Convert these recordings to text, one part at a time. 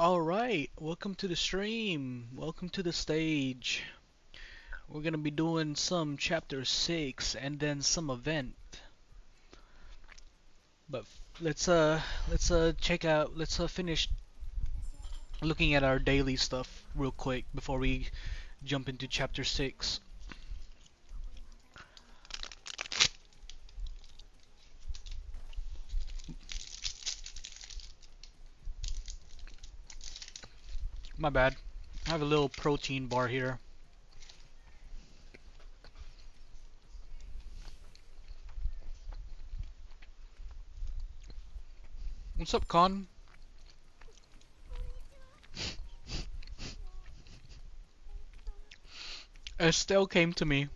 Alright, welcome to the stream. Welcome to the stage. We're gonna be doing some chapter 6 and then some event. But let's finish looking at our daily stuff real quick before we jump into chapter 6. My bad. I have a little protein bar here. What's up, Con? Estelle came to me.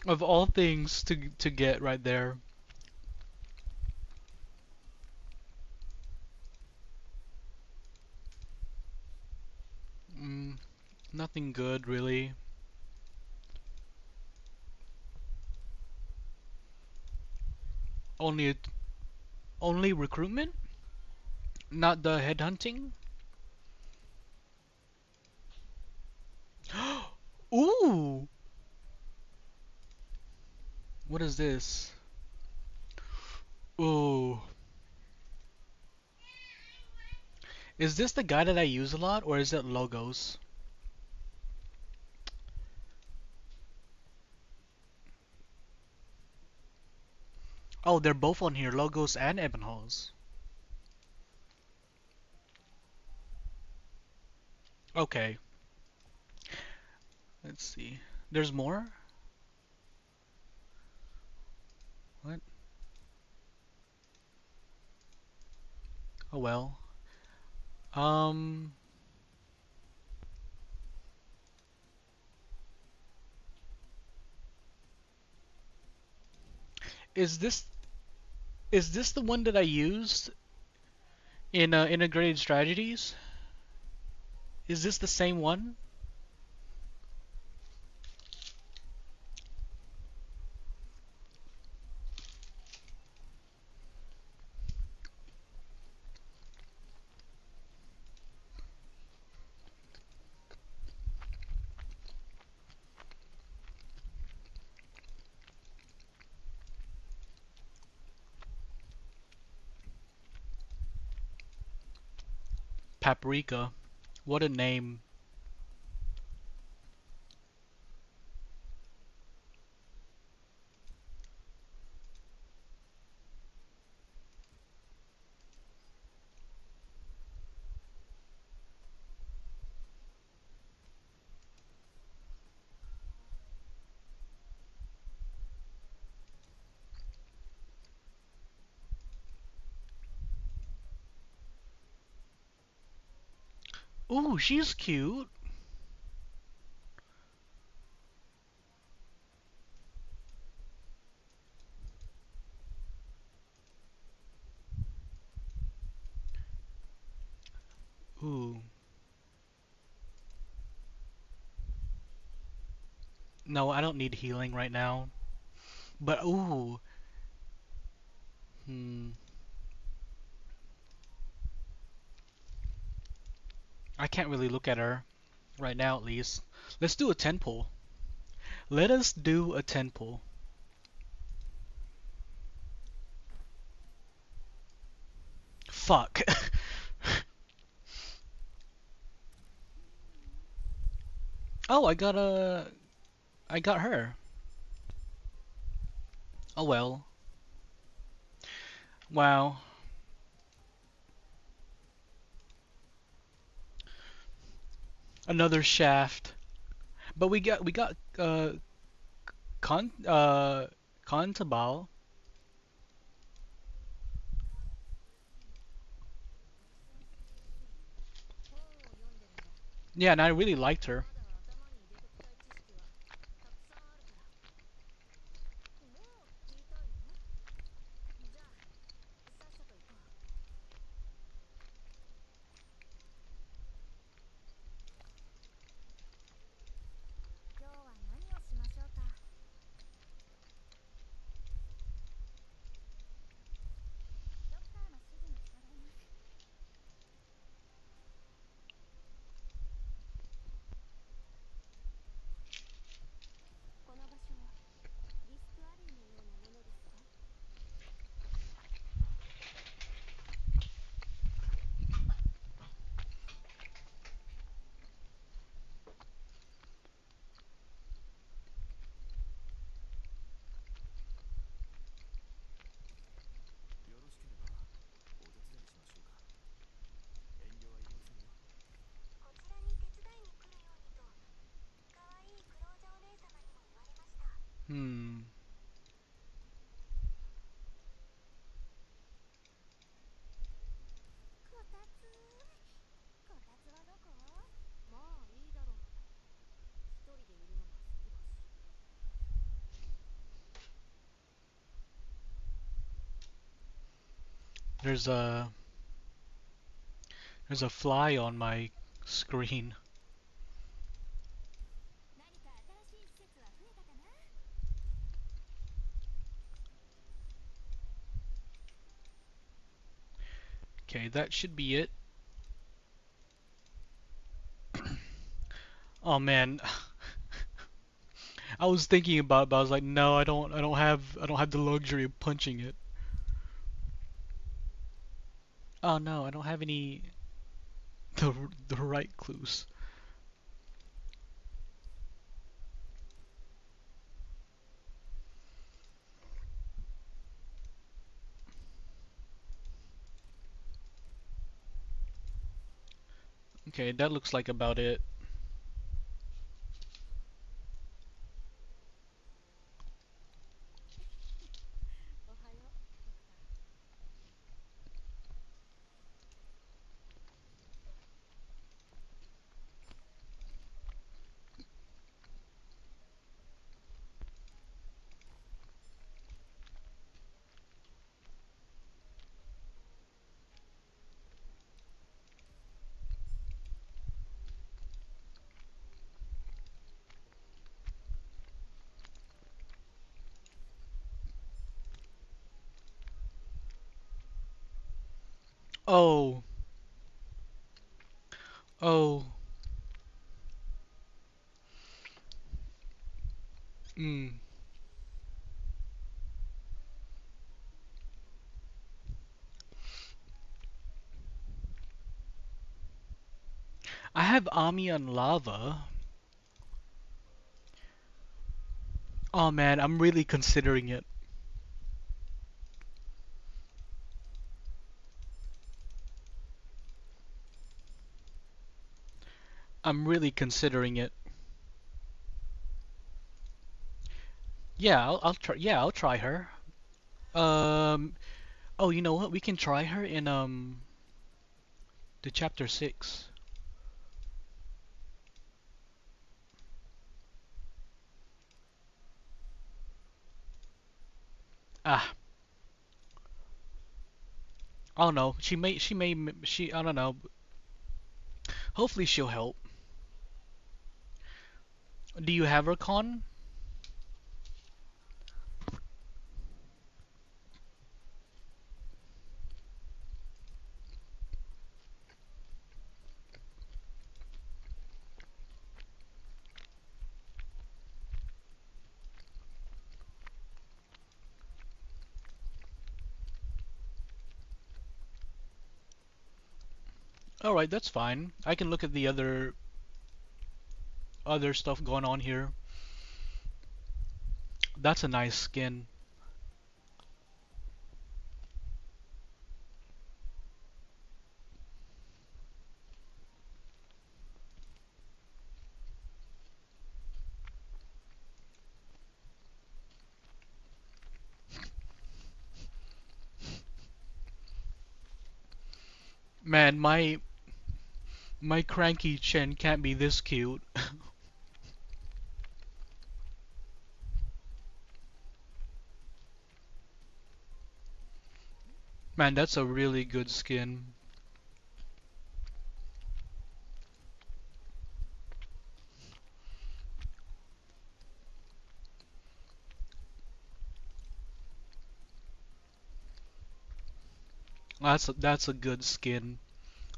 Of all things to get right there. Mm, Nothing good, really. Only only recruitment? Not the headhunting? Ooh! What is this? Ooh. Is this the guy that I use a lot, or is it logos? Oh, they're both on here, logos and Ebenholz. Okay, let's see. There's more? What? Oh well. Um, is this the one that I used in integrated strategies? Is this the same one? Paprika. What a name. Ooh, she's cute. Ooh. No, I don't need healing right now. But ooh. Hmm. I can't really look at her right now, at least. Let's do a 10 pull. Let us do a 10 pull. Fuck. Oh, I got her. Oh well. Wow. Another shaft. But we got con Contabal. Yeah, and I really liked her. Hmm. There's a there's a fly on my screen. Okay, that should be it. Oh man, I was thinking about it, but I was like, no, I don't have the luxury of punching it. Oh no, I don't have any the the right clues. Okay, that looks like about it. Oh, oh, mm. I have Ami on lava. Oh man, I'm really considering it. I'm really considering it. Yeah, I'll try. Yeah, I'll try her. Um. Oh, you know what? We can try her in the chapter 6. Ah, I don't know. She I don't know. Hopefully she'll help. Do you have her con? All right, that's fine. I can look at the other stuff going on here. That's a nice skin. Man, my cranky chin can't be this cute. Man, that's a really good skin. That's a good skin.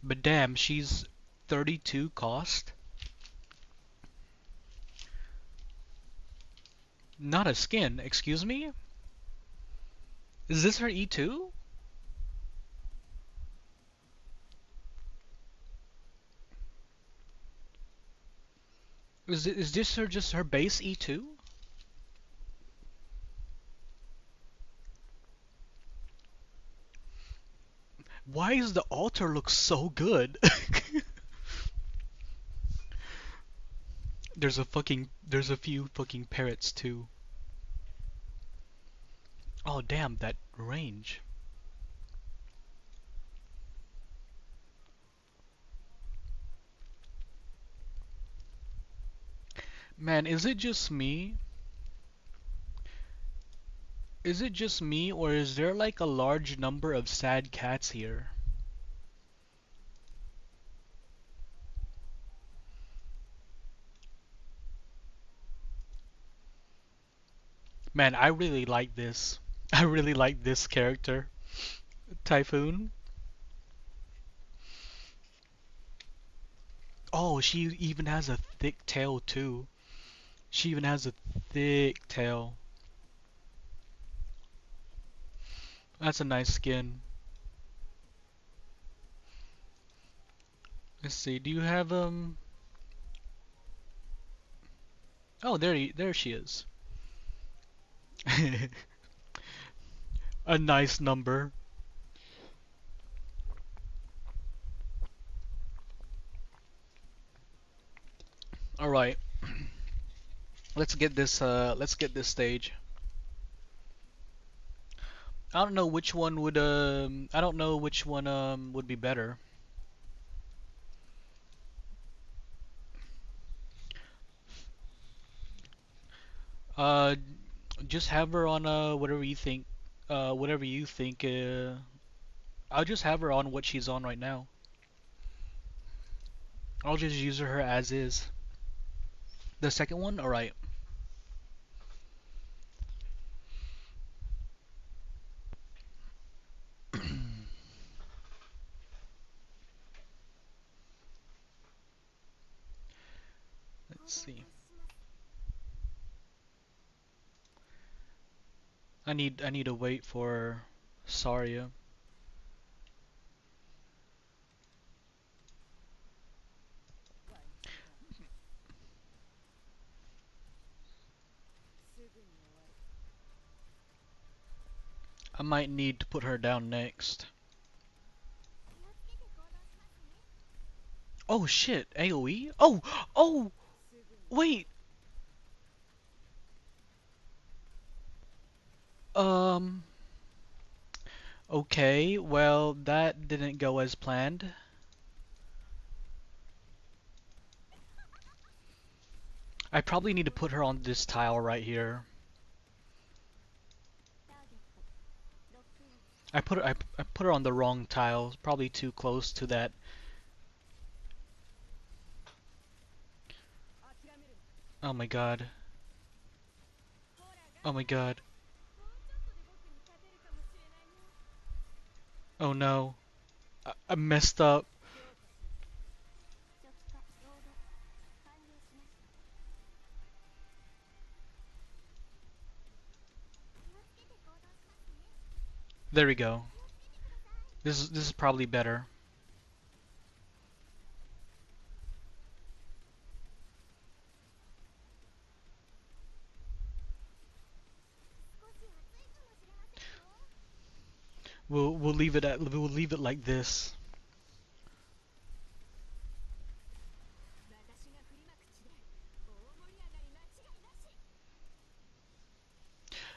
But damn, she's 32 cost. Not a skin, excuse me? Is this her E2? Is this her just her base E2? Why does the altar look so good? There's a few fucking parrots too. Oh damn, that range. Man, is it just me? Is it just me, or is there like a large number of sad cats here? Man, I really like this. I really like this character. Typhoon. Oh, she even has a thick tail too. She even has a thick tail. That's a nice skin. Let's see. Do you have Oh, there she is. A nice number. All right. Let's get this stage. I don't know which one would I don't know which one would be better. Uh just have her on whatever you think whatever you think I'll just have her on what she's on right now. I'll just use her as is. The second one? All right. Let's see. I need to wait for Saria. I might need to put her down next. Oh shit, AoE? Oh, oh, wait. Um, okay, well, that didn't go as planned. I probably need to put her on this tile right here. I put her on the wrong tile, probably too close to that. Oh my god. Oh my god. Oh no. I messed up. There we go. This is probably better. We'll leave it at we'll leave it like this.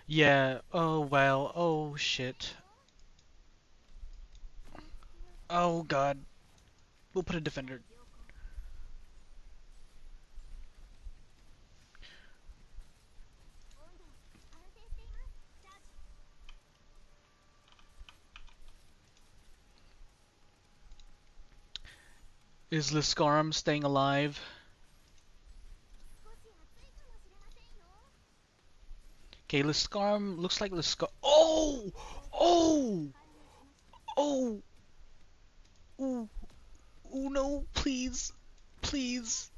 Yeah. Oh well. Oh shit. Oh god. We'll put a defender. Is Liscarum staying alive? Okay, Liscarum looks like Liscar. Oh! Oh! Oh! Ooh! Ooh no! Please! Please!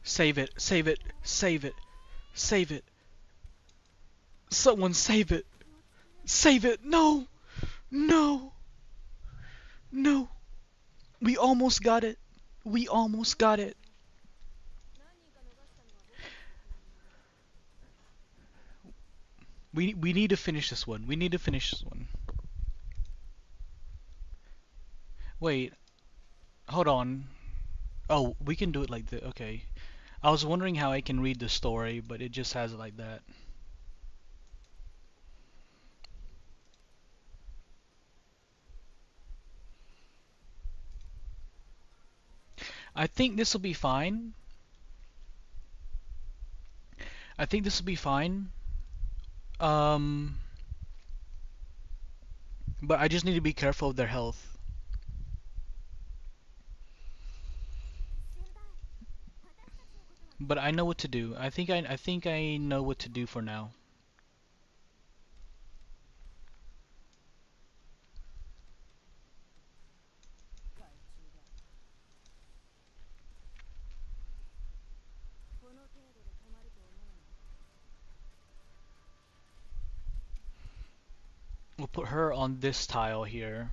Save it! Save it! Save it! Save it! Someone save it! Save it! No! No! No! We almost got it! We almost got it! We need to finish this one. We need to finish this one. Wait, hold on. Oh, we can do it like this. Okay. I was wondering how I can read the story, but it just has it like that. I think this will be fine. I think this will be fine. Um, but I just need to be careful of their health. But I know what to do. I think I know what to do for now. We'll put her on this tile here.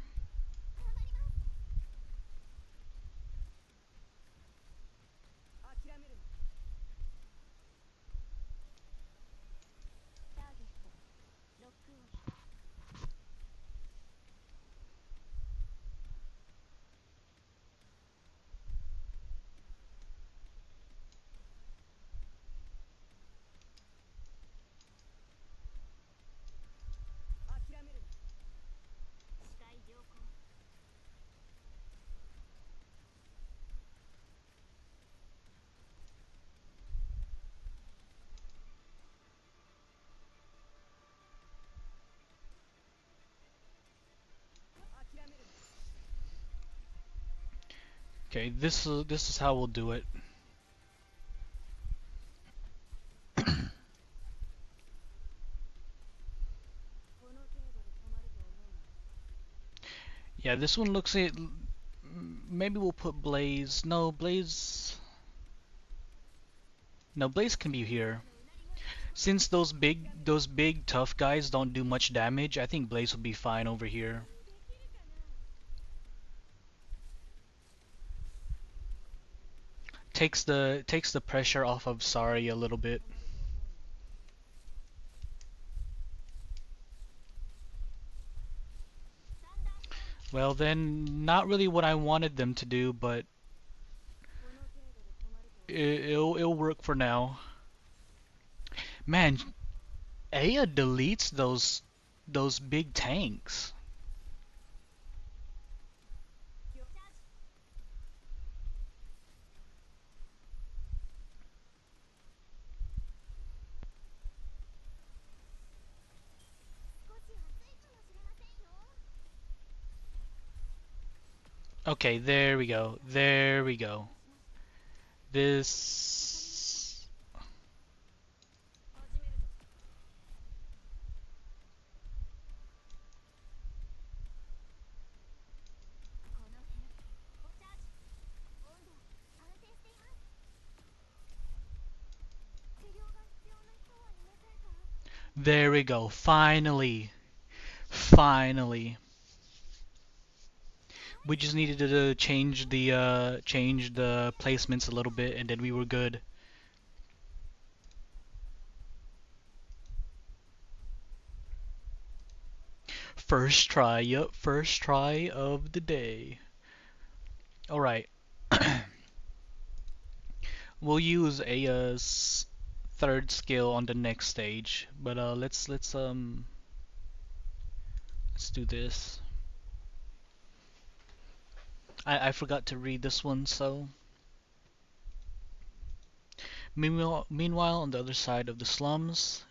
Okay, this is how we'll do it. Yeah, this one looks it. Maybe we'll put Blaze. No, Blaze. No, Blaze can be here. Since those big tough guys don't do much damage, I think Blaze will be fine over here. Takes the pressure off of Sari a little bit. Well then, not really what I wanted them to do, but it'll work for now. Man, Aya deletes those big tanks. Okay, there we go. There we go. This. There we go. Finally. Finally. We just needed to change the placements a little bit, and then we were good. First try, yup, first try of the day. All right. We'll use Aya's third skill on the next stage, but let's do this. I forgot to read this one, so meanwhile on the other side of the slums.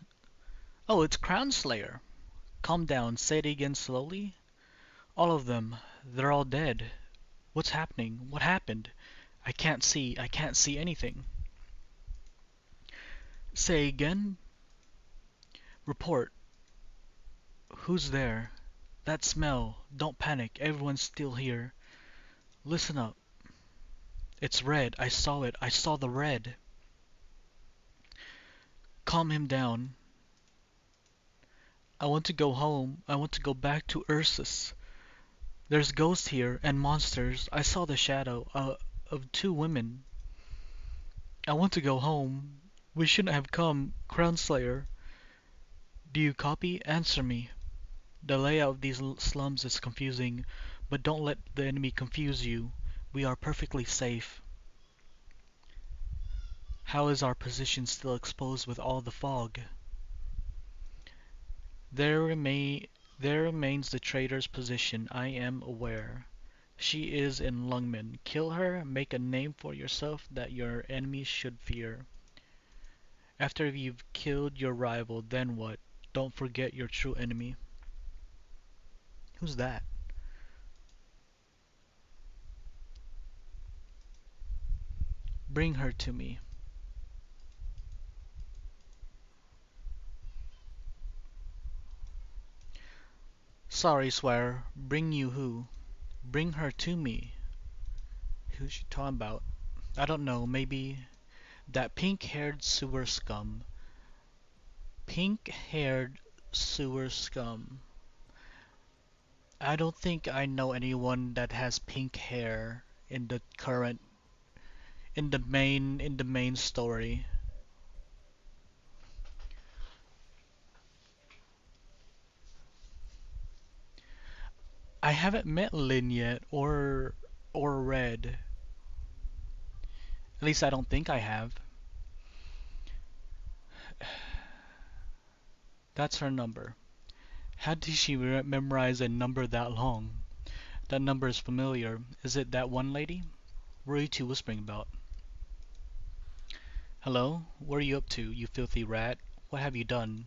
Oh, it's Crown Slayer. Calm down, say it again slowly. All of them, they're all dead. What's happening? What happened? I can't see anything. Say again. Report. Who's there? That smell. Don't panic, everyone's still here. Listen up. It's red. I saw it. I saw the red. Calm him down. I want to go home. I want to go back to Ursus. There's ghosts here and monsters. I saw the shadow of two women. I want to go home. We shouldn't have come, Crown Slayer. Do you copy? Answer me. The layout of these slums is confusing, but don't let the enemy confuse you. We are perfectly safe. How is our position still exposed with all the fog? There remain there remains the traitor's position, I am aware. She is in Lungmen. Kill her, make a name for yourself that your enemies should fear. After you've killed your rival, then what? Don't forget your true enemy. Who's that? Bring her to me. Sorry, swear. Bring you who? Bring her to me. Who's she talking about? I don't know, maybe that pink-haired sewer scum. Pink-haired sewer scum. I don't think I know anyone that has pink hair in the current in the main story. I haven't met Lin yet or Red. At least I don't think I have. That's her number. How did she memorize a number that long? That number is familiar. Is it that one lady? What are you two whispering about? Hello? What are you up to, you filthy rat? What have you done?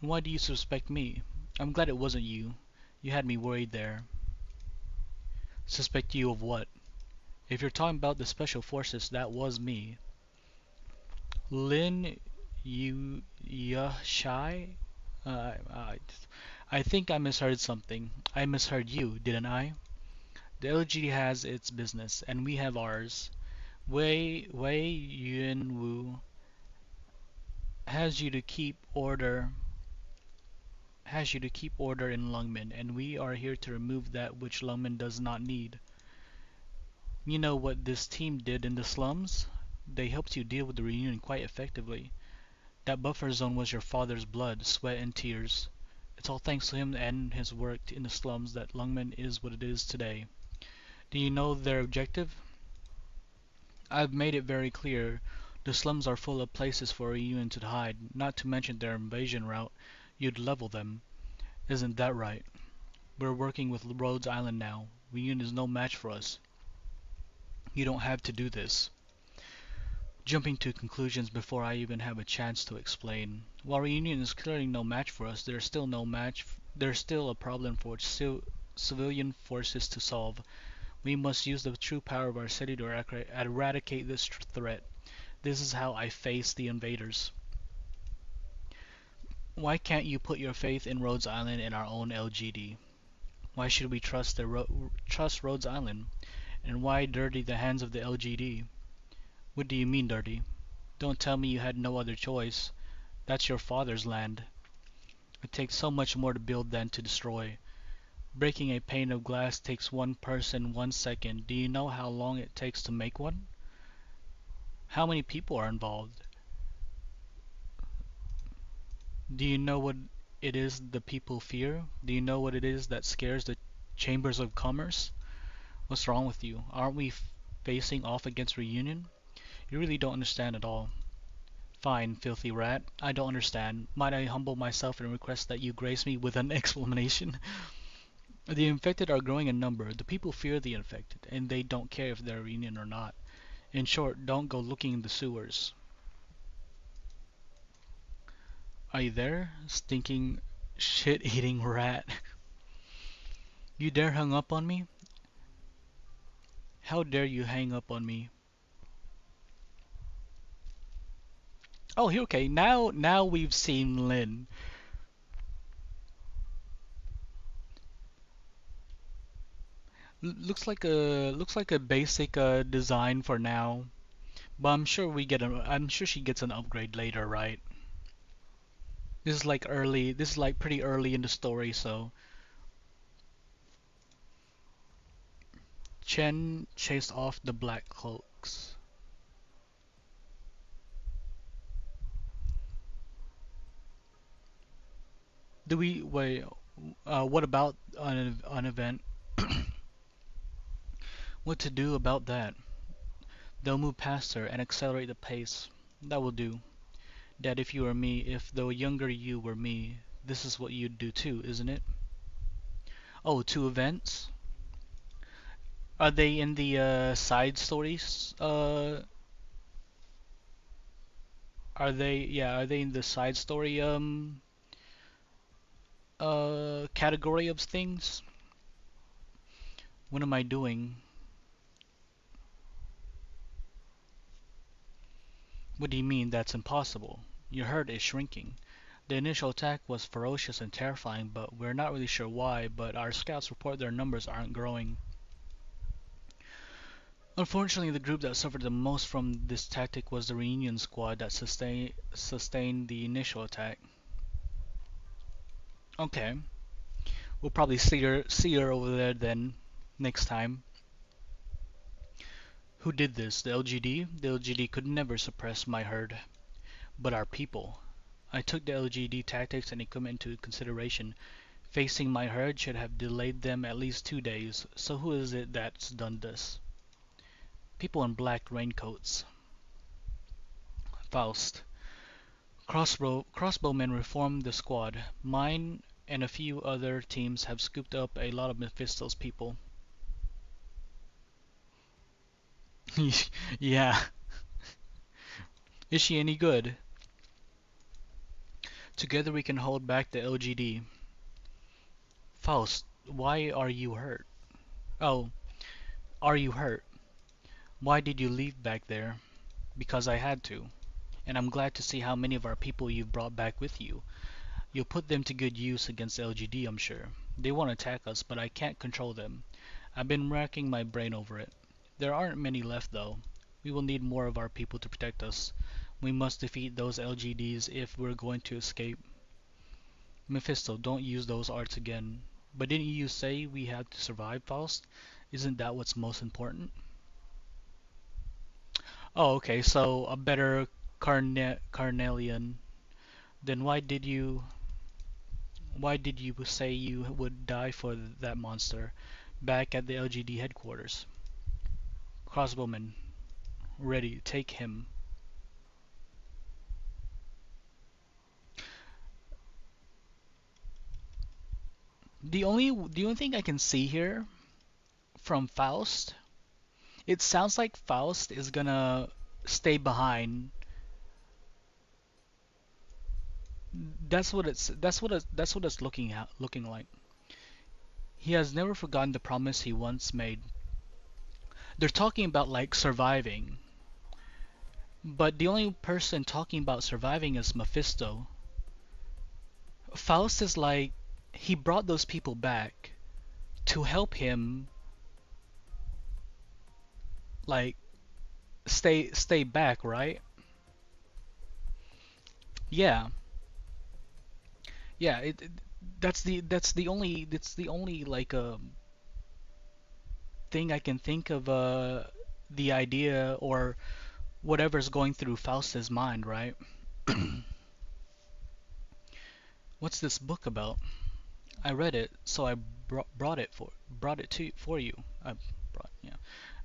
And why do you suspect me? I'm glad it wasn't you. You had me worried there. Suspect you of what? If you're talking about the special forces, that was me. Lin Yashai? Uh, I, I think I misheard something. I misheard you, didn't I? The LG has its business, and we have ours. Wei Yunwu has you to keep order has you to keep order in Lungmen, and we are here to remove that which Lungmen does not need. You know what this team did in the slums? They helped you deal with the reunion quite effectively. That buffer zone was your father's blood, sweat, and tears. It's all thanks to him and his work in the slums that Lungmen is what it is today. Do you know their objective? I've made it very clear. The slums are full of places for a reunion to hide, not to mention their invasion route. You'd level them. Isn't that right? We're working with Rhodes Island now. Reunion is no match for us. You don't have to do this. Jumping to conclusions before I even have a chance to explain. While Reunion is clearly no match for us, there's still a problem for civilian forces to solve. We must use the true power of our city to eradicate this threat. This is how I face the invaders. Why can't you put your faith in Rhodes Island and our own LGD? Why should we trust Rhodes Island? And why dirty the hands of the LGD? What do you mean dirty? Don't tell me you had no other choice. That's your father's land. It takes so much more to build than to destroy. Breaking a pane of glass takes one person 1 second. Do you know how long it takes to make one? How many people are involved? Do you know what it is the people fear? Do you know what it is that scares the chambers of commerce? What's wrong with you? Aren't we facing off against Reunion? You really don't understand at all. Fine, filthy rat. I don't understand. Might I humble myself and request that you grace me with an explanation? The infected are growing in number. The people fear the infected, and they don't care if they're Reunion or not. In short, don't go looking in the sewers. Are you there? Stinking shit-eating rat. You dare hang up on me? How dare you hang up on me? Oh, here, okay. Now we've seen Lin. Looks like a basic design for now, but I'm sure she gets an upgrade later, right? This is like pretty early in the story, so Chen chased off the black cloaks. Do we wait? What about an event? What to do about that? They'll move past her and accelerate the pace. That will do. Dad, if you were me, if the younger you were me, this is what you'd do too, isn't it? Oh, two events? Are they in the side stories? Are they in the side story category of things? What am I doing? What do you mean that's impossible? Your herd is shrinking. The initial attack was ferocious and terrifying, but we're not really sure why, but our scouts report their numbers aren't growing. Unfortunately, the group that suffered the most from this tactic was the reunion squad that sustained the initial attack. Okay, we'll probably see her over there then next time. Who did this? The LGD? The LGD could never suppress my herd, but our people. I took the LGD tactics and equipment into consideration. Facing my herd should have delayed them at least 2 days. So who is it that's done this? People in black raincoats. Faust. Crossbowmen reformed the squad. Mine and a few other teams have scooped up a lot of Mephisto's people. Yeah. Is she any good? Together we can hold back the LGD. Faust, why are you hurt? Oh, are you hurt? Why did you leave back there? Because I had to. And I'm glad to see how many of our people you've brought back with you. You'll put them to good use against the LGD, I'm sure. They won't attack us, but I can't control them. I've been racking my brain over it. There aren't many left, though. We will need more of our people to protect us. We must defeat those LGDs if we're going to escape. Mephisto, don't use those arts again. But didn't you say we had to survive, Faust? Isn't that what's most important? Oh, okay, so a better Carnelian. Then why did you say you would die for that monster back at the LGD headquarters? Crossbowman, ready, take him. The only thing I can see here from Faust, it sounds like Faust is gonna stay behind. That's what it's looking like. He has never forgotten the promise he once made. They're talking about like surviving, but the only person talking about surviving is Mephisto. Faust is like he brought those people back to help him like stay back, right? Yeah. Yeah, that's the only like thing I can think of the idea or whatever's going through Faust's mind, right? What's this book about? I read it, so I brought it for you. Yeah.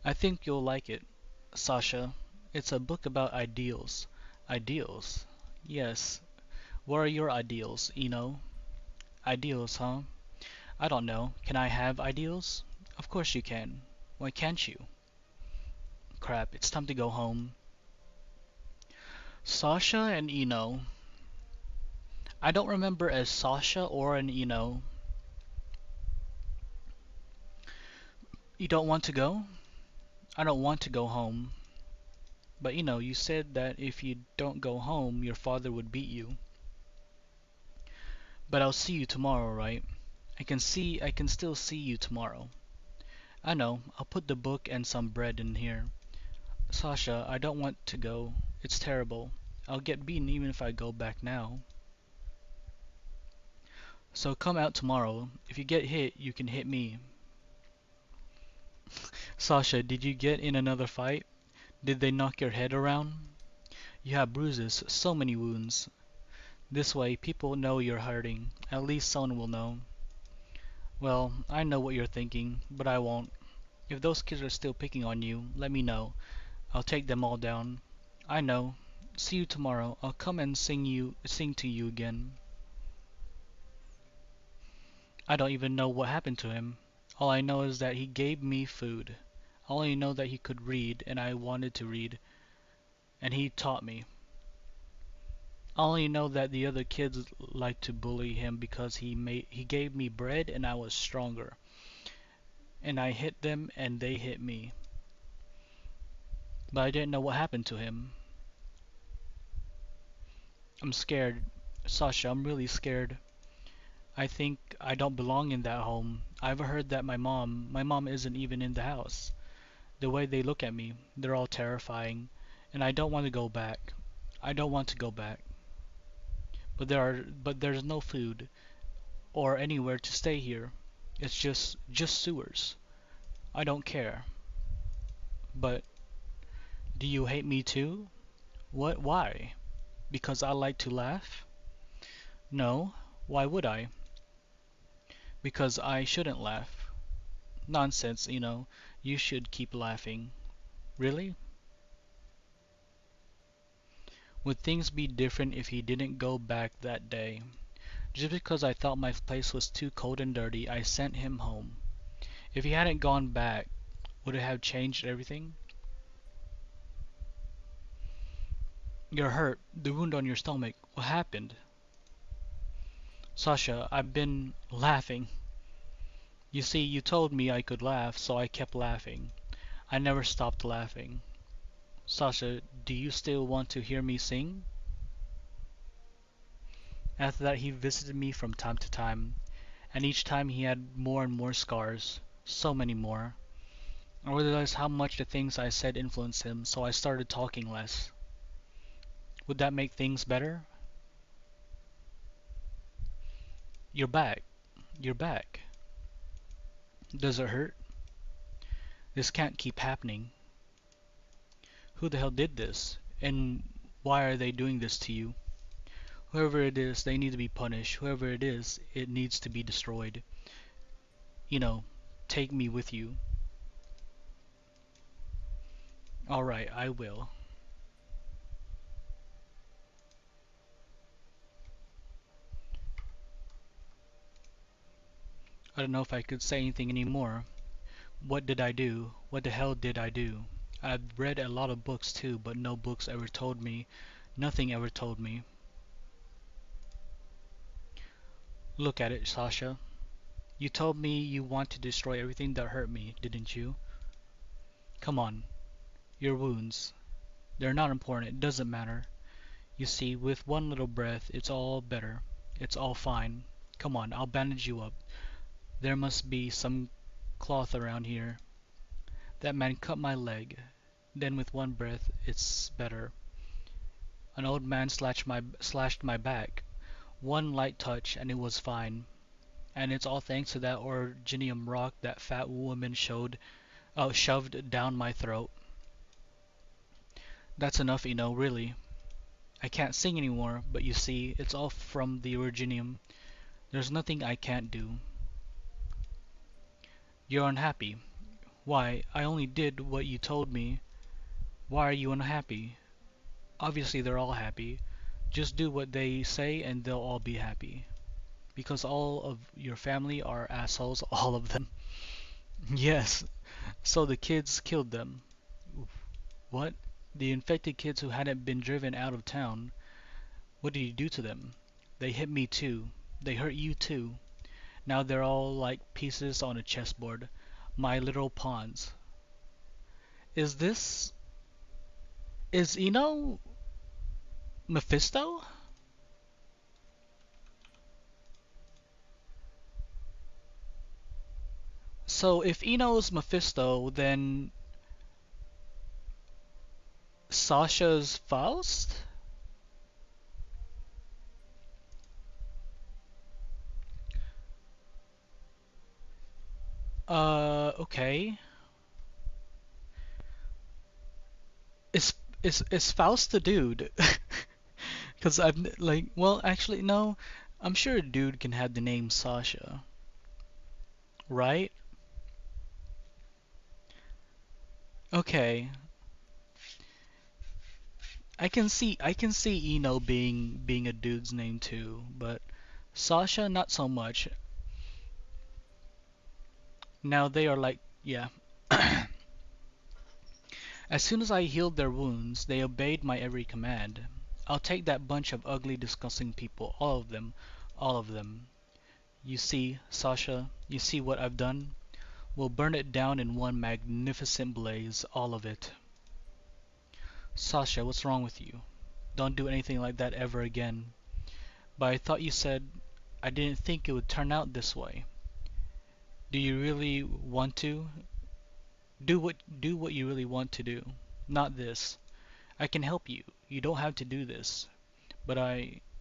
I think you'll like it, Sasha. It's a book about ideals. Ideals? Yes. What are your ideals, Eno? Ideals, huh? I don't know. Can I have ideals? Of course you can. Why can't you? Crap, it's time to go home. Sasha and Eno. I don't remember as Sasha or an Eno. You don't want to go? I don't want to go home. But you said that if you don't go home, your father would beat you. But I'll see you tomorrow, right? I can still see you tomorrow. I know, I'll put the book and some bread in here. Sasha, I don't want to go. It's terrible. I'll get beaten even if I go back now. So come out tomorrow. If you get hit, you can hit me. Sasha, did you get in another fight? Did they knock your head around? You have bruises, so many wounds. This way, people know you're hurting. At least someone will know. Well, I know what you're thinking, but I won't. If those kids are still picking on you, let me know. I'll take them all down. I know. See you tomorrow. I'll come and sing to you again. I don't even know what happened to him. All I know is that he gave me food. I only know that he could read and I wanted to read, and he taught me. I only know that the other kids liked to bully him because he gave me bread and I was stronger. And I hit them and they hit me. But I didn't know what happened to him. I'm scared. Sasha, I'm really scared. I think I don't belong in that home. I've heard that my mom isn't even in the house. The way they look at me, they're all terrifying. And I don't want to go back. I don't want to go back. But there's no food or anywhere to stay here. It's just sewers. I don't care. But do you hate me too? What? Why? Because I like to laugh? No. Why would I? Because I shouldn't laugh. Nonsense, you know. You should keep laughing. Really? Would things be different if he didn't go back that day? Just because I thought my place was too cold and dirty, I sent him home. If he hadn't gone back, would it have changed everything? You're hurt. The wound on your stomach. What happened? Sasha, I've been laughing. You see, you told me I could laugh, so I kept laughing. I never stopped laughing. Sasha, do you still want to hear me sing? After that, he visited me from time to time, and each time he had more and more scars. So many more. I realized how much the things I said influenced him, so I started talking less. Would that make things better? You're back. You're back. Does it hurt? This can't keep happening. Who the hell did this? And why are they doing this to you? Whoever it is, they need to be punished. Whoever it is, it needs to be destroyed. You know, take me with you. Alright, I will. I don't know if I could say anything anymore. What did I do? What the hell did I do? I've read a lot of books too, but no books ever told me. Nothing ever told me. Look at it, Sasha. You told me you want to destroy everything that hurt me, didn't you? Come on. Your wounds. They're not important. It doesn't matter. You see, with one little breath, it's all better. It's all fine. Come on, I'll bandage you up. There must be some cloth around here. That man cut my leg. Then with one breath, it's better. An old man slashed my back. One light touch and it was fine. And it's all thanks to that orginium rock that fat woman shoved down my throat. That's enough, really. I can't sing anymore, but you see, it's all from the orginium. There's nothing I can't do. You're unhappy. Why, I only did what you told me. Why are you unhappy? Obviously they're all happy. Just do what they say and they'll all be happy. Because all of your family are assholes, all of them. Yes, so the kids killed them. What? The infected kids who hadn't been driven out of town. What did you do to them? They hit me too. They hurt you too. Now they're all like pieces on a chessboard. My little pawns. Is this... Is Eno... Mephisto? So if Eno's Mephisto, then Sasha's Faust? Okay. Is Faust the dude? Cause like, well, actually, no. I'm sure a dude can have the name Sasha, right? Okay, I can see Eno being a dude's name too, but Sasha not so much. Now they are like, yeah. As soon as I healed their wounds, they obeyed my every command. I'll take that bunch of ugly, disgusting people, all of them, all of them. You see, Sasha, you see what I've done? We'll burn it down in one magnificent blaze, all of it. Sasha, what's wrong with you? Don't do anything like that ever again. But I thought you said I didn't think it would turn out this way. Do you really want to? Do what you really want to do. Not this. I can help you. You don't have to do this. But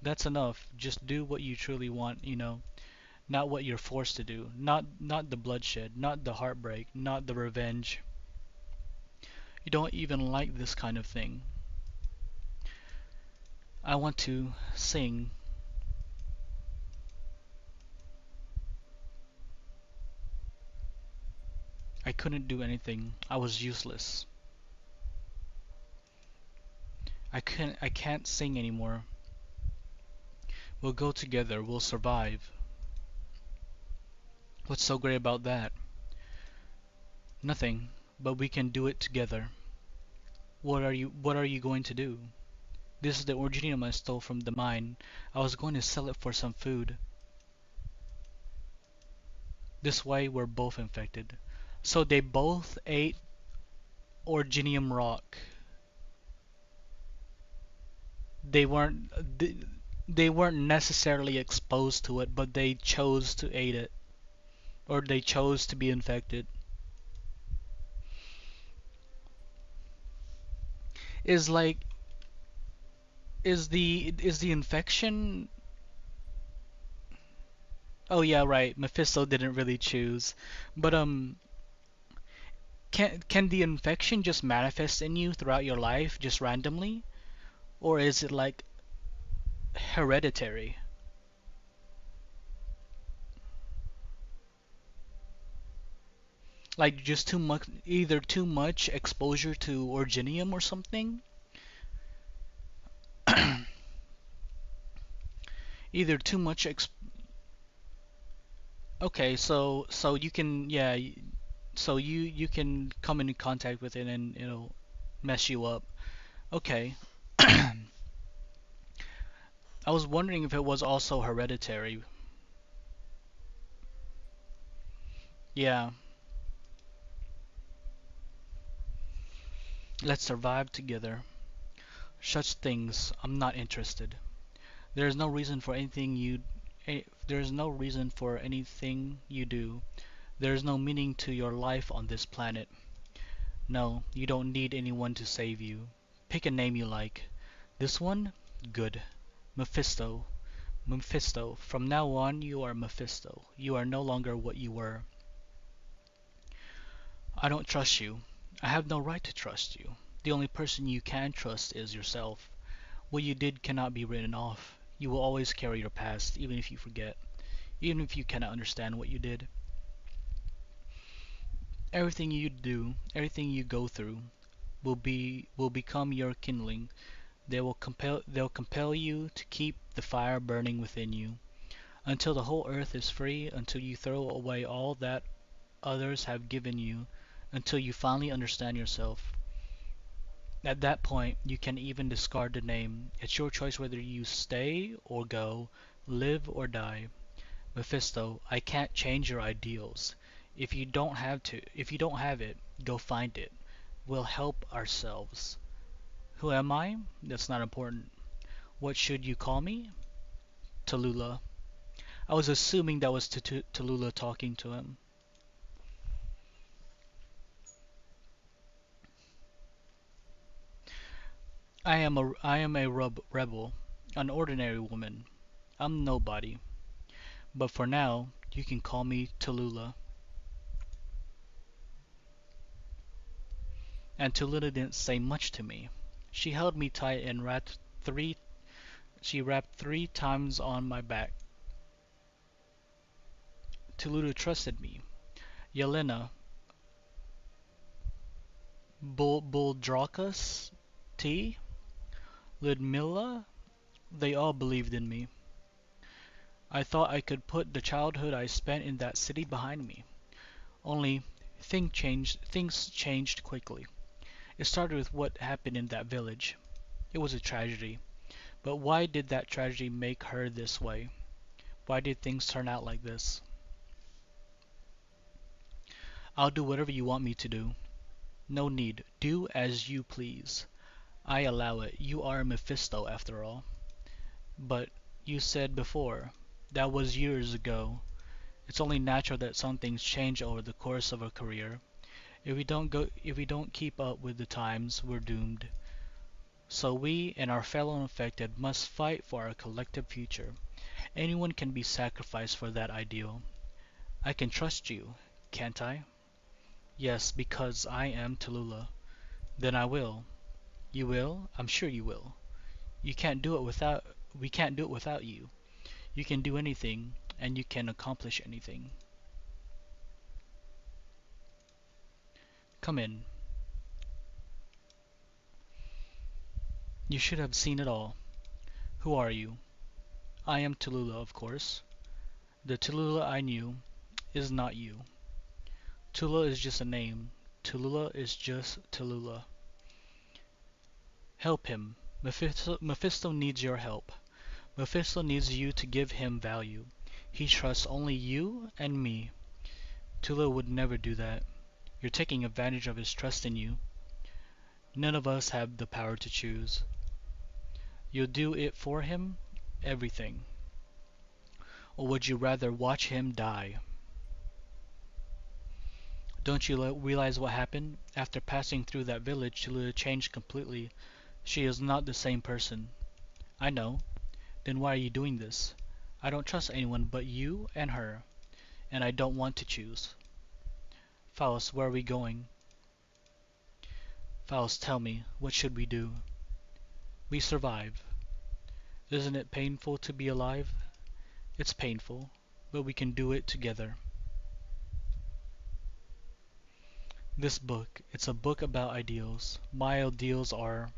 that's enough. Just do what you truly want, not what you're forced to do. Not the bloodshed, not the heartbreak, not the revenge. You don't even like this kind of thing. I want to sing. I couldn't do anything. I was useless. I can't sing anymore. We'll go together. We'll survive. What's so great about that? Nothing, but we can do it together. What are you going to do? This is the originium I stole from the mine. I was going to sell it for some food. This way we're both infected. So they both ate originium rock. They weren't they weren't necessarily exposed to it, but they chose to eat it, or they chose to be infected. Is like is the infection? Oh yeah, right. Mephisto didn't really choose, but can the infection just manifest in you throughout your life just randomly, or is it like hereditary? Like just too much, either too much exposure to orginium or something. Either too much okay, so you can, yeah, so you can come into contact with it and it'll mess you up. Okay. I was wondering if it was also hereditary. Yeah, let's survive together. Such things, I'm not interested. There's no reason for anything there's no reason for anything you do. There's no meaning to your life on this planet. No, you don't need anyone to save you. Pick a name you like. This one? Good. Mephisto. Mephisto. From now on, you are Mephisto. You are no longer what you were. I don't trust you. I have no right to trust you. The only person you can trust is yourself. What you did cannot be written off. You will always carry your past, even if you forget, even if you cannot understand what you did. Everything you do, everything you go through, will become your kindling. They'll compel you to keep the fire burning within you until the whole earth is free, until you throw away all that others have given you, until you finally understand yourself. At that point, you can even discard the name. It's your choice whether you stay or go, live or die. Mephisto, I can't change your ideals. If you don't have it, go find it. We'll help ourselves. Who am I? That's not important. What should you call me? Tallulah. I was assuming that was Tallulah talking to him. I am a rebel, an ordinary woman. I'm nobody. But for now, you can call me Tallulah. And Tallulah didn't say much to me. She held me tight and wrapped three She rapped 3 times on my back. Tuludu trusted me. Yelena, Buldrakas, T, Ludmilla, they all believed in me. I thought I could put the childhood I spent in that city behind me. Only things changed quickly. It started with what happened in that village. It was a tragedy. But why did that tragedy make her this way? Why did things turn out like this? I'll do whatever you want me to do. No need. Do as you please. I allow it. You are Mephisto after all. But you said before, that was years ago. It's only natural that some things change over the course of a career. If we don't keep up with the times, we're doomed. So we and our fellow infected must fight for our collective future. Anyone can be sacrificed for that ideal. I can trust you, can't I? Yes, because I am Tallulah. Then I will. You will? I'm sure you will. You can't do it without We can't do it without you. You can do anything, and you can accomplish anything. Come in. You should have seen it all. Who are you? I am Tallulah, of course. The Tallulah I knew is not you. Tula is just a name. Tallulah is just Tallulah. Help him. Mephisto needs your help. Mephisto needs you to give him value. He trusts only you and me. Tula would never do that. You're taking advantage of his trust in you. None of us have the power to choose. You'll do it for him? Everything. Or would you rather watch him die? Don't you realize what happened? After passing through that village, Tula changed completely. She is not the same person. I know. Then why are you doing this? I don't trust anyone but you and her, and I don't want to choose. Faust, where are we going? Faust, tell me, what should we do? We survive. Isn't it painful to be alive? It's painful, but we can do it together. This book, it's a book about ideals. My ideals are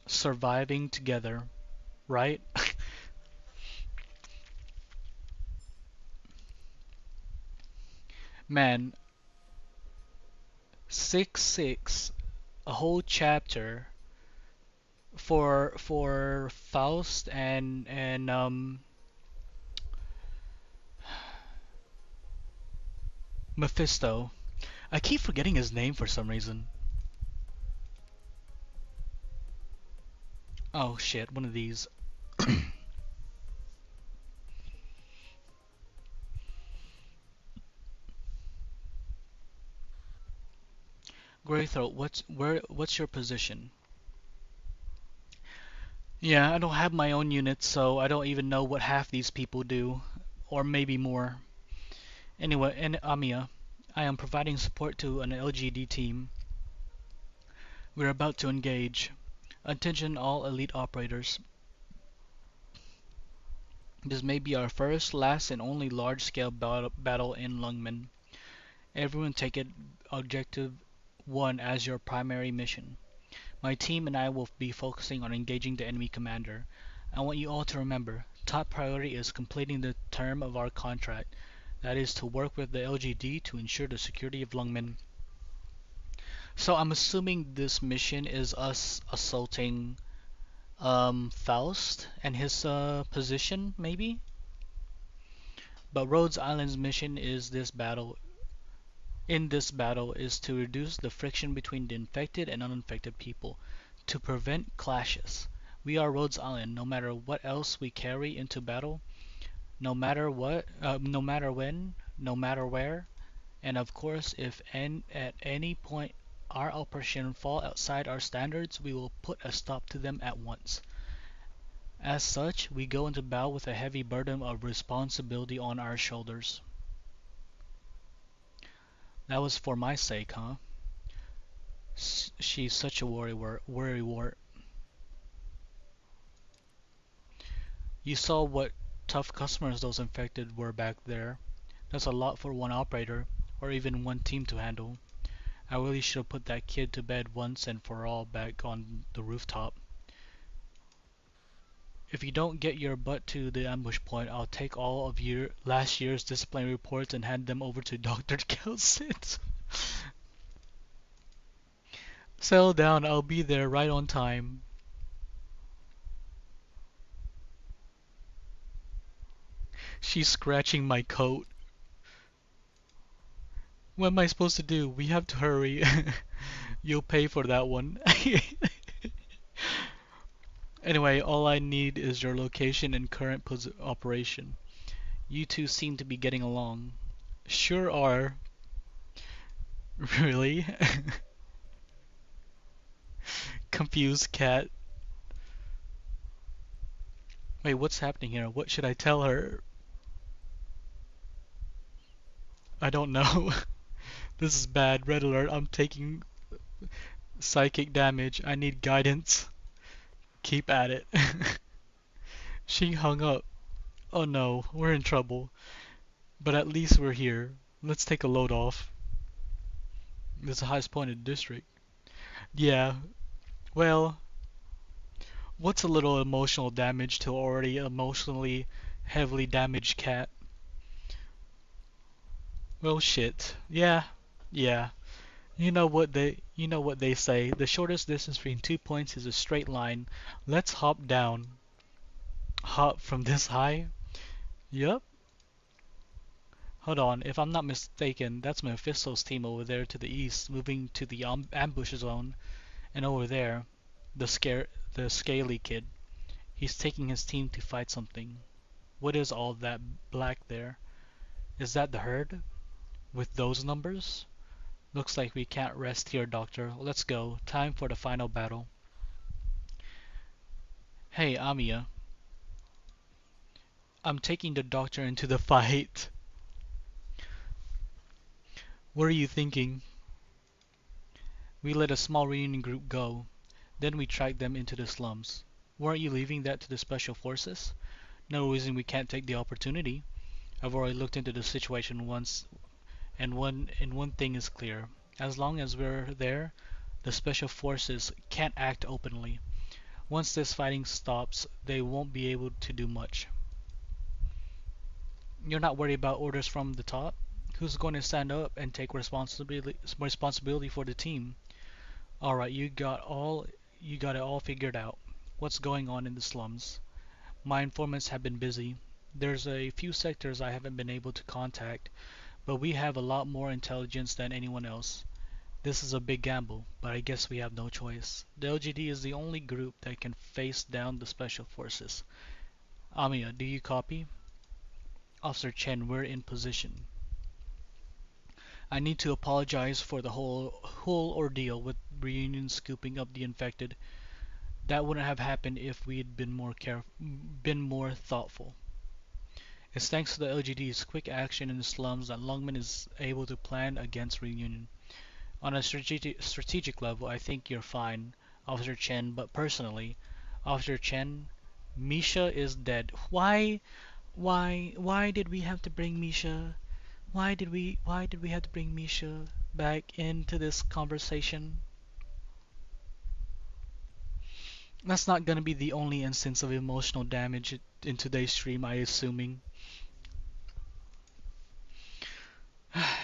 surviving together, right? Man, 6-6, a whole chapter for Faust and Mephisto. I keep forgetting his name for some reason. Oh shit, one of these. Greythroat, what's your position? Yeah, I don't have my own unit, so I don't even know what half these people do, or maybe more. Anyway, and Amiya, I am providing support to an LGD team. We're about to engage. Attention all elite operators. This may be our first, last, and only large-scale battle in Lungmen. Everyone take it Objective 1 as your primary mission. My team and I will be focusing on engaging the enemy commander. I want you all to remember, top priority is completing the term of our contract. That is to work with the LGD to ensure the security of Lungmen. So I'm assuming this mission is us assaulting Faust and his position, maybe? But Rhodes Island's mission is this battle is to reduce the friction between the infected and uninfected people, to prevent clashes. We are Rhodes Island, no matter what else we carry into battle, no matter what, no matter when, no matter where, and of course if at any point our operation fall outside our standards, we will put a stop to them at once. As such, we go into battle with a heavy burden of responsibility on our shoulders. That was for my sake, huh? She's such a worrywart. You saw what tough customers those infected were back there. That's a lot for one operator, or even one team to handle. I really should have put that kid to bed once and for all back on the rooftop. If you don't get your butt to the ambush point, I'll take all of your last year's discipline reports and hand them over to Dr. Kelson. Settle down, I'll be there right on time. She's scratching my coat. What am I supposed to do? We have to hurry. You'll pay for that one. Anyway, all I need is your location and current operation. You two seem to be getting along. Sure are. Really? Confused cat. Wait, what's happening here? What should I tell her? I don't know. This is bad. Red alert. I'm taking psychic damage. I need guidance. Keep at it. She hung up. Oh no, we're in trouble. But at least we're here. Let's take a load off. This is the highest point in the district. Yeah, well, what's a little emotional damage to already emotionally heavily damaged cat? Well, shit. Yeah, yeah. You know what they say. The shortest distance between 2 points is a straight line. Let's hop down. Hop from this high? Yup. Hold on, if I'm not mistaken, that's Mephisto's team over there to the east, moving to the ambush zone, and over there, the scaly kid. He's taking his team to fight something. What is all that black there? Is that the herd? With those numbers? Looks like we can't rest here, Doctor. Let's go. Time for the final battle. Hey, Amiya. I'm taking the Doctor into the fight. What are you thinking? We let a small reunion group go. Then we tracked them into the slums. Weren't you leaving that to the special forces? No reason we can't take the opportunity. I've already looked into the situation once, and one thing is clear. As long as we're there, the special forces can't act openly. Once this fighting stops, they won't be able to do much. You're not worried about orders from the top? Who's going to stand up and take responsibility for the team? Alright, you got it all figured out. What's going on in the slums? My informants have been busy. There's a few sectors I haven't been able to contact, but we have a lot more intelligence than anyone else. This is a big gamble, but I guess we have no choice. The LGD is the only group that can face down the special forces. Amiya, do you copy? Officer Chen, we're in position. I need to apologize for the whole ordeal with Reunion scooping up the infected. That wouldn't have happened if we'd been more thoughtful. It's thanks to the LGD's quick action in the slums that Lungman is able to plan against Reunion. On a strategic level, I think you're fine, Officer Chen, but personally, Officer Chen, Misha is dead. Why did we have to bring Misha? Why did we have to bring Misha back into this conversation? That's not gonna be the only instance of emotional damage in today's stream, I assuming.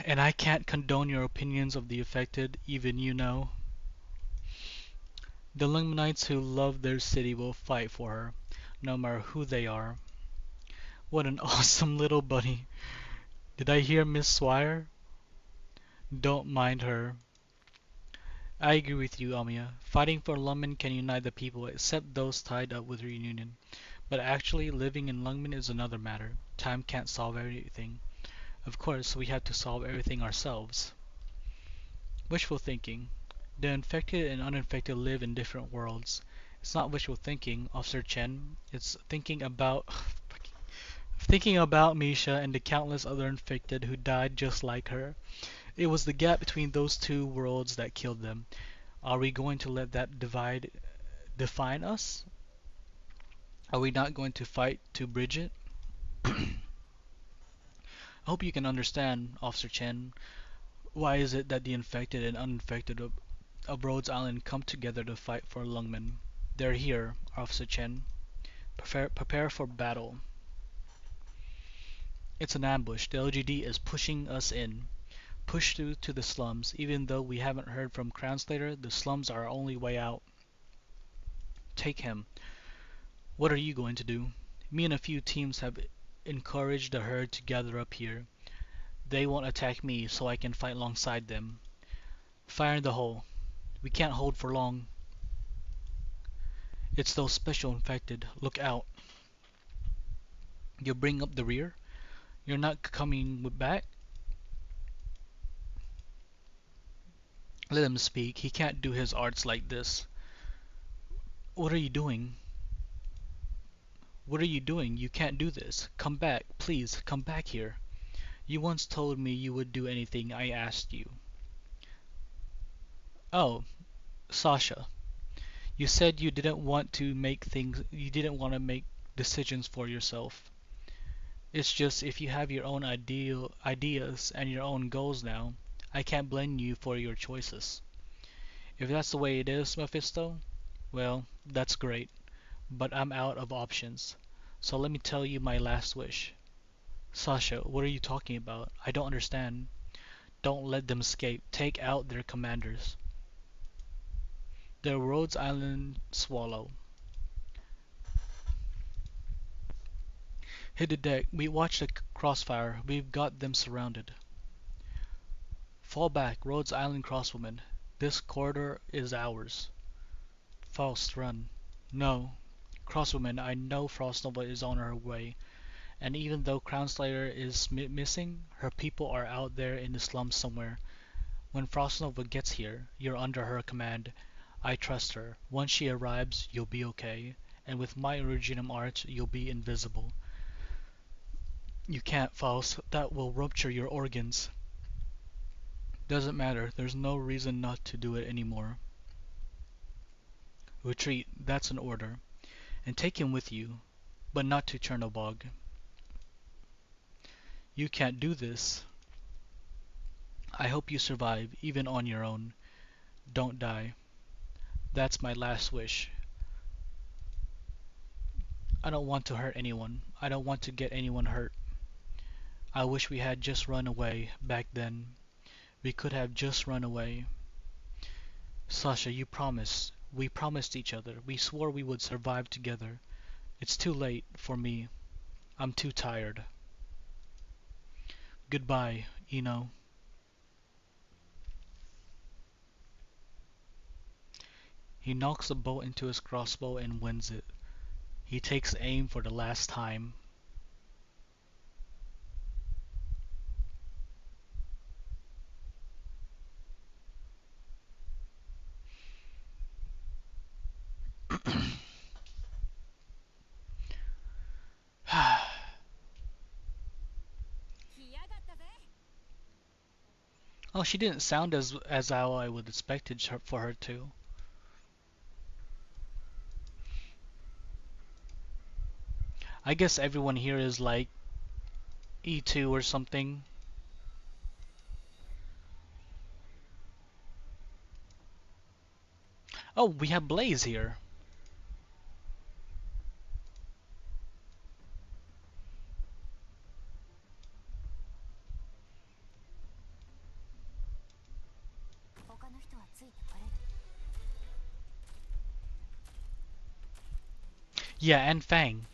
And I can't condone your opinions of the affected, even you know. The Lungmanites who love their city will fight for her, no matter who they are. What an awesome little bunny. Did I hear Miss Swire? Don't mind her. I agree with you, Amiya. Fighting for Lungmen can unite the people, except those tied up with Reunion. But actually, living in Lungmen is another matter. Time can't solve everything. Of course, we have to solve everything ourselves. Wishful thinking. The infected and uninfected live in different worlds. It's not wishful thinking, Officer Chen. It's thinking about Misha and the countless other infected who died just like her. It was the gap between those two worlds that killed them. Are we going to let that divide define us? Are we not going to fight to bridge it? I hope you can understand, Officer Chen. Why is it that the infected and uninfected of Rhodes Island come together to fight for Lungmen? They're here, Officer Chen. Prepare for battle. It's an ambush. The LGD is pushing us in. Push through to the slums. Even though we haven't heard from Crownslayer, the slums are our only way out. Take him. What are you going to do? Me and a few teams have encouraged the herd to gather up here. They won't attack me, so I can fight alongside them. Fire in the hole. We can't hold for long. It's those special infected. Look out. You bring up the rear? You're not coming back? Let him speak. He can't do his arts like this. What are you doing? What are you doing? You can't do this. Come back. Please, come back here. You once told me you would do anything I asked you. Oh, Sasha. You said you didn't want to make decisions for yourself. It's just if you have your own ideas and your own goals now, I can't blame you for your choices. If that's the way it is, Mephisto, well, that's great. But I'm out of options. So let me tell you my last wish. Sasha, what are you talking about? I don't understand. Don't let them escape. Take out their commanders. The Rhodes Island Swallow. Hit the deck. We watched the crossfire. We've got them surrounded. Fall back, Rhodes Island Crosswoman. This corridor is ours. Faust, run. No. Crosswoman, I know Frostnova is on her way, and even though Crownslayer is missing, her people are out there in the slums somewhere. When Frostnova gets here, you're under her command. I trust her. Once she arrives, you'll be okay, and with my Originum art, you'll be invisible. You can't, Faust. That will rupture your organs. Doesn't matter. There's no reason not to do it anymore. Retreat. That's an order. And take him with you, but not to Chernobog. You can't do this. I hope you survive, even on your own. Don't die. That's my last wish. I don't want to hurt anyone. I don't want to get anyone hurt. I wish we had just run away back then. We could have just run away. Sasha, you promised. We promised each other. We swore we would survive together. It's too late for me. I'm too tired. Goodbye, Eno. He knocks the bolt into his crossbow and wins it. He takes aim for the last time. Oh, she didn't sound as how I would expect it for her to. I guess everyone here is like E2 or something. Oh, we have Blaze here. Yeah, and Fang.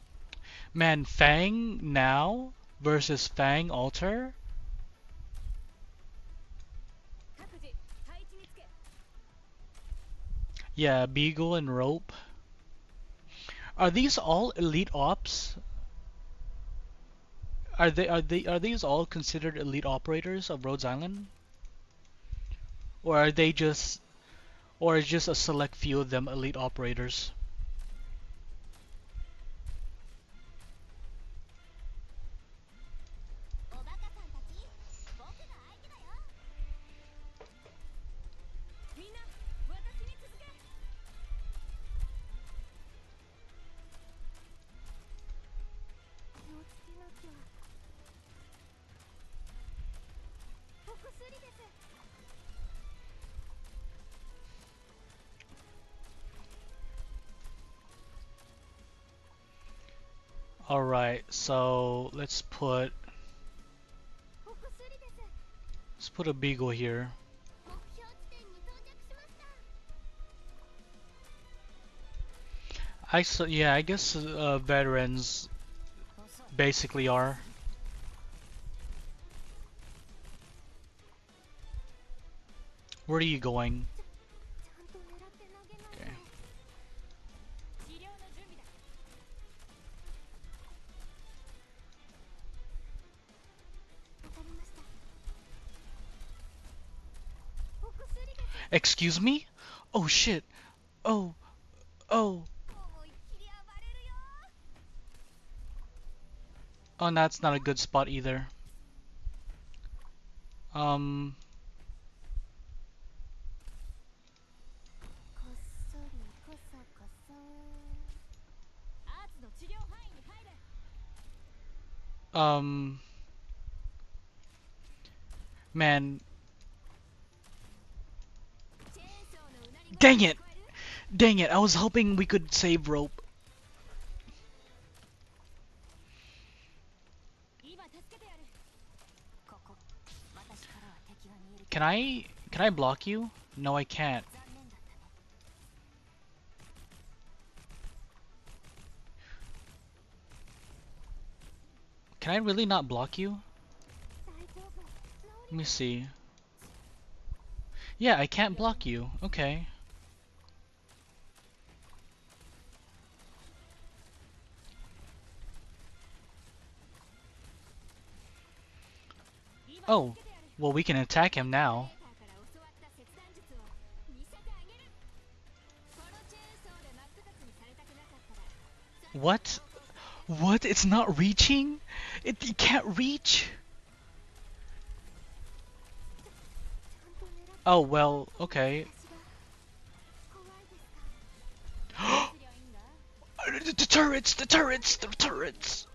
Man, Fang now versus Fang Alter? Yeah, Beagle and Rope. Are these all elite ops? Are these all considered elite operators of Rhodes Island? Or are they just or is just a select few of them elite operators? Alright, so let's put a beagle here. Yeah, I guess veterans basically are. Where are you going? Okay. Excuse me? Oh shit. Oh, oh. Oh, that's not a good spot either. Um, um, man. Dang it! Dang it, I was hoping we could save rope. Can I block you? No, I can't. Can I really not block you? Let me see. Yeah, I can't block you. Okay. Oh, well, we can attack him now. What? What? It's not reaching? It can't reach? Oh, well, okay. The turrets! The turrets! The turrets!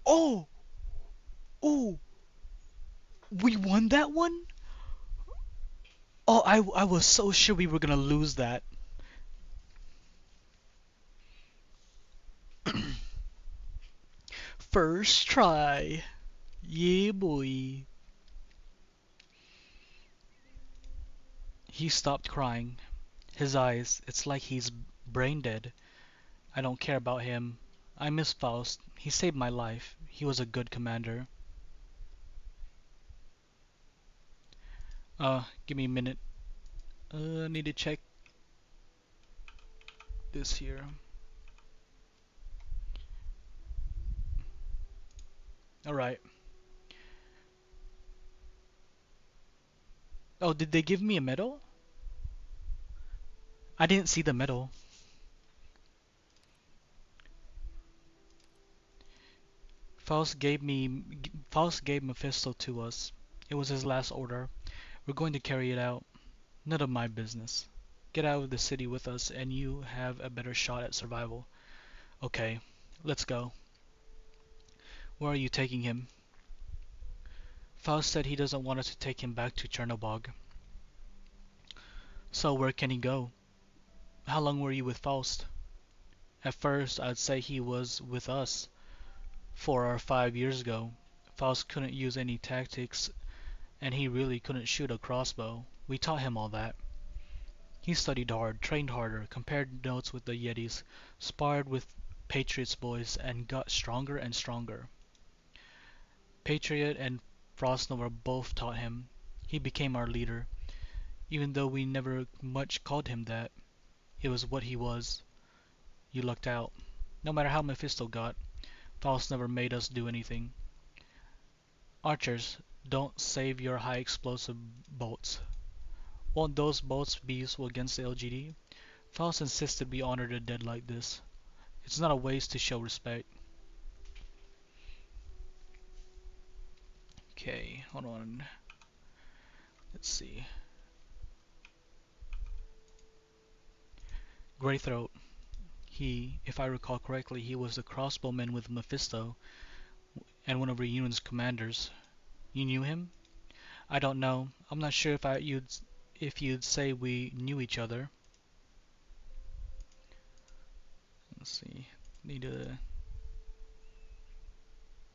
Oh! Oh! We won that one? Oh, I was so sure we were gonna lose that. First try. Yeah, boy. He stopped crying. His eyes, it's like he's brain dead. I don't care about him. I miss Faust. He saved my life. He was a good commander. Give me a minute. I need to check this here. Alright. Oh, did they give me a medal? I didn't see the medal. Faust gave Mephisto to us. It was his last order. We're going to carry it out. None of my business. Get out of the city with us and you have a better shot at survival. Okay, let's go. Where are you taking him? Faust said he doesn't want us to take him back to Chernobog. So where can he go? How long were you with Faust? At first, I'd say he was with us 4 or 5 years ago. Faust couldn't use any tactics, and he really couldn't shoot a crossbow. We taught him all that. He studied hard, trained harder, compared notes with the Yetis, sparred with Patriot's boys, and got stronger and stronger. Patriot and Frostnova both taught him. He became our leader, even though we never much called him that. It was what he was. You lucked out. No matter how Mephisto got, Faust never made us do anything. Archers, don't save your high explosive bolts. Won't those boats be useful against the LGD? Faust insisted we honor the dead like this. It's not a waste to show respect. Okay, hold on. Let's see. Greythroat. He, if I recall correctly, he was the crossbowman with Mephisto and one of Reunion's commanders. You knew him? I don't know. I'm not sure if you'd say we knew each other. Let's see. Need to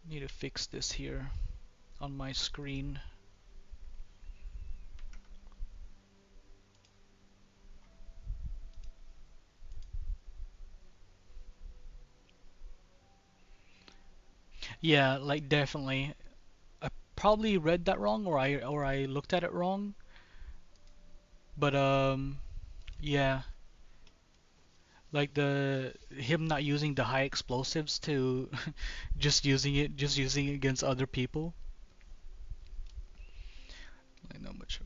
need to fix this here on my screen. Yeah, like definitely. I probably read that wrong or I looked at it wrong. But yeah, like the him not using the high explosives to just using it against other people. Like not much.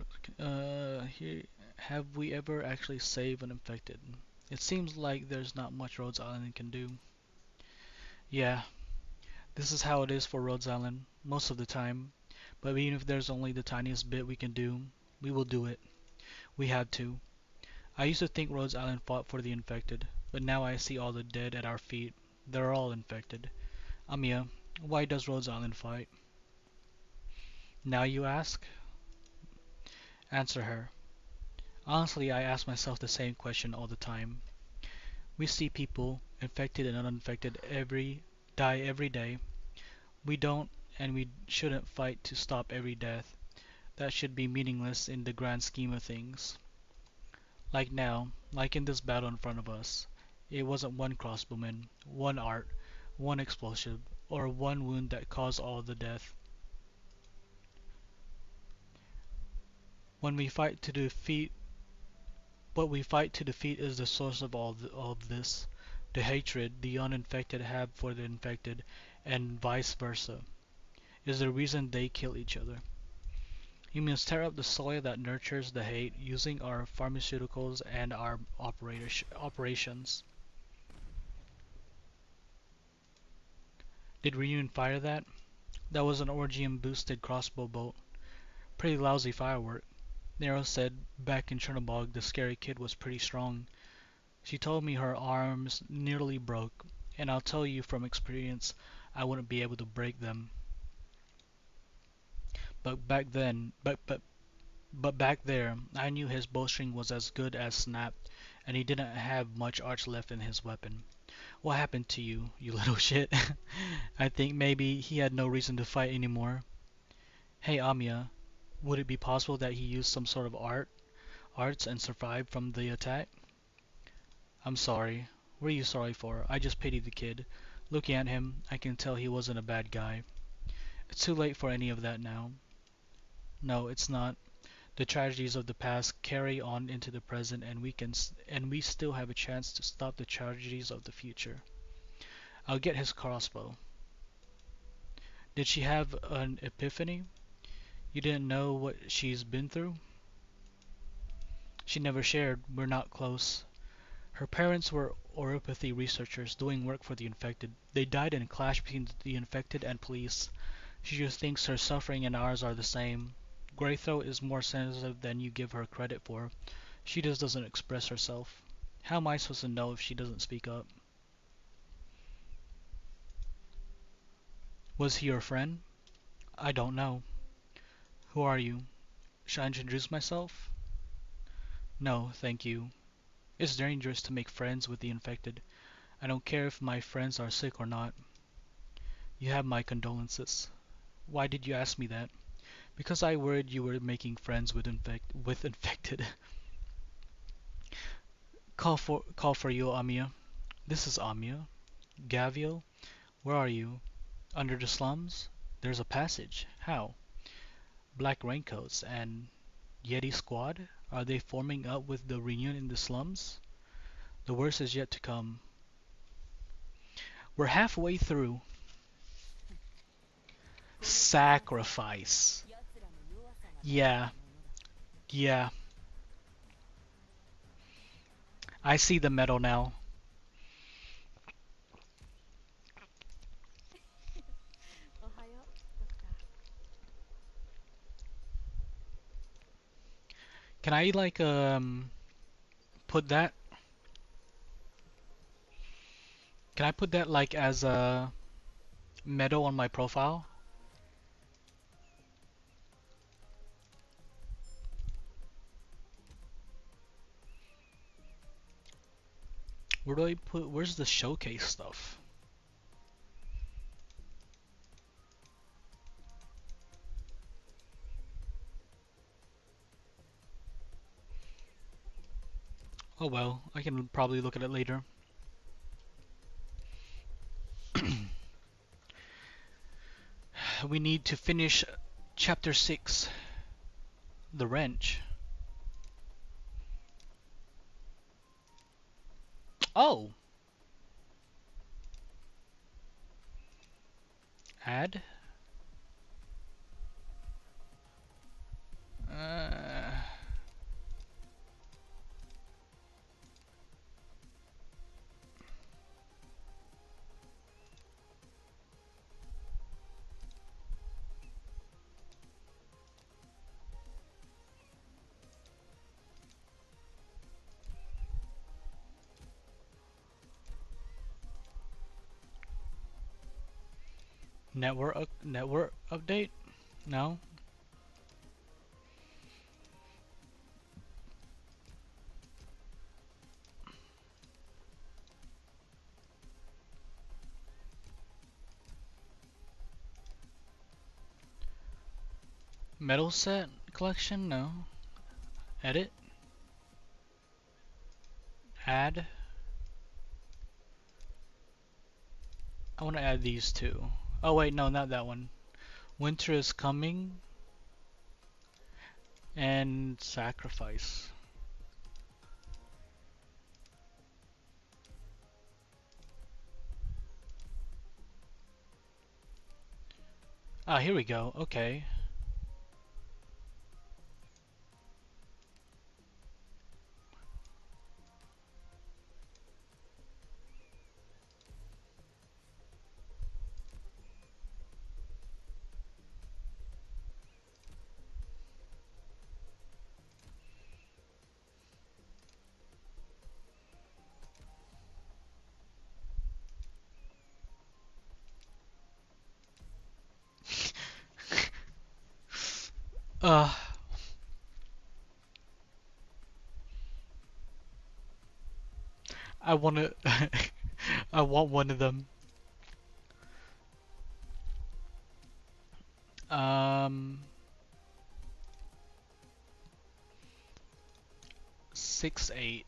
Here, have we ever actually saved an infected? It seems like there's not much Rhodes Island can do. Yeah, this is how it is for Rhodes Island most of the time. But even if there's only the tiniest bit we can do, we will do it. We had to. I used to think Rhodes Island fought for the infected, but now I see all the dead at our feet. They're all infected. Amiya, why does Rhodes Island fight? Now you ask? Answer her. Honestly, I ask myself the same question all the time. We see people, infected and uninfected, die every day. We don't and we shouldn't fight to stop every death. That should be meaningless in the grand scheme of things. Like now, like in this battle in front of us. It wasn't one crossbowman, one art, one explosive, or one wound that caused all the death. When we fight to defeat, what we fight to defeat is the source of all of this. The hatred the uninfected have for the infected, and vice versa, is the reason they kill each other. You must tear up the soil that nurtures the hate using our pharmaceuticals and our operations. Did Reunion fire that? That was an Orgium boosted crossbow bolt. Pretty lousy firework. Nero said back in Chernobog the scary kid was pretty strong. She told me her arms nearly broke, and I'll tell you from experience I wouldn't be able to break them. But back then, but back there, I knew his bowstring was as good as snapped, and he didn't have much arch left in his weapon. What happened to you, you little shit? I think maybe he had no reason to fight anymore. Hey Amiya, would it be possible that he used some sort of arts and survived from the attack? I'm sorry. What are you sorry for? I just pity the kid. Looking at him, I can tell he wasn't a bad guy. It's too late for any of that now. No, it's not. The tragedies of the past carry on into the present, and we still have a chance to stop the tragedies of the future. I'll get his crossbow. Did she have an epiphany? You didn't know what she's been through? She never shared. We're not close. Her parents were oropathy researchers doing work for the infected. They died in a clash between the infected and police. She just thinks her suffering and ours are the same. Greythroat is more sensitive than you give her credit for. She just doesn't express herself. How am I supposed to know if she doesn't speak up? Was he your friend? I don't know. Who are you? Should I introduce myself? No, thank you. It's dangerous to make friends with the infected. I don't care if my friends are sick or not. You have my condolences. Why did you ask me that? Because I worried you were making friends with infected. Call for you, Amiya. This is Amiya. Gavio, where are you? Under the slums? There's a passage. How? Black raincoats and Yeti squad? Are they forming up with the reunion in the slums? The worst is yet to come. We're halfway through. Sacrifice. Yeah, yeah. I see the metal now. Can I like put that? Can I put that like as a metal on my profile? Where do I put? Where's the showcase stuff? Oh well, I can probably look at it later. We need to finish chapter 6, the wrench. Oh, add. Uh, network update? No. Metal set collection? No. Edit. Add. I want to add these two. Oh wait, no, not that one. Winter is coming and sacrifice. Ah, here we go. Okay. Uh, I want to. I want one of them. Um, 6-8.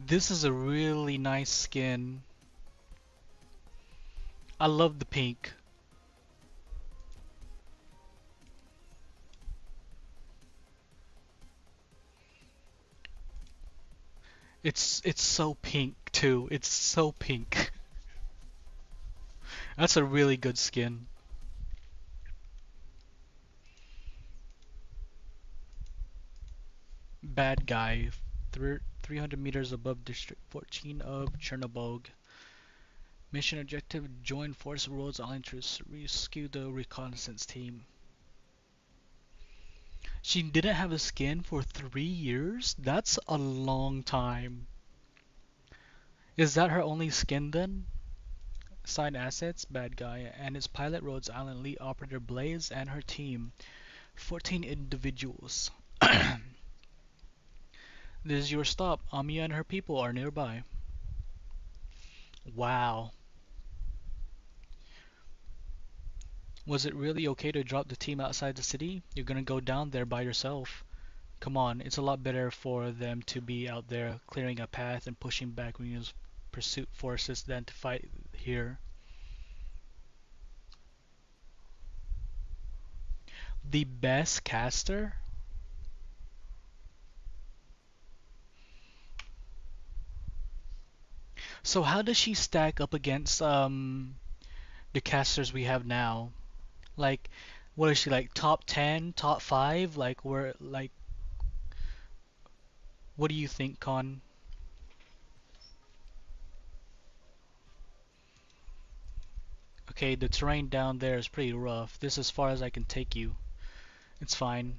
This is a really nice skin. I love the pink. It's so pink too. It's so pink. That's a really good skin. Bad guy. 300 meters above District 14 of Chernobog. Mission objective: join Force World's Island to rescue the reconnaissance team. She didn't have a skin for 3 years? That's a long time. Is that her only skin then? Side assets: bad guy, and his pilot Rhodes Island lead operator Blaze and her team. 14 individuals. This is your stop. Amiya and her people are nearby. Wow. Was it really okay to drop the team outside the city? You're gonna go down there by yourself. Come on, it's a lot better for them to be out there clearing a path and pushing back Ryu's pursuit forces than to fight here. The best caster? So how does she stack up against the casters we have now. Like, what is she like? Top 10, top 5? Like, where? Like, what do you think, Con? Okay, the terrain down there is pretty rough. This is as far as I can take you. It's fine.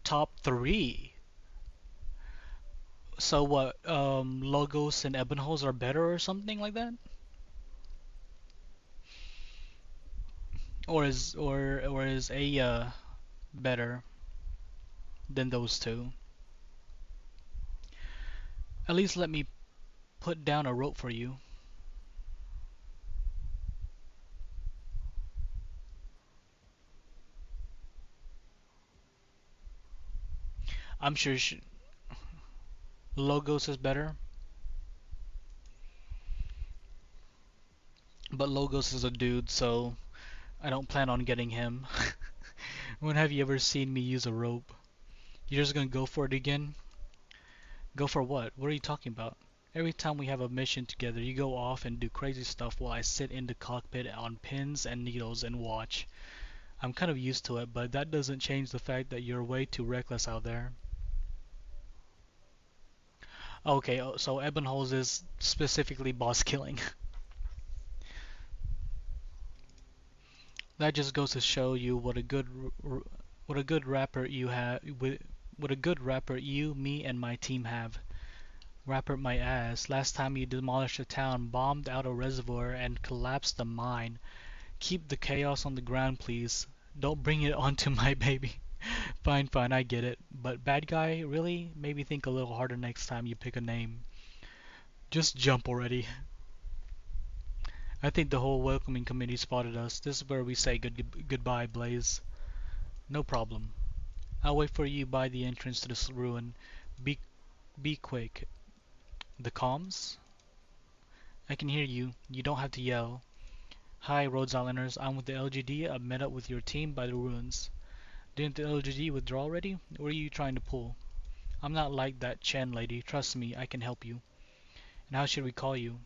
Top 3. So what? Logos and Ebonholes are better or something like that? Or is Aya better than those two? At least let me put down a rope for you. I'm sure Logos is better, but Logos is a dude, so I don't plan on getting him. When have you ever seen me use a rope? You're just gonna go for it again? Go for what? What are you talking about? Every time we have a mission together, you go off and do crazy stuff while I sit in the cockpit on pins and needles and watch. I'm kind of used to it, but that doesn't change the fact that you're way too reckless out there. Okay, so Ebonholz is specifically boss killing. That just goes to show you what a good rapper you have, what a good rapper you, me, and my team have. Rapper my ass. Last time you demolished a town, bombed out a reservoir, and collapsed a mine. Keep the chaos on the ground, please. Don't bring it onto my baby. Fine, fine, I get it. But bad guy, really? Maybe think a little harder next time you pick a name. Just jump already. I think the whole welcoming committee spotted us. This is where we say goodbye, Blaze. No problem. I'll wait for you by the entrance to this ruin. Be be quick. The comms? I can hear you. You don't have to yell. Hi, Rhodes Islanders. I'm with the LGD. I've met up with your team by the ruins. Didn't the LGD withdraw already? What are you trying to pull? I'm not like that Chen lady. Trust me, I can help you. And how should we call you?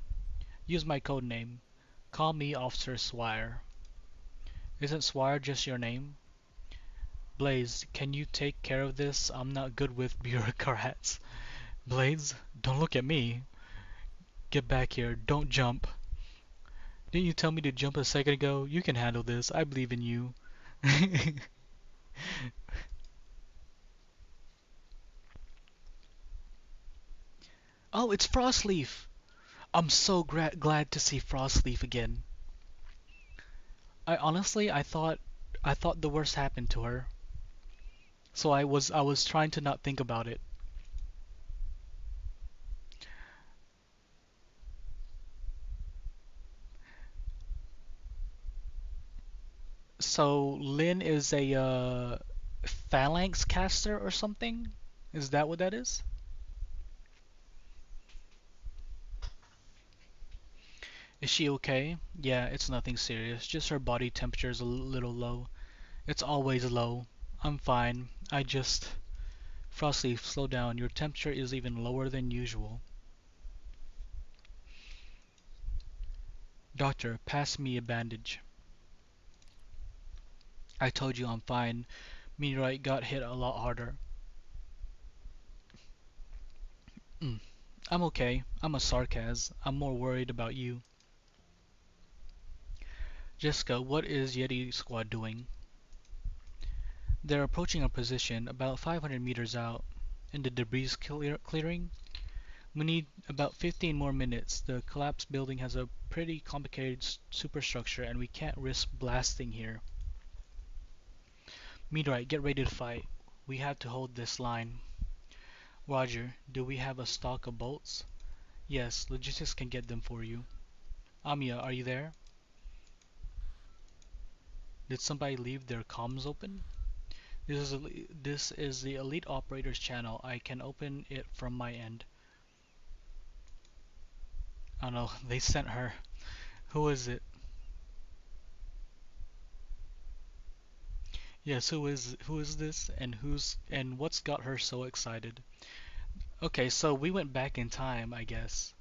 Use my code name. Call me Officer Swire. Isn't Swire just your name? Blaze, can you take care of this? I'm not good with bureaucrats. Blaze, don't look at me. Get back here. Don't jump. Didn't you tell me to jump a second ago? You can handle this. I believe in you. Oh, it's Frostleaf! I'm so glad to see Frostleaf again. I honestly thought the worst happened to her. So I was trying to not think about it. So Lynn is a phalanx caster or something? Is that what that is? Is she okay? Yeah, it's nothing serious. Just her body temperature is a little low. It's always low. I'm fine. I just... Frostleaf, slow down. Your temperature is even lower than usual. Doctor, pass me a bandage. I told you I'm fine. Meteorite got hit a lot harder. Mm. I'm okay. I'm a sarcasm. I'm more worried about you. Jessica, what is Yeti Squad doing? They're approaching our position about 500 meters out in the debris clearing. We need about 15 more minutes. The collapsed building has a pretty complicated superstructure and we can't risk blasting here. Meteorite, get ready to fight. We have to hold this line. Roger, do we have a stock of bolts? Yes, logistics can get them for you. Amiya, are you there? Did somebody leave their comms open? This is the Elite Operators channel. I can open it from my end. Oh no, they sent her. Who is it? Yes, who is this and what's got her so excited? Okay, so we went back in time, I guess.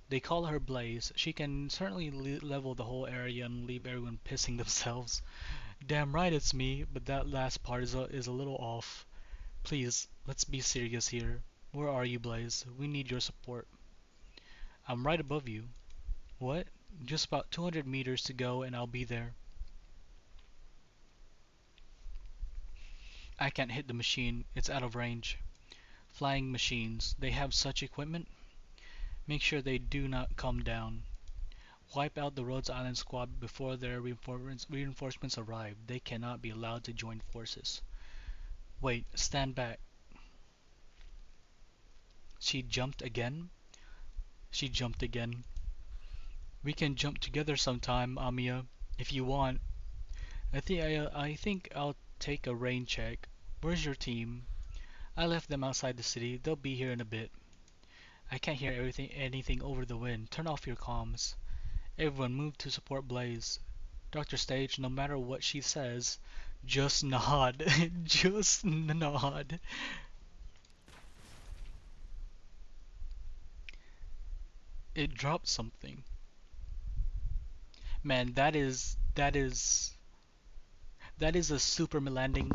They call her Blaze. She can certainly level the whole area and leave everyone pissing themselves. Damn right it's me, but that last part is a little off. Please, let's be serious here. Where are you, Blaze? We need your support. I'm right above you. What? Just about 200 meters to go and I'll be there. I can't hit the machine. It's out of range. Flying machines. They have such equipment? Make sure they do not come down. Wipe out the Rhodes Island squad before their reinforcements arrive. They cannot be allowed to join forces. Wait, stand back. She jumped again? She jumped again. We can jump together sometime, Amiya, if you want. I think I'll take a rain check. Where's your team? I left them outside the city. They'll be here in a bit. I can't hear anything over the wind. Turn off your comms. Everyone move to support Blaze. Dr. Stage, no matter what she says, just nod. Just nod. It dropped something. Man, that is a Superman landing.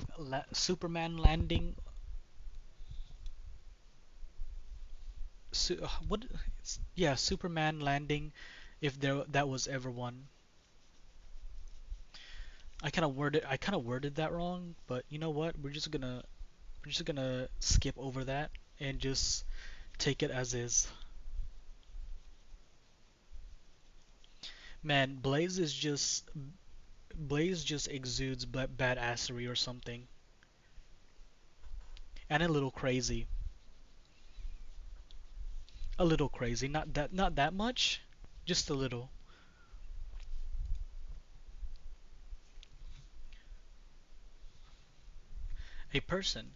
What? Yeah, Superman landing. If that was ever one. I kind of worded that wrong, but you know what? We're just gonna skip over that and just take it as is. Man, Blaze just exudes badassery or something, and a little crazy. Not that much, just a little. A person.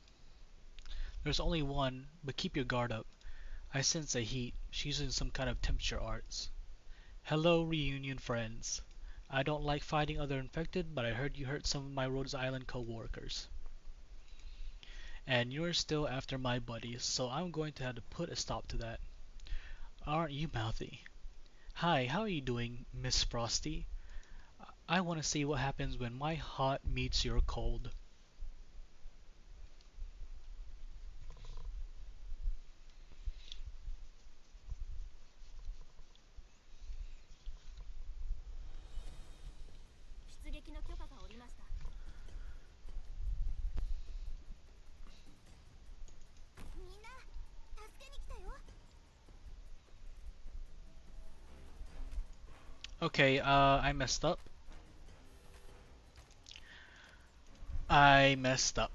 There's only one, but keep your guard up. I sense a heat. She's using some kind of temperature arts. Hello, reunion friends. I don't like fighting other infected, but I heard you hurt some of my Rhodes Island co-workers. And you're still after my buddies, so I'm going to have to put a stop to that. Aren't you mouthy? Hi, how are you doing, Miss Frosty? I want to see what happens when my hot meets your cold. Okay, I messed up. I messed up.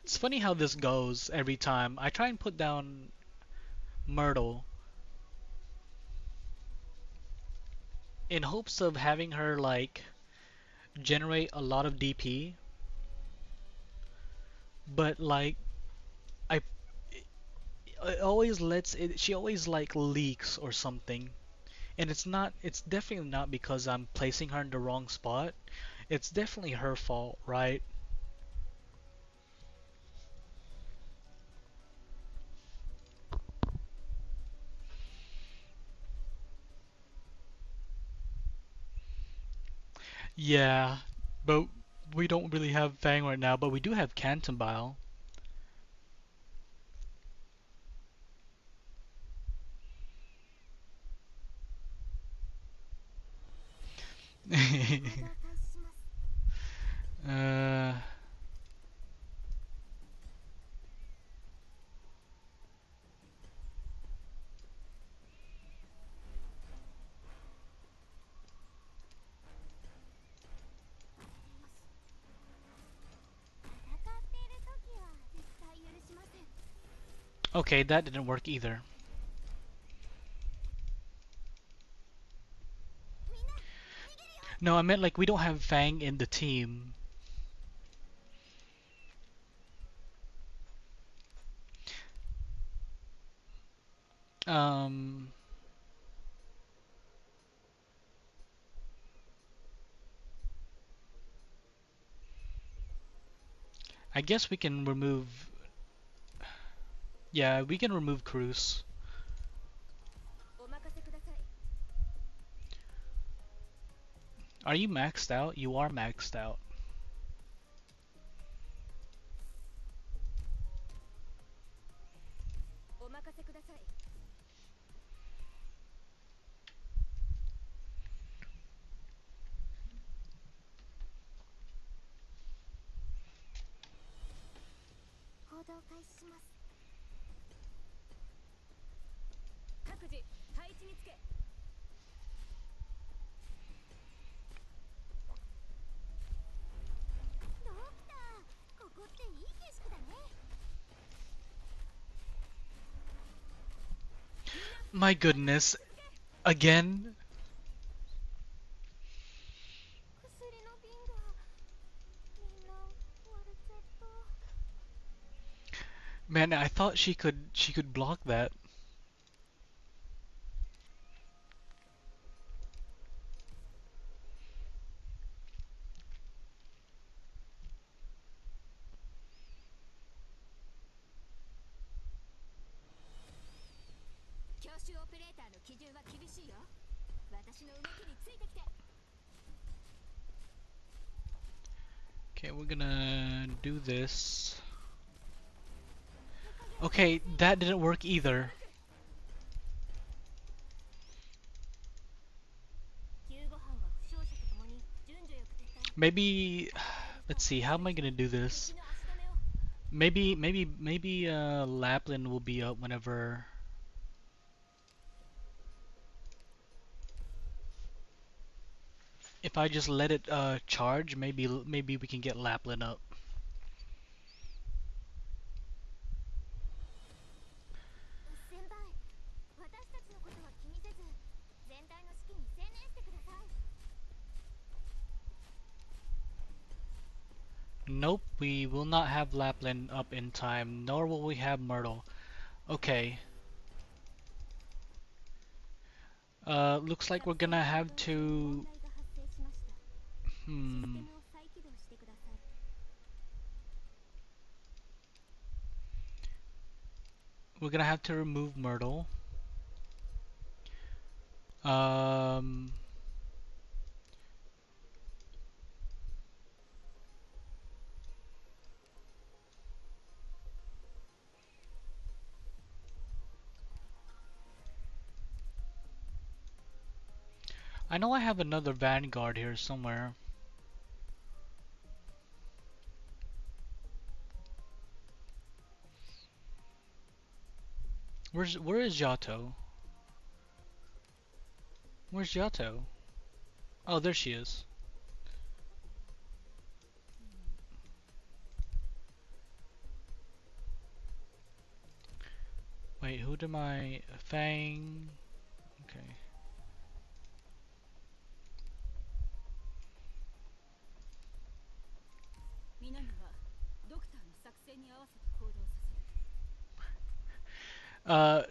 It's funny how this goes every time. I try and put down Myrtle in hopes of having her like generate a lot of DP, but like I it always lets it she always like leaks or something. And it's definitely not because I'm placing her in the wrong spot. It's definitely her fault, right? Yeah, but we don't really have Fang right now, but we do have Cantonbile. uh, okay, that didn't work either. No, I meant like we don't have Fang in the team. Um, I guess we can remove. Yeah, we can remove Cruz. Are you maxed out? You are maxed out. My goodness, again? Man, I thought she could block that. Okay, we're gonna do this. Okay, that didn't work either. Maybe, let's see, how am I gonna do this? Maybe Lapland will be up whenever. If I just let it charge, maybe we can get Lapland up. Nope, we will not have Lapland up in time, nor will we have Myrtle. Okay. Looks like we're gonna have to. Hmm. We're gonna have to remove Myrtle. Um. I know I have another Vanguard here somewhere. Where is Yato? Where's Yato? Oh, there she is. Wait, who did my Fang? Okay.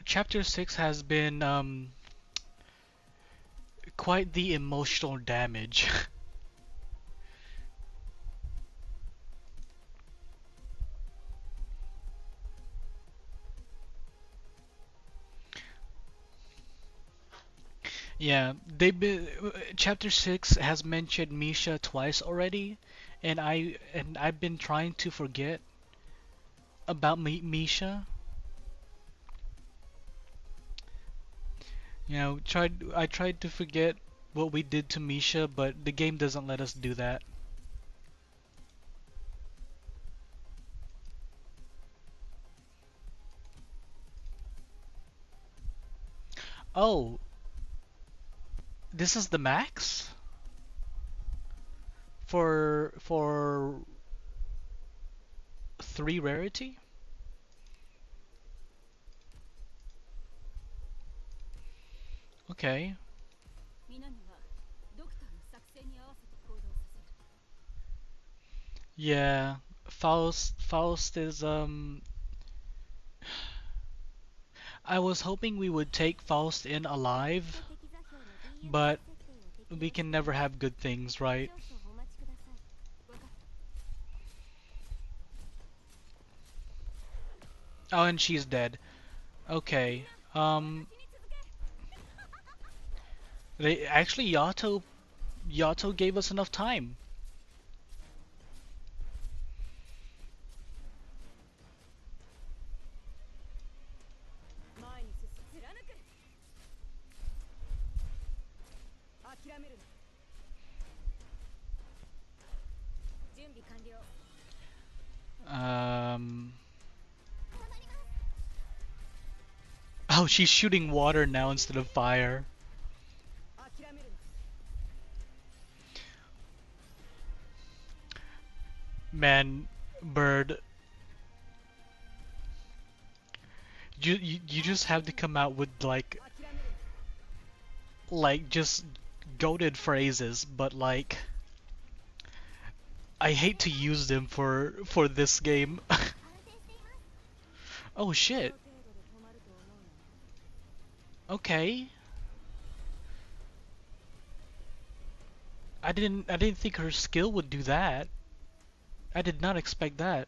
Chapter 6 has been quite the emotional damage. Yeah, they've been chapter 6 has mentioned Misha twice already, and I've been trying to forget about Misha. You know, I tried to forget what we did to Misha, but the game doesn't let us do that. Oh, this is the max for 3 rarity? Okay. Yeah, Faust is I was hoping we would take Faust in alive, but we can never have good things, right? Oh, and she's dead. Okay. They actually Yato gave us enough time. Um. Oh, she's shooting water now instead of fire. Man, Bird, you just have to come out with like just goated phrases, but like I hate to use them for this game. Oh shit. Okay. I didn't think her skill would do that. I did not expect that.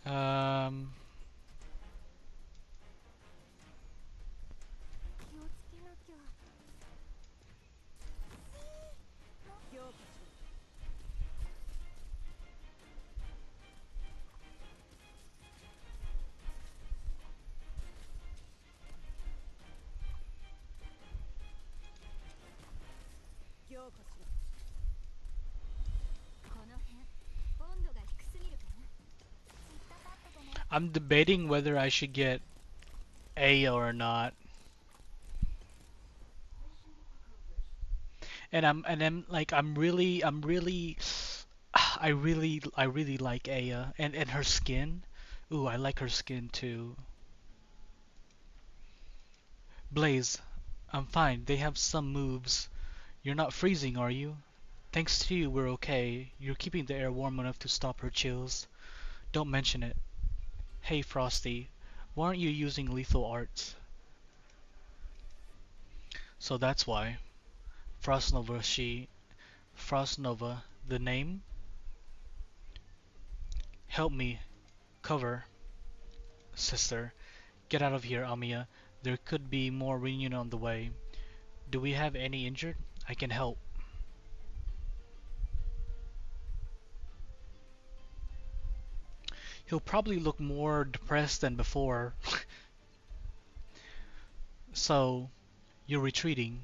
Um I'm debating whether I should get Aya or not. And I'm like I'm really I really like Aya and her skin. Ooh, I like her skin too. Blaze, I'm fine. They have some moves. You're not freezing, are you? Thanks to you, we're okay. You're keeping the air warm enough to stop her chills. Don't mention it. Hey, Frosty, why aren't you using lethal arts? So that's why. Frostnova, Frostnova, the name? Help me. Cover. Sister. Get out of here, Amiya. There could be more reunion on the way. Do we have any injured? I can help. He'll probably look more depressed than before. So, you're retreating.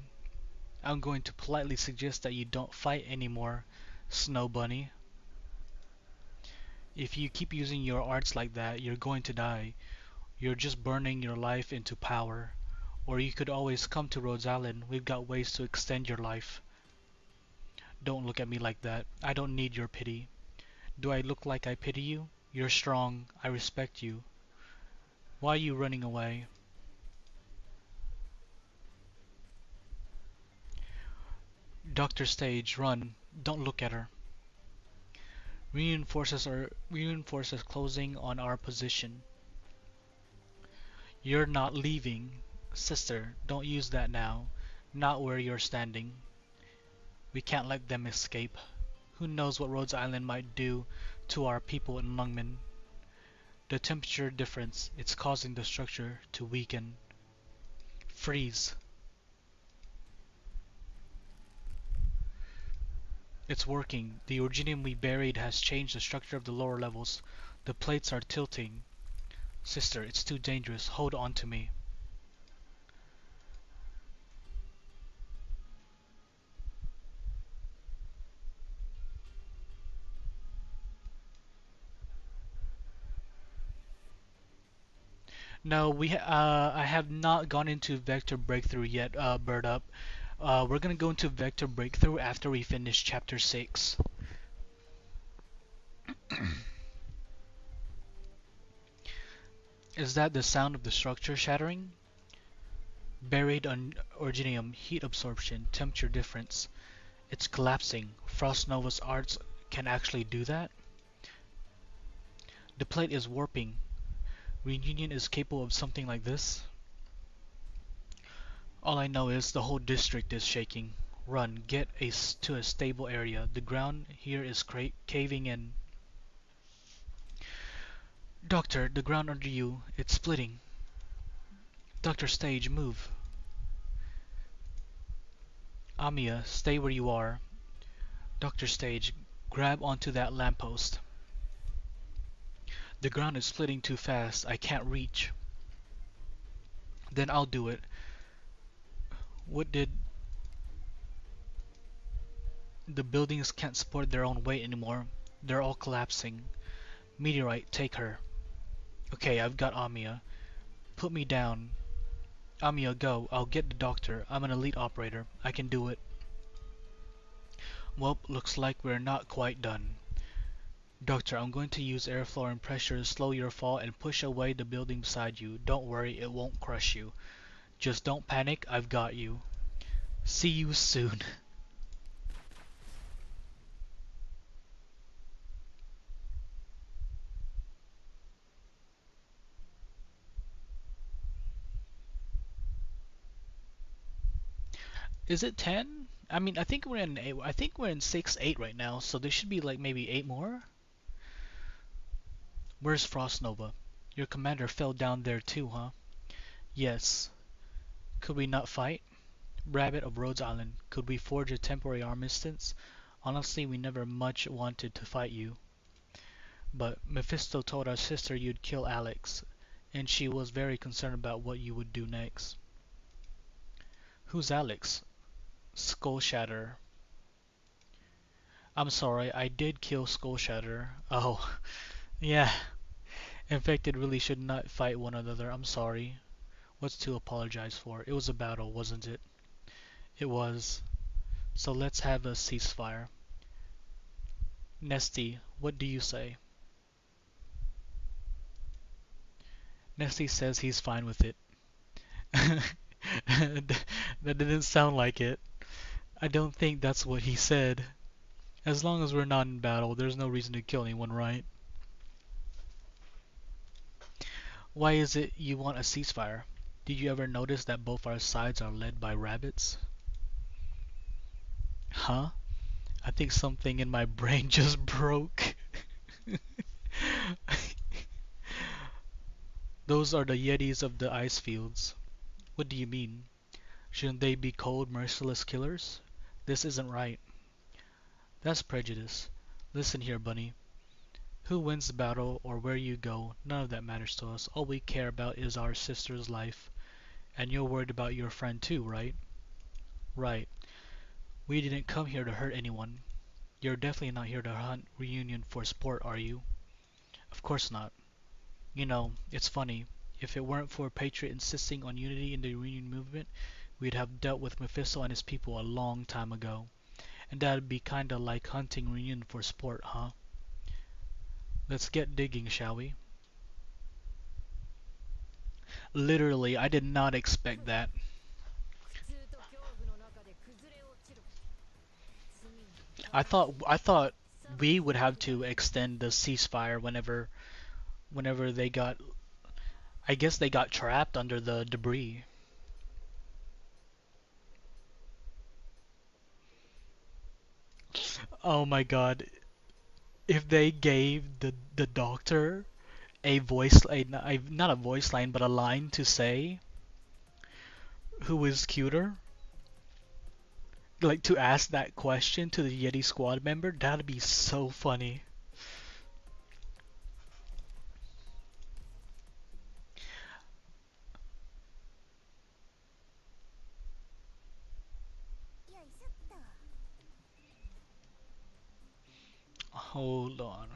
I'm going to politely suggest that you don't fight anymore, Snow Bunny. If you keep using your arts like that, you're going to die. You're just burning your life into power. Or you could always come to Rhodes Island. We've got ways to extend your life. Don't look at me like that. I don't need your pity. Do I look like I pity you? You're strong. I respect you. Why are you running away? Dr. Stage, run. Don't look at her. Reinforces closing on our position. You're not leaving. Sister, don't use that now. Not where you're standing. We can't let them escape. Who knows what Rhodes Island might do to our people in Lungmen. The temperature difference, it's causing the structure to weaken. Freeze. It's working. The uranium we buried has changed the structure of the lower levels. The plates are tilting. Sister, it's too dangerous. Hold on to me. No, I have not gone into Vector Breakthrough yet, Bird Up. We're gonna go into Vector Breakthrough after we finish Chapter 6. Is that the sound of the structure shattering? Buried on Originium, heat absorption, temperature difference. It's collapsing. Frost Nova's arts can actually do that? The plate is warping. Reunion is capable of something like this? All I know is the whole district is shaking. Run, get to a stable area. The ground here is caving in. Doctor, the ground under you, it's splitting. Dr. Stage, move. Amiya, stay where you are. Dr. Stage, grab onto that lamppost. The ground is splitting too fast. I can't reach. Then I'll do it. What did... The buildings can't support their own weight anymore. They're all collapsing. Meteorite, take her. Okay, I've got Amiya. Put me down. Amiya, go. I'll get the doctor. I'm an elite operator. I can do it. Well, looks like we're not quite done. Doctor, I'm going to use airflow and pressure to slow your fall and push away the building beside you. Don't worry, it won't crush you. Just don't panic, I've got you. See you soon. Is it 10? I mean, I think we're in 8. I think we're in 6, 8 right now, so there should be like maybe 8 more. Where's Frost Nova? Your commander fell down there too, huh? Yes. Could we not fight? Rabbit of Rhodes Island, could we forge a temporary armistice? Honestly, we never much wanted to fight you. But Mephisto told our sister you'd kill Alex, and she was very concerned about what you would do next. Who's Alex? Skull Shatter. I'm sorry, I did kill Skull Shatter. Oh, yeah. Infected really should not fight one another. I'm sorry. What's to apologize for? It was a battle, wasn't it? It was. So let's have a ceasefire. Nesty, what do you say? Nesty says he's fine with it. That didn't sound like it. I don't think that's what he said. As long as we're not in battle, there's no reason to kill anyone, right? Why is it you want a ceasefire? Did you ever notice that both our sides are led by rabbits? Huh? I think something in my brain just broke. Those are the Yetis of the ice fields. What do you mean? Shouldn't they be cold, merciless killers? This isn't right. That's prejudice. Listen here, Bunny. Who wins the battle or where you go, none of that matters to us. All we care about is our sister's life. And you're worried about your friend too, right? Right. We didn't come here to hurt anyone. You're definitely not here to hunt reunion for sport, are you? Of course not. You know, it's funny. If it weren't for Patriot insisting on unity in the reunion movement, we'd have dealt with Mephisto and his people a long time ago. And that'd be kinda like hunting reunion for sport, huh? Let's get digging, shall we? Literally, I did not expect that. I thought we would have to extend the ceasefire whenever they got, I guess they got trapped under the debris. Oh my god. If they gave the doctor not a voice line but a line to say who is cuter, like to ask that question to the Yeti squad member, that'd be so funny. Hold on.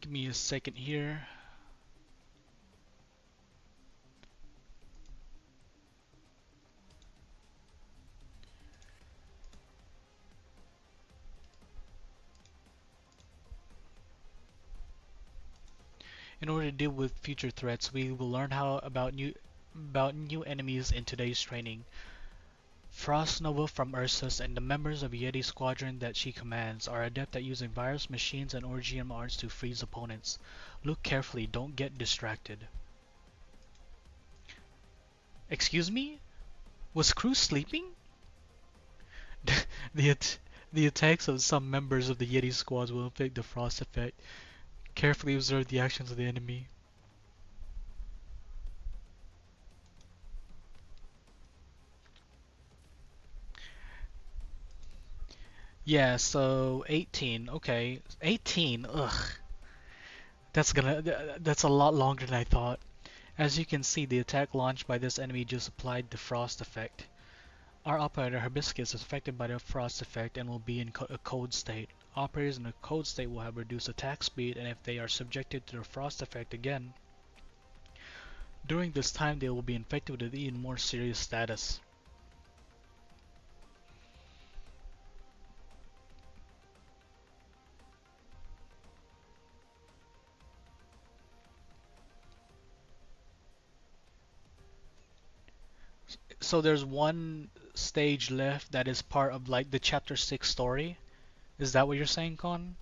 Give me a second here. In order to deal with future threats, we will learn how about new enemies in today's training. Frost Nova from Ursus and the members of Yeti Squadron that she commands are adept at using virus machines and orgium arts to freeze opponents. Look carefully, don't get distracted. Excuse me? Was Cruz sleeping? the at the attacks of some members of the Yeti squads will inflict the frost effect. Carefully observe the actions of the enemy. Yeah, so 18. Okay, 18. Ugh, that's a lot longer than I thought. As you can see, the attack launched by this enemy just applied the frost effect. Our operator Hibiscus is affected by the frost effect and will be in a cold state. Operators in a cold state will have reduced attack speed, and if they are subjected to the frost effect again, during this time they will be infected with an even more serious status. So there's one stage left that is part of like the chapter 6 story. Is that what you're saying, Con?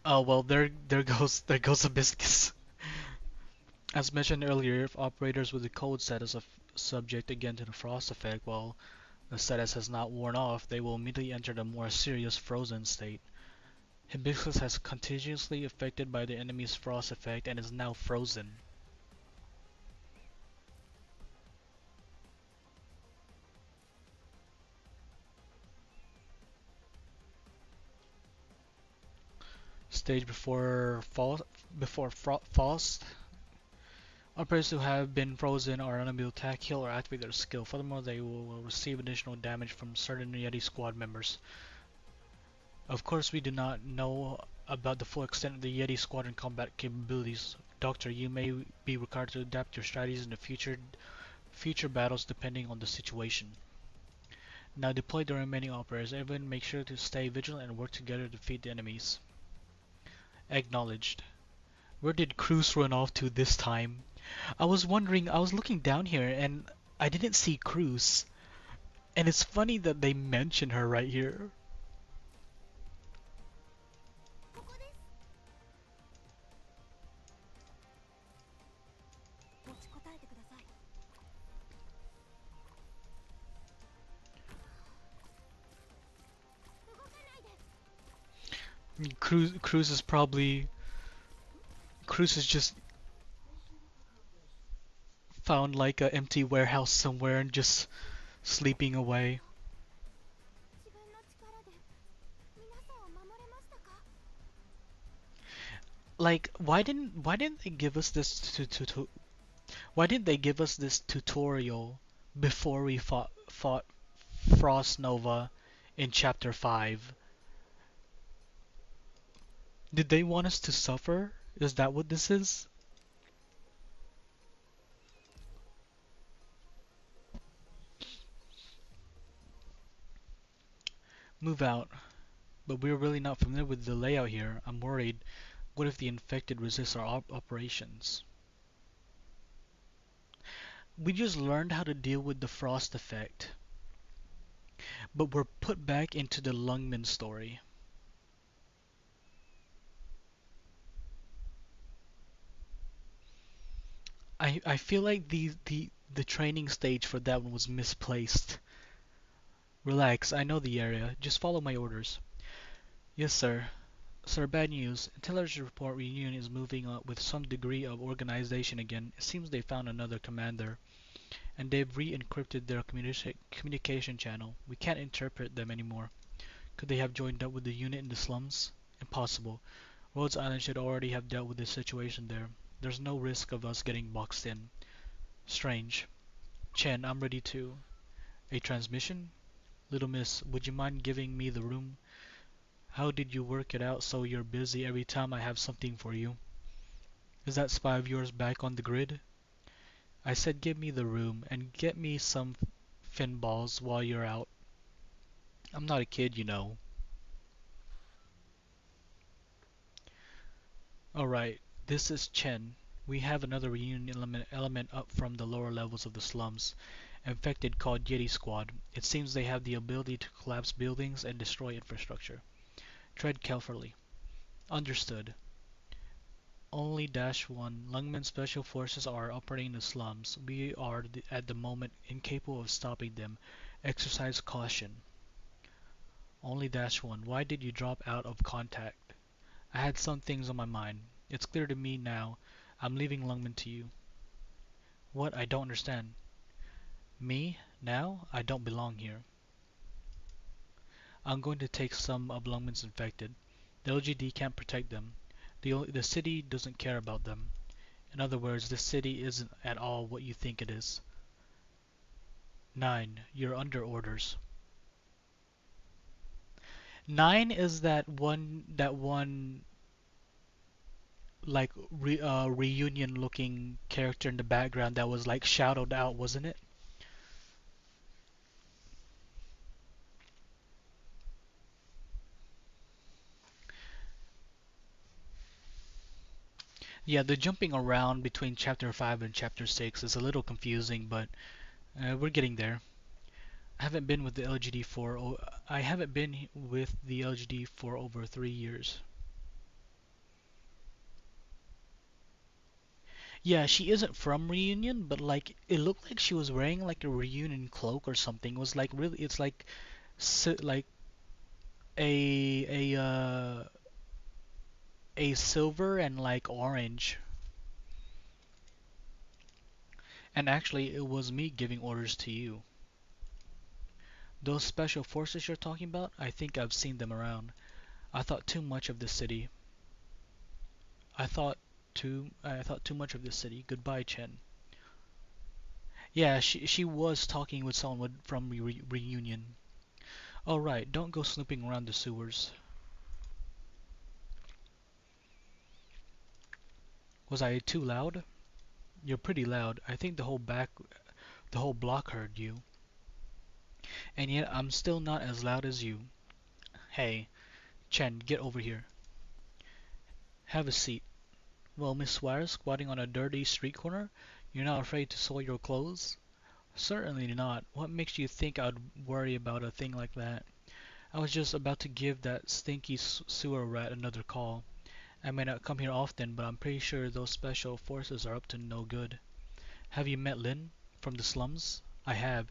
Oh well, there goes Hibiscus. As mentioned earlier, if operators with the cold status are subject again to the frost effect, while the status has not worn off, they will immediately enter the more serious frozen state. Hibiscus has continuously affected by the enemy's frost effect and is now frozen. Stage before frost. Operators who have been frozen are unable to attack, heal, or activate their skill. Furthermore, they will receive additional damage from certain Yeti squad members. Of course, we do not know about the full extent of the Yeti squadron combat capabilities. Doctor, you may be required to adapt your strategies in the future battles depending on the situation. Now deploy the remaining operators. Everyone make sure to stay vigilant and work together to defeat the enemies. Acknowledged. Where did Cruz run off to this time? I was wondering, I was looking down here and I didn't see Cruz. And it's funny that they mention her right here. Cruz is probably Cruz is just found like a empty warehouse somewhere and just sleeping away. Like, why didn't they give us this why didn't they give us this tutorial before we fought Frost Nova in chapter 5? Did they want us to suffer? Is that what this is? Move out. But we're really not familiar with the layout here. I'm worried. What if the infected resist our operations? We just learned how to deal with the frost effect, but we're put back into the Lungman story. I feel like the training stage for that one was misplaced. Relax, I know the area. Just follow my orders. Yes, sir. Sir, bad news. Intelligence report reunion is moving up with some degree of organization again. It seems they found another commander, and they've re-encrypted their communication channel. We can't interpret them anymore. Could they have joined up with the unit in the slums? Impossible. Rhodes Island should already have dealt with this situation there. There's no risk of us getting boxed in. Strange. Chen, I'm ready to. A transmission? Little miss, would you mind giving me the room? How did you work it out so you're busy every time I have something for you? Is that spy of yours back on the grid? I said give me the room and get me some fin balls while you're out. I'm not a kid, you know. Alright, this is Chen. We have another reunion element up from the lower levels of the slums. Infected called Yeti Squad. It seems they have the ability to collapse buildings and destroy infrastructure. Tread carefully. Understood. Only Dash 1. Lungmen Special Forces are operating in the slums. We are at the moment incapable of stopping them. Exercise caution. Only Dash 1. Why did you drop out of contact? I had some things on my mind. It's clear to me now. I'm leaving Lungmen to you. What? I don't understand. Me? Now? I don't belong here. I'm going to take some of Lungmen's infected. The LGD can't protect them. The city doesn't care about them. In other words, the city isn't at all what you think it is. 9. You're under orders. 9 is that one like reunion looking character in the background that was like shadowed out, wasn't it? Yeah, the jumping around between chapter 5 and chapter 6 is a little confusing, but we're getting there. I haven't been with the LGD for I haven't been with the LGD for over 3 years. Yeah, she isn't from Reunion, but like it looked like she was wearing like a Reunion cloak or something. It was like really, it's like like a silver and like orange. And actually, it was me giving orders to you. Those special forces you're talking about, I think I've seen them around. I thought too much of this city. I thought too much of this city. Goodbye, Chen. Yeah, she was talking with someone from Reunion. All right, don't go snooping around the sewers. Was I too loud? You're pretty loud. I think the whole block heard you. And yet I'm still not as loud as you. Hey, Chen, get over here. Have a seat. Well, Miss Swire, squatting on a dirty street corner, you're not afraid to soil your clothes? Certainly not. What makes you think I'd worry about a thing like that? I was just about to give that stinky sewer rat another call. I may not come here often, but I'm pretty sure those special forces are up to no good. Have you met Lin? From the slums? I have.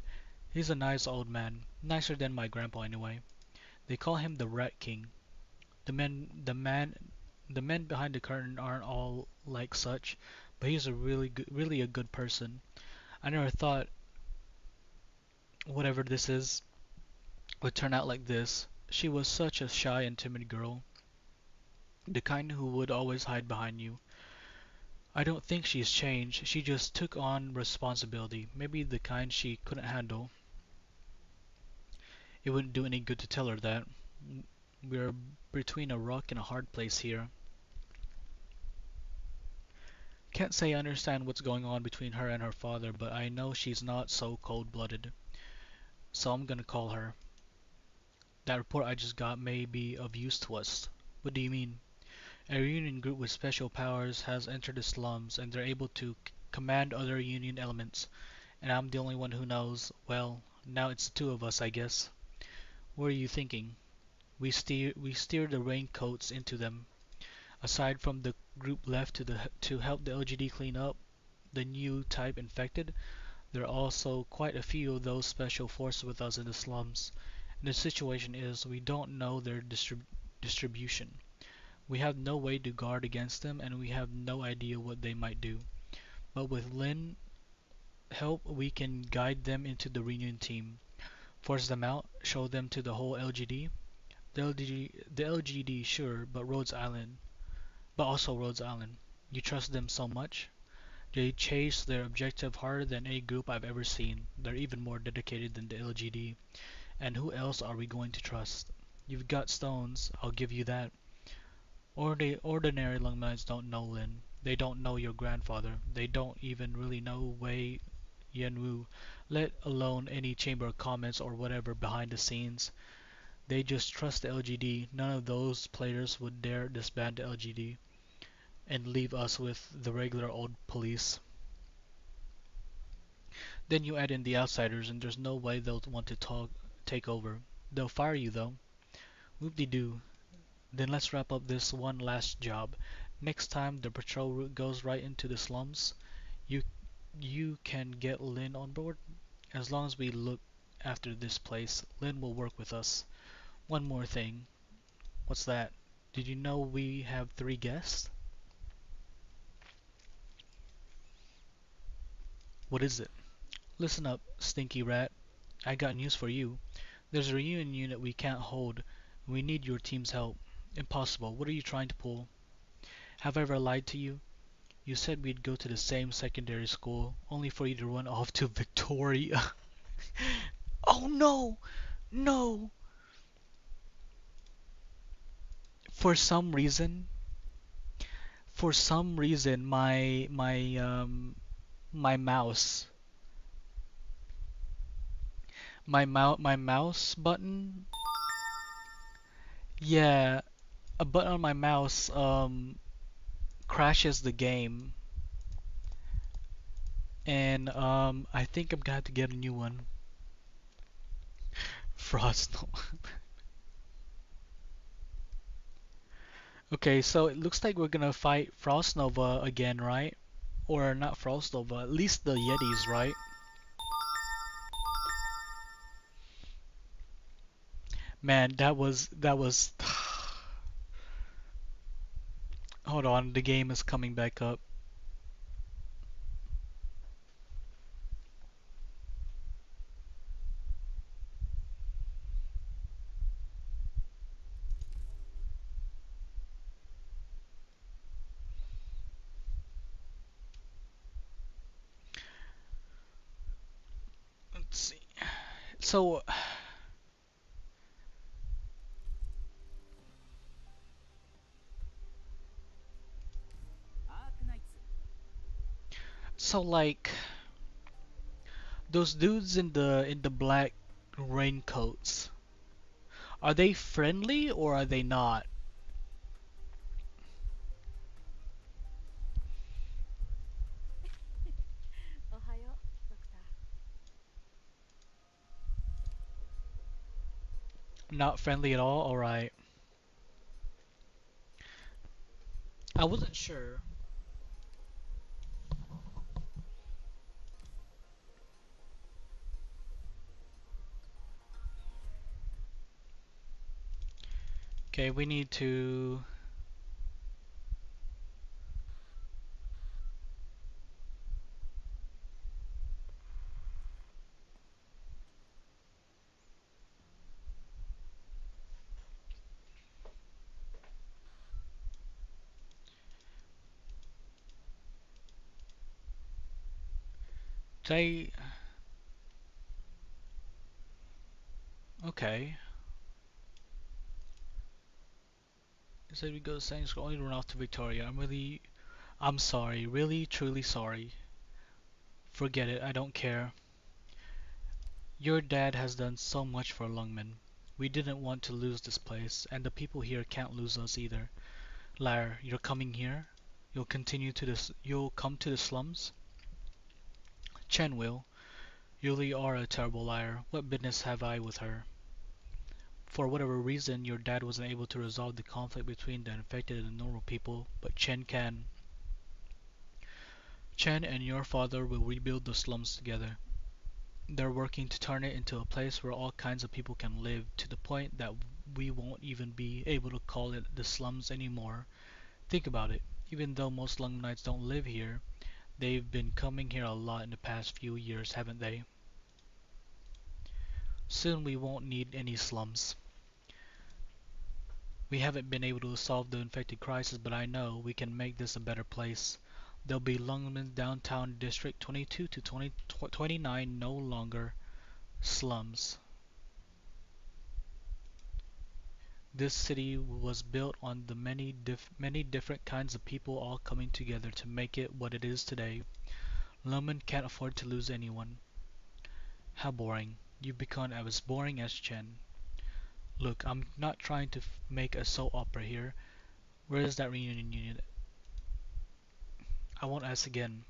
He's a nice old man. Nicer than my grandpa anyway. They call him the Rat King. The men behind the curtain aren't all like such, but he's a really a good person. I never thought whatever this is would turn out like this. She was such a shy and timid girl, the kind who would always hide behind you. I don't think she's changed. She just took on responsibility, maybe the kind she couldn't handle. It wouldn't do any good to tell her that. We're between a rock and a hard place here. Can't say I understand what's going on between her and her father, but I know she's not so cold-blooded. So I'm gonna call her. That report I just got may be of use to us. What do you mean? A Union group with special powers has entered the slums, and they're able to command other Union elements. And I'm the only one who knows. Well, now it's the two of us, I guess. What are you thinking? We steer the raincoats into them. Aside from the group left to help the LGD clean up the new type infected, there are also quite a few of those special forces with us in the slums. And the situation is, we don't know their distribution. We have no way to guard against them, and we have no idea what they might do. But with Lin help, we can guide them into the reunion team, force them out, show them to the whole LGD. The LGD, sure, but also Rhodes Island. You trust them so much? They chase their objective harder than any group I've ever seen. They're even more dedicated than the LGD. And who else are we going to trust? You've got stones, I'll give you that. Ordinary Lungmans don't know Lin. They don't know your grandfather. They don't even really know Wei Yanwu, let alone any Chamber of Comments or whatever behind the scenes. They just trust the LGD. None of those players would dare disband the LGD and leave us with the regular old police. Then you add in the outsiders, and there's no way they'll want to take over. They'll fire you though. Whoop-de-doo. Then let's wrap up this one last job. Next time the patrol route goes right into the slums, you you can get Lynn on board. As long as we look after this place, Lynn will work with us. One more thing. What's that? Did you know we have 3 guests? What is it? Listen up, stinky rat. I got news for you. There's a reunion unit we can't hold. We need your team's help. Impossible. What are you trying to pull? Have I ever lied to you? You said we'd go to the same secondary school, only for you to run off to Victoria. Oh no! No! For some reason, for some reason, my mouse, my mouse button, yeah, a button on my mouse crashes the game, and I think I'm gonna have to get a new one. Frost. Okay, so it looks like we're gonna fight Frost Nova again, right? Or not Frost Nova, at least the Yetis, right? Man, that was hold on, the game is coming back up. Let's see. So so like those dudes in the black raincoats, are they friendly or are they not? Not friendly at all? Alright. I wasn't sure. Okay, we need to they okay. It said we go to Saint School only to run off to Victoria. I'm sorry, really truly sorry. Forget it, I don't care. Your dad has done so much for Lungmen. We didn't want to lose this place, and the people here can't lose us either. Liar, you're coming here? You'll come to the slums? Chen will. You really are a terrible liar. What business have I with her? For whatever reason, your dad wasn't able to resolve the conflict between the infected and the normal people, but Chen can. Chen and your father will rebuild the slums together. They're working to turn it into a place where all kinds of people can live, to the point that we won't even be able to call it the slums anymore. Think about it. Even though most Lungknights don't live here, they've been coming here a lot in the past few years, haven't they? Soon we won't need any slums. We haven't been able to solve the infected crisis, but I know we can make this a better place. There'll be Lungmen Downtown District 22 to 29 no longer slums. This city was built on the many different kinds of people all coming together to make it what it is today. Lungmen can't afford to lose anyone. How boring. You've become as boring as Chen. Look, I'm not trying to make a soap opera here. Where is that reunion unit? I won't ask again.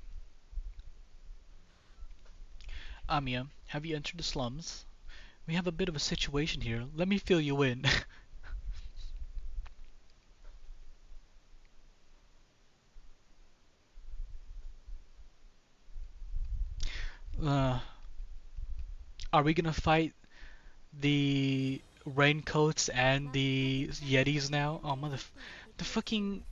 Amiya, have you entered the slums? We have a bit of a situation here. Let me fill you in. Are we gonna fight the raincoats and the yetis now? Oh mother, the fucking.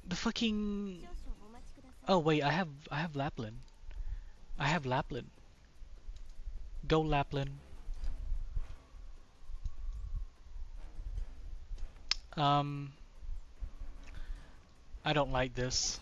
Oh wait, I have Lapland. I have Lapland. Go Lapland. Um, I don't like this.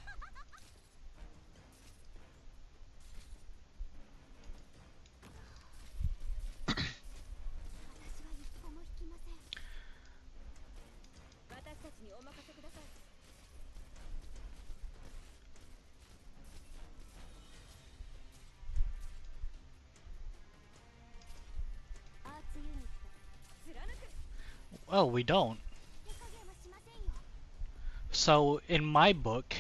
Oh, we don't. So in my book,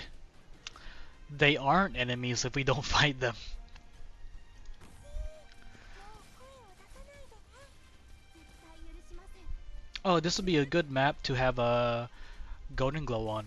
they aren't enemies if we don't fight them. Oh, this would be a good map to have a golden glow on.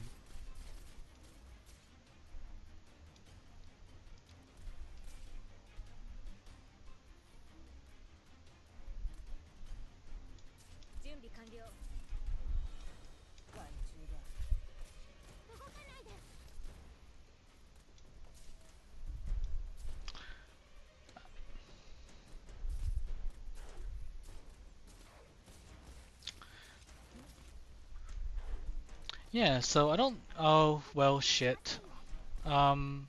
Yeah, so I don't. Oh, well, shit. Um,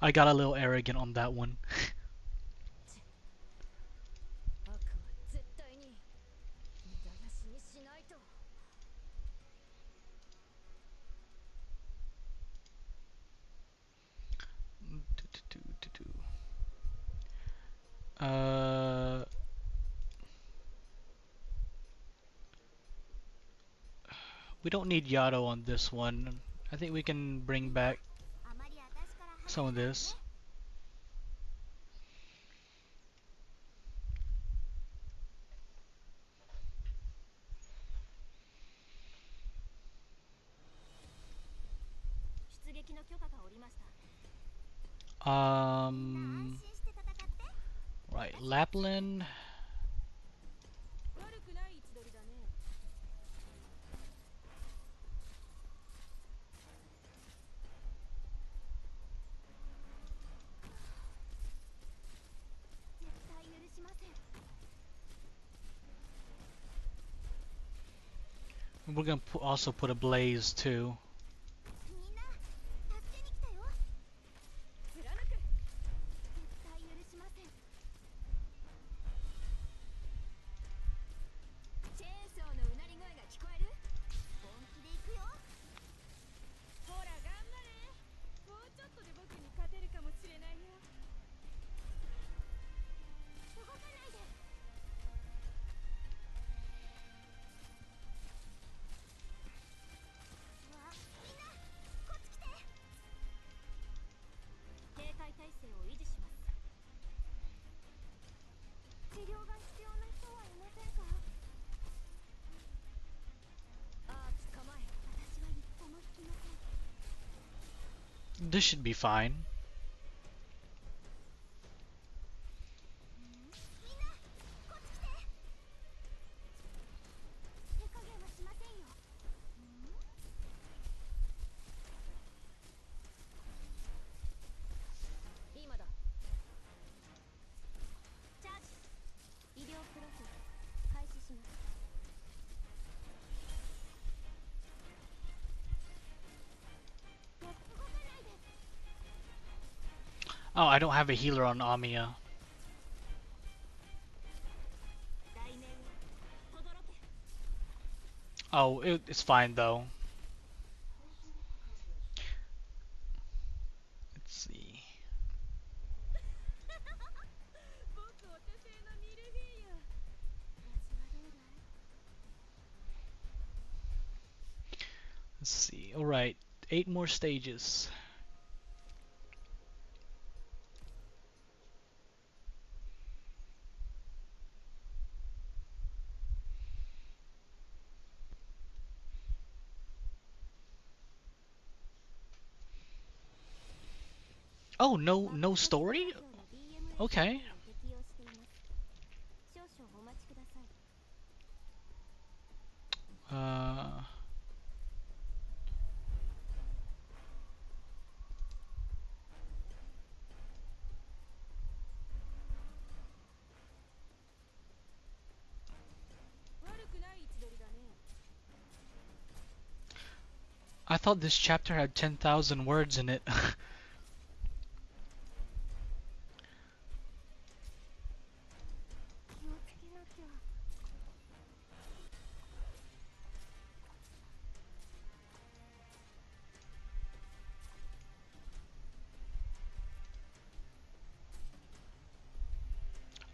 I got a little arrogant on that one. Uh, we don't need Yato on this one. I think we can bring back some of this. Um, right, Lapland. We're gonna also put a blaze too. This should be fine. Oh, I don't have a healer on Amiya. Oh, it's fine though. Let's see. Let's see. All right, 8 more stages. Oh, no story? Okay. Uh, I thought this chapter had 10,000 words in it.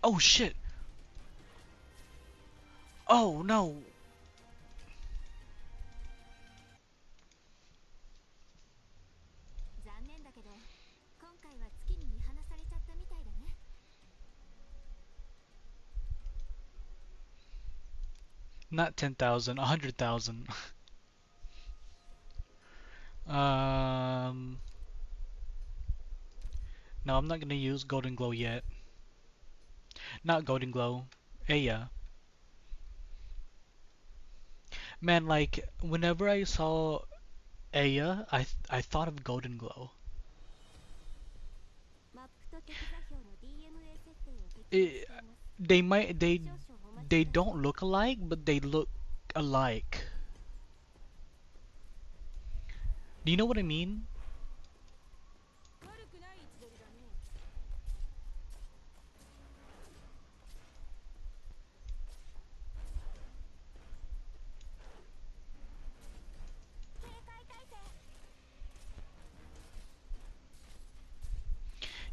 Oh shit! Oh no! Not 10,000, 100,000. Um, no, I'm not gonna use Golden Glow yet. Not Golden Glow. Aya. Man, like, whenever I saw Aya, I thought of Golden Glow. It, they might they don't look alike, but they look alike. Do you know what I mean?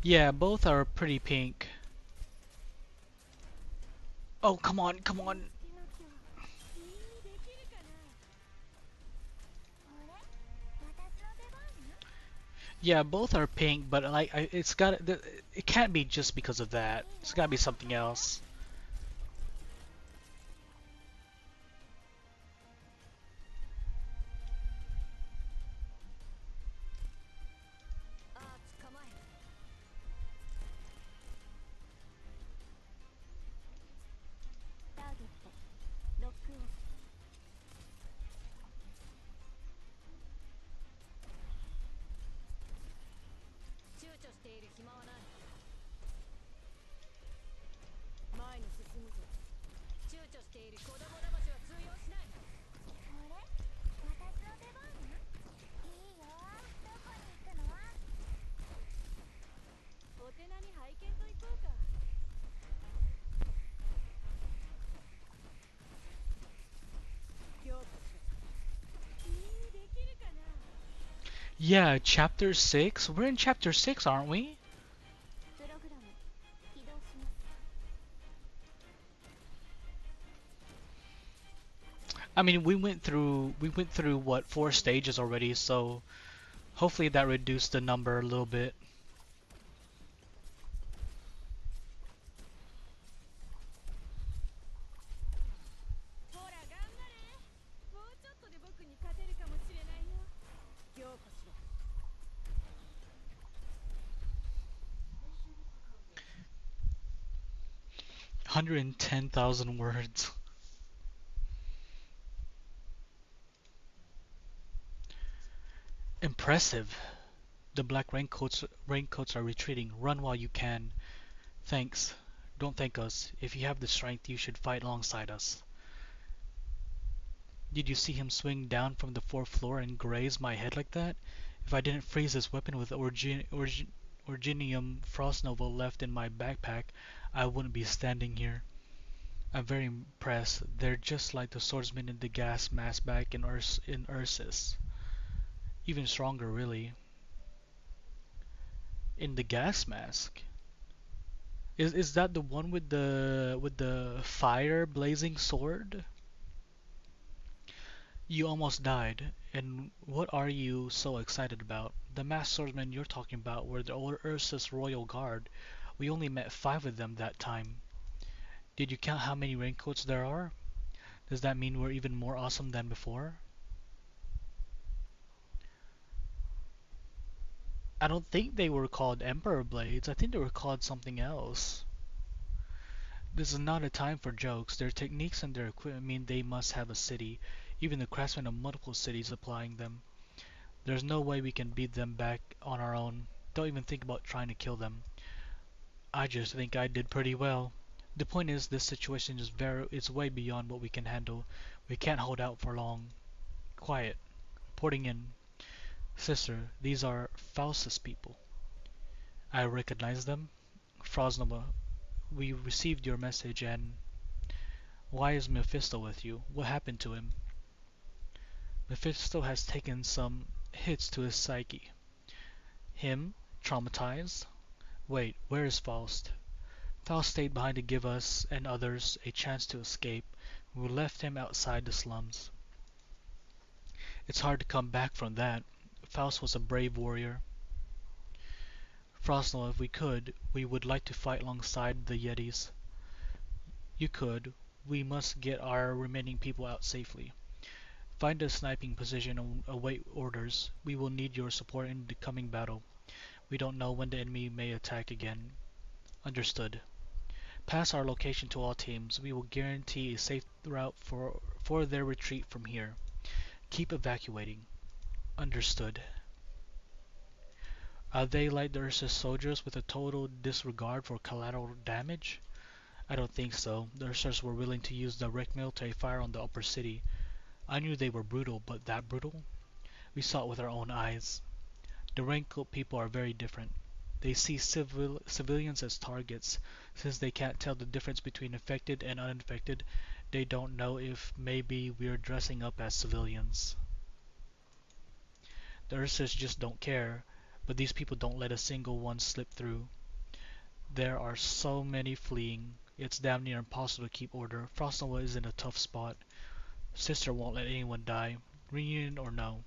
Yeah, both are pretty pink. Oh, come on, come on. Yeah, both are pink, but like it can't be just because of that. It's got to be something else. Yeah, chapter 6. We're in chapter 6, aren't we? I mean, we went through what, 4 stages already, so hopefully that reduced the number a little bit. Hundred and 10,000 words. Impressive. The black raincoats are retreating. Run while you can. Thanks. Don't thank us. If you have the strength, you should fight alongside us. Did you see him swing down from the fourth floor and graze my head like that? If I didn't freeze his weapon with Originium Frost Nova left in my backpack, I wouldn't be standing here. I'm very impressed. They're just like the swordsman in the gas mask back in Ursus. Even stronger, really. In the gas mask. Is that the one with the fire blazing sword? You almost died, and what are you so excited about? The masked swordsmen you're talking about were the old Ursus Royal Guard. We only met 5 of them that time. Did you count how many raincoats there are? Does that mean we're even more awesome than before? I don't think they were called Emperor Blades. I think they were called something else. This is not a time for jokes. Their techniques and their equipment mean they must have a city. Even the craftsmen of multiple cities applying them. There's no way we can beat them back on our own. Don't even think about trying to kill them. I just think I did pretty well. The point is, this situation is it's way beyond what we can handle. We can't hold out for long. Quiet. Porting in. Sister, these are Faustus people. I recognize them. Frosnova, we received your message and... Why is Mephisto with you? What happened to him? Mephisto has taken some hits to his psyche. Him? Traumatized? Wait, where is Faust? Faust stayed behind to give us and others a chance to escape. We left him outside the slums. It's hard to come back from that. Faust was a brave warrior. Frosnell, if we could, we would like to fight alongside the Yetis. You could. We must get our remaining people out safely. Find a sniping position and await orders. We will need your support in the coming battle. We don't know when the enemy may attack again. Understood. Pass our location to all teams. We will guarantee a safe route for their retreat from here. Keep evacuating. Understood. Are they like the Ursus soldiers with a total disregard for collateral damage? I don't think so. The Ursars were willing to use direct military fire on the upper city. I knew they were brutal, but that brutal? We saw it with our own eyes. The Raincoat people are very different. They see civilians as targets. Since they can't tell the difference between infected and uninfected, they don't know if maybe we're dressing up as civilians. The Ursas just don't care, but these people don't let a single one slip through. There are so many fleeing. It's damn near impossible to keep order. Frostnova is in a tough spot. Sister won't let anyone die. Reunion or no.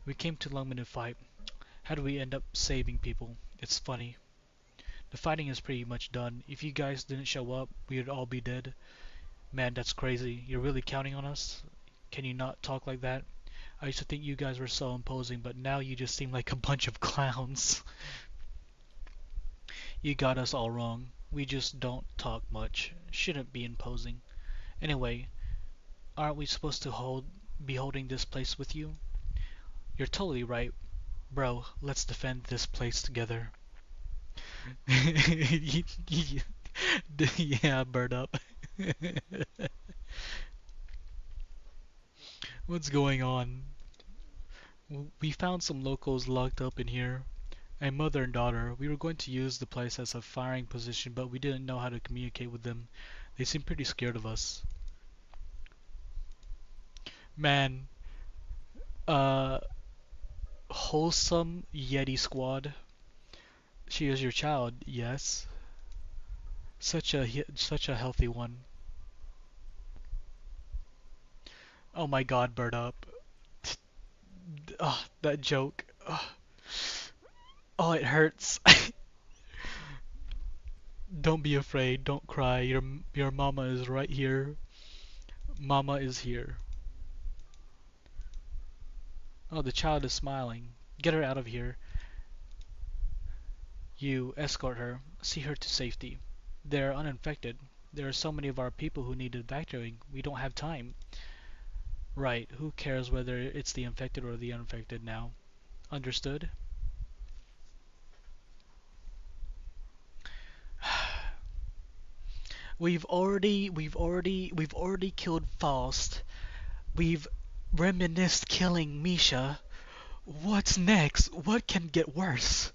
We came to Lungmen to fight. How do we end up saving people? It's funny. The fighting is pretty much done. If you guys didn't show up, we would all be dead. Man, that's crazy. You're really counting on us? Can you not talk like that? I used to think you guys were so imposing, but now you just seem like a bunch of clowns. You got us all wrong. We just don't talk much. Shouldn't be imposing. Anyway, aren't we supposed to be holding this place with you? You're totally right. Bro, let's defend this place together. Yeah, bird up. What's going on? We found some locals locked up in here. A mother and daughter. We were going to use the place as a firing position, but we didn't know how to communicate with them. They seemed pretty scared of us. Man, uh, wholesome Yeti squad. She is your child, yes. Such a healthy one. Oh my God, bird up. Ah, that joke. Oh, it hurts. Don't be afraid. Don't cry. Your mama is right here. Mama is here. Oh, the child is smiling. Get her out of here. You escort her. See her to safety. They're uninfected. There are so many of our people who need evacuating. We don't have time. Right. Who cares whether it's the infected or the uninfected now? Understood? We've already killed Faust. We've reminisced killing Misha. What's next? What can get worse?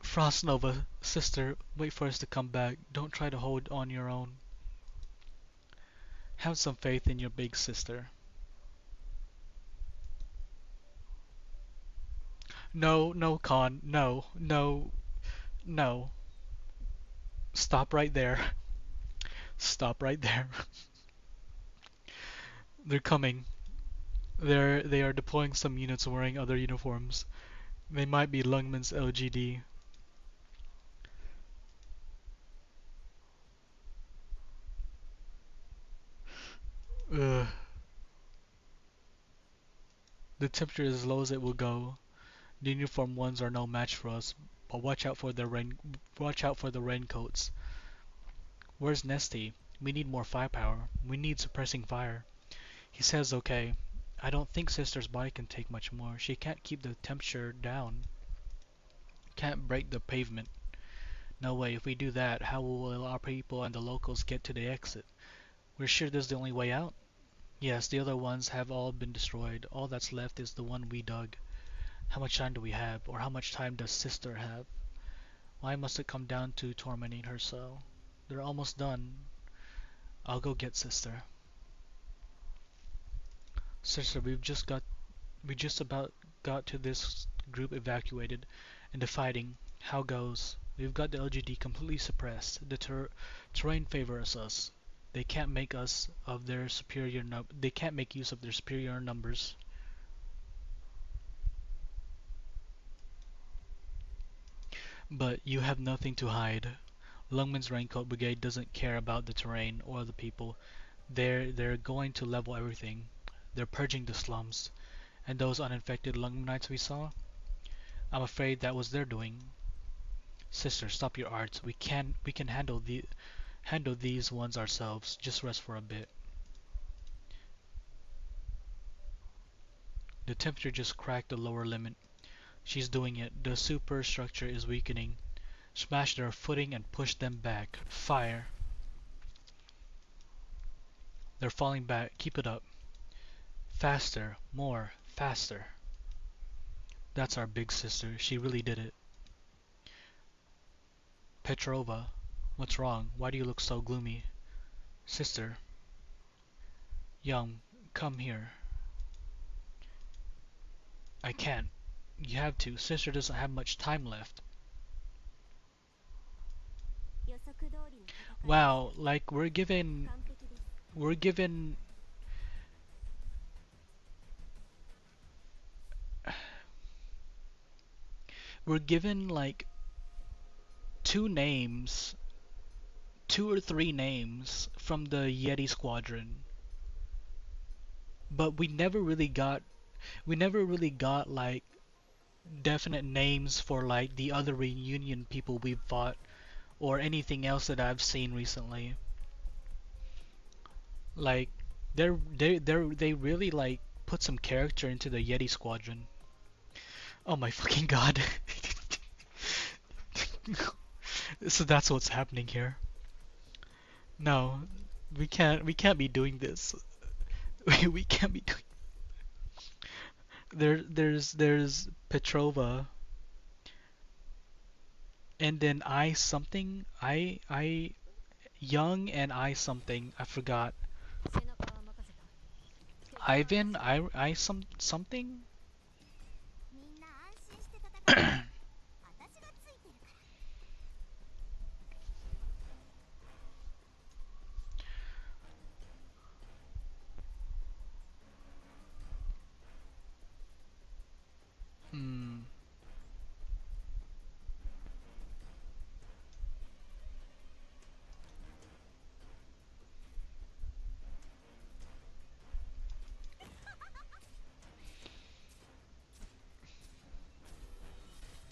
Frost Nova, sister, wait for us to come back. Don't try to hold on your own. Have some faith in your big sister. No, no, Khan. No, no, no. Stop right there. Stop right there. They're coming. They are deploying some units wearing other uniforms. They might be Lungman's LGD. Ugh. The temperature is as low as it will go. The uniform ones are no match for us, but watch out for the raincoats. Where's Nesty? We need more firepower. We need suppressing fire. He says okay. I don't think Sister's body can take much more. She can't keep the temperature down. Can't break the pavement. No way, if we do that, how will our people and the locals get to the exit? We're sure this is the only way out? Yes, the other ones have all been destroyed. All that's left is the one we dug. How much time do we have? Or how much time does Sister have? Why must it come down to tormenting her so? They're almost done. I'll go get Sister. Sister, we just about got to this group evacuated. And the fighting, how goes? We've got the LGD completely suppressed. The terrain favors us. They can't make us of their superior they can't make use of their superior numbers. But you have nothing to hide. Lungman's Raincoat Brigade doesn't care about the terrain or the people. They're going to level everything. They're purging the slums. And those uninfected Lungmanites we saw? I'm afraid that was their doing. Sister, stop your arts. We can handle these ones ourselves. Just rest for a bit. The temperature just cracked the lower limit. She's doing it. The superstructure is weakening. Smash their footing and push them back. Fire. They're falling back. Keep it up. Faster. More. Faster. That's our big sister. She really did it. Petrova. What's wrong? Why do you look so gloomy? Sister. Young, come here. I can't. You have to. Sister doesn't have much time left. Wow, like we're given we're given like two or three names from the Yeti squadron, but we never really got like definite names for like the other reunion people we've fought or anything else that I've seen recently. Like they really like put some character into the Yeti squadron. Oh my fucking god. So that's what's happening here. No, we can't be doing this. We can't be doing. There's Petrova, and then I something I Young and I something I forgot. Ivan I something. Hmm.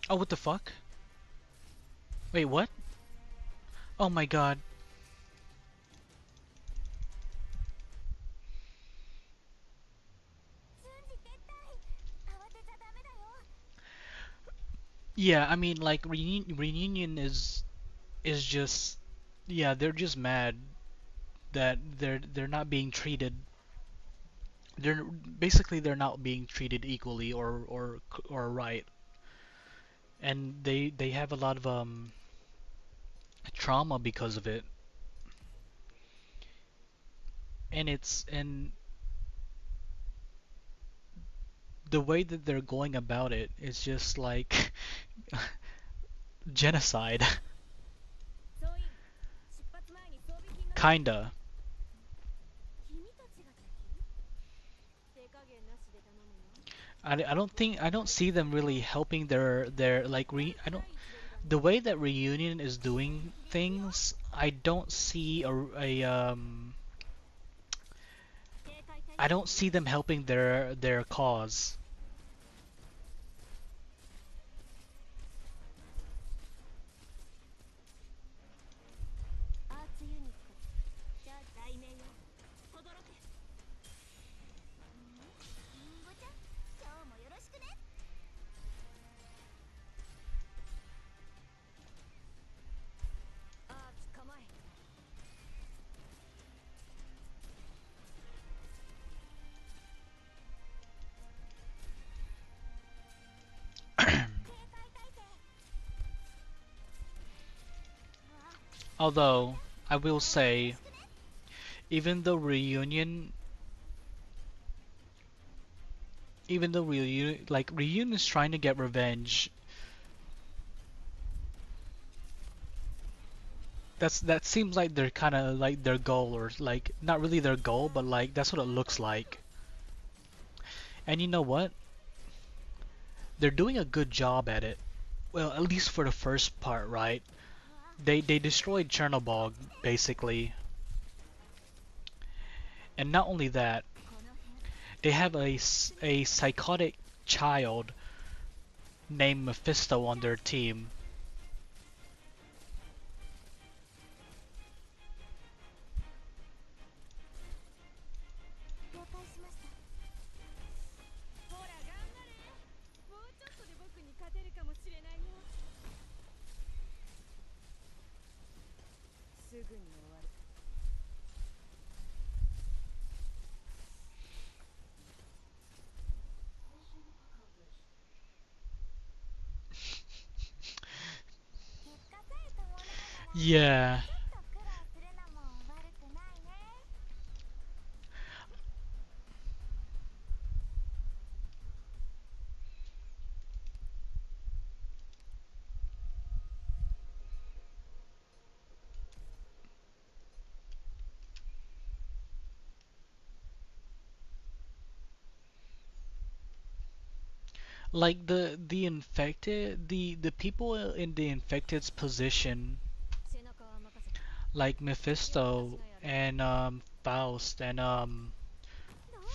Oh, what the fuck? Wait, what? Oh my god. Yeah, I mean like reunion is just yeah, they're just mad that they're not being treated they're not being treated equally or right. And they have a lot of trauma because of it. And the way that they're going about it is just like genocide. Kinda. I don't see them really helping their like I don't the way that reunion is doing things. I don't see I don't see them helping their cause. Although I will say, even though reunion, like reunion is trying to get revenge. That seems like they're kind of like their goal, or like not really their goal, but like that's what it looks like. And you know what? They're doing a good job at it. Well, at least for the first part, right? They destroyed Chernobyl basically, and not only that, they have a psychotic child named Mephisto on their team. Yeah. Like the people in the infected's position, like Mephisto and Faust and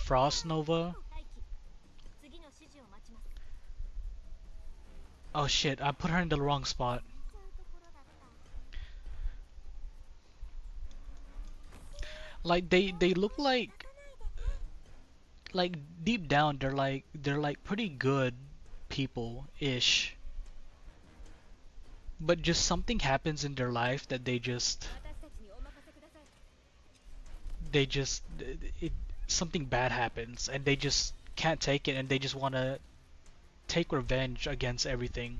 Frost Nova. Oh shit, I put her in the wrong spot. Like they look like deep down they're like pretty good people ish. But just something happens in their life that they just it something bad happens and they just can't take it and they just want to take revenge against everything.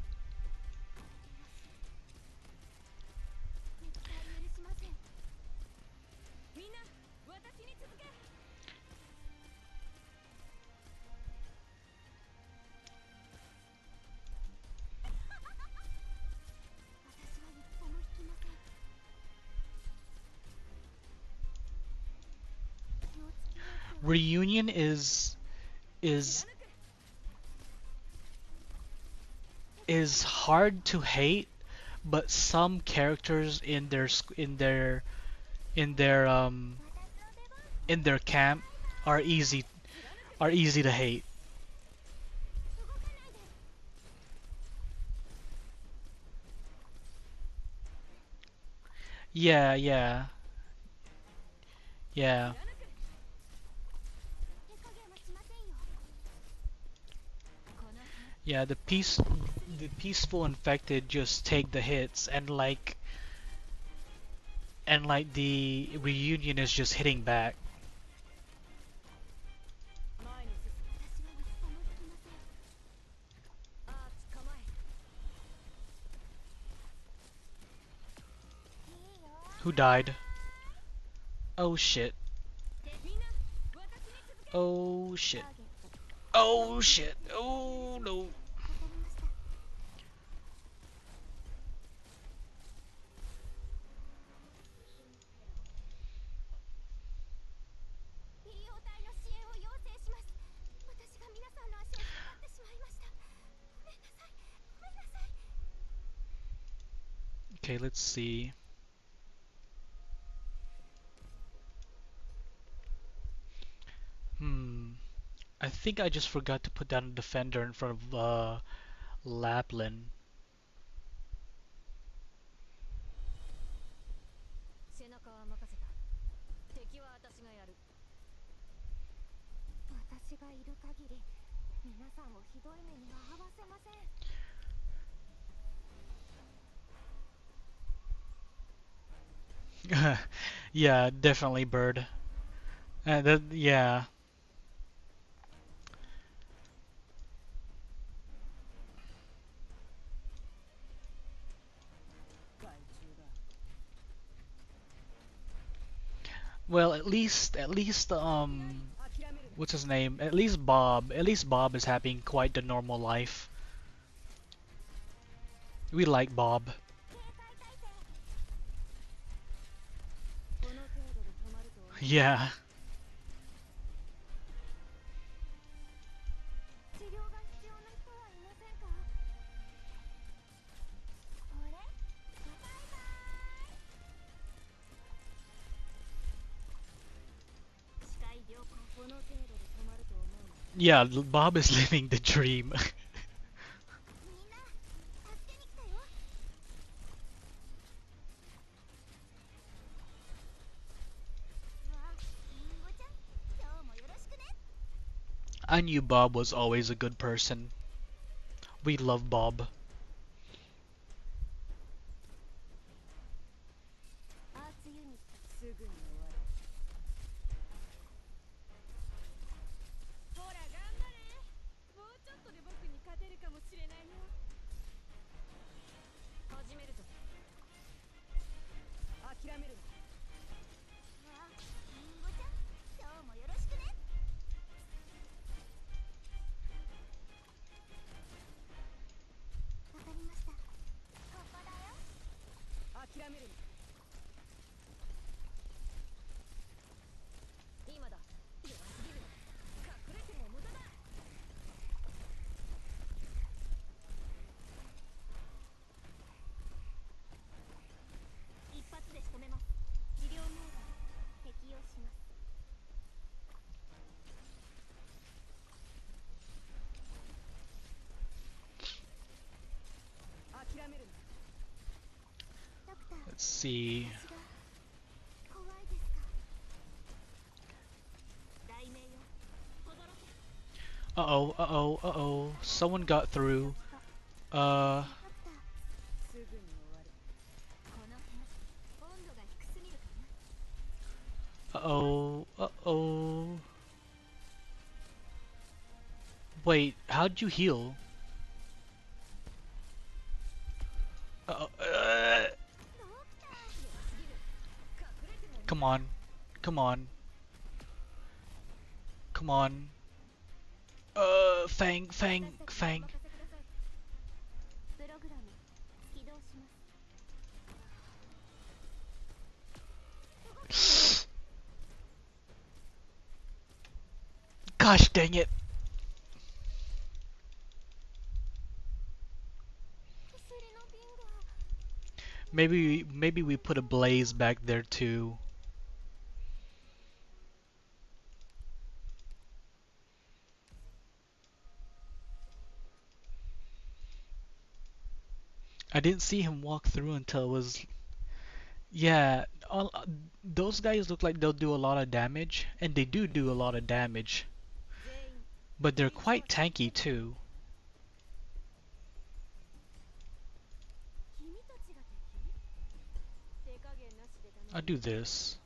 Reunion is is hard to hate, but some characters in their in their camp are easy to hate. Yeah, yeah, yeah. Yeah, the peaceful infected just take the hits and like the reunion is just hitting back. Who died? Oh shit. Oh shit. Oh shit. Oh no. Okay, let's see. think I just forgot to put down a defender in front of Lapland. Yeah, definitely Bird. Yeah. Well, at least what's his name? At least Bob is having quite the normal life. We like Bob. Yeah. Yeah, Bob is living the dream. I knew Bob was always a good person. We love Bob. Let's see. Uh-oh, uh-oh, uh-oh. Someone got through. Uh, uh-oh, uh-oh. Wait, how'd you heal? Uh-oh. Come on. Come on. Come on. Fang, Fang, Fang. Gosh dang it. Maybe we put a blaze back there too. I didn't see him walk through until it was. Yeah, those guys look like they'll do a lot of damage, and they do a lot of damage. But they're quite tanky too. I'll do this.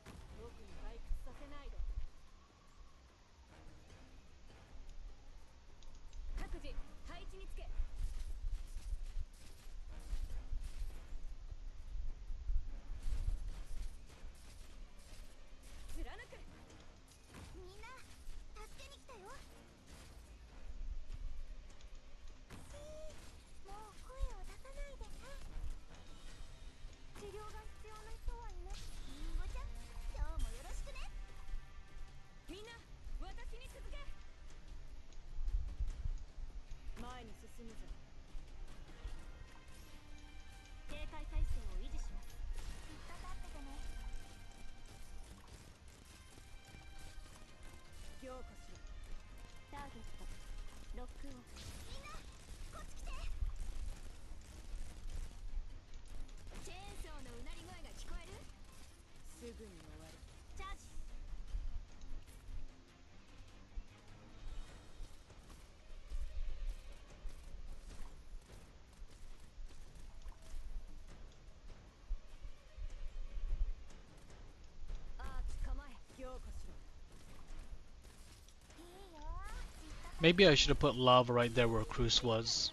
Maybe I should have put lava right there where Cruz was.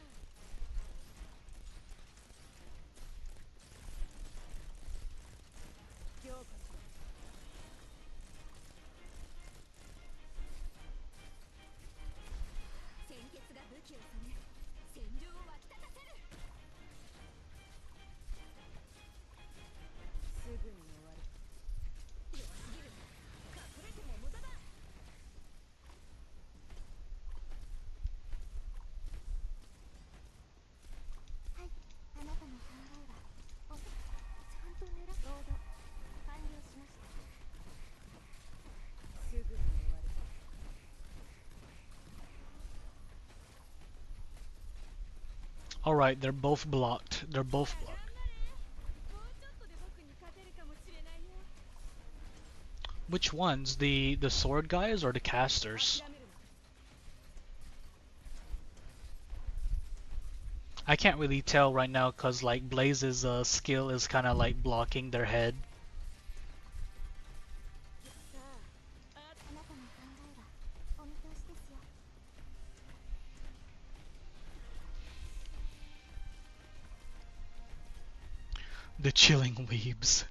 Alright, they're both blocked. They're both blocked. Which ones? The sword guys or the casters? I can't really tell right now because like Blaze's skill is kind of like blocking their head. The chilling weebs.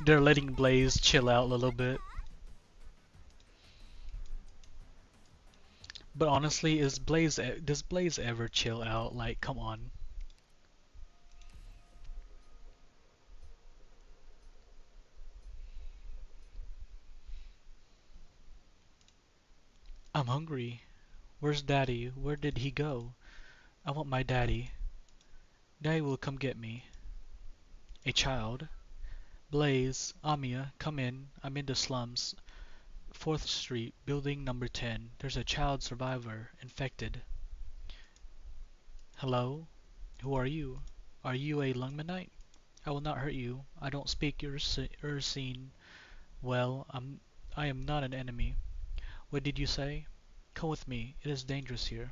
They're letting Blaze chill out a little bit. But honestly, does Blaze ever chill out? Like, come on. I'm hungry. Where's Daddy? Where did he go? I want my daddy. Daddy will come get me. A child. Blaze, Amia, come in. I'm in the slums. 4th Street, building number 10. There's a child survivor, infected. Hello? Who are you? Are you a Lungmanite? I will not hurt you. I don't speak your Ursine. Well, I am not an enemy. What did you say? Come with me. It is dangerous here.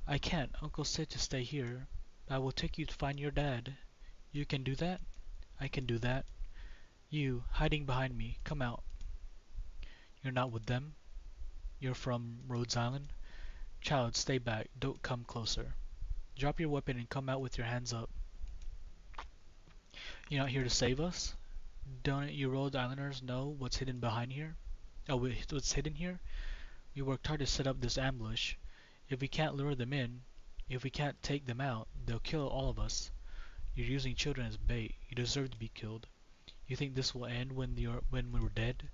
I can't. Uncle said to stay here. I will take you to find your dad. You can do that? I can do that. You, hiding behind me, come out. You're not with them? You're from Rhodes Island? Child, stay back. Don't come closer. Drop your weapon and come out with your hands up. You're not here to save us? Don't you Rhode Islanders know what's hidden behind here? Oh, what's hidden here? We worked hard to set up this ambush. If we can't lure them in, if we can't take them out, they'll kill all of us. You're using children as bait. You deserve to be killed. You think this will end when we're dead?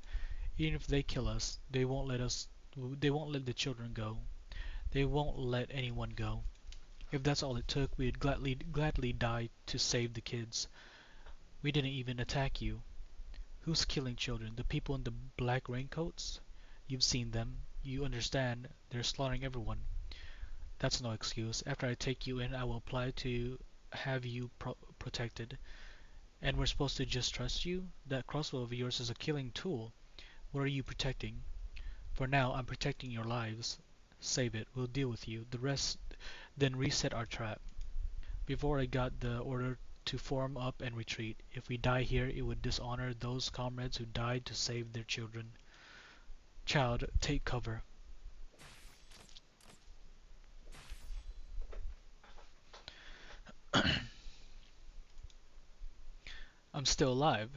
Even if they kill us, they won't let us. They won't let the children go. They won't let anyone go. If that's all it took, we'd gladly die to save the kids. We didn't even attack you. Who's killing children? The people in the black raincoats? You've seen them. You understand. They're slaughtering everyone. That's no excuse. After I take you in, I will apply to have you protected. And we're supposed to just trust you? That crossbow of yours is a killing tool. What are you protecting? For now, I'm protecting your lives. Save it. We'll deal with you. The rest, then reset our trap. Before I got the order to form up and retreat. If we die here, it would dishonor those comrades who died to save their children. Child, take cover. I'm still alive.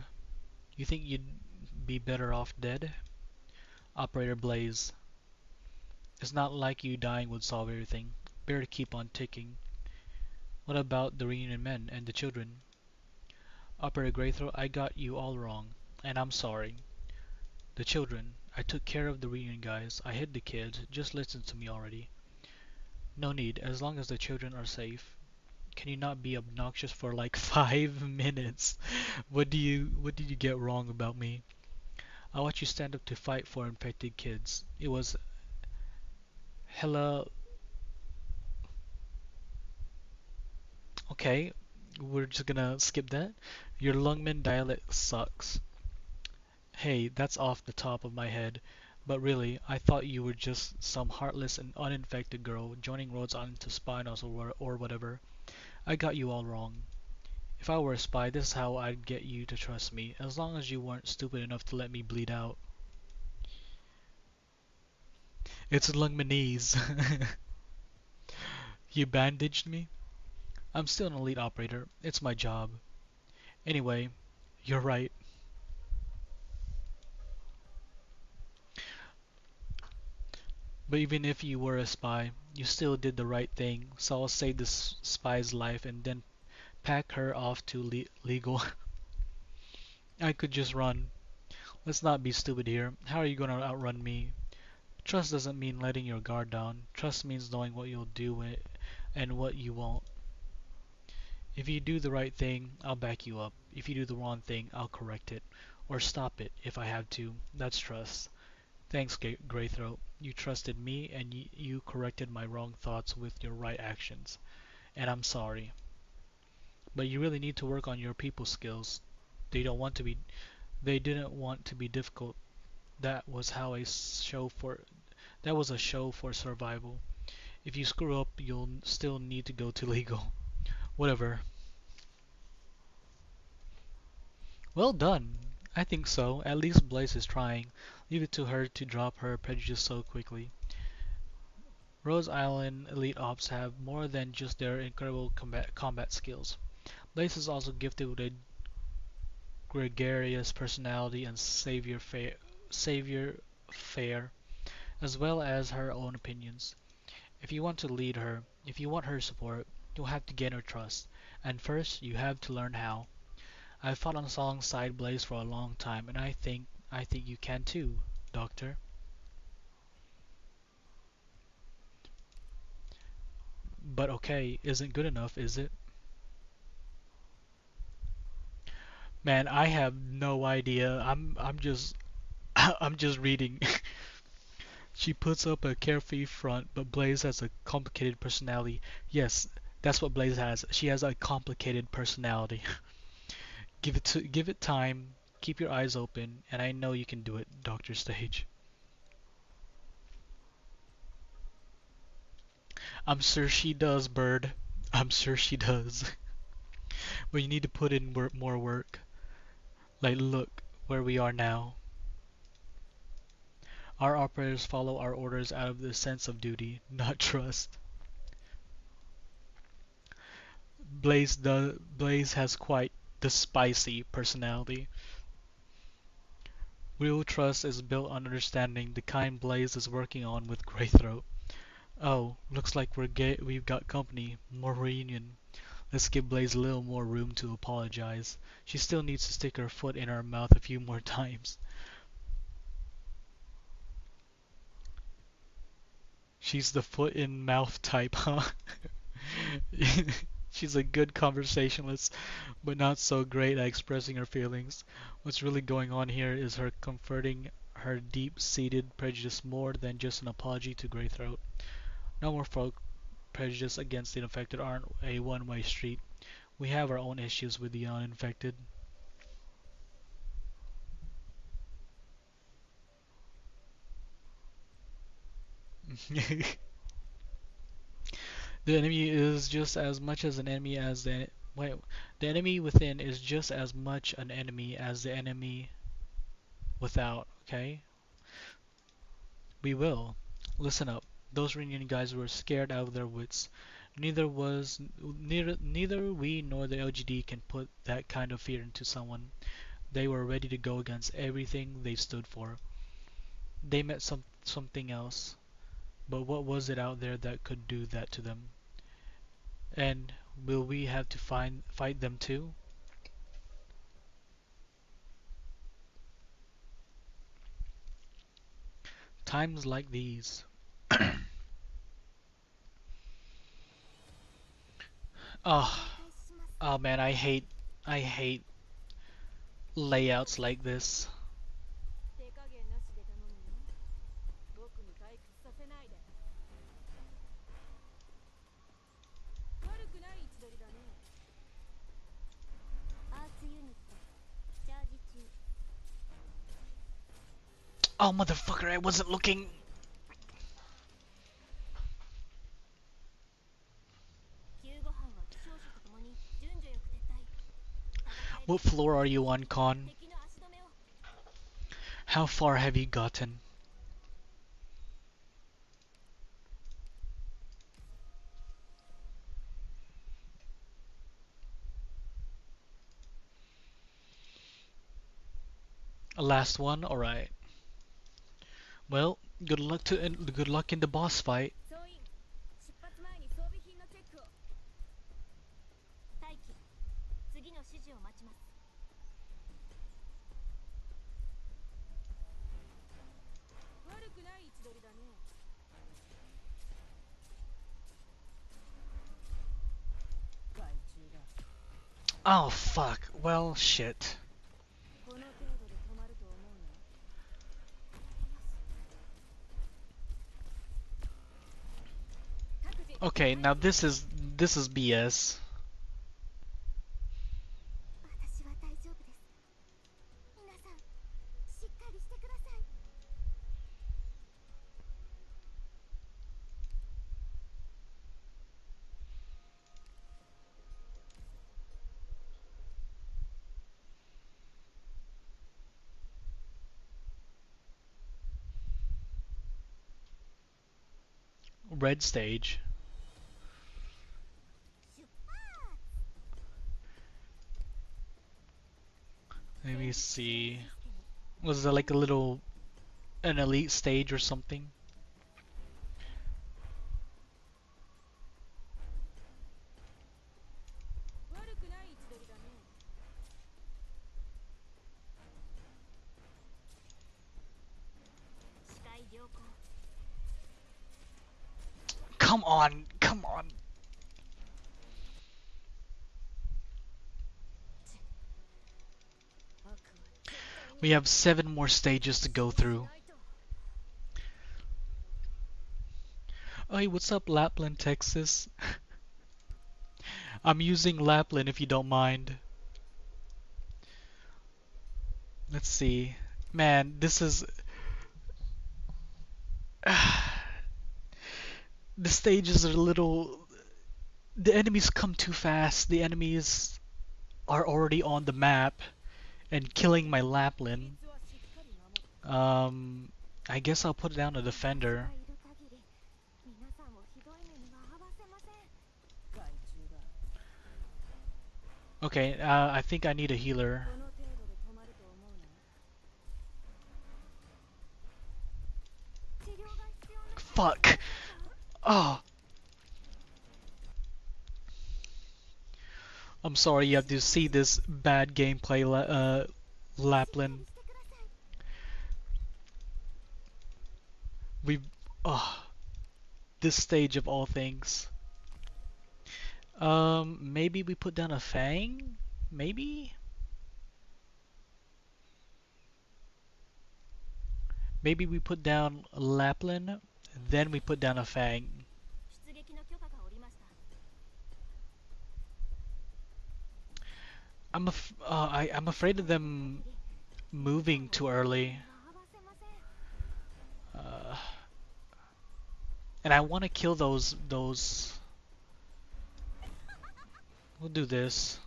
You think you'd be better off dead? Operator Blaze. It's not like you dying would solve everything. Better keep on ticking. What about the reunion men and the children? Operator Greythroat, I got you all wrong, and I'm sorry. The children. I took care of the reunion guys. I hid the kids. Just listen to me already. No need, as long as the children are safe. Can you not be obnoxious for like 5 minutes? What did you get wrong about me? I watched you stand up to fight for infected kids. It was hella okay. We're just gonna skip that. Your Lungman dialect sucks. Hey, that's off the top of my head. But really, I thought you were just some heartless and uninfected girl joining roads onto Spinos or whatever. I got you all wrong. If I were a spy, this is how I'd get you to trust me, as long as you weren't stupid enough to let me bleed out. It's Lungmanese. You bandaged me? I'm still an elite operator. It's my job. Anyway, you're right. But even if you were a spy, you still did the right thing. Saul saved this spy's life and then pack her off to legal. I could just run. Let's not be stupid here. How are you gonna outrun me? Trust doesn't mean letting your guard down. Trust means knowing what you'll do and what you won't. If you do the right thing, I'll back you up. If you do the wrong thing, I'll correct it. Or stop it if I have to. That's trust. Thanks, Greythroat. You trusted me and you corrected my wrong thoughts with your right actions. And I'm sorry. But you really need to work on your people skills. They don't want to be they didn't want to be difficult. That was how a show for that was a show for survival. If you screw up, you'll still need to go to legal. Whatever. Well done. I think so. At least Blaze is trying. Leave it to her to drop her prejudice so quickly. Rose Island Elite Ops have more than just their incredible combat skills. Blaze is also gifted with a gregarious personality and savior fare, as well as her own opinions. If you want to lead her, if you want her support, you'll have to gain her trust. And first, you have to learn how. I've fought alongside Blaze for a long time, and I think you can too, Doctor. But okay isn't good enough, is it? Man, I have no idea. I'm just I'm just reading. She puts up a carefree front, but Blaze has a complicated personality. Yes, that's what Blaze has. She has a complicated personality. Give it time. Keep your eyes open, and I know you can do it, Doctor Stage. I'm sure she does, Bird. I'm sure she does. But you need to put in more work. Like, look where we are now. Our operators follow our orders out of the sense of duty, not trust. Blaze has quite the spicy personality. Real trust is built on understanding, the kind Blaze is working on with Greythroat. Oh, looks like we've got company. More reunion. Let's give Blaze a little more room to apologize. She still needs to stick her foot in our mouth a few more times. She's the foot in mouth type, huh? She's a good conversationalist, but not so great at expressing her feelings. What's really going on here is her comforting her deep-seated prejudice more than just an apology to Greythroat. No more folk prejudice against the infected aren't a one-way street. We have our own issues with the uninfected. The enemy is just as much as an enemy as the wait. The enemy within is just as much an enemy as the enemy without. Okay, we will. Listen up. Those reunion guys were scared out of their wits. Neither we nor the LGD can put that kind of fear into someone. They were ready to go against everything they stood for. They met something else, but what was it out there that could do that to them? And will we have to fight them too? Times like these. Oh, oh man, I hate layouts like this. Oh motherfucker, I wasn't looking. What floor are you on, Con? How far have you gotten? A last one? Alright. Well, good luck in the boss fight. Oh fuck. Well, shit. Okay, now this is BS. Red stage. Let me see. Was there like an elite stage or something? Come on, come on. We have 7 more stages to go through. Hey, what's up, Lapland, Texas? I'm using Lapland if you don't mind. Let's see. Man, this is... the stages are a little... The enemies come too fast. The enemies are already on the map and killing my Lapland. Um, I guess I'll put down a defender. Okay, I think I need a healer. Fuck! Oh! I'm sorry you have to see this bad gameplay, Lapland. We've... Oh, this stage of all things. Maybe we put down a Fang? Maybe? Maybe we put down Lapland, then we put down a Fang. I'm afraid of them moving too early. Uh, and I want to kill those. We'll do this.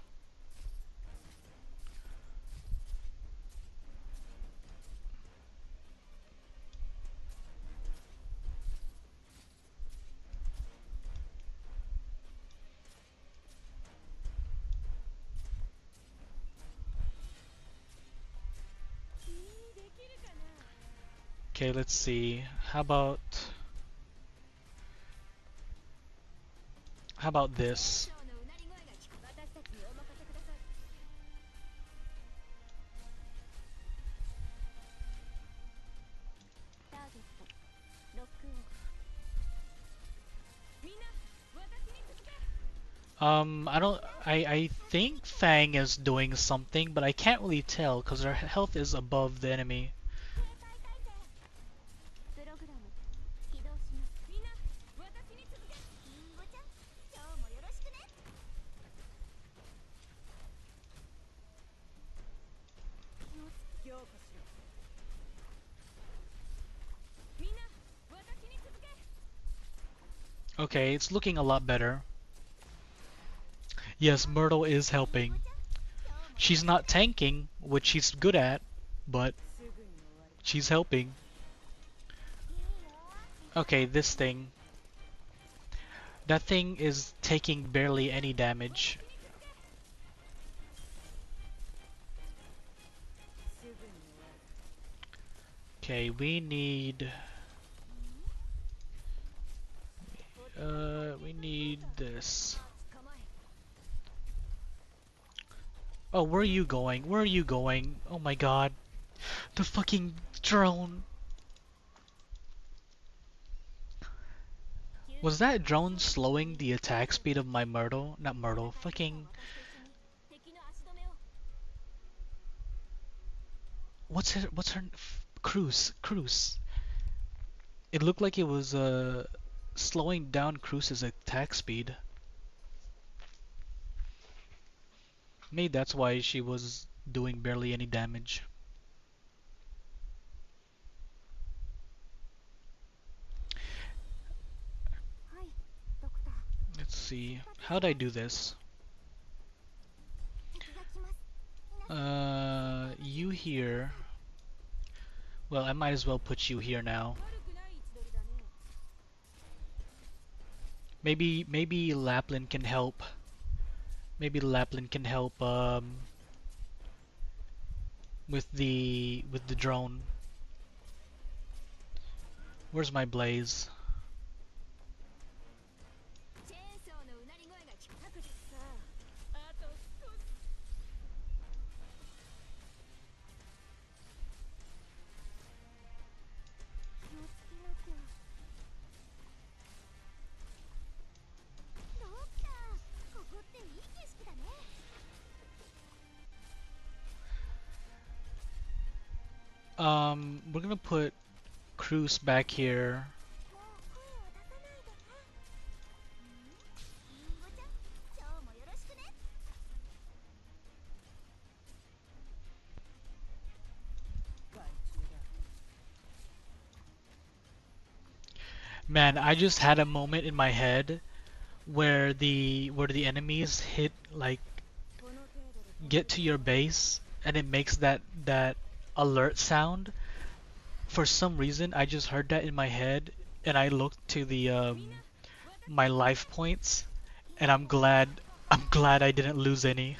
Okay, let's see. How about this? I don't. I think Fang is doing something, but I can't really tell because her health is above the enemy. Okay, it's looking a lot better. Yes, Myrtle is helping. She's not tanking, which she's good at, but she's helping. Okay, this thing. That thing is taking barely any damage. Okay, we need this. Oh, where are you going? Where are you going? Oh my god. The fucking drone. Was that drone slowing the attack speed of my Myrtle? Not Myrtle. Fucking. What's her Cruise. Cruise. It looked like it was slowing down Cruise's attack speed. Maybe that's why she was doing barely any damage. Let's see. How'd I do this? You here. Well, I might as well put you here now. Maybe Lapland can help. Maybe Lapland can help with the drone. Where's my Blaze? We're gonna put Cruz back here. Man, I just had a moment in my head where the enemies hit like get to your base and it makes that alert sound. For some reason, I just heard that in my head and I looked to the my life points and I'm glad I didn't lose any.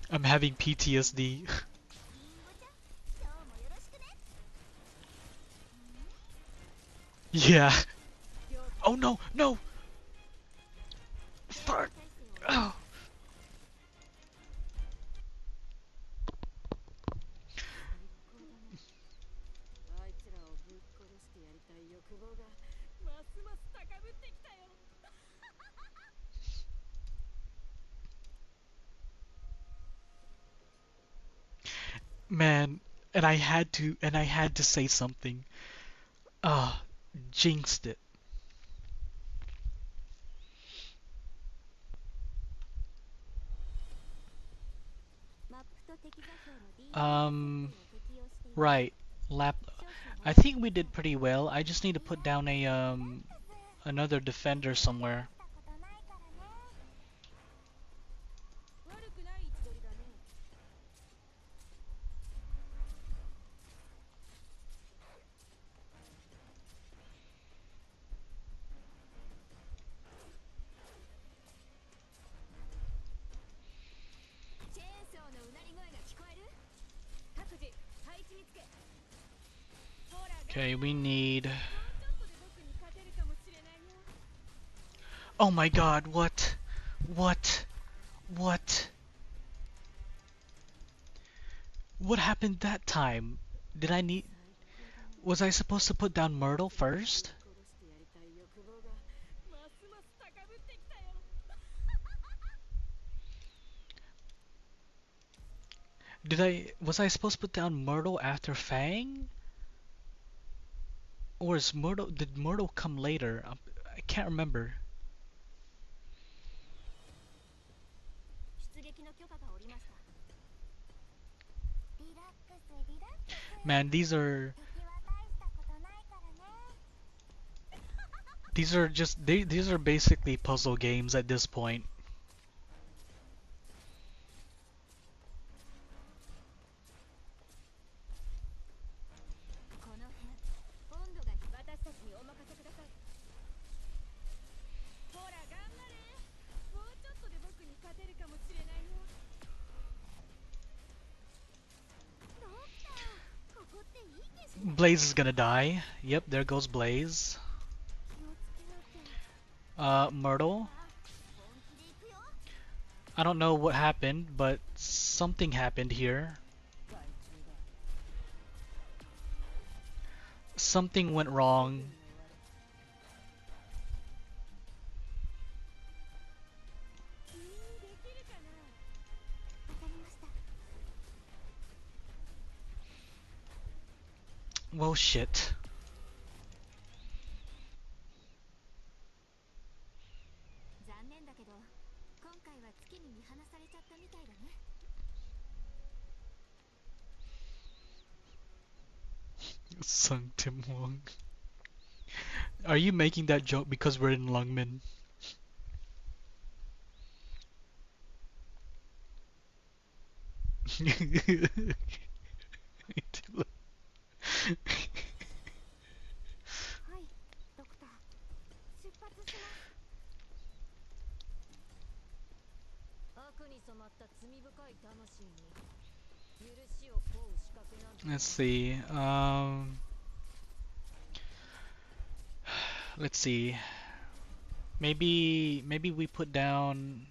I'm having PTSD. Yeah. Oh no, no. Fuck. Oh. Man, and I had to say something. Ah, jinxed it. Um, right. Lap. I think we did pretty well. I just need to put down a another defender somewhere. Okay, we need. Oh my God! What? What? What? What happened that time? Did I need? Was I supposed to put down Myrtle first? Was I supposed to put down Myrtle after Fang? Or did Myrtle come later? I can't remember. Man, these are these are basically puzzle games at this point. Blaze is gonna die. Yep, there goes Blaze. Myrtle. I don't know what happened, but something happened here. Something went wrong. Well, shit. Sung Tim Wong. Are you making that joke because we're in Lungmen? Let's see. Let's see. Maybe we put down.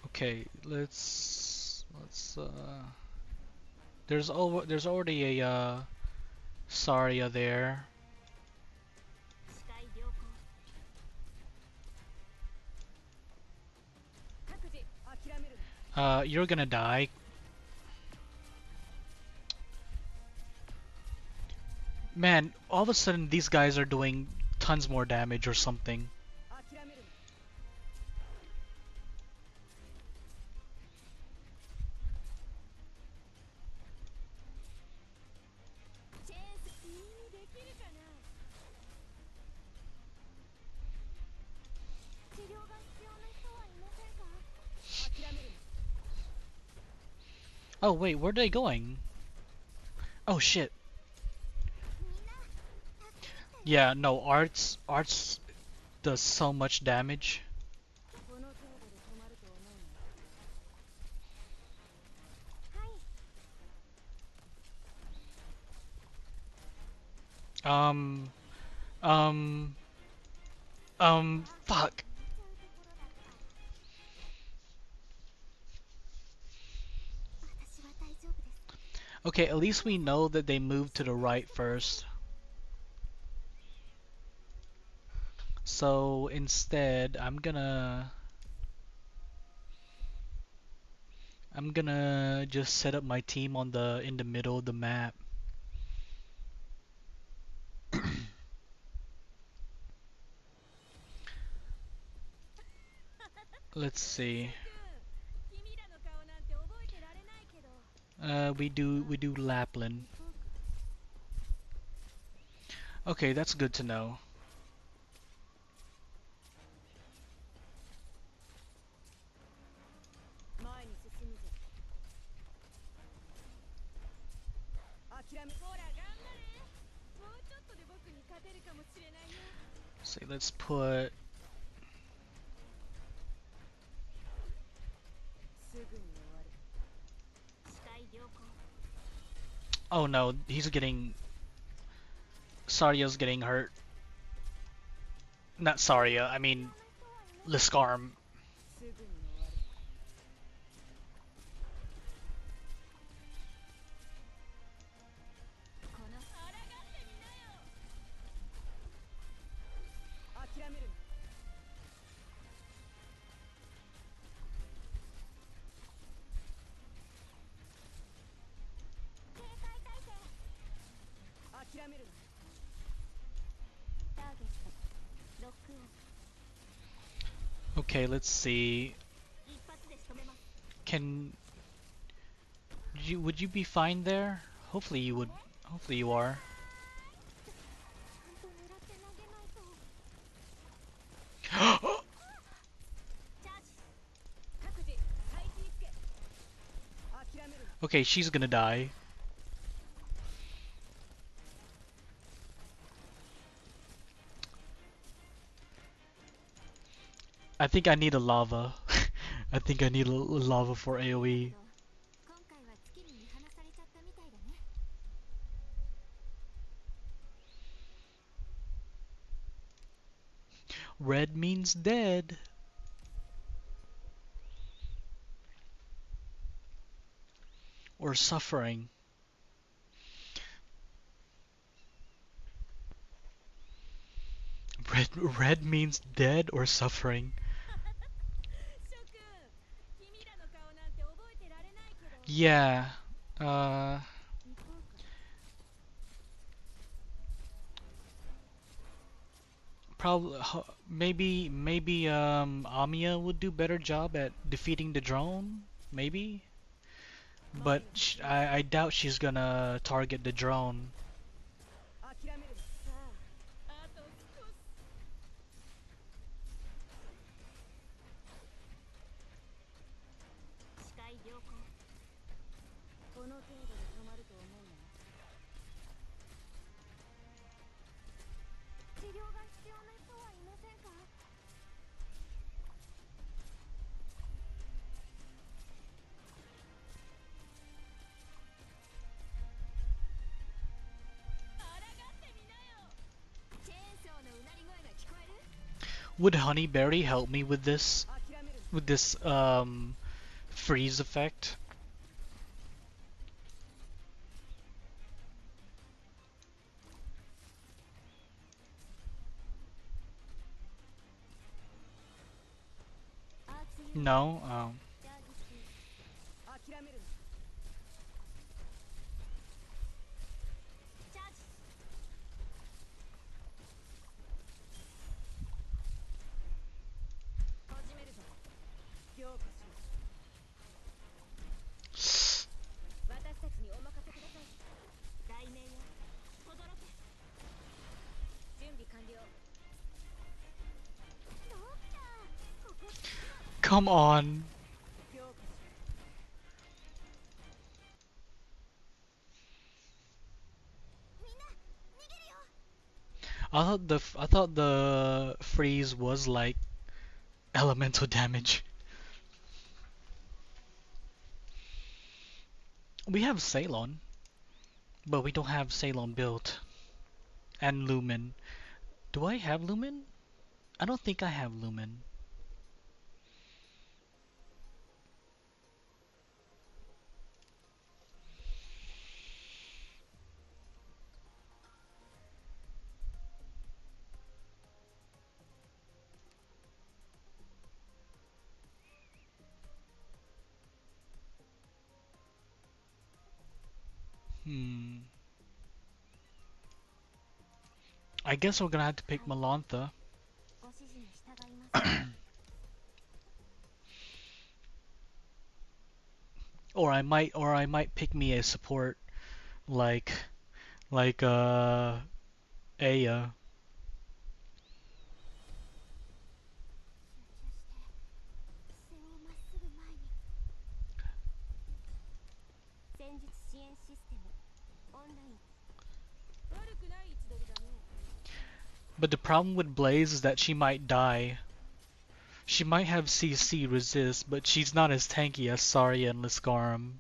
Okay, let's. There's already a Saria there. You're gonna die. Man, all of a sudden these guys are doing tons more damage or something. Oh wait, where are they going? Oh shit. Yeah, no, arts does so much damage. Um, um, fuck. Okay, at least we know that they moved to the right first. So instead, I'm gonna just set up my team on in the middle of the map. Let's see. We do Lapland. Okay, that's good to know. See, let's put. Oh no, he's getting. Saria's getting hurt. Not Saria, I mean Liscarm. Okay, let's see. Can would you be fine there? Hopefully you would. Hopefully you are. Okay, she's gonna die. I think I need a lava. I think I need a lava for AoE. Red means dead. Or suffering. Red means dead or suffering. Yeah. Uh, probably maybe Amiya would do better job at defeating the drone. Maybe. But I doubt she's gonna target the drone. Would Honeyberry help me with this? With this freeze effect? No. Come on. I thought the freeze was like elemental damage. We have Ceylon, but we don't have Ceylon built. And Lumen. Do I have Lumen? I don't think I have Lumen. Hmm. I guess we're gonna have to pick Malantha. Or I might pick me a support like Aya. But the problem with Blaze is that she might die. She might have CC resist, but she's not as tanky as Zarya and Liscarum.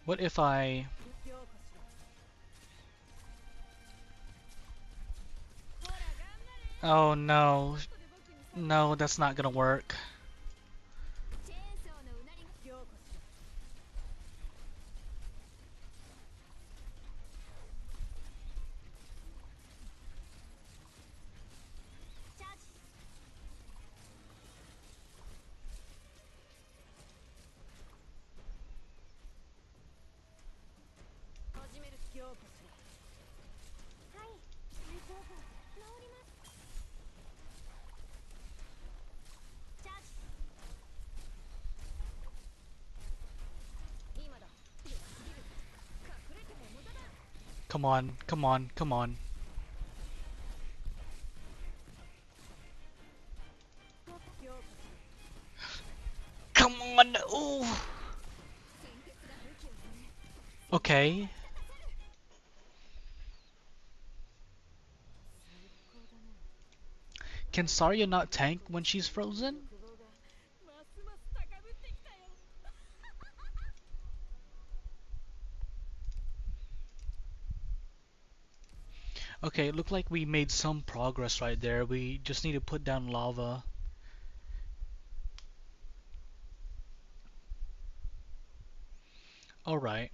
What if I... Oh no. No, that's not gonna work. Come on, come on, come on. Come on! Ooh! Okay. Can Sarya not tank when she's frozen? Okay, it looked like we made some progress right there. We just need to put down lava. Alright.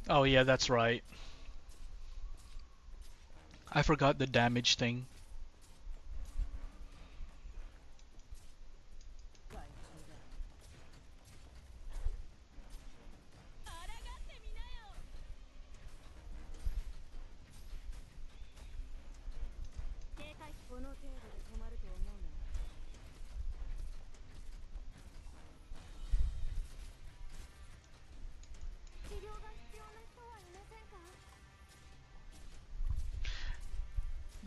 Oh yeah, that's right. I forgot the damage thing.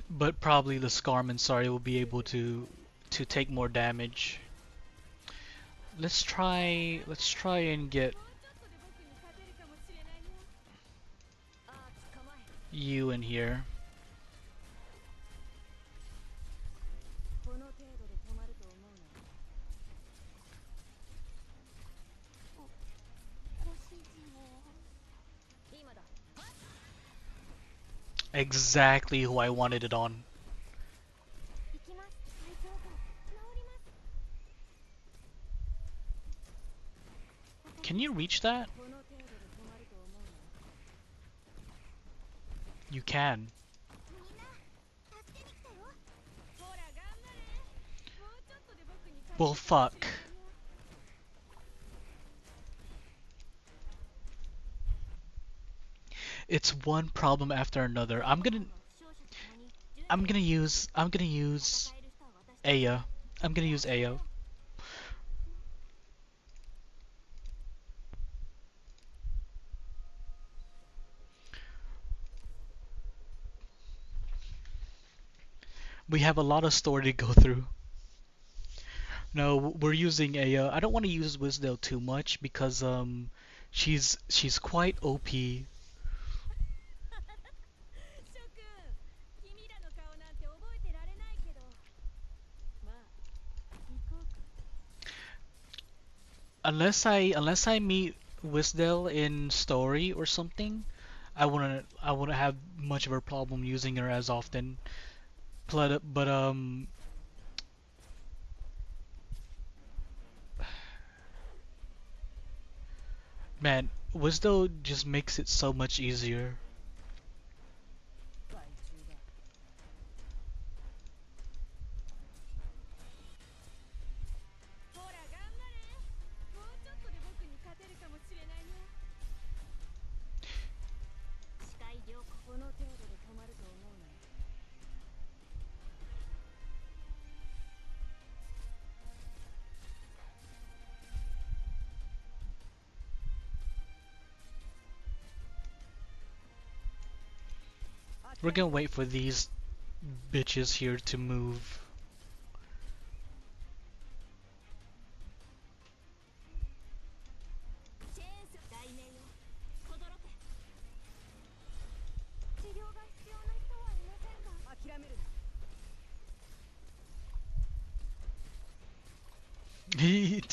But probably the Scarm and Sarya will be able to take more damage. Let's try and get you in here. Exactly who I wanted it on. Can you reach that? You can. Well, fuck. It's one problem after another. I'm gonna use Aya. I'm gonna use Aya. We have a lot of story to go through. No, we're using Aya. I don't want to use Wisdale too much because she's quite OP. Unless I meet Wisdale in story or something, I wouldn't have much of a problem using her as often. But man, Wisdale just makes it so much easier. We're gonna wait for these bitches here to move.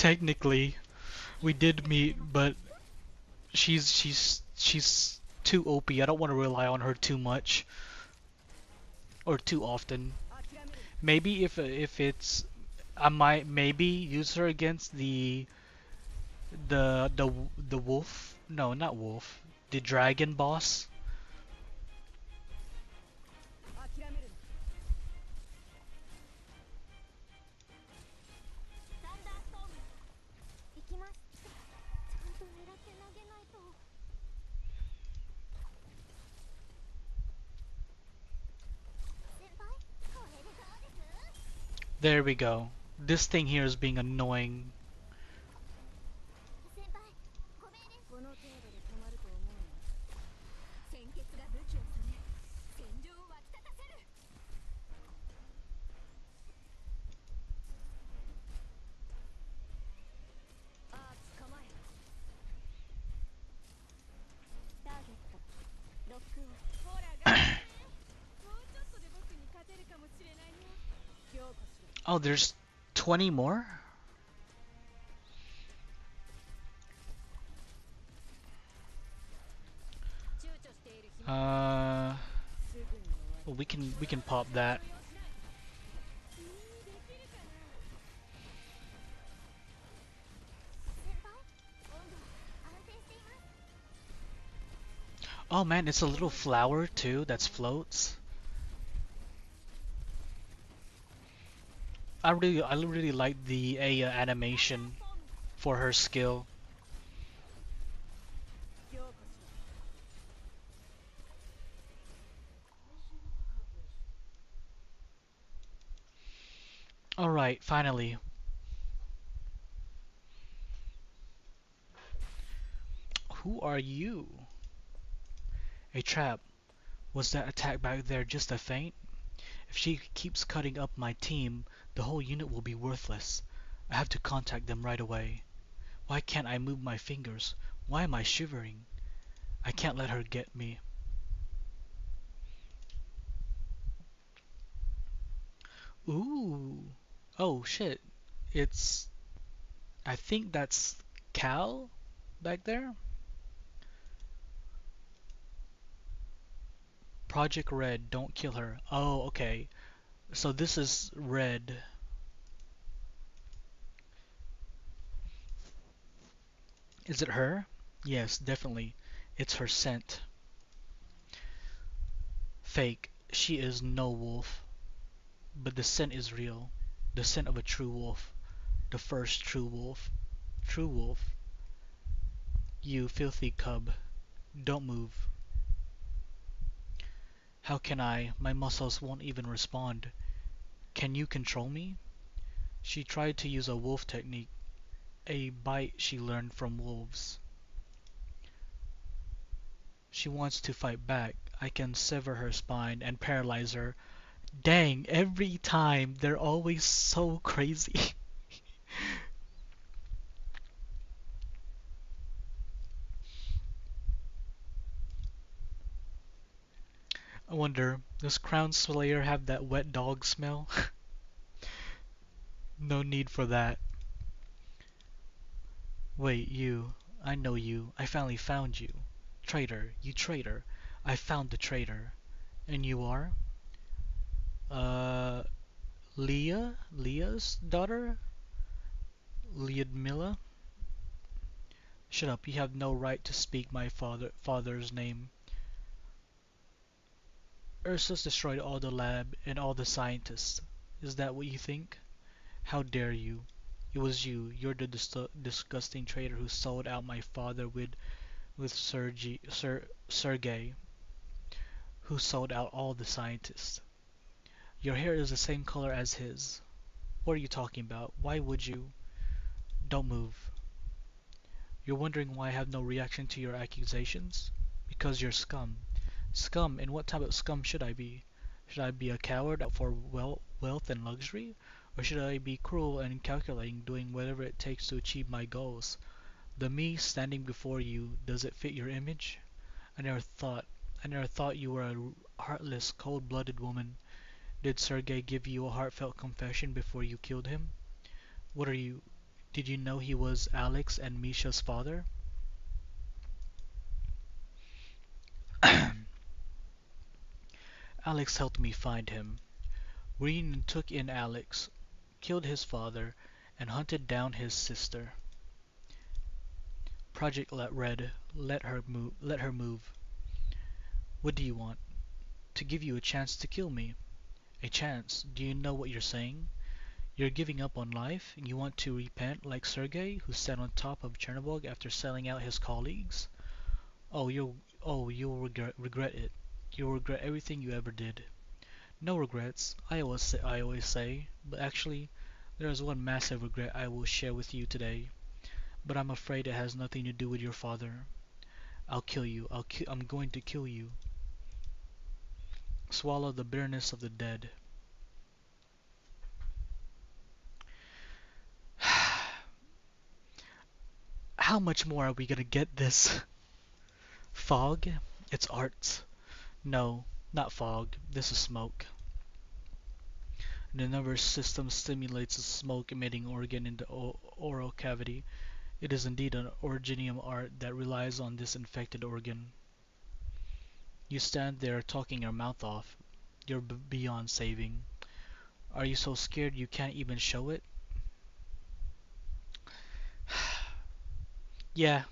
technically, we did meet, but she's too OP. I don't want to rely on her too much or too often. Maybe if it's I might maybe use her against the wolf. No, not wolf. The dragon boss. There we go. This thing here is being annoying. Oh, there's 20 more? Uh, well, we can pop that. Oh man, it's a little flower too that floats. I really like the Aya animation for her skill. All right, finally. Who are you? A trap. Was that attack back there just a feint? If she keeps cutting up my team, the whole unit will be worthless. I have to contact them right away. Why can't I move my fingers? Why am I shivering? I can't let her get me. Ooh. Oh shit. It's I think that's Cal back there. Project Red, don't kill her. Oh, okay. So this is Red. Is it her? Yes, definitely. It's her scent. Fake. She is no wolf. But the scent is real. The scent of a true wolf. The first true wolf. True wolf. You filthy cub. Don't move. How can I? My muscles won't even respond. Can you control me? She tried to use a wolf technique. A bite she learned from wolves. She wants to fight back. I can sever her spine and paralyze her. Dang, every time they're always so crazy. I wonder, does Crown Slayer have that wet dog smell? No need for that. Wait, you. I know you. I finally found you. Traitor, you traitor. I found the traitor. And you are? Uh, Leah? Leah's daughter? Lyudmila? Shut up, you have no right to speak my father's name. Ursus destroyed all the lab and all the scientists. Is that what you think? How dare you? It was you. You're the disgusting traitor who sold out my father with Sergey, who sold out all the scientists. Your hair is the same color as his. What are you talking about? Why would you? Don't move. You're wondering why I have no reaction to your accusations? Because you're scum. Scum? And what type of scum should I be? Should I be a coward out for wealth and luxury? Or should I be cruel and calculating, doing whatever it takes to achieve my goals? The me standing before you, does it fit your image? I never thought, I never thought you were a heartless, cold-blooded woman. Did Sergei give you a heartfelt confession before you killed him? What are you? Did you know he was Alex and Misha's father? Alex helped me find him. Green took in Alex, killed his father, and hunted down his sister. Project Red let her move. What do you want? To give you a chance to kill me. A chance? Do you know what you're saying? You're giving up on life? You want to repent like Sergei, who sat on top of Chernobyl after selling out his colleagues? You'll regret it. You'll regret everything you ever did. No regrets, I always say, but actually, there is one massive regret I will share with you today. But I'm afraid it has nothing to do with your father. I'll kill you. I'm going to kill you. Swallow the bitterness of the dead. How much more are we gonna get this? Fog? It's art. No, not fog. This is smoke. The nervous system stimulates a smoke-emitting organ in the oral cavity. It is indeed an originium art that relies on this infected organ. You stand there talking your mouth off. You're beyond saving. Are you so scared you can't even show it? Yeah,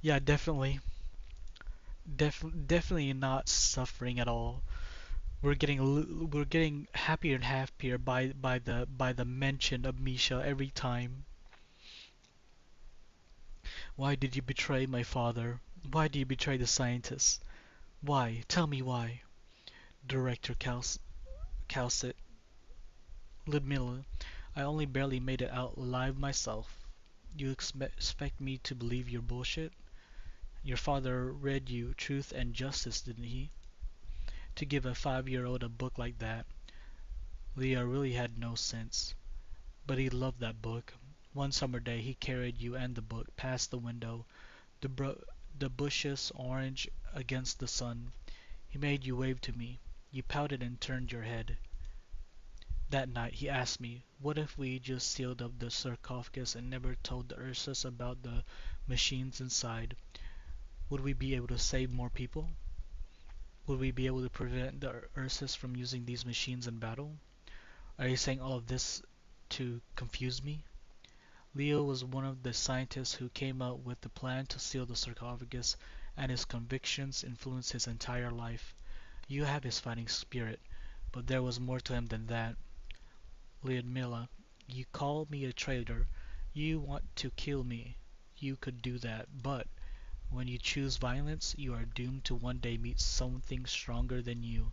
yeah, definitely. Definitely not suffering at all. We're getting happier and happier by the mention of Misha every time. Why did you betray my father? Why did you betray the scientists? Why? Tell me why. Director Calcit. Ludmilla, I only barely made it out alive myself. You expect me to believe your bullshit? Your father read you Truth and Justice, didn't he? To give a 5-year-old a book like that, Leah really had no sense. But he loved that book. One summer day he carried you and the book past the window, the, the bushes orange against the sun. He made you wave to me. You pouted and turned your head. That night he asked me, what if we just sealed up the sarcophagus and never told the Ursus about the machines inside? Would we be able to save more people? Would we be able to prevent the Ursus from using these machines in battle? Are you saying all of this to confuse me? Leo was one of the scientists who came up with the plan to seal the sarcophagus, and his convictions influenced his entire life. You have his fighting spirit, but there was more to him than that. Lyudmila, you call me a traitor. You want to kill me. You could do that, but when you choose violence, you are doomed to one day meet something stronger than you.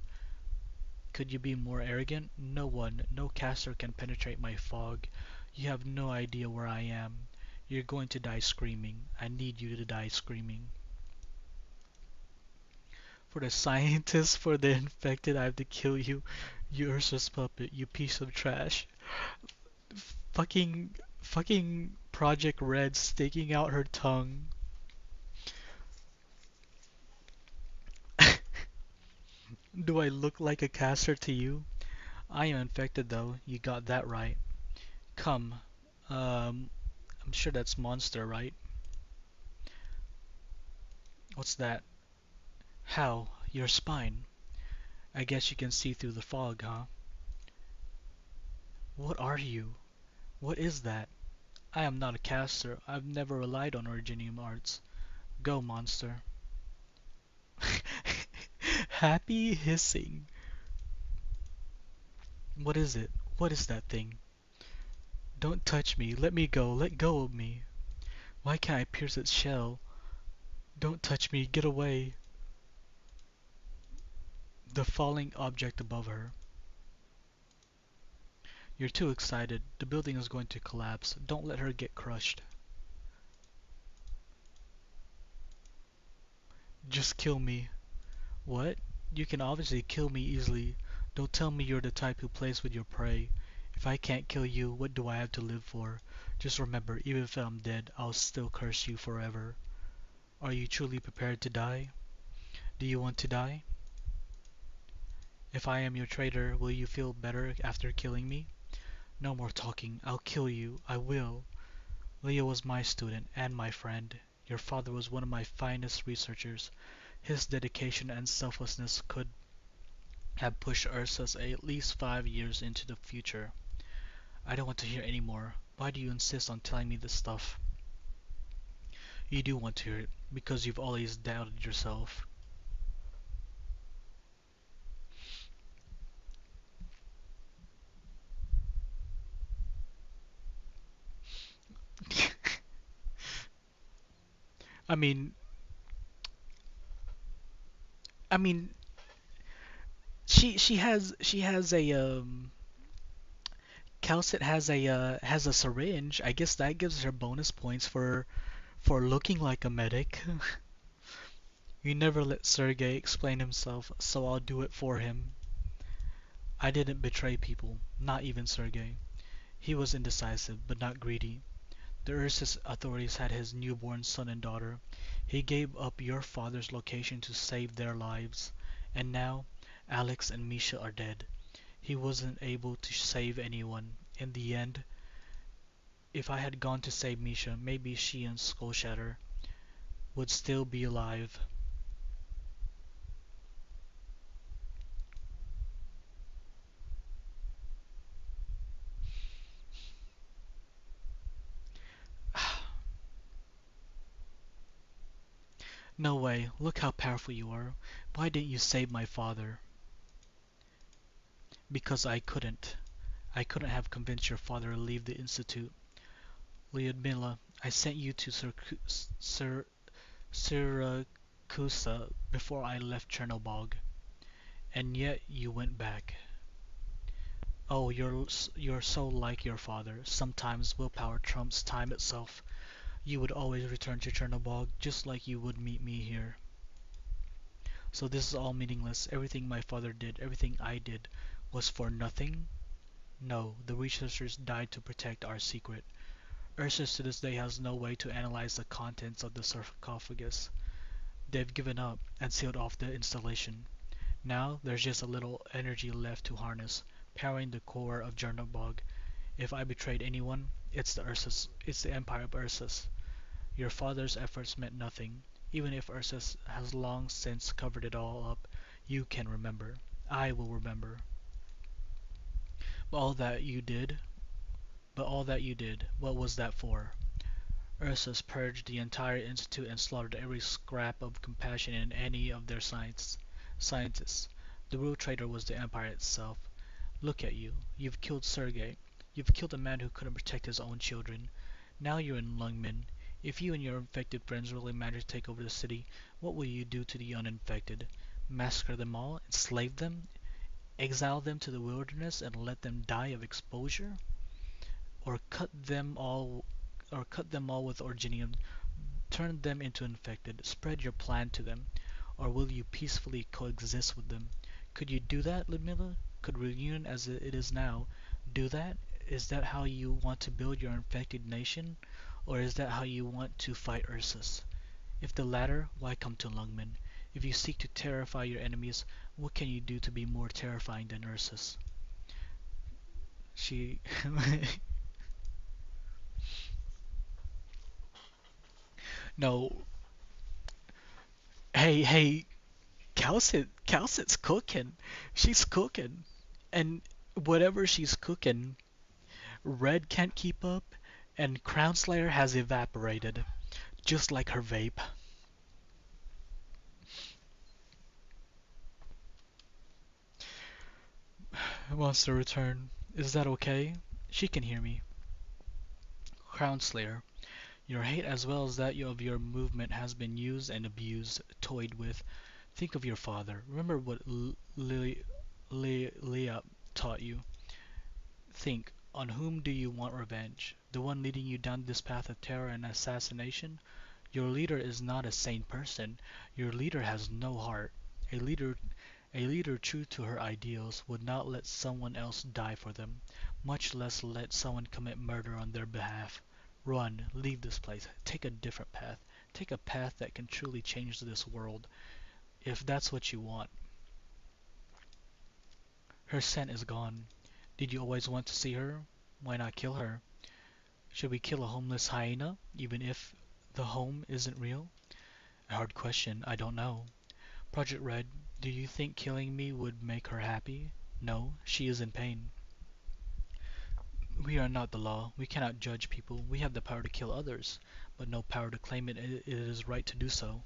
Could you be more arrogant? No one, no caster can penetrate my fog. You have no idea where I am. You're going to die screaming. I need you to die screaming. For the scientists, for the infected, I have to kill you. You Ursus puppet, you piece of trash. Fucking Project Red sticking out her tongue. Do I look like a caster to you? I am infected though, you got that right. Come. Um, I'm sure that's monster, right? What's that? How? Your spine. I guess you can see through the fog, huh? What are you? What is that? I am not a caster. I've never relied on Originium arts. Go, monster. Happy hissing. What is it? What is that thing? Don't touch me. Let me go. Let go of me. Why can't I pierce its shell? Don't touch me. Get away. The falling object above her. You're too excited. The building is going to collapse. Don't let her get crushed. Just kill me. What? You can obviously kill me easily. Don't tell me you're the type who plays with your prey. If I can't kill you, what do I have to live for? Just remember, even if I'm dead, I'll still curse you forever. Are you truly prepared to die? Do you want to die? If I am your traitor, will you feel better after killing me? No more talking. I'll kill you. I will. Leo was my student and my friend. Your father was one of my finest researchers. His dedication and selflessness could have pushed Ursus at least 5 years into the future. I don't want to hear any more. Why do you insist on telling me this stuff? You do want to hear it, because you've always doubted yourself. I mean, I mean, she has a Calcit has a syringe. I guess that gives her bonus points for looking like a medic. You never let Sergei explain himself, so I'll do it for him. I didn't betray people, not even Sergei. He was indecisive, but not greedy. The Ursus authorities had his newborn son and daughter. He gave up your father's location to save their lives. And now, Alex and Misha are dead. He wasn't able to save anyone. In the end, if I had gone to save Misha, maybe she and Skullshatter would still be alive. No way, look how powerful you are. Why didn't you save my father? Because I couldn't. I couldn't have convinced your father to leave the Institute. Lyudmila, I sent you to Sir Syracusa before I left Chernobog, and yet you went back. Oh, you're so like your father. Sometimes willpower trumps time itself. You would always return to Chernobog, just like you would meet me here. So this is all meaningless. Everything my father did, everything I did, was for nothing? No, the researchers died to protect our secret. Ursus to this day has no way to analyze the contents of the sarcophagus. They've given up and sealed off the installation. Now there's just a little energy left to harness, powering the core of Jernobog. If I betrayed anyone, it's the Ursus. It's the Empire of Ursus. Your father's efforts meant nothing. Even if Ursus has long since covered it all up, you can remember. I will remember. But all that you did, but all that you did, what was that for? Ursus purged the entire institute and slaughtered every scrap of compassion in any of their scientists. The real traitor was the Empire itself. Look at you. You've killed Sergei. You've killed a man who couldn't protect his own children. Now you're in Lungmen. If you and your infected friends really manage to take over the city, what will you do to the uninfected? Massacre them all? Enslave them? Exile them to the wilderness and let them die of exposure? Or cut them all with Orginium, turn them into infected, spread your plan to them, or will you peacefully coexist with them? Could you do that, Ludmilla? Could Reunion as it is now do that? Is that how you want to build your infected nation? Or is that how you want to fight Ursus? If the latter, why come to Lungmen? If you seek to terrify your enemies, what can you do to be more terrifying than Ursus? She... No. Hey, Calcit's cooking. She's cooking. And whatever she's cooking, Red can't keep up, and Crown Slayer has evaporated, just like her vape. Wants to return. Is that okay? She can hear me. Crown Slayer, your hate as well as that of your movement has been used and abused, toyed with. Think of your father. Remember what Leah taught you. Think, on whom do you want revenge? The one leading you down this path of terror and assassination? Your leader is not a sane person. Your leader has no heart. A leader a leader true to her ideals would not let someone else die for them, much less let someone commit murder on their behalf. Run, leave this place, take a different path. Take a path that can truly change this world, if that's what you want. Her scent is gone. Did you always want to see her? Why not kill her? Should we kill a homeless hyena, even if the home isn't real? A hard question, I don't know. Project Red, do you think killing me would make her happy? No, she is in pain. We are not the law. We cannot judge people. We have the power to kill others, but no power to claim it is right to do so.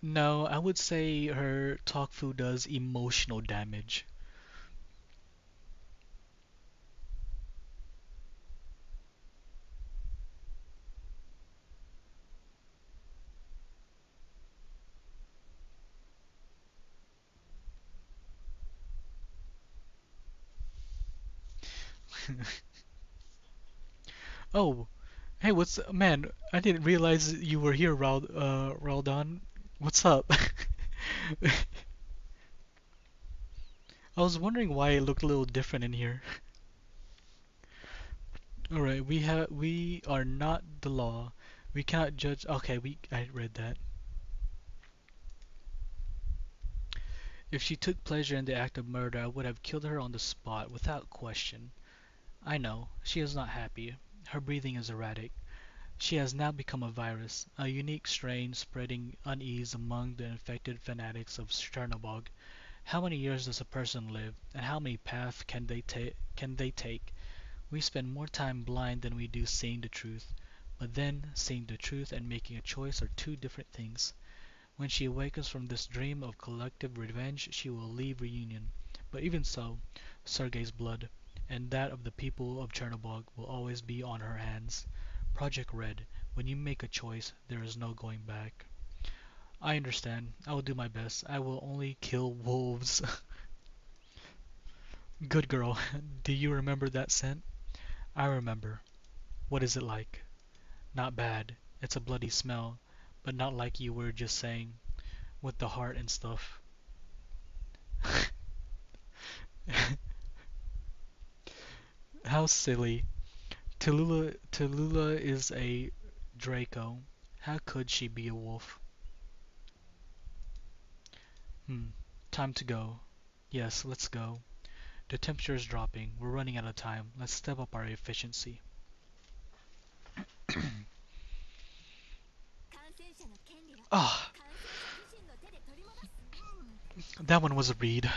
No, I would say her Tofu does emotional damage. Oh, hey, what's man? I didn't realize you were here, Raldon. What's up? I was wondering why it looked a little different in here. All right, we are not the law. We cannot judge. Okay, I read that. If she took pleasure in the act of murder, I would have killed her on the spot without question. I know, she is not happy. Her breathing is erratic. She has now become a virus, a unique strain spreading unease among the infected fanatics of Chernobog. How many years does a person live, and how many paths can they take? We spend more time blind than we do seeing the truth. But then, seeing the truth and making a choice are two different things. When she awakens from this dream of collective revenge, she will leave Reunion. But even so, Sergei's blood, and that of the people of Chernobog, will always be on her hands. Project Red, when you make a choice, there is no going back. I understand. I will do my best. I will only kill wolves. Good girl. Do you remember that scent? I remember. What is it like? Not bad. It's a bloody smell, but not like you were just saying, with the heart and stuff. How silly. Tallulah is a Draco. How could she be a wolf? Hmm. Time to go. Yes, let's go. The temperature is dropping. We're running out of time. Let's step up our efficiency. Ah, that one was a read.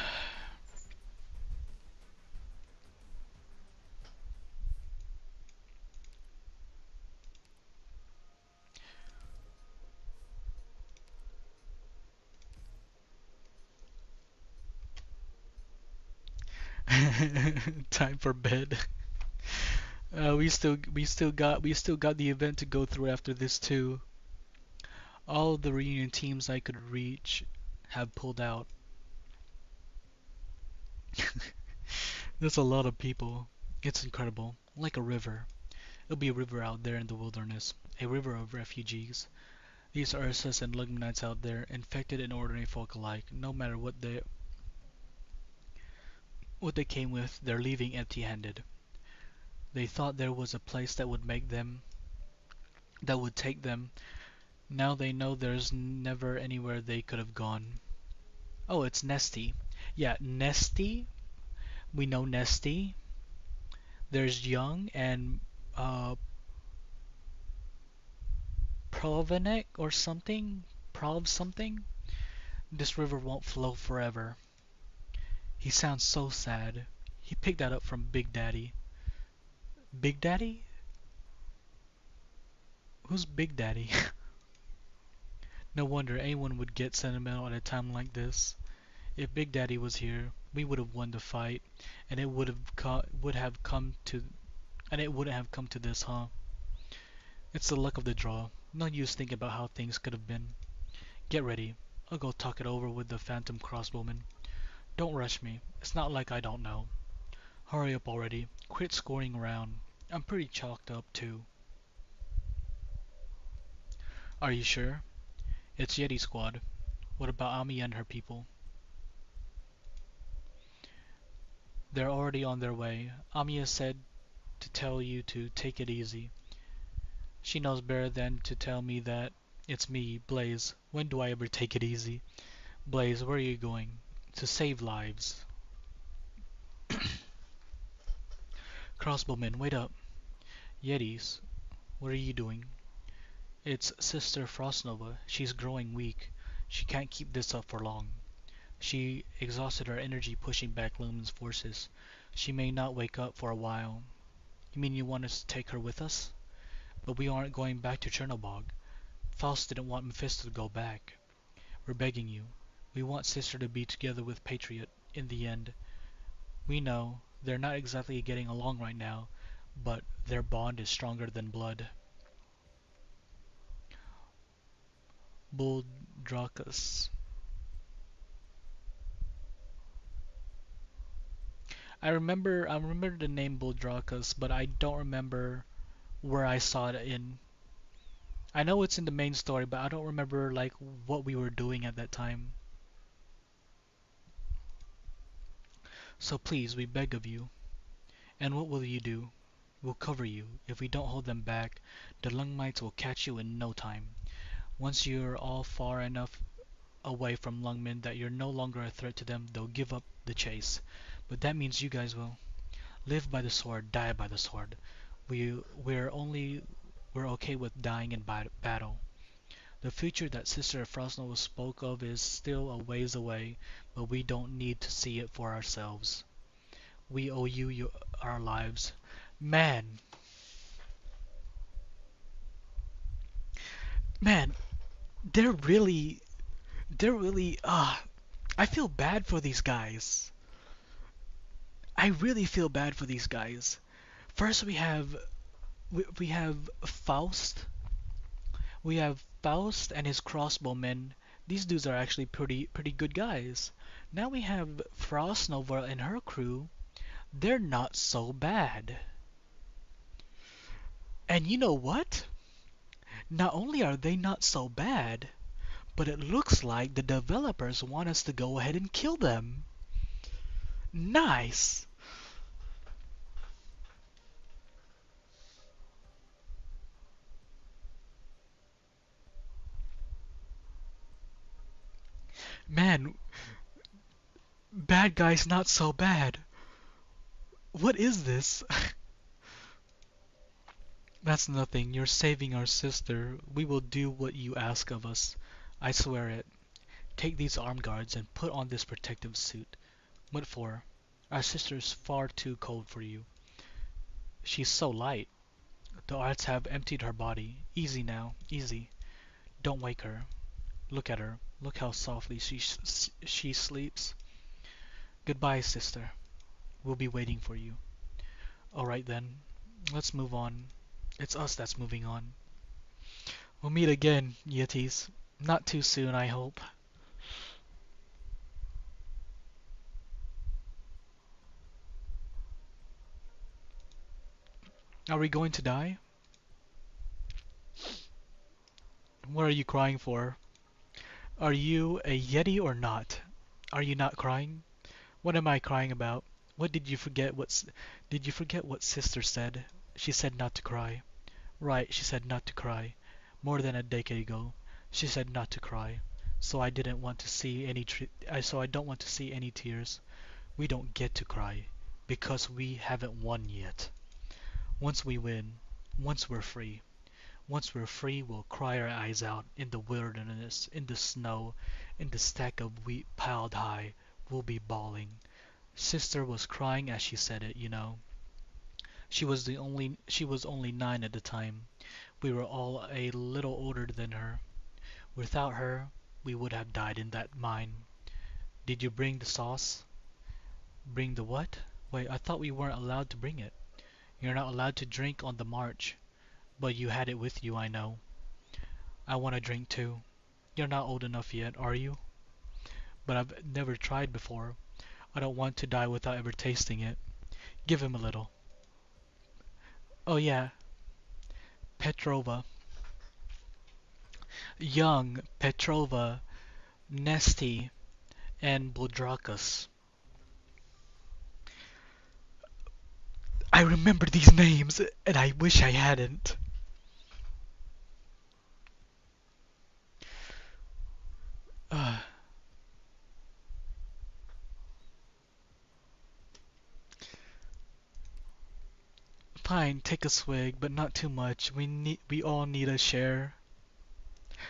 Time for bed. We still got the event to go through after this too. All of the reunion teams I could reach have pulled out. There's a lot of people. It's incredible. Like a river. It'll be a river out there in the wilderness. A river of refugees. These Ursas and Lugmanites out there, infected and ordinary folk alike, no matter what they came with, they're leaving empty-handed. They thought there was a place that would take them. Now they know there's never anywhere they could have gone. Oh, it's Nesty. Yeah, Nesty. We know Nesty. There's Young and uh, Provenek or something. Prov something. This river won't flow forever. He sounds so sad. He picked that up from Big Daddy. Big Daddy? Who's Big Daddy? No wonder anyone would get sentimental at a time like this. If Big Daddy was here, we would have won the fight, and it would have come to and it wouldn't have come to this, huh? It's the luck of the draw. No use thinking about how things could have been. Get ready. I'll go talk it over with the Phantom Crossbowman. Don't rush me. It's not like I don't know. Hurry up already. Quit scoring around. I'm pretty chalked up too. Are you sure? It's Yeti Squad. What about Ami and her people? They're already on their way. Amiya said to tell you to take it easy. She knows better than to tell me that. It's me, Blaze. When do I ever take it easy? Blaze, where are you going? To save lives. Crossbowmen, wait up. Yetis, what are you doing? It's Sister Frostnova. She's growing weak. She can't keep this up for long. She exhausted her energy pushing back Lumen's forces. She may not wake up for a while. You mean you want us to take her with us? But we aren't going back to Chernobog. Faust didn't want Mephisto to go back. We're begging you. We want Sister to be together with Patriot in the end. We know they're not exactly getting along right now, but their bond is stronger than blood. Buldrakus. I remember the name Buldrakus, but I don't remember where I saw it in. I know it's in the main story, but I don't remember like what we were doing at that time. So please, we beg of you. And what will you do? We'll cover you. If we don't hold them back, the Lungmites will catch you in no time. Once you're all far enough away from Lungmen that you're no longer a threat to them, they'll give up the chase. But that means you guys will. Live by the sword, die by the sword. We're okay with dying in battle. The future that Sister Frostnova spoke of is still a ways away, but we don't need to see it for ourselves. We owe you our lives. Man, man, they're really, I feel bad for these guys. I really feel bad for these guys. First we have Faust. We have Faust and his crossbowmen. These dudes are actually pretty good guys. Now we have Frostnova and her crew. They're not so bad. And you know what? Not only are they not so bad, but it looks like the developers want us to go ahead and kill them. Nice! Man, bad guys not so bad. What is this? That's nothing. You're saving our sister. We will do what you ask of us. I swear it. Take these arm guards and put on this protective suit. What for? Our sister's far too cold for you. She's so light. The arts have emptied her body. Easy now, easy. Don't wake her. Look at her. Look how softly she sleeps. Goodbye, sister. We'll be waiting for you. Alright then. Let's move on. It's us that's moving on. We'll meet again, Yetis. Not too soon, I hope. Are we going to die? What are you crying for? Are you a Yeti or not? Are you not crying? What am I crying about? What did you forget? Did you forget what sister said? She said not to cry. Right, she said not to cry. More than a decade ago, she said not to cry. So I didn't want to see any so I don't want to see any tears. We don't get to cry because we haven't won yet. Once we win, once we're free, once we're free, we'll cry our eyes out in the wilderness, in the snow, in the stack of wheat piled high. We'll be bawling. Sister was crying as she said it, you know. She was only 9 at the time. We were all a little older than her. Without her, we would have died in that mine. Did you bring the sauce? Bring the what? Wait, I thought we weren't allowed to bring it. You're not allowed to drink on the march. But you had it with you, I know. I want to drink too. You're not old enough yet, are you? But I've never tried before. I don't want to die without ever tasting it. Give him a little. Oh yeah, Petrova. Young, Petrova, Nesty, and Buldrakus. I remember these names, and I wish I hadn't. Uh, Fine, take a swig, but not too much. We all need a share.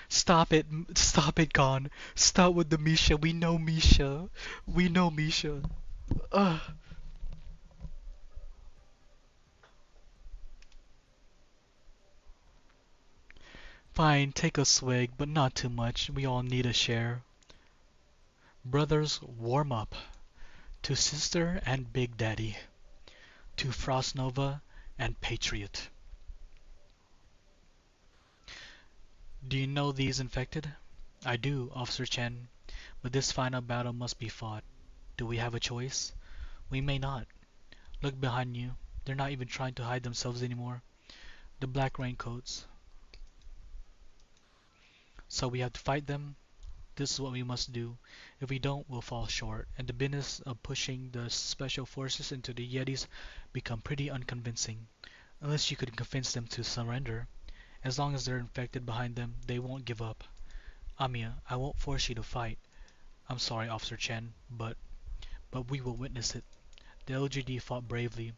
Stop it, stop it, Con. Stop with the Misha. We know Misha. We know Misha. Ugh. Fine, take a swig, but not too much. We all need a share. Brothers, warm up. To Sister and Big Daddy. To Frost Nova and Patriot. Do you know these infected? I do, Officer Chen. But this final battle must be fought. Do we have a choice? We may not. Look behind you. They're not even trying to hide themselves anymore. The black raincoats. So we have to fight them. This is what we must do. If we don't, we'll fall short. And the business of pushing the special forces into the Yetis become pretty unconvincing. Unless you could convince them to surrender. As long as they're infected behind them, they won't give up. Amiya, I won't force you to fight. I'm sorry, Officer Chen, but we will witness it. The LGD fought bravely.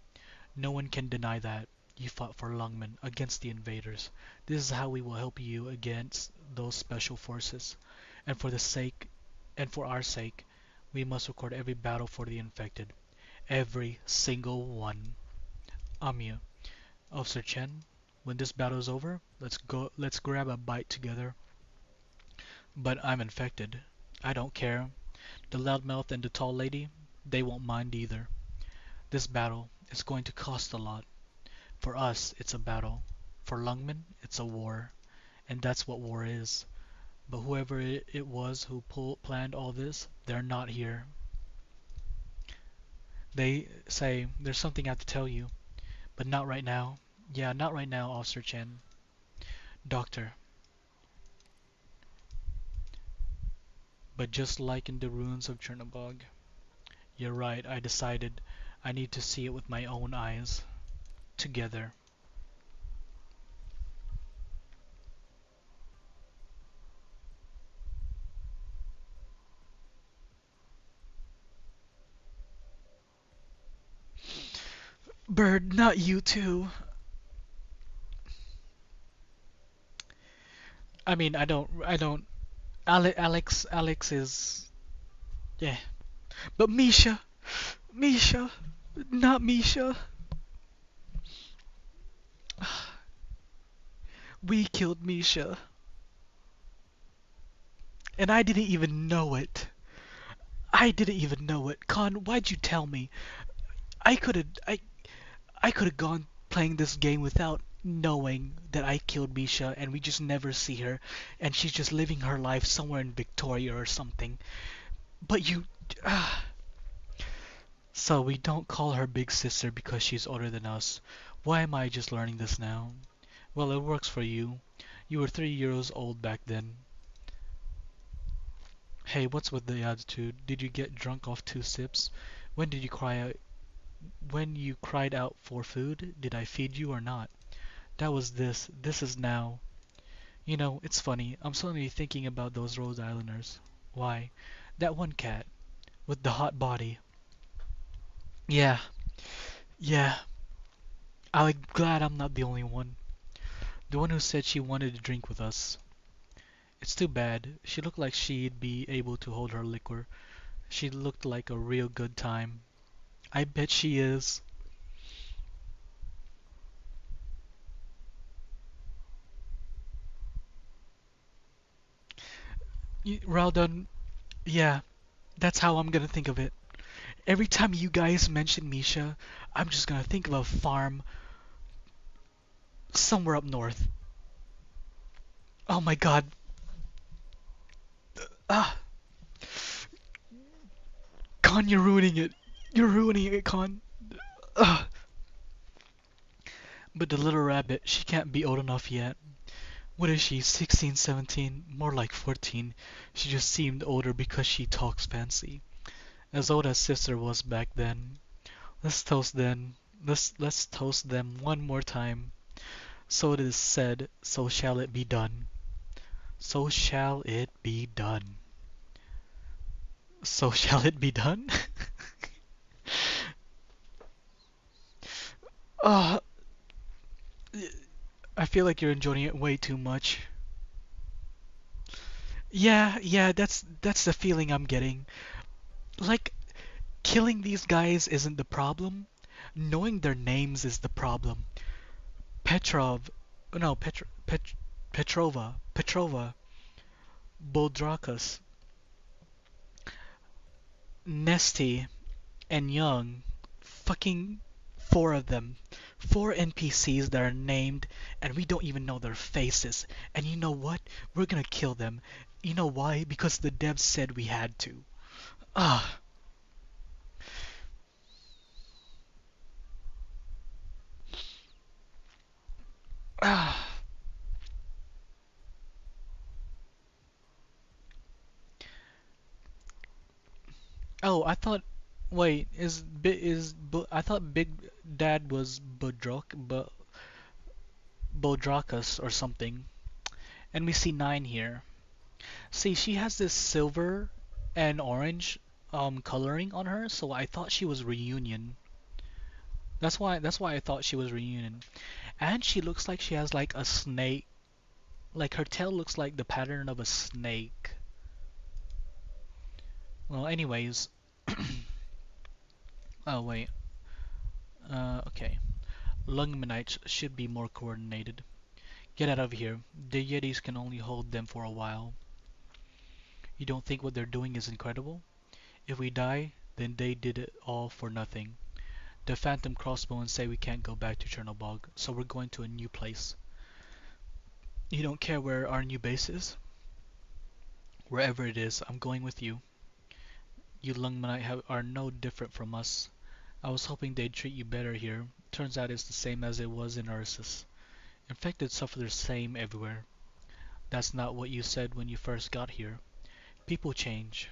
No one can deny that. You fought for Lungmen against the invaders. This is how we will help you against those special forces. And for our sake, we must record every battle for the infected. Every single one. Amiya, Officer Chen, when this battle is over, let's grab a bite together. But I'm infected. I don't care. The loudmouth and the tall lady, they won't mind either. This battle is going to cost a lot. For us, it's a battle. For Lungmen, it's a war. And that's what war is. But whoever it was who planned all this, they're not here. They say, there's something I have to tell you. But not right now. Yeah, not right now, Officer Chen. Doctor. But just like in the ruins of Chernobog. You're right, I decided I need to see it with my own eyes. Together. Bird, not you too. I mean, I don't. Alex is, yeah. But Misha, not Misha. We killed Misha, and I didn't even know it. I didn't even know it. Con, why'd you tell me? I could've, I, I could've gone playing this game without knowing that I killed Misha, and we just never see her, and she's just living her life somewhere in Victoria or something. But you, ah. So we don't call her big sister because she's older than us. Why am I just learning this now? Well, it works for you. You were 3 years old back then. Hey, what's with the attitude? Did you get drunk off 2 sips? When did you cry out? When you cried out for food? Did I feed you or not? That was this. This is now. You know, it's funny. I'm suddenly thinking about those Rhode Islanders. Why? That one cat with the hot body. Yeah, yeah. I'm glad I'm not the only one. The one who said she wanted to drink with us. It's too bad. She looked like she'd be able to hold her liquor. She looked like a real good time. I bet she is. Raldon, yeah, that's how I'm gonna think of it. Every time you guys mention Misha, I'm just gonna think of a farm somewhere up north. Oh my god. Ah, Con, you're ruining it. You're ruining it, Con. Ah. But the little rabbit, she can't be old enough yet. What is she, 16, 17? More like 14. She just seemed older because she talks fancy. As old as sister was back then. Let's toast then. Let's toast them one more time. So it is said, so shall it be done. So shall it be done. So shall it be done? uh, I feel like you're enjoying it way too much. Yeah, that's the feeling I'm getting. Like, killing these guys isn't the problem. Knowing their names is the problem. Petrov, no, Petrova, Boldrakas, Nesty, and Young. Fucking four of them. Four NPCs that are named, and we don't even know their faces. And you know what? We're gonna kill them. You know why? Because the devs said we had to. Ah. Ah. Oh, I thought. Wait, I thought Big Dad was Bodrakas or something. And we see 9 here. See, she has this silver and orange coloring on her, so I thought she was Reunion. That's why I thought she was Reunion. And she looks like she has like a snake. Like her tail looks like the pattern of a snake. Well, anyways. Oh wait. Okay. Lungmanites should be more coordinated. Get out of here. The Yetis can only hold them for a while. You don't think what they're doing is incredible? If we die, then they did it all for nothing. The Phantom Crossbones say we can't go back to Chernobog, so we're going to a new place. You don't care where our new base is? Wherever it is, I'm going with you. You Lungmanite are no different from us. I was hoping they'd treat you better here. Turns out it's the same as it was in Ursus. Infected suffer the same everywhere. That's not what you said when you first got here. People change.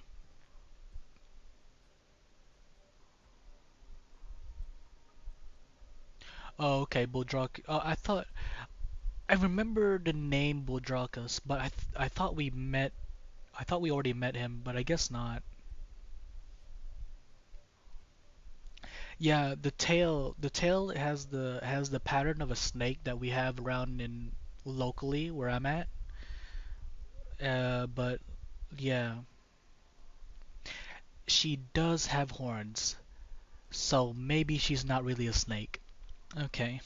Oh, okay, Bodrak. I remember the name Bodrakas, but I thought we met. I thought we already met him, but I guess not. Yeah, the tail has the pattern of a snake that we have around in locally where I'm at. But yeah, she does have horns, so maybe she's not really a snake. Okay.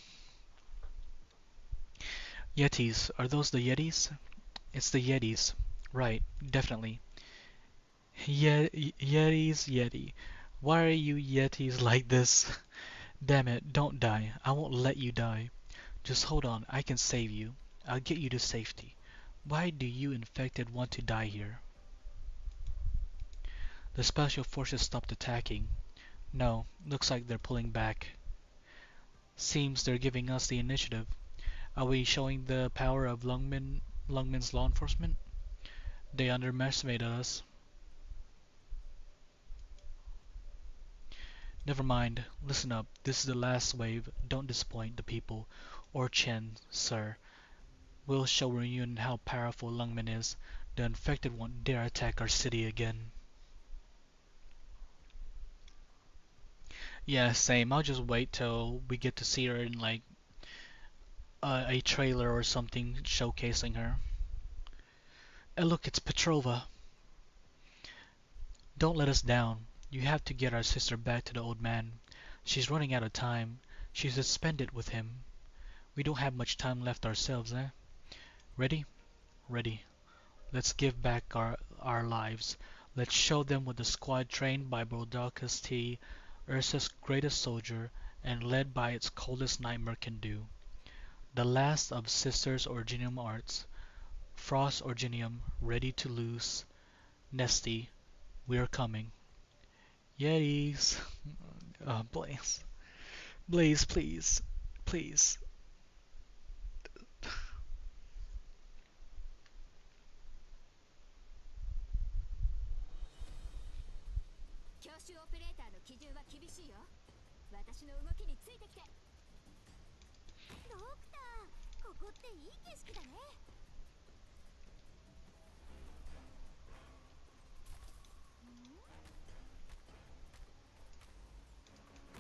Yetis, are those the Yetis? It's the Yetis. Right, definitely. Yetis, Yeti. Why are you Yetis like this? Damn it, don't die. I won't let you die. Just hold on, I can save you. I'll get you to safety. Why do you infected want to die here? The special forces stopped attacking. No, looks like they're pulling back. Seems they're giving us the initiative. Are we showing the power of Lungmin's law enforcement? They underestimated us. Never mind. Listen up. This is the last wave. Don't disappoint the people. Or Chen, sir. We'll show Reunion how powerful Lungmin is. The infected won't dare attack our city again. Yeah, same. I'll just wait till we get to see her in like a trailer or something showcasing her. And look, it's Petrova. Don't let us down. You have to get our sister back to the old man. She's running out of time. She's suspended with him. We don't have much time left ourselves, eh? Ready? Ready. Let's give back our lives. Let's show them what the squad trained by Brodalkas T, Ursa's greatest soldier, and led by its coldest nightmare can do. The last of Sisters Originium arts. Frost Originium, ready to loose. Nesty, we are coming. Yetis. Blaze. Blaze, please. Please. 教習オペレーターの基準は厳しいよ。私の動きについてきて。ドクター、ここっていい景色だね。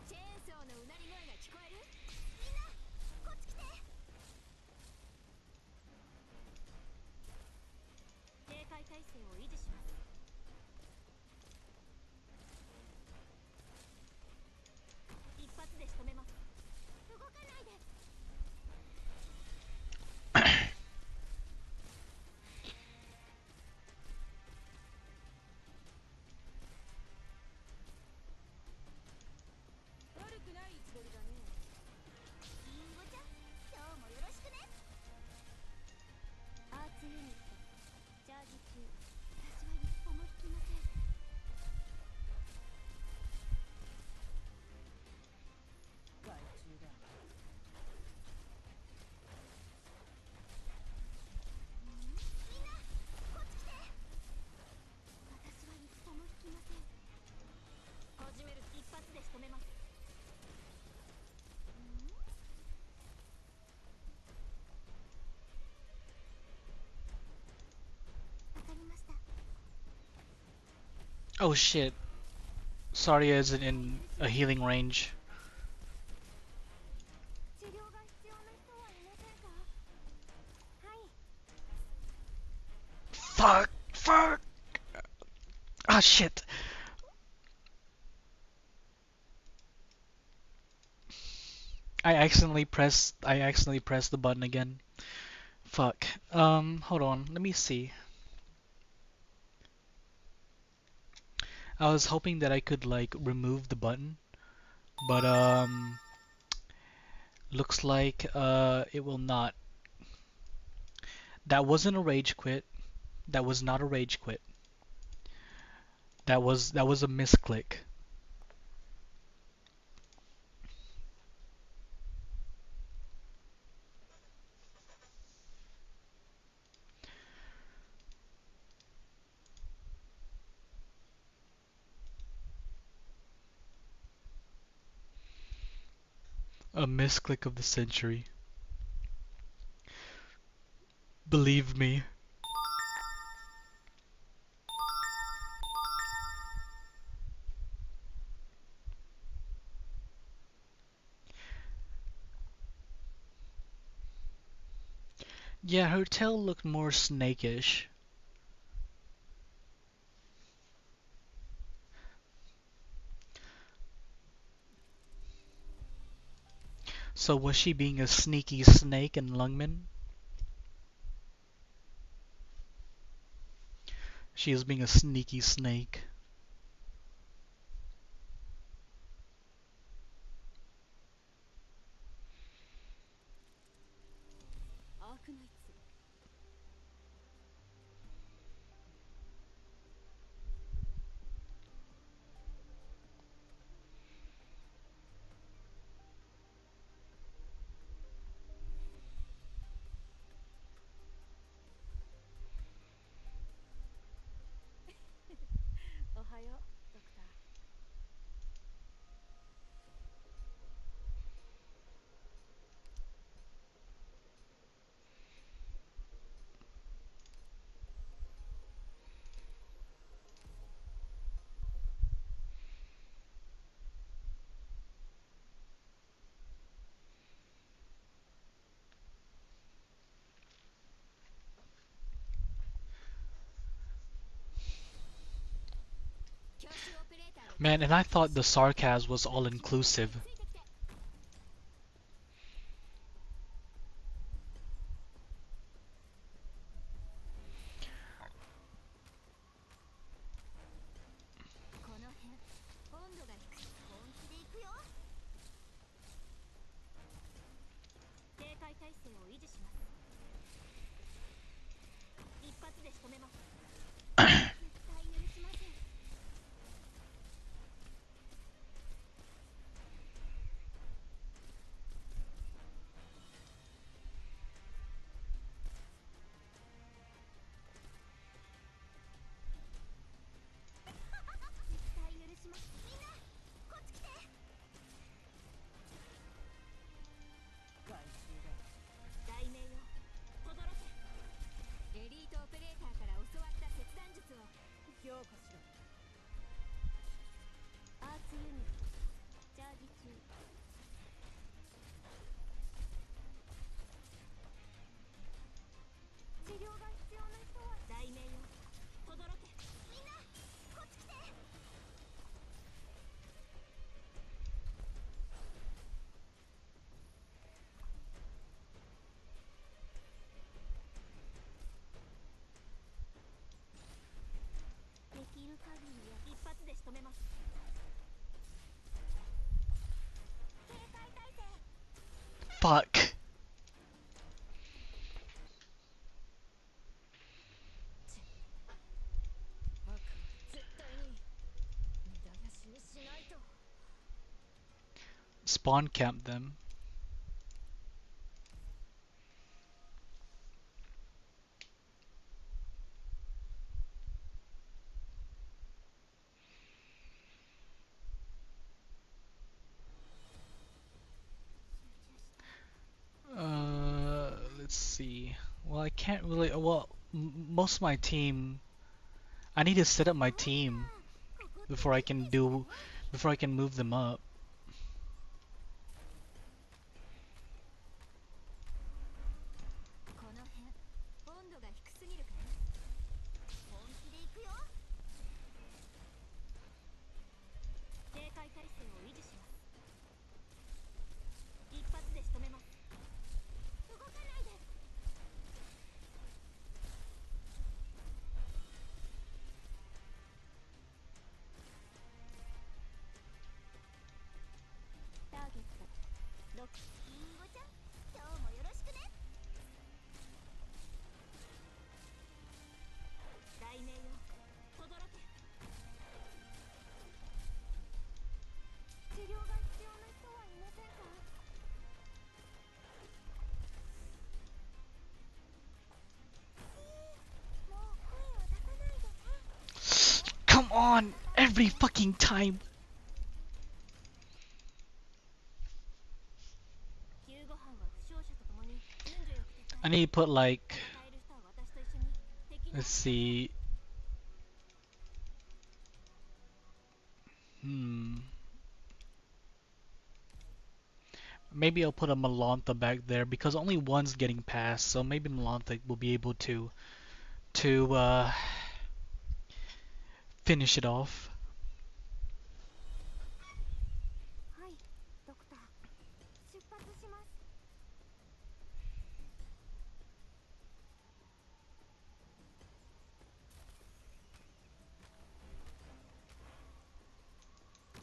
チェーンソーのうなり声が聞こえる？みんな、こっち来て。Oh shit. Saria isn't in a healing range. 治療が必要な人はいませんか？はい。 Fuck! Fuck! Ah shit! I accidentally pressed the button again. Fuck. Hold on. Let me see. I was hoping that I could like remove the button, but looks like it will not. That wasn't a rage quit. That was not a rage quit. That was a misclick. A misclick of the century. Believe me. Yeah, her tail looked more snakish. So was she being a sneaky snake in Lungman? She is being a sneaky snake. Arknights. Ohayo, Doctor. Man, and I thought the sarcasm was all inclusive. この辺温度が低い。本気で行くよ。警戒態勢を維持します。一発で仕留めます。絶対許しません。絶対許します。みんなこっち来て。題名よ、轟け。エリートオペレーターから教わった切断術を評価しろ。アーツユニットチャージ中。治療が必要な人は題名よ、轟け。みんなこっち来て。できる限りは一発で仕留めます。警戒態勢。 Fuck. 絶対に無駄なしにしないと。 Spawn camp them. Let's see. Well, I can't really. Well, most of my team. I need to set up my team. before I can do, before I can move them up. この辺温度が低すぎるかな。本気で行くよ。警戒態勢を維持します。一発で仕留めます。動かないで。ターゲットロック。リンゴちゃん、今日もよろしくね。雷鳴よ、轟け。治療が必要な人はいませんか。もう声を出さないでね。 Come on! Every fucking time! 救護班は負傷者と共に順序よく撤退。 I need to put like, 戦える人は私と一緒に敵の let's see. Maybe I'll put a Malantha back there because only one's getting past, so maybe Malantha will be able to finish it off. はい、ドクター。出発します。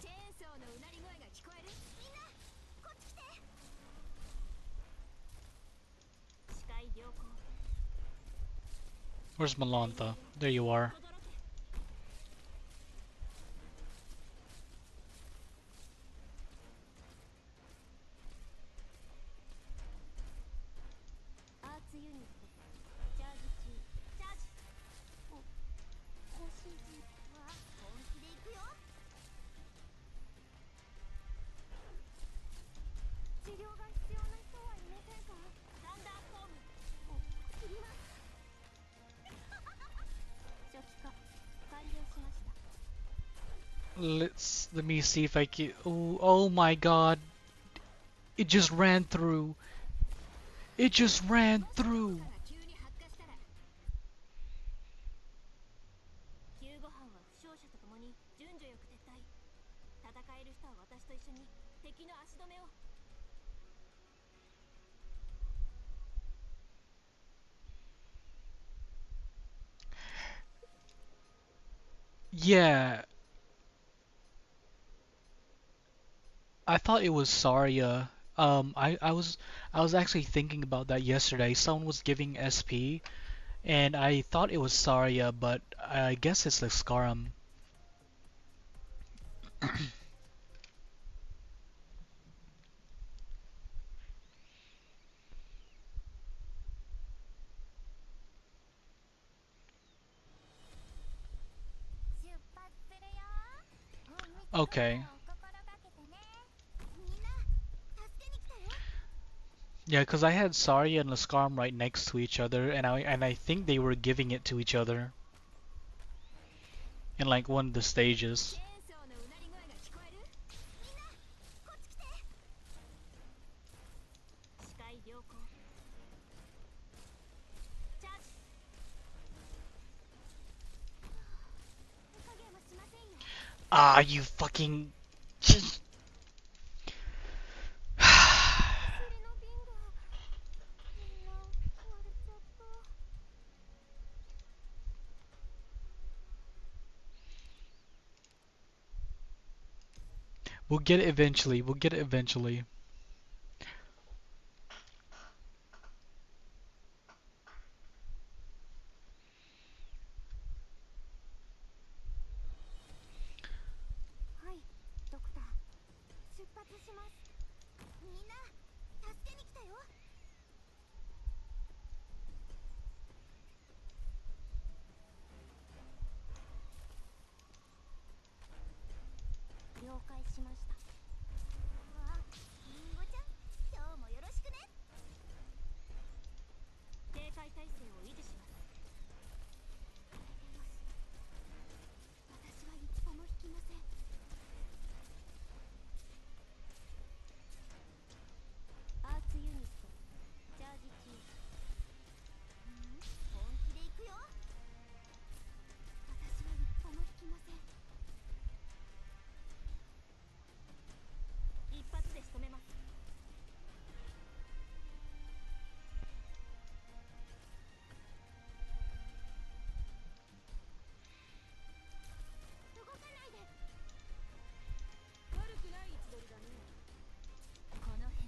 チェーンソーのうなり声が聞こえる。みんな、こっち来て。視界良好。 Where's Malantha? There you are. 轟け。アーツユニットチャージ中。チャージ。更新中は本気で行くよ。治療が必要な人はいませんか。サンダーストーム。切ります。初期化完了しました。 Let me see if I can. Oh my God! It just ran through. It just ran もし効 through. 果が急に発火したら。救護班は負傷者と共に順序よく撤退。戦える人は私と一緒に敵の足止めを。 Yeah, I thought it was Saria. I was actually thinking about that yesterday. Someone was giving SP, and I thought it was Saria, but I guess it's the Scarum. 出発するよ。Okay. 心がけてね。みんな、助けに来たよ。 Yeah, because I had Saria and Lascarum right next to each other, and I think they were giving it to each other in like one of the チ stages. ェーンソーのうなり声が聞こえる。みんな、こっち来て。視界良好。チャージ。手加減はしませんよ。 Ah, you fucking. 薬の瓶がみんな割れちゃった。 We'll get it eventually. We'll get it eventually. はい、ドクター。出発します。みんな、助けに来たよ。了解しました。あ、リンゴちゃん、今日もよろしくね。警戒態勢を維持します。よし、私は一歩も引きません。アーツユニットチャージ中。本気で行くよ。私は一歩も引きません。一発で仕留めます。動かないで。悪くない位置取りだね。この辺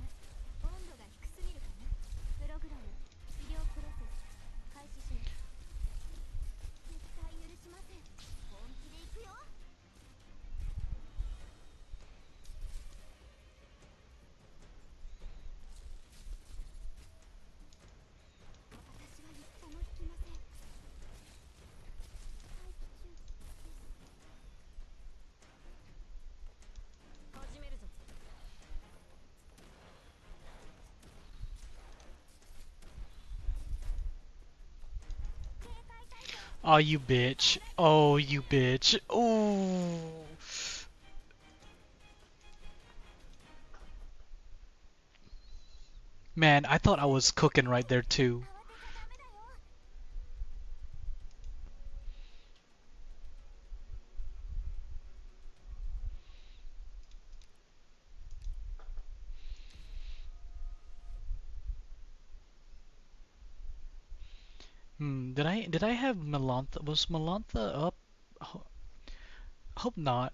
温度が低すぎるかな。プログラム治療プロセス開始します。絶対許しません。本気で行くよ。私は一歩も引きません。待機中です。始めるぞ。警戒態勢。Oh, you bitch. Oh, you bitch. Oh. Man, I thought I was cooking right there too. 慌てちゃダメだよ。Did I have Melantha? Was Melantha up? Ho- Hope not,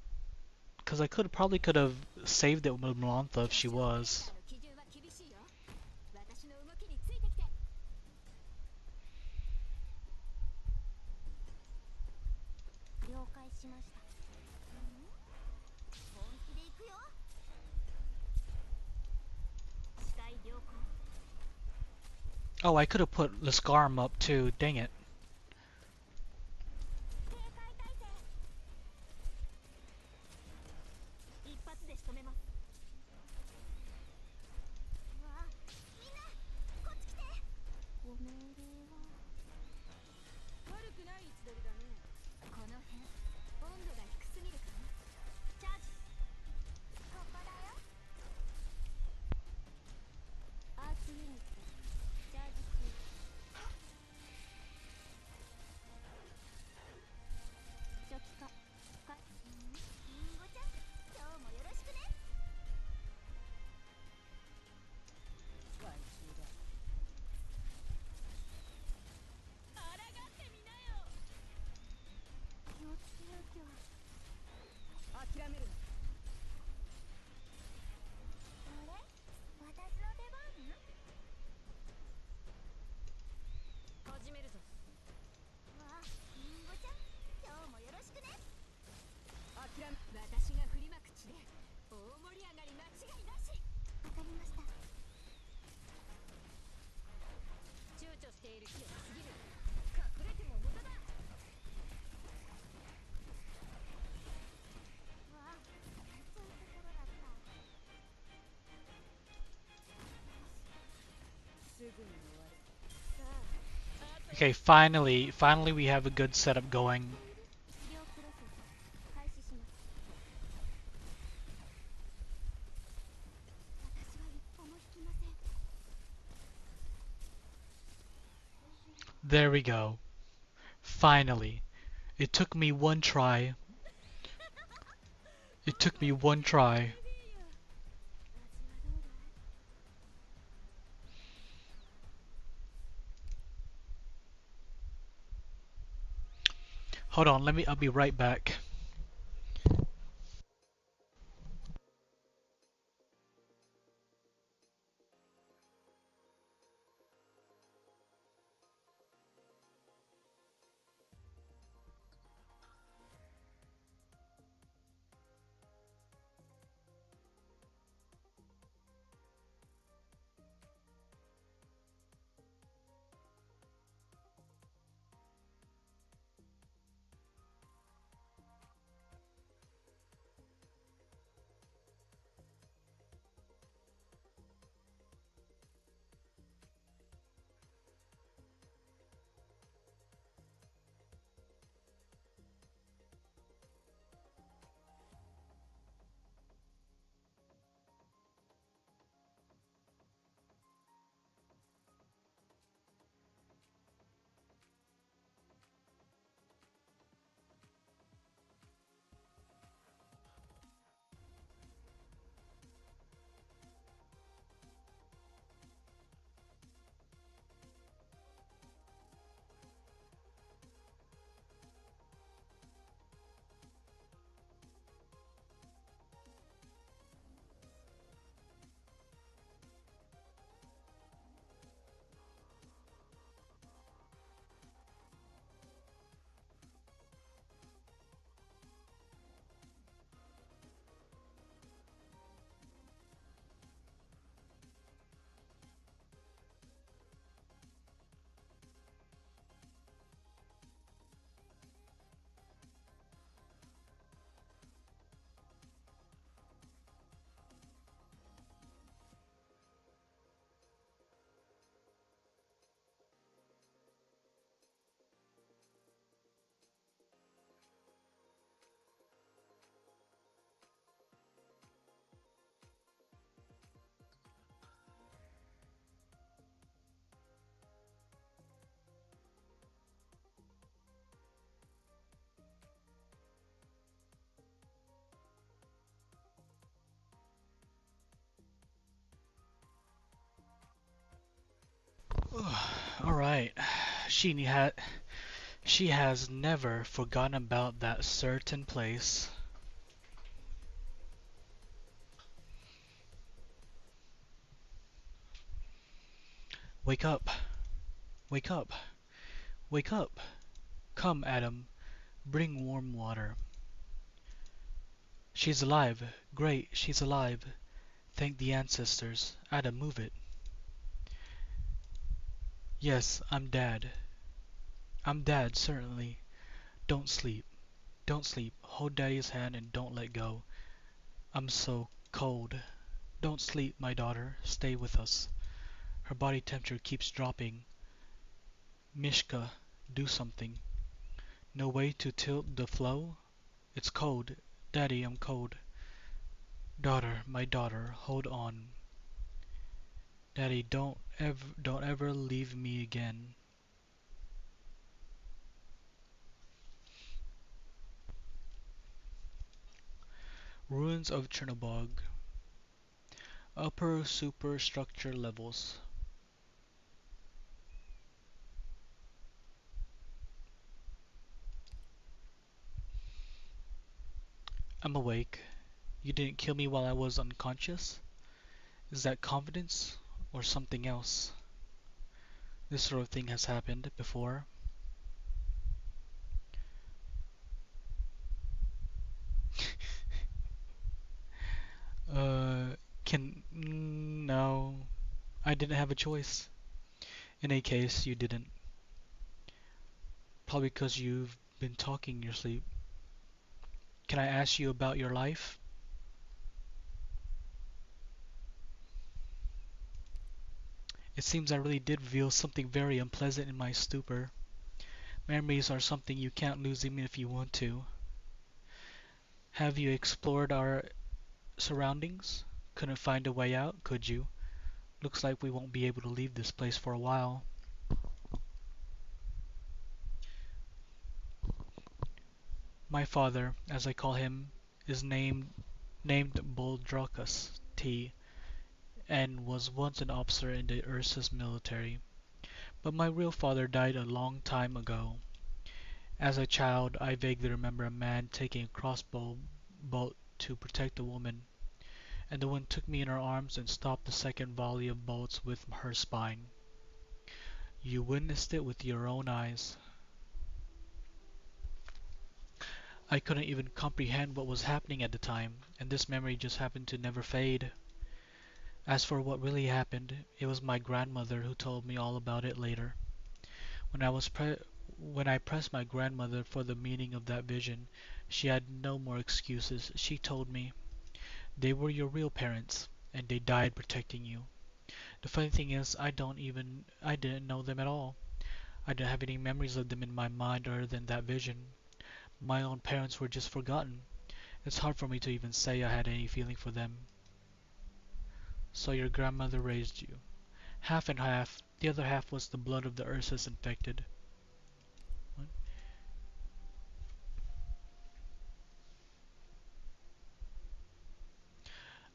because I probably could have saved it with Melantha if she was. の基準は厳しいよ。私の動きについてきて。了解しました。本気で行くよ。視界良好。 Oh, I could have put Lascarm up too. Dang it. 警戒態勢。一発で仕留めます。わあ、みんなこっち来て。ご命令は。悪くない位置取りだね。この辺温度が低すぎるかな。チャージ。ここだよ。アーツユニットチャージ中。初期化リンゴちゃん、今日もよろしくね。回収だ。抗ってみなよ。気をつけよう今日。諦めるな。あれ、私の出番？始めるぞ。わあ、リンゴちゃん、今日もよろしくね。私が振りまく地で大盛り上がり間違いなし。わかりました。躊躇している気が過ぎる。隠れても無駄だ。わあ、そういうところだった。すぐに終わる。さあ、Okay, finally we have a good setup going. 治療プロセス開始します。私は一歩も引きません。 There we go. Finally. It took me one try. It took me one try. Hold on, I'll be right back. She ha she has never forgotten about that certain place. Wake up, wake up, wake up. Come, Adam, bring warm water. She's alive. Great, she's alive. Thank the ancestors. Adam, move it. Yes, I'm Dad. I'm Dad, certainly. Don't sleep. Don't sleep. Hold Daddy's hand and don't let go. I'm so cold. Don't sleep, my daughter. Stay with us. Her body temperature keeps dropping. Mishka, do something. No way to tilt the flow? It's cold. Daddy, I'm cold. Daughter, my daughter, hold on. Daddy, don't ever leave me again. Ruins of Chernobog. Upper superstructure levels. I'm awake. You didn't kill me while I was unconscious? Is that confidence or something else? This sort of thing has happened before. Uh, no. I didn't have a choice. In any case, you didn't. Probably because you've been talking in your sleep. Can I ask you about your life? It seems I really did reveal something very unpleasant in my stupor. Memories are something you can't lose even if you want to. Have you explored our surroundings? Couldn't find a way out, could you? Looks like we won't be able to leave this place for a while. My father, as I call him, is named Boldrakas T, and was once an officer in the Ursus military. But my real father died a long time ago. As a child, I vaguely remember a man taking a crossbow bolt to protect a woman, and the woman took me in her arms and stopped the second volley of bolts with her spine. You witnessed it with your own eyes. I couldn't even comprehend what was happening at the time, and this memory just happened to never fade. As for what really happened, it was my grandmother who told me all about it later. When I was when I pressed my grandmother for the meaning of that vision, she had no more excuses. She told me, "They were your real parents, and they died protecting you." The funny thing is, I didn't know them at all. I didn't have any memories of them in my mind other than that vision. My own parents were just forgotten. It's hard for me to even say I had any feeling for them. So your grandmother raised you. Half and half. The other half was the blood of the Ursus infected. What?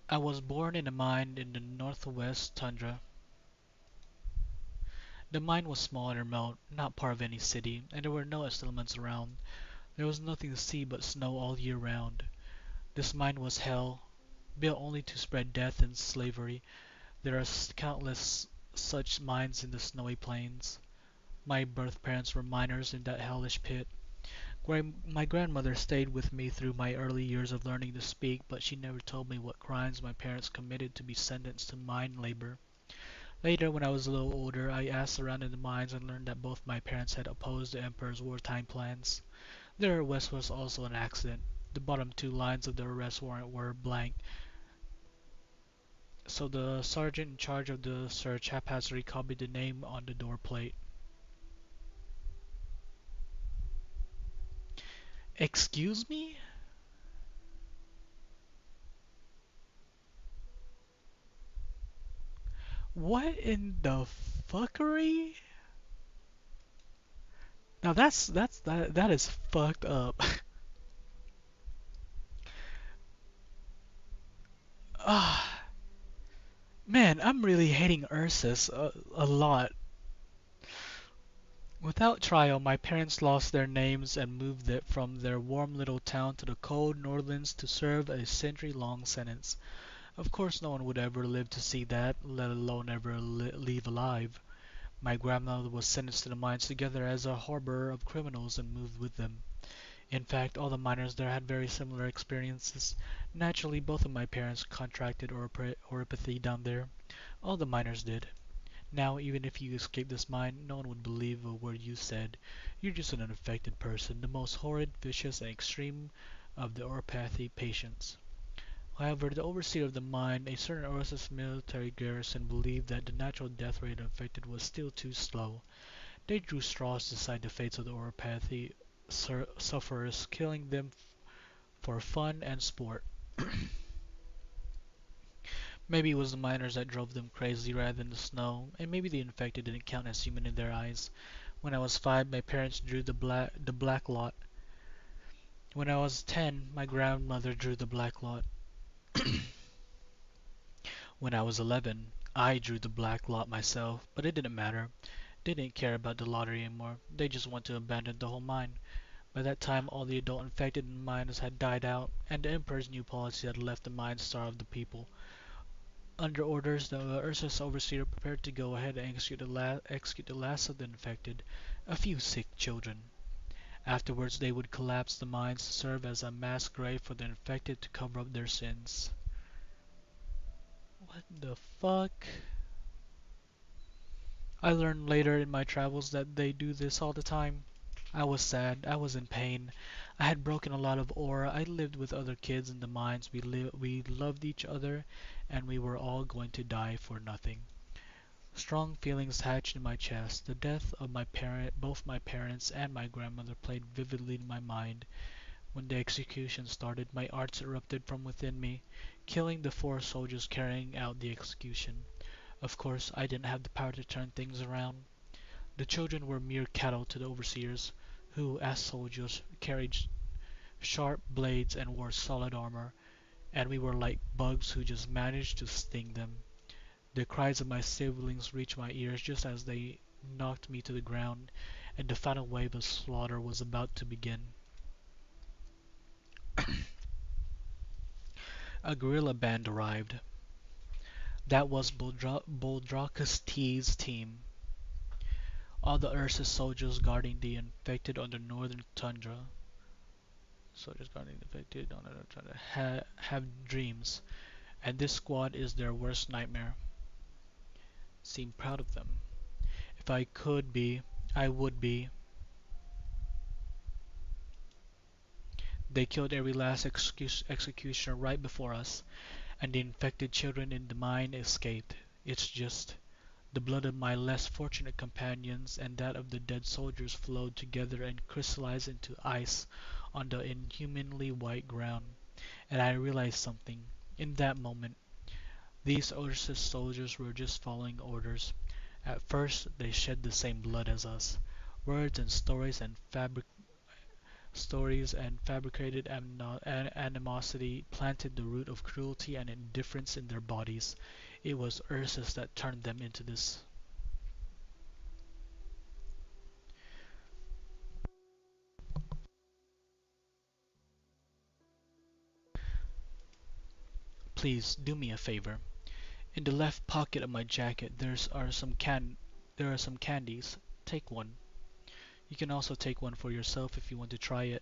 I was born in a mine in the northwest tundra. The mine was small and remote, not part of any city, and there were no settlements around. There was nothing to see but snow all year round. This mine was hell, built only to spread death and slavery. There are countless such mines in the snowy plains. My birth parents were miners in that hellish pit. My grandmother stayed with me through my early years of learning to speak, but she never told me what crimes my parents committed to be sentenced to mine labor. Later, when I was a little older, I asked around in the mines and learned that both my parents had opposed the Emperor's wartime plans. Their arrest was also an accident. The bottom two lines of the arrest warrant were blank, so the sergeant in charge of the search haphazardly copied the name on the door plate. Excuse me? What in the fuckery? Now that is fucked up. Ah, man, I'm really hating Ursus a lot. Without trial, my parents lost their names and moved from their warm little town to the cold northlands to serve a century-long sentence. Of course, no one would ever live to see that, let alone ever leave alive. My grandmother was sentenced to the mines together as a harborer of criminals and moved with them. In fact, all the miners there had very similar experiences. Naturally, both of my parents contracted oropathy down there. All the miners did. Now, even if you escaped this mine, no one would believe a word you said. You're just an unaffected person, the most horrid, vicious, and extreme of the oropathy patients. However, the overseer of the mine, a certain Ursus military garrison, believed that the natural death rate of infected was still too slow. They drew straws to decide the fates of the oropathy sufferers, killing them for fun and sport. Maybe it was the miners that drove them crazy rather than the snow, and maybe the infected didn't count as human in their eyes. When I was 5, my parents drew the black lot. When I was 10, my grandmother drew the black lot. When I was 11, I drew the black lot myself, but it didn't matter. They didn't care about the lottery anymore. They just wanted to abandon the whole mine. By that time, all the adult infected in the mines had died out, and the Emperor's new policy had left the mines starve the people. Under orders, the Ursus overseer prepared to go ahead and execute the last of the infected, a few sick children. Afterwards, they would collapse the mines to serve as a mass grave for the infected to cover up their sins. What the fuck? I learned later in my travels that they do this all the time. I was sad. I was in pain. I had broken a lot of ore. I lived with other kids in the mines. We loved each other, and we were all going to die for nothing. Strong feelings hatched in my chest. The death of both my parents and my grandmother played vividly in my mind. When the execution started, my arts erupted from within me, killing the 4 soldiers carrying out the execution. Of course, I didn't have the power to turn things around. The children were mere cattle to the overseers, who, as soldiers, carried sharp blades and wore solid armor, and we were like bugs who just managed to sting them. The cries of my siblings reached my ears just as they knocked me to the ground, and the final wave of slaughter was about to begin. A guerrilla band arrived. That was Boldrakas T's team. All the Ursus soldiers guarding the infected on the northern tundra. Soldiers guarding the infected on the northern tundra have dreams, and this squad is their worst nightmare. Seem proud of them. If I could be, I would be. They killed every last executioner right before us, and the infected children in the mine escaped. It's just the blood of my less fortunate companions and that of the dead soldiers flowed together and crystallized into ice on the inhumanly white ground. And I realized something. In that moment, these Ursus soldiers were just following orders. At first, they shed the same blood as us. Words and stories and fabricated animosity planted the root of cruelty and indifference in their bodies. It was Ursus that turned them into this. Please do me a favor. In the left pocket of my jacket there are some candies. Take one. You can also take one for yourself if you want to try it.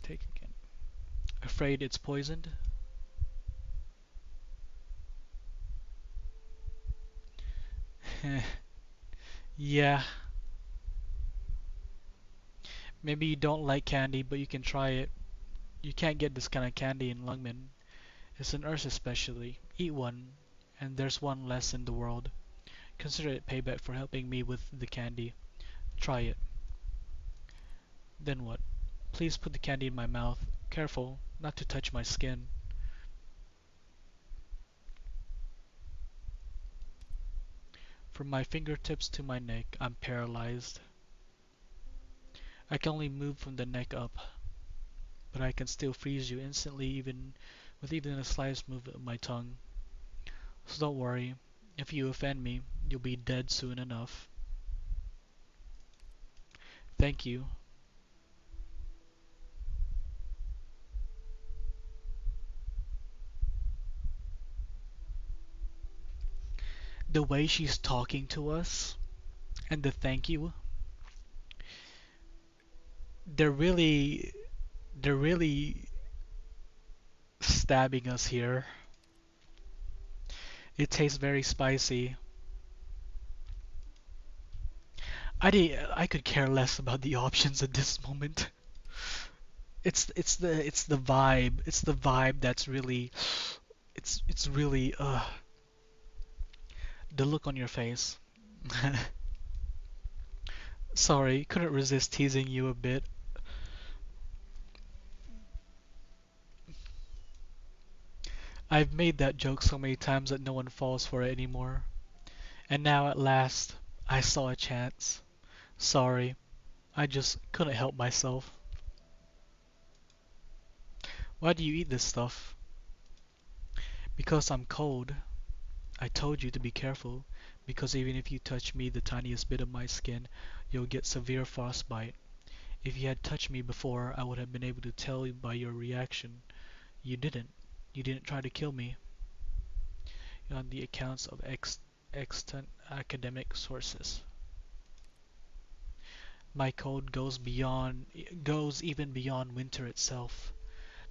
Take again. Afraid it's poisoned? Yeah. Maybe you don't like candy, but you can try it. You can't get this kind of candy in Lungmen. It's an Ursa specialty. Eat one, and there's one less in the world. Consider it payback for helping me with the candy. Try it. Then what? Please put the candy in my mouth. Careful, not to touch my skin. From my fingertips to my neck, I'm paralyzed. I can only move from the neck up, but I can still freeze you instantly even with even the slightest movement of my tongue. So don't worry, If you offend me, you'll be dead soon enough. Thank you. The way she's talking to us and the thank you, they're really they're really stabbing us here. It tastes very spicy. I could care less about the options at this moment. It's the vibe. It's the vibe that's really it's really the look on your face. Sorry, couldn't resist teasing you a bit. I've made that joke so many times that no one falls for it anymore. And now at last, I saw a chance. Sorry, I just couldn't help myself. Why do you eat this stuff? Because I'm cold. I told you to be careful, because even if you touch me the tiniest bit of my skin, you'll get severe frostbite. If you had touched me before, I would have been able to tell by your reaction. You didn't. You didn't try to kill me. On the accounts of extant academic sources. My cold goes even beyond winter itself.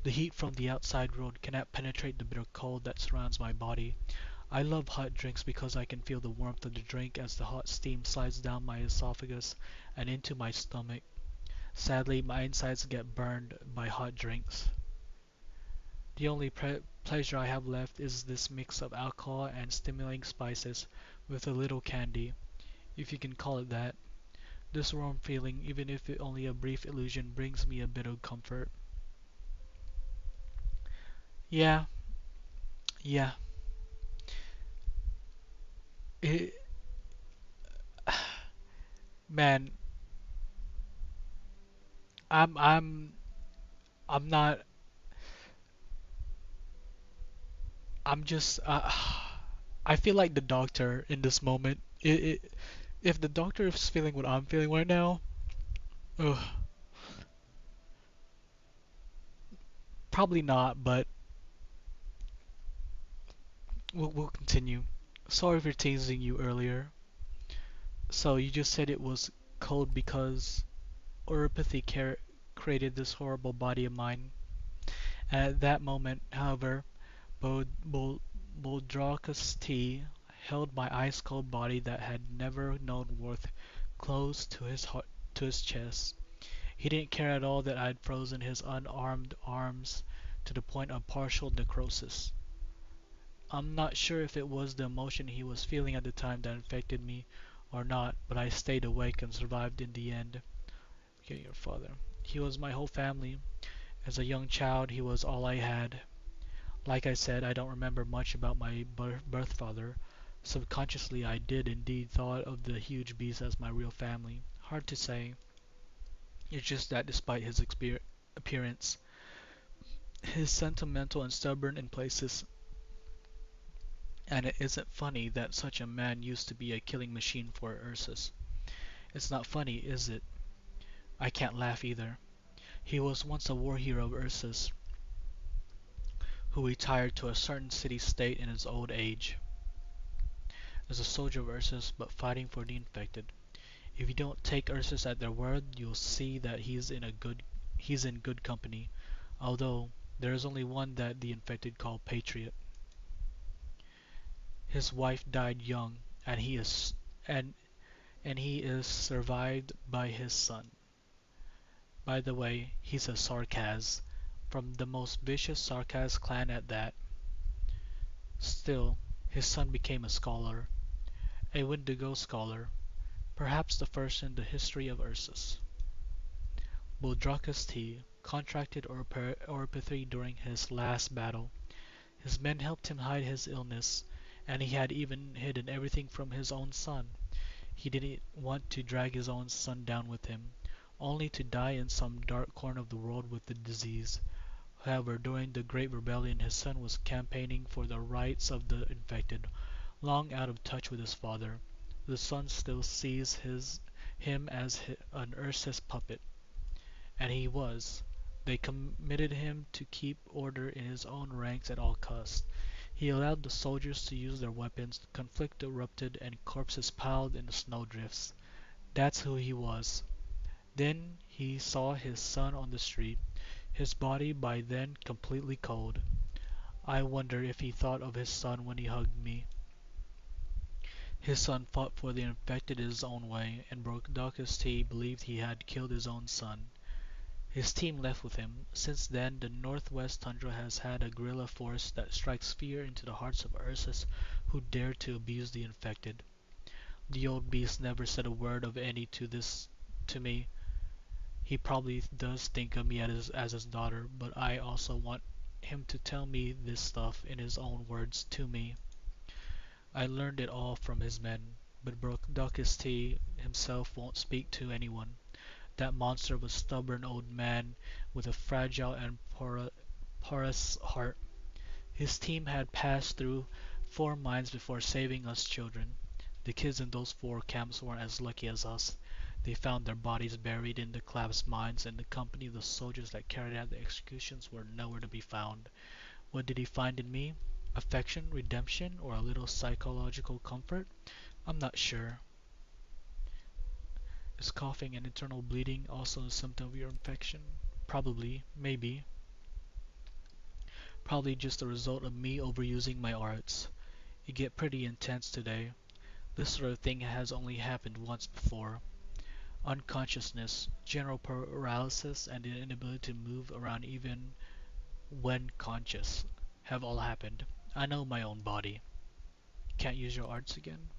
The heat from the outside world cannot penetrate the bitter cold that surrounds my body. I love hot drinks because I can feel the warmth of the drink as the hot steam slides down my esophagus and into my stomach. Sadly, my insides get burned by hot drinks. The only pleasure I have left is this mix of alcohol and stimulating spices with a little candy, if you can call it that. This warm feeling, even if it only a brief illusion, brings me a bit of comfort. Yeah, yeah. It, man, I'm I'm I'm not. I'm just. I feel like the doctor in this moment. If the doctor is feeling what I'm feeling right now, ugh, probably not. But we'll continue. Sorry for teasing you earlier. So you just said it was cold because Oropathy created this horrible body of mine. And at that moment, however, Boldrakus T held my ice-cold body that had never known warmth close to his heart, to his chest. He didn't care at all that I had frozen his unarmed arms to the point of partial necrosis. I'm not sure if it was the emotion he was feeling at the time that infected me or not, but I stayed awake and survived in the end. Okay, your father. He was my whole family. As a young child, he was all I had. Like I said, I don't remember much about my birth father. Subconsciously, I did indeed thought of the huge beast as my real family. Hard to say. It's just that despite his appearance, he's sentimental and stubborn in places. And it isn't funny that such a man used to be a killing machine for Ursus. It's not funny, is it? I can't laugh either. He was once a war hero of Ursus, who retired to a certain city-state in his old age. As a soldier of Ursus, but fighting for the infected. If you don't take Ursus at their word, you'll see that he's in good company, although there is only one that the infected call Patriot. His wife died young, and and he is survived by his son. By the way, he's a Sarkaz, from the most vicious Sarkaz clan at that. Still, his son became a scholar, a Wendigo scholar, perhaps the first in the history of Ursus. Buldrakus T contracted Oripathy during his last battle. His men helped him hide his illness, and he had even hidden everything from his own son. He didn't want to drag his own son down with him, only to die in some dark corner of the world with the disease. However, during the Great Rebellion his son was campaigning for the rights of the infected, Long out of touch with his father, the son still sees him as an Ursus puppet. And he was. They committed him to keep order in his own ranks at all costs. He allowed the soldiers to use their weapons, conflict erupted, and corpses piled in the snowdrifts. That's who he was. Then he saw his son on the street, his body by then completely cold. I wonder if he thought of his son when he hugged me. His son fought for the infected his own way, and Brodakis T believed he had killed his own son. His team left with him. Since then, the Northwest Tundra has had a guerrilla force that strikes fear into the hearts of Ursus who dare to abuse the infected. The old beast never said a word of any to me. He probably does think of me as his daughter, but I also want him to tell me this stuff in his own words to me. I learned it all from his men, but Brodakis T himself won't speak to anyone. That monster was a stubborn old man with a fragile and porous heart. His team had passed through 4 mines before saving us children. The kids in those 4 camps weren't as lucky as us. They found their bodies buried in the collapsed mines, and the company of the soldiers that carried out the executions were nowhere to be found. What did he find in me? Affection, redemption, or a little psychological comfort? I'm not sure. Is coughing and internal bleeding also a symptom of your infection? Probably, maybe. Probably just a result of me overusing my arts. It get pretty intense today. This sort of thing has only happened once before. Unconsciousness, general paralysis, and the inability to move around even when conscious have all happened. I know my own body. Can't use your arts again?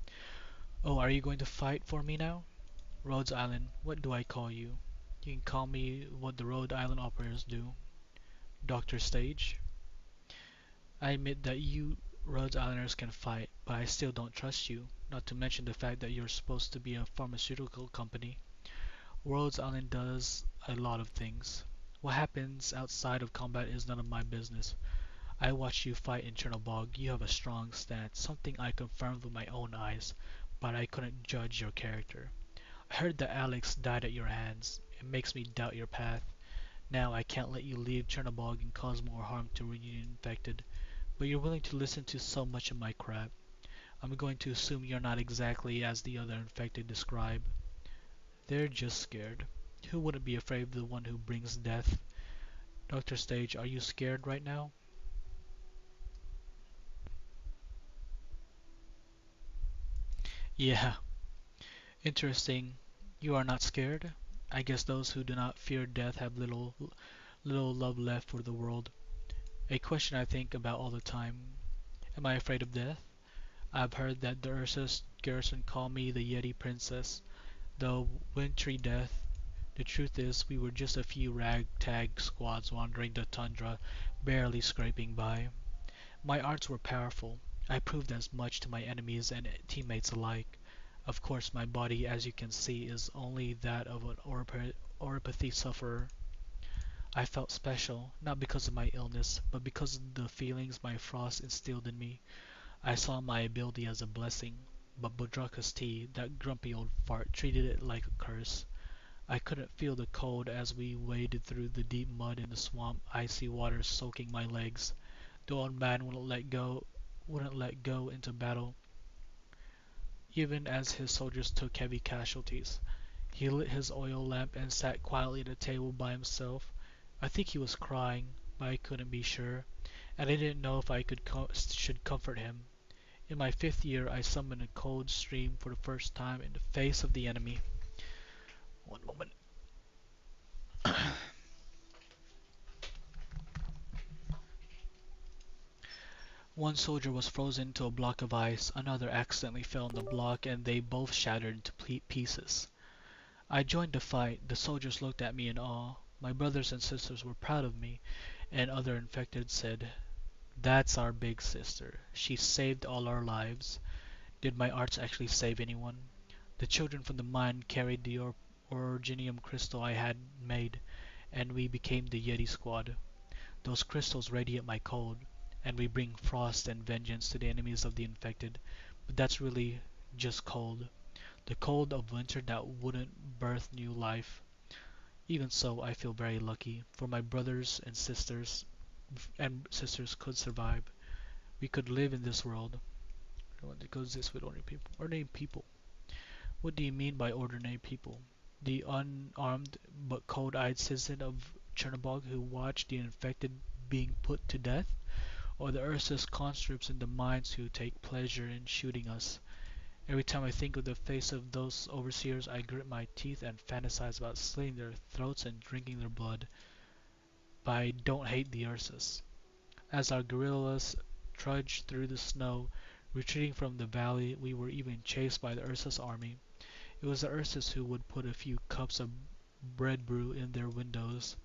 Oh, are you going to fight for me now? Rhodes Island, what do I call you? You can call me what the Rhode Island operators do. Dr. Stage? I admit that you Rhodes Islanders can fight, but I still don't trust you, not to mention the fact that you're supposed to be a pharmaceutical company. Rhodes Island does a lot of things. What happens outside of combat is none of my business. I watched you fight in Chernobog. You have a strong stance, something I confirmed with my own eyes, but I couldn't judge your character. I heard that Alex died at your hands. It makes me doubt your path. Now I can't let you leave Chernobog and cause more harm to Reunion infected, but you're willing to listen to so much of my crap. I'm going to assume you're not exactly as the other infected describe. They're just scared. Who wouldn't be afraid of the one who brings death? Dr. Stage, are you scared right now? Yeah, interesting. You are not scared? I guess those who do not fear death have little love left for the world. A question I think about all the time. Am I afraid of death? I've heard that the Ursus garrison call me the Yeti Princess, the wintry death. The truth is, we were just a few ragtag squads wandering the tundra, barely scraping by. My arts were powerful. I proved as much to my enemies and teammates alike. Of course, my body, as you can see, is only that of an oropathy sufferer. I felt special, not because of my illness, but because of the feelings my frost instilled in me. I saw my ability as a blessing, but Bodrakas T, that grumpy old fart, treated it like a curse. I couldn't feel the cold as we waded through the deep mud in the swamp, icy water soaking my legs. The old man wouldn't let go into battle, even as his soldiers took heavy casualties. He lit his oil lamp and sat quietly at a table by himself. I think he was crying, but I couldn't be sure, and I didn't know if I should comfort him. In my 5th year, I summoned a cold stream for the first time in the face of the enemy. One moment. One soldier was frozen into a block of ice, another accidentally fell on the block, and they both shattered into pieces. I joined the fight. The soldiers looked at me in awe. My brothers and sisters were proud of me, and other infected said, "That's our big sister. She saved all our lives." Did my arts actually save anyone? The children from the mine carried the orogenium crystal I had made, and we became the Yeti squad. Those crystals radiate my cold, and we bring frost and vengeance to the enemies of the infected. but that's really just cold. The cold of winter that wouldn't birth new life. Even so, I feel very lucky, for my brothers and sisters could survive. We could live in this world. It goes this with ordinary people. Ordinary people. What do you mean by ordinary people? The unarmed but cold-eyed citizen of Chernobog who watched the infected being put to death? Or the Ursus conscripts in the mines who take pleasure in shooting us? Every time I think of the face of those overseers, I grit my teeth and fantasize about slitting their throats and drinking their blood. But I don't hate the Ursus. As our guerrillas trudged through the snow, retreating from the valley, we were even chased by the Ursus army. It was the Ursus who would put a few cups of bread brew in their windows.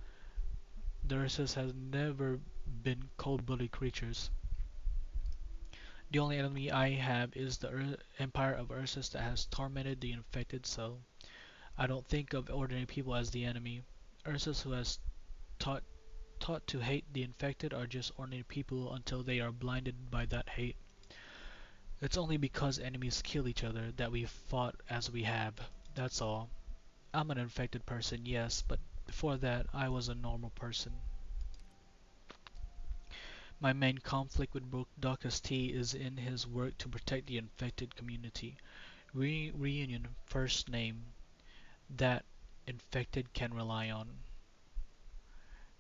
The Ursus has never been cold-blooded creatures. The only enemy I have is the Empire of Ursus that has tormented the infected, so I don't think of ordinary people as the enemy. Ursus who has taught taught to hate the infected are just ordinary people until they are blinded by that hate. It's only because enemies kill each other that we fought as we have. That's all. I'm an infected person, yes, but before that I was a normal person. My main conflict with Docus T is in his work to protect the infected community. Reunion, first name, that infected can rely on.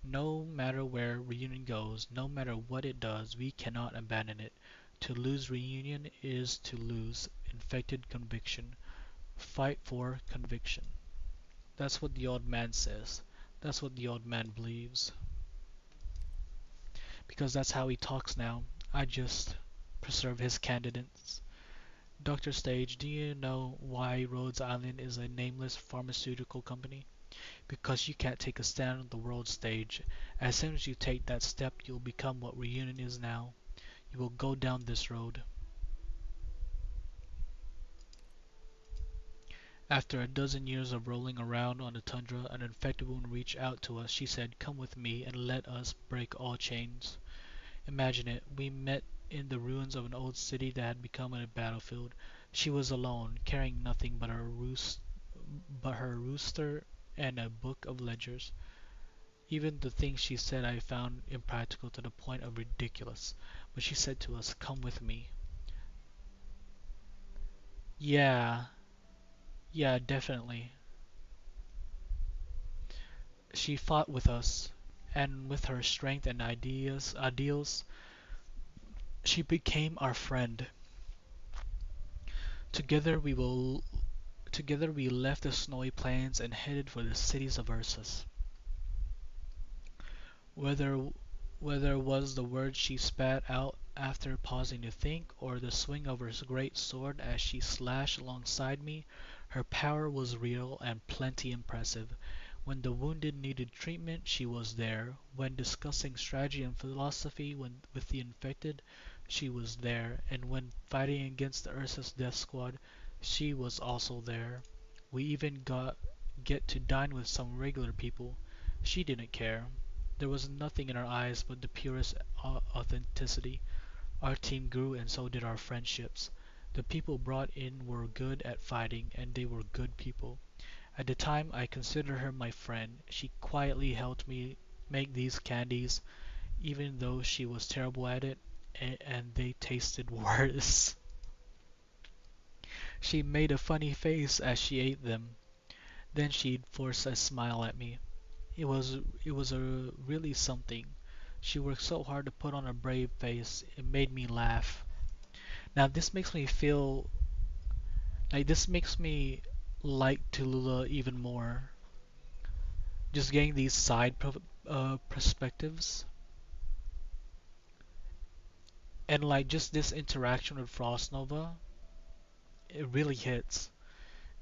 No matter where Reunion goes, no matter what it does, we cannot abandon it. To lose Reunion is to lose infected conviction. Fight for conviction. That's what the old man says. That's what the old man believes. Because that's how he talks now. I just preserve his candidates. Dr. Stage, do you know why Rhodes Island is a nameless pharmaceutical company? Because you can't take a stand on the world stage. As soon as you take that step, you'll become what Reunion is now. You will go down this road. After a dozen years of rolling around on the tundra, an infected woman reached out to us. She said, "Come with me and let us break all chains." Imagine it. We met in the ruins of an old city that had become a battlefield. She was alone, carrying nothing but her rooster and a book of ledgers. Even the things she said I found impractical to the point of ridiculous. But she said to us, "Come with me." Yeah, yeah, definitely. She fought with us, and with her strength and ideals, she became our friend. Together we will Together we left the snowy plains and headed for the cities of Ursus. Whether whether it was the words she spat out after pausing to think, or the swing of her great sword as she slashed alongside me, her power was real and plenty impressive. When the wounded needed treatment, she was there. When discussing strategy and philosophy with the infected, she was there. And when fighting against the Ursus Death Squad, she was also there. We even get to dine with some regular people. She didn't care. There was nothing in her eyes but the purest authenticity. Our team grew and so did our friendships. The people brought in were good at fighting, and they were good people. At the time, I considered her my friend. She quietly helped me make these candies, even though she was terrible at it, and they tasted worse. She made a funny face as she ate them. Then she'd force a smile at me. It was it was a really something. She worked so hard to put on a brave face. It made me laugh. Now this makes me feel this makes me like Tallulah even more. Just getting these perspectives and like just this interaction with Frost Nova, it really hits.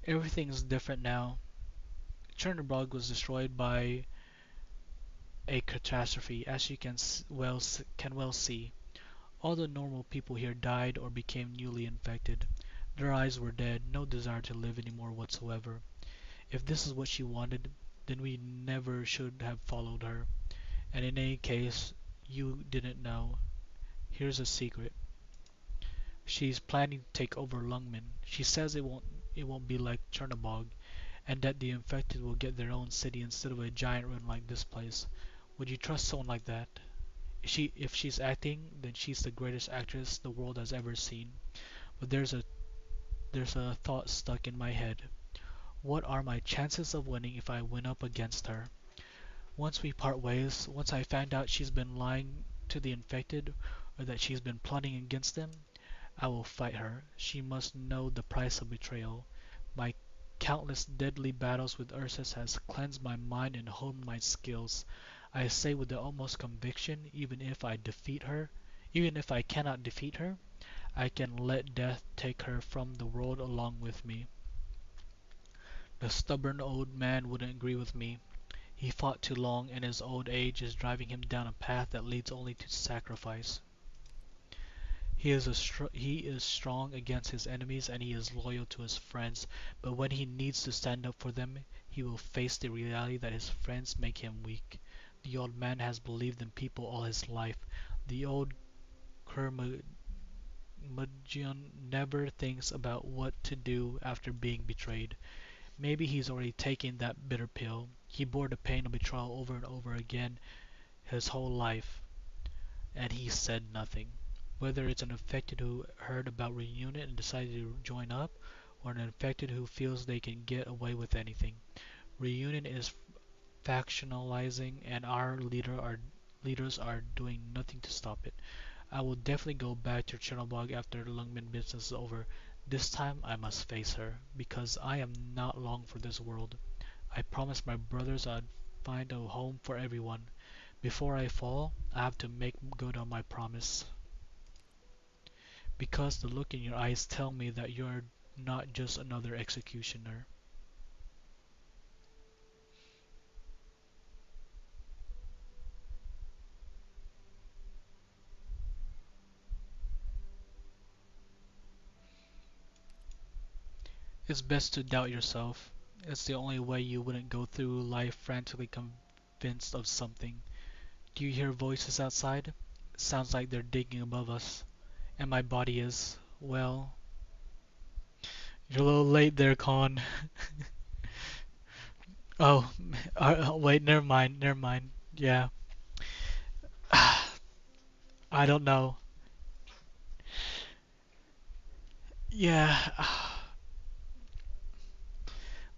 Everything's different now. Chernobyl was destroyed by a catastrophe, as you can well see. All the normal people here died or became newly infected. Their eyes were dead, no desire to live anymore whatsoever. If this is what she wanted, then we never should have followed her. And in any case, you didn't know. Here's a secret. She's planning to take over Lungmen. She says it won't be like Chernobog, and that the infected will get their own city instead of a giant ruin like this place. Would you trust someone like that? If she's acting, then she's the greatest actress the world has ever seen. But there's a thought stuck in my head. What are my chances of winning if I win up against her? Once we part ways, once I find out she's been lying to the infected, or that she's been plotting against them, I will fight her. She must know the price of betrayal. My countless deadly battles with Ursus has cleansed my mind and honed my skills. I say with the utmost conviction, even if I cannot defeat her, I can let death take her from the world along with me. The stubborn old man wouldn't agree with me. He fought too long, and his old age is driving him down a path that leads only to sacrifice. He is strong against his enemies and he is loyal to his friends, but when he needs to stand up for them, he will face the reality that his friends make him weak. The old man has believed in people all his life. The old curmudgeon never thinks about what to do after being betrayed. Maybe he's already taken that bitter pill. He bore the pain of betrayal over and over again his whole life, and he said nothing. Whether it's an infected who heard about reunion and decided to join up, or an infected who feels they can get away with anything, reunion is factionalizing, and our leaders are doing nothing to stop it. I will definitely go back to Chernobog after the Lungmen business is over. This time I must face her, because I am not long for this world. I promised my brothers I'd find a home for everyone. Before I fall, I have to make good on my promise. Because the look in your eyes tell me that you're not just another executioner. It's best to doubt yourself. It's the only way you wouldn't go through life frantically convinced of something. Do you hear voices outside? It sounds like they're digging above us. And my body is, well, you're a little late there, Con. Oh, wait, never mind, never mind. Yeah. I don't know. Yeah.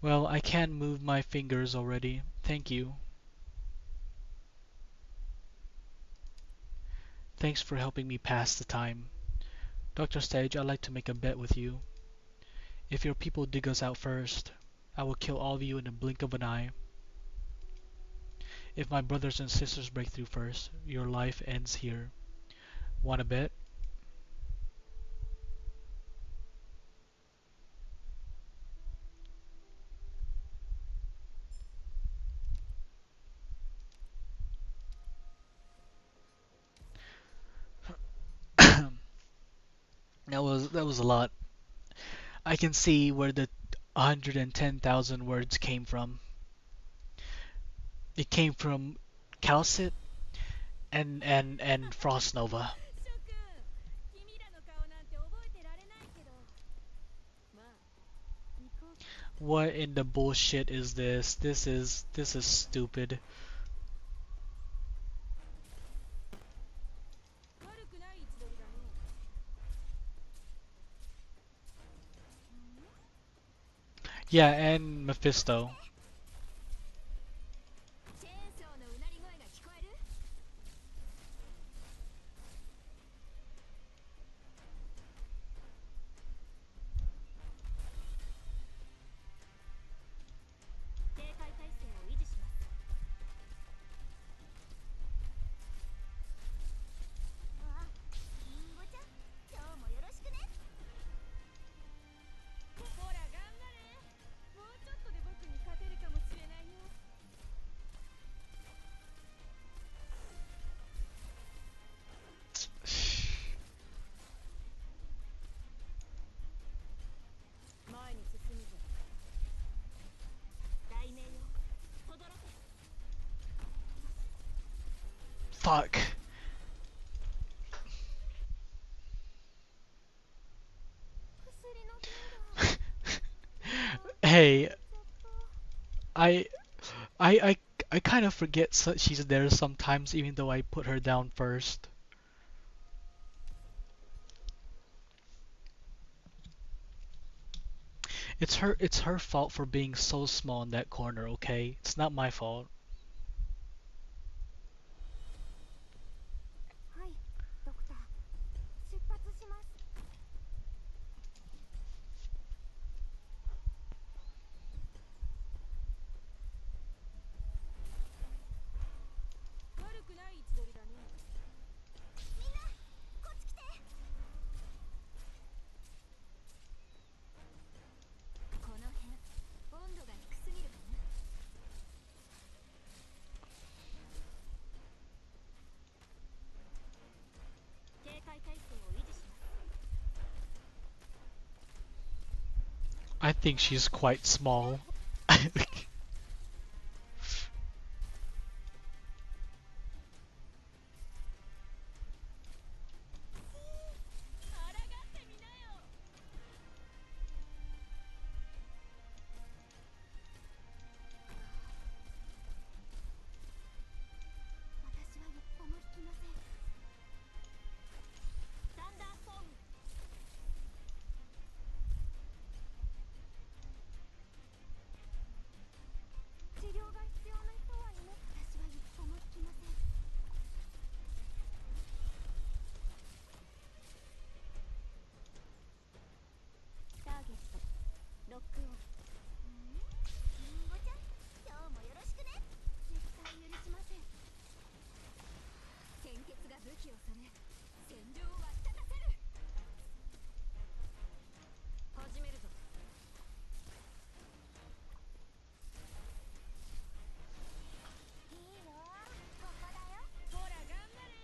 Well, I can move my fingers already. Thank you. Thanks for helping me pass the time. Dr. Stage, I'd like to make a bet with you. If your people dig us out first, I will kill all of you in the blink of an eye. If my brothers and sisters break through first, your life ends here. Wanna bet? That was a lot. I can see where the 110,000 words came from. It came from Calcit and Frost Nova. 諸君君らの顔なんて覚えてられないけどまあ行こうか What in the bullshit is this? This is stupid. 悪くない位置取りだね Yeah, and Mephisto. チェーンソーのうなり声が聞こえる警戒態勢を維持しますあリンゴちゃん今日もよろしくねほら頑張れもうちょっとで僕に勝てるかもしれないよ 前に進むぞ題名よ轟け Fuck. Hey, ちょっと I I I I kind of forget she's there sometimes, even though I put her down first. It's her fault for being so small in that corner, okay? It's not my fault. はいドクター出発します悪くない位置取りだねみんなこっち来てこの辺温度が低すぎるかな警戒態勢を維持します I think she's quite small. 抗ってみなよ私は一歩も引きませんサンダーストーム治療が必要な人はいます私は一歩も引きませんターゲットロックオンリンゴちゃん今日もよろしくね絶対許しません献血が武器をされ戦場を沸き立たせる始めるぞいいよここだよほら頑張れ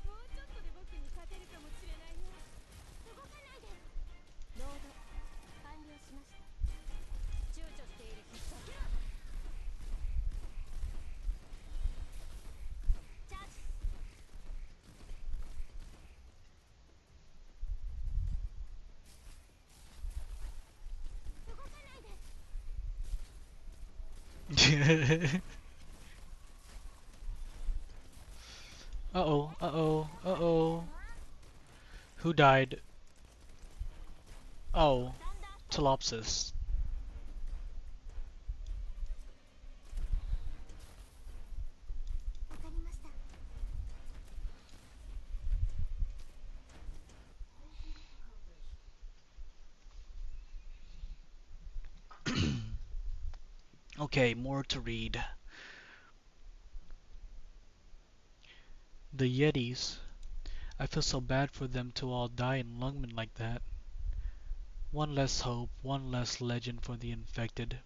もうちょっとで僕に勝てるかもしれないよ動かないでロード完了しました躊躇している必殺チャージ 動かないで Uh-oh, uh-oh, uh-oh. Who died? Oh, サンダーストーム Telopsis. わかりました Okay, more to read. The Yetis. I feel so bad for them to all die in Lungmen like that. One less hope, one less legend for the infected.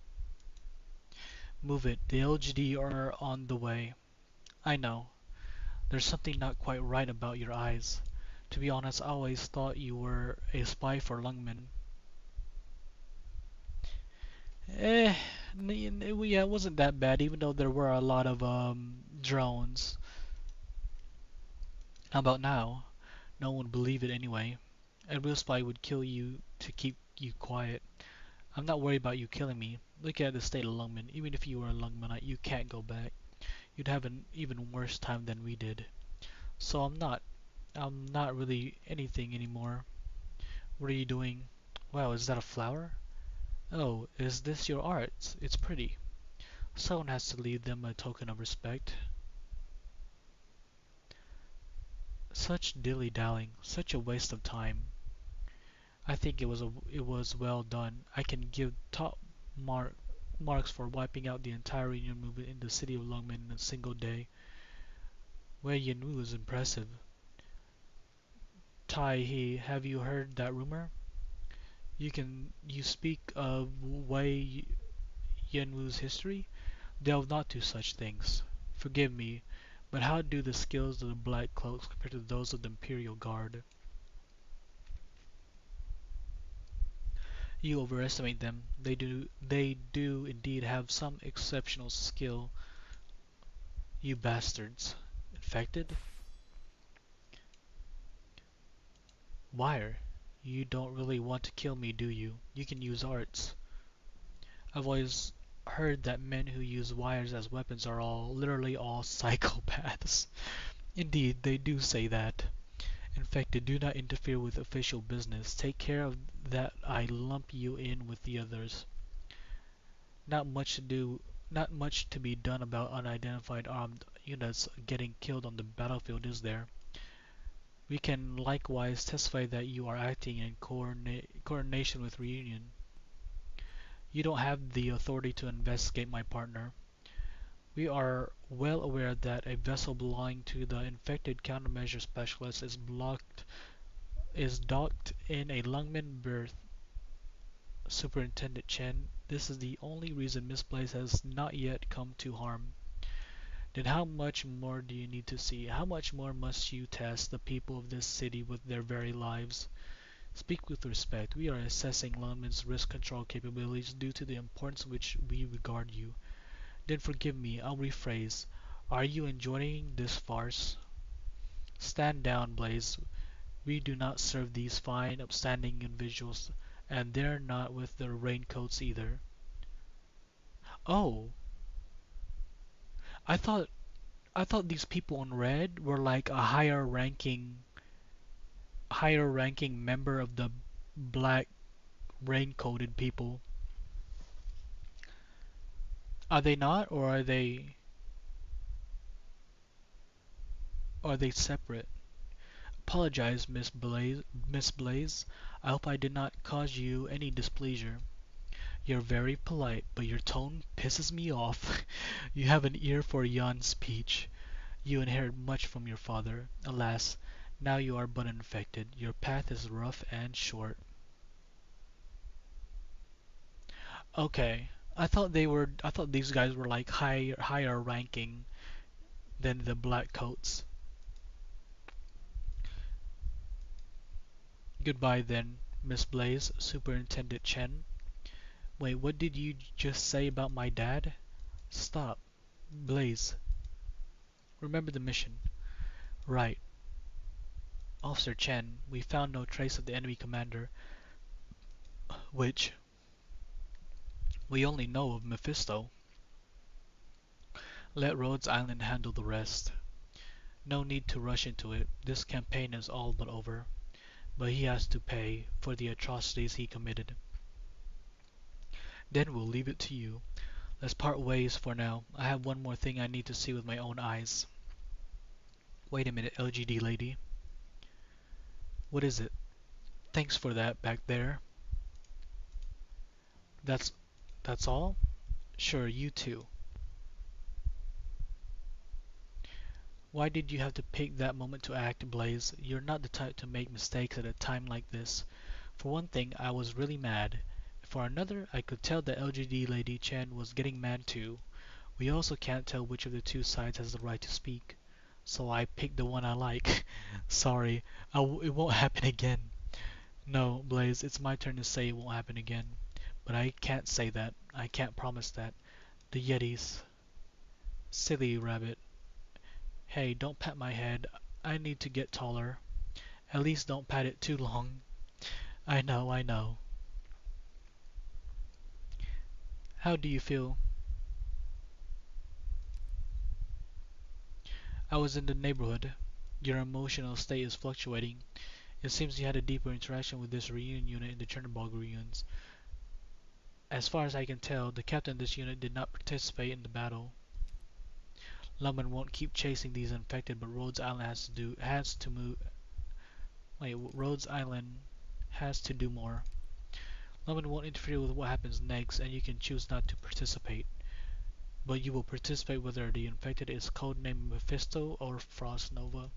Move it, the LGD are on the way. I know. There's something not quite right about your eyes. To be honest, I always thought you were a spy for Lungmen. Eh, yeah, it wasn't that bad, even though there were a lot of drones. How about now? No one would believe it anyway. A real spy would kill you to keep you quiet. I'm not worried about you killing me. Look at the state of Lungmen. Even if you were a Lungmanite, you can't go back. You'd have an even worse time than we did. So I'm not really anything anymore. What are you doing? Wow, is that a flower? Oh, is this your art? It's pretty. Someone has to leave them a token of respect. Such dilly-dallying, such a waste of time. I think it was well done. I can give top marks for wiping out the entire Union movement in the city of Longmen in a single day. Wei Yanwu is impressive. Tai He, have you heard that rumor? You speak of Wei Yanwu's history? Delve not to such things. Forgive me, but how do the skills of the Black Cloaks compare to those of the Imperial Guard? You overestimate them. They do indeed have some exceptional skill. You bastards. Infected? Wire. You don't really want to kill me, do you? You can use arts. I've always heard that men who use wires as weapons are literally all psychopaths. Indeed, they do say that. Infected, do not interfere with official business. Take care of that I lump you in with the others. Not much to do, not much to be done about unidentified armed units getting killed on the battlefield, is there? We can likewise testify that you are acting in coordination with Reunion. You don't have the authority to investigate my partner. We are well aware that a vessel belonging to the infected countermeasure specialist is docked in a Lungmen berth. Superintendent Chen, this is the only reason Miss Blaze has not yet come to harm. Then how much more do you need to see? How much more must you test the people of this city with their very lives? Speak with respect. We are assessing Lungmen's risk control capabilities due to the importance which we regard you. Then forgive me, I'll rephrase. Are you enjoying this farce? Stand down, Blaze. We do not serve these fine, upstanding individuals, and they're not with their raincoats either. Oh, I thought I thought these people in red were like a higher ranking member of the black raincoated people. Are they not, or are they separate? Apologize, Miss Blaze. I hope I did not cause you any displeasure. You're very polite, but your tone pisses me off. You have an ear for yon speech. You inherit much from your father. Alas, now you are but infected. Your path is rough and short. Okay. I thought these guys were like higher ranking than the black coats. Goodbye then, Miss Blaze, Superintendent Chen. Wait, what did you just say about my dad? Stop. Blaze, remember the mission. Right. Officer Chen, we found no trace of the enemy commander, which we only know of Mephisto. Let Rhodes Island handle the rest. No need to rush into it. This campaign is all but over. But he has to pay for the atrocities he committed. Then we'll leave it to you. Let's part ways for now. I have one more thing I need to see with my own eyes. Wait a minute, LGD lady. What is it? Thanks for that back there. That's that's all? Sure, you too. Why did you have to pick that moment to act, Blaze? You're not the type to make mistakes at a time like this. For one thing, I was really mad. For another, I could tell that LGD Lady Chen was getting mad too. We also can't tell which of the two sides has the right to speak. So I picked the one I like. Sorry, it won't happen again. No, Blaze, it's my turn to say it won't happen again. But I can't say that. I can't promise that. The Yetis. Silly rabbit. Hey, don't pat my head. I need to get taller. At least don't pat it too long. I know, I know. How do you feel? I was in the neighborhood. Your emotional state is fluctuating. It seems you had a deeper interaction with this reunion unit in the Chernobyl reunions. As far as I can tell, the captain of this unit did not participate in the battle. London won't keep chasing these infected, but Rhodes Island has to move. Wait, Rhodes Island has to do more. London won't interfere with what happens next, and you can choose not to participate. But you will participate whether the infected is codenamed Mephisto or Frost Nova.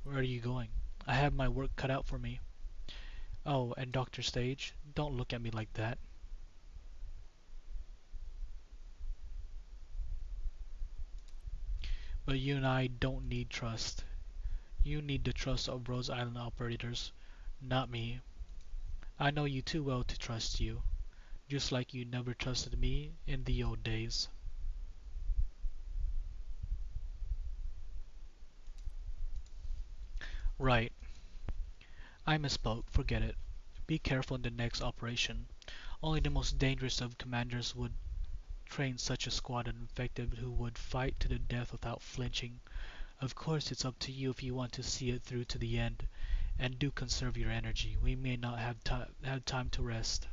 Where are you going? I have my work cut out for me. Oh, and Dr. Stage, don't look at me like that. But you and I don't need trust. You need the trust of Rose Island operators, not me. I know you too well to trust you, just like you never trusted me in the old days. Right. I misspoke, forget it. Be careful in the next operation. Only the most dangerous of commanders would train such a squad of infected who would fight to the death without flinching. Of course, it's up to you if you want to see it through to the end. And do conserve your energy. We may not have time to rest.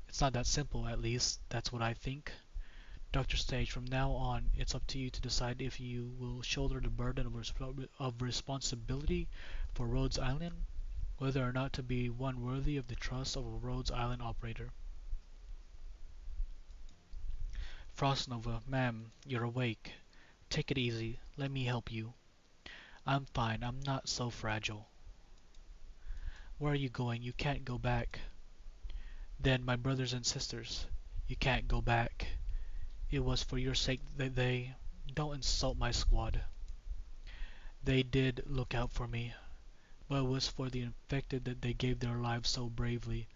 It's not that simple, at least. That's what I think. Dr. Stage, from now on, it's up to you to decide if you will shoulder the burden of responsibility for Rhodes Island, whether or not to be one worthy of the trust of a Rhodes Island operator. Frostnova, ma'am, you're awake. Take it easy. Let me help you. I'm fine. I'm not so fragile. Where are you going? You can't go back. Then, my brothers and sisters, you can't go back. It was for your sake that they... Don't insult my squad. They did look out for me, but it was for the infected that they gave their lives so bravely.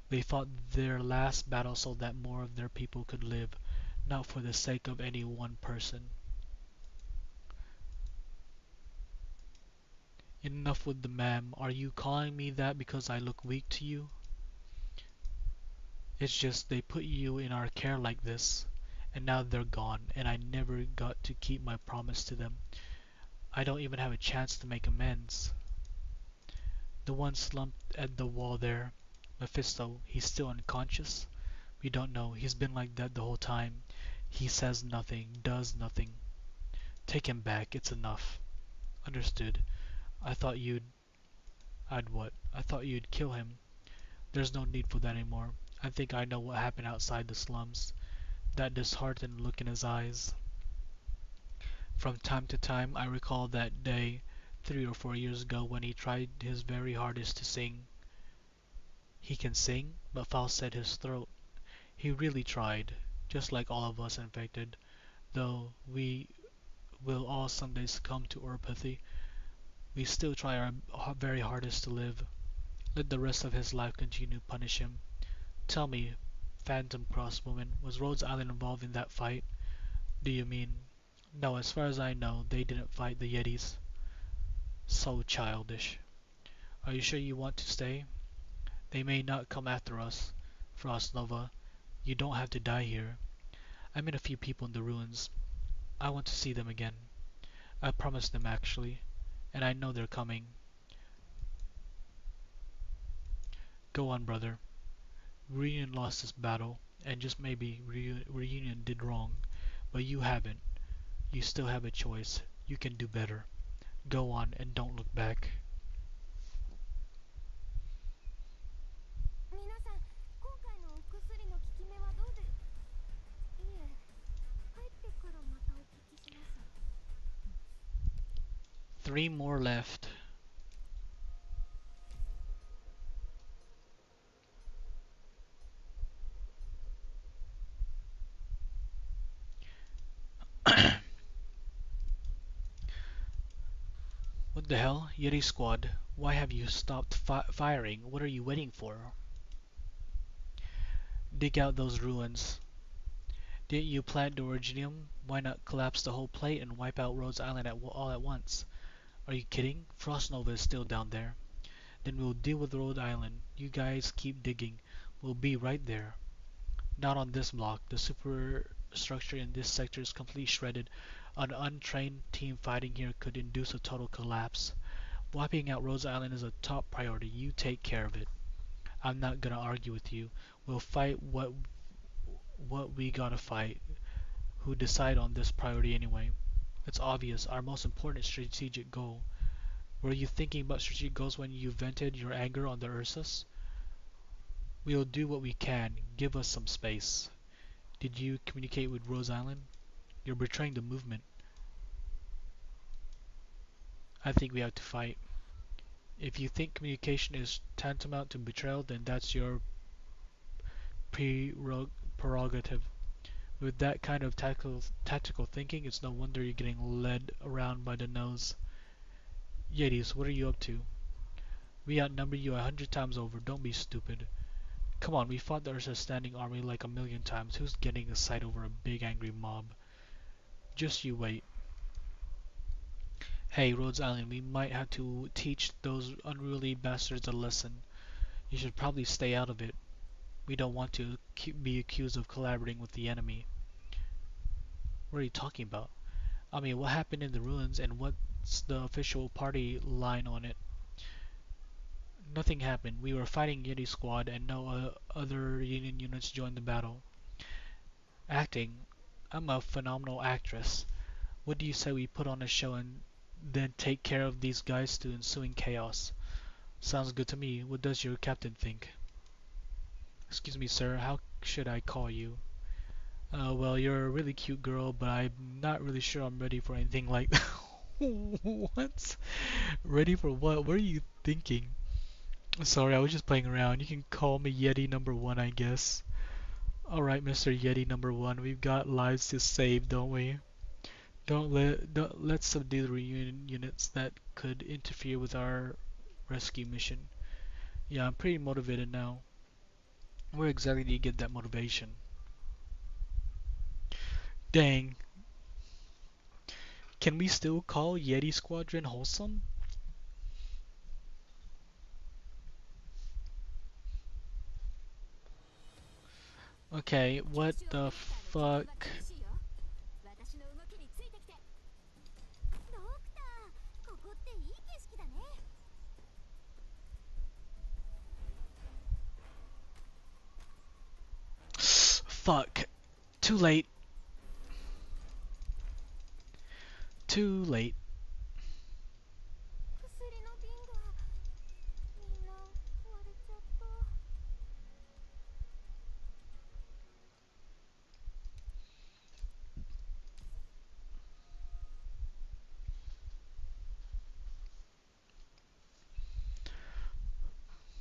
They fought their last battle so that more of their people could live, not for the sake of any one person. Enough with the ma'am. Are you calling me that because I look weak to you? It's just they put you in our care like this, and now they're gone, and I never got to keep my promise to them. I don't even have a chance to make amends. The one slumped at the wall there. Mephisto, he's still unconscious? We don't know. He's been like that the whole time. He says nothing, does nothing. Take him back. It's enough. Understood. I thought you'd... I'd what? I thought you'd kill him. There's no need for that anymore. I think I know what happened outside the slums. That disheartened look in his eyes. From time to time, I recall that day 3 or 4 years ago when he tried his very hardest to sing. He can sing, but falsetted his throat. He really tried, just like all of us infected, though we will all someday succumb to orpathy. We still try our very hardest to live. Let the rest of his life continue to punish him. Tell me, Phantom Cross woman, was Rhodes Island involved in that fight? Do you mean? No, as far as I know, they didn't fight the Yetis. So childish. Are you sure you want to stay? They may not come after us. Frost Nova, you don't have to die here. I met a few people in the ruins. I want to see them again. I promised them actually, and I know they're coming. Go on, brother. Reunion lost this battle, and just maybe Reunion did wrong, but you haven't. You still have a choice. You can do better. Go on and don't look back. 皆さん、今回のお薬の効き目はどうでいえ、帰ってからまたお聞きします。Three more left. What the hell? Yeti Squad, why have you stopped firing? What are you waiting for? Dig out those ruins. Didn't you plant the Originium? Why not collapse the whole plate and wipe out Rhodes Island all at once? Are you kidding? Frost Nova is still down there. Then we'll deal with Rhode Island. You guys keep digging. We'll be right there. Not on this block. The superstructure in this sector is completely shredded. An untrained team fighting here could induce a total collapse. Wiping out Rose Island is a top priority. You take care of it. I'm not gonna argue with you. We'll fight what we gotta fight. Who decide on this priority anyway? It's obvious. Our most important strategic goal. Were you thinking about strategic goals when you vented your anger on the Ursus? We'll do what we can. Give us some space. Did you communicate with Rose Island? You're betraying the movement. I think we have to fight. If you think communication is tantamount to betrayal, then that's your prerogative. With that kind of tactical thinking, it's no wonder you're getting led around by the nose. Yetis, what are you up to? We outnumber you 100 times over. Don't be stupid. Come on, we fought the Ursa standing army like a million times. Who's getting excited over a big angry mob? Just you wait. Hey, Rhodes Island, we might have to teach those unruly bastards a lesson. You should probably stay out of it. We don't want to be accused of collaborating with the enemy. What are you talking about? I mean, what happened in the ruins and what's the official party line on it? Nothing happened. We were fighting Yeti Squad and no other Union units joined the battle. Acting. I'm a phenomenal actress. What do you say we put on a show and then take care of these guys to ensuing chaos? Sounds good to me. What does your captain think? Excuse me, sir. How should I call you? Well, you're a really cute girl, but I'm not really sure I'm ready for anything like that. What? Ready for what? What are you thinking? Sorry, I was just playing around. You can call me Yeti number one, I guess. Alright, Mr. Yeti number one, we've got lives to save, don't we? Let's subdue the reunion units that could interfere with our rescue mission. Yeah, I'm pretty motivated now. Where exactly do you get that motivation? Dang. Can we still call Yeti Squadron wholesome? Okay, what the fuck? 私の動きについてきて。ドクター、ここっていい景色だね。Fuck. Too late. Too late. 薬の瓶がみんな割れちゃった。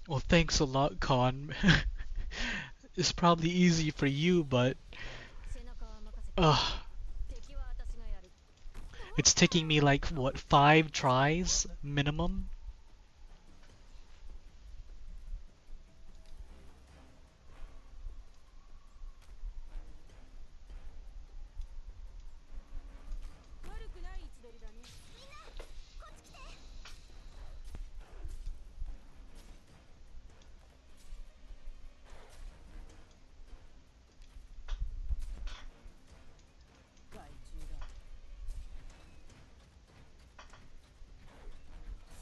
Well, thanks a lot, Con. It's probably easy for you, but 背中は任せて。 ugh, 敵は私がやる。 it's taking me like what, 5 tries minimum? 悪くない位置取りだね。みんなこっち来て。害虫だ。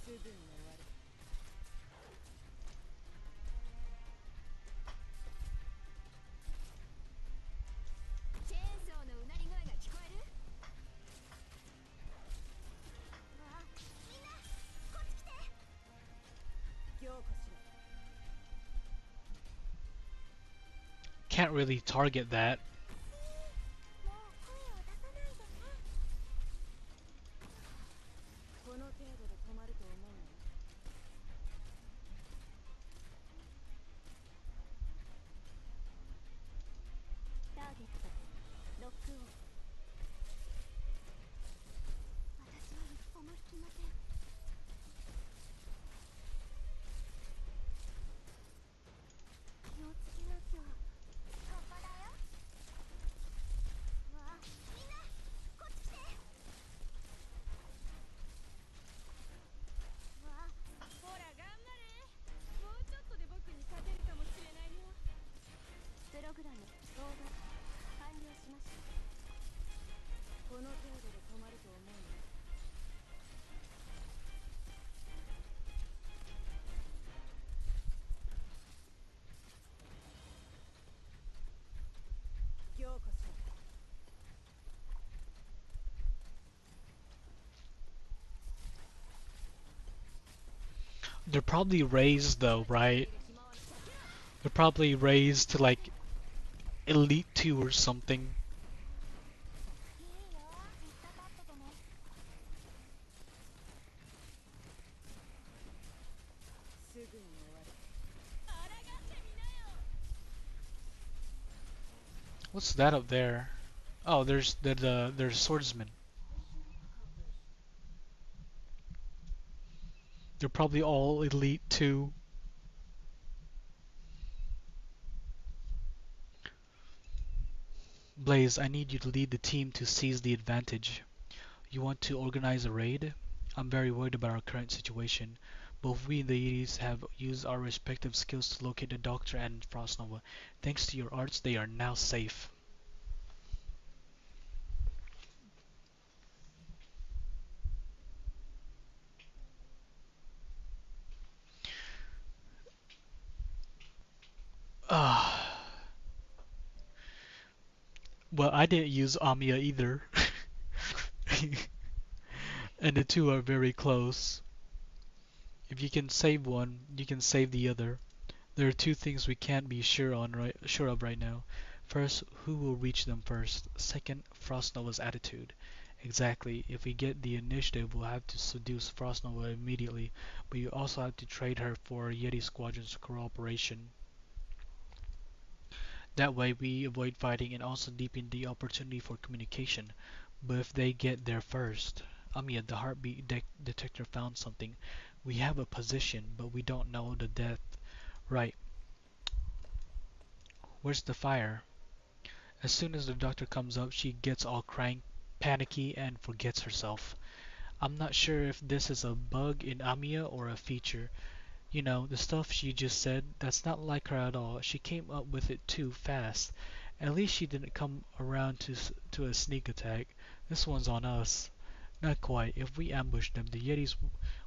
すぐに終わる。チェーンソーのうなり声が聞こえる？わあ、みんなこっち来て。凝固しろ。 Can't really target that. もう声を出さないでね。この程度で止まると思うの？ターゲットロックオン。私は一歩も引きません。気をつけなきゃ。ここだよ。わあ、みんなこっち来て。わあ、ほら頑張れ。もうちょっとで僕に勝てるかもしれないよ。プログラムオーダー完了しました。この程度で止まると思うの？凝固しろ。 They're probably raised though, right? They're probably raised to like Elite 2 or something. いいよ、引っかかっててね。すぐに終わる。抗ってみなよ。 What's that up there? Oh, there's swordsmen. They're probably all Elite 2. Blaze, I need you to lead the team to seize the advantage. You want to organize a raid? I'm very worried about our current situation, Both we and the Yetis have used our respective skills to locate the Doctor and Frost Nova. Thanks to your arts, they are now safe. Ah, well, I didn't use Amiya either. And the two are very close. If you can save one, you can save the other. There are two things we can't be sure of right now. First, who will reach them first? Second, Frost Nova's attitude. Exactly. If we get the initiative, we'll have to seduce Frost Nova immediately, but you also have to trade her for Yeti Squadron's cooperation. That way, we avoid fighting and also deepen the opportunity for communication. But if they get there first, Amiya, the heartbeat detector found something. We have a position, but we don't know the depth. Right. Where's the fire? As soon as the doctor comes up, she gets all panicky, and forgets herself. I'm not sure if this is a bug in Amiya or a feature. You know, the stuff she just said, that's not like her at all. She came up with it too fast. At least she didn't come around to a sneak attack. This one's on us. Not quite. If we ambush them, the Yetis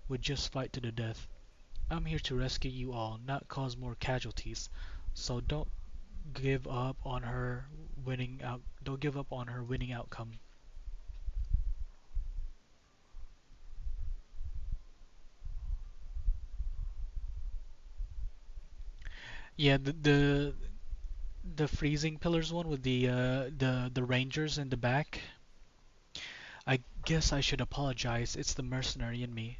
would just fight to the death. I'm here to rescue you all, not cause more casualties. So give up on her don't give up on her winning outcome. Yeah, the freezing pillars one with the rangers in the back. I guess I should apologize. It's the mercenary in me.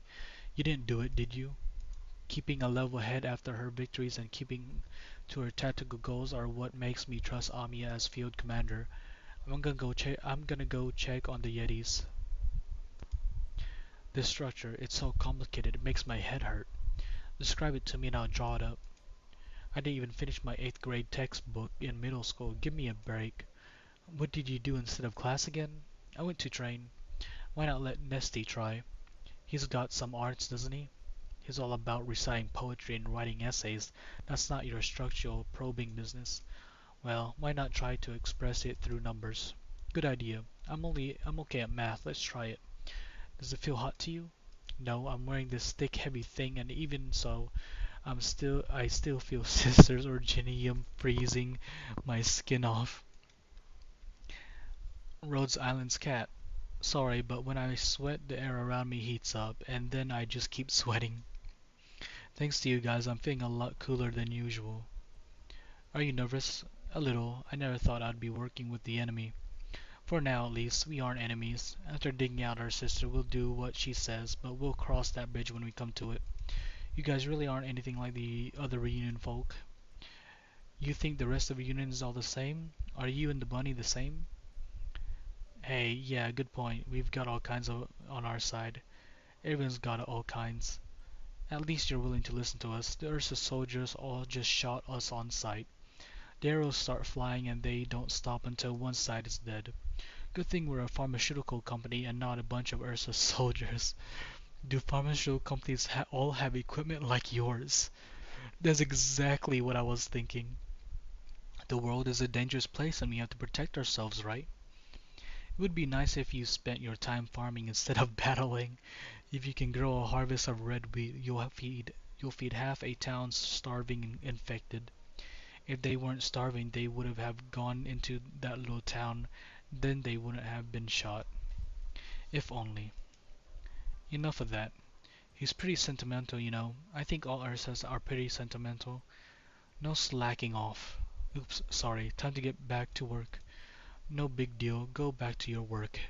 You didn't do it, did you? Keeping a level head after her victories and keeping to her tactical goals are what makes me trust Amiya as field commander. I'm gonna go check on the Yetis. This structure, it's so complicated, it makes my head hurt. Describe it to me and I'll draw it up. I didn't even finish my 8th grade textbook in middle school. Give me a break. What did you do instead of class again? I went to train. Why not let Nesty try? He's got some arts, doesn't he? He's all about reciting poetry and writing essays. That's not your structural probing business. Well, why not try to express it through numbers? Good idea. I'm okay at math. Let's try it. Does it feel hot to you? No, I'm wearing this thick heavy thing and even so, I still feel Sister's Originium freezing my skin off. Rhodes Island's cat. Sorry, but when I sweat, the air around me heats up, and then I just keep sweating. Thanks to you guys, I'm feeling a lot cooler than usual. Are you nervous? A little. I never thought I'd be working with the enemy. For now, at least, we aren't enemies. After digging out our sister, we'll do what she says, but we'll cross that bridge when we come to it. You guys really aren't anything like the other reunion folk. You think the rest of the reunion is all the same? Are you and the bunny the same? Hey, yeah, good point. We've got all kinds on our side. Everyone's got all kinds. At least you're willing to listen to us. The Ursa soldiers all just shot us on sight. The arrows start flying and they don't stop until one side is dead. Good thing we're a pharmaceutical company and not a bunch of Ursa soldiers. Do pharmaceutical companies all have equipment like yours? That's exactly what I was thinking. The world is a dangerous place and we have to protect ourselves, right? It would be nice if you spent your time farming instead of battling. If you can grow a harvest of red wheat, you'll feed half a town starving and infected. If they weren't starving, they would have gone into that little town. Then they wouldn't have been shot. If only. Enough of that. He's pretty sentimental, you know. I think all Ursas are pretty sentimental. No slacking off. Oops, sorry. Time to get back to work. No big deal. Go back to your work.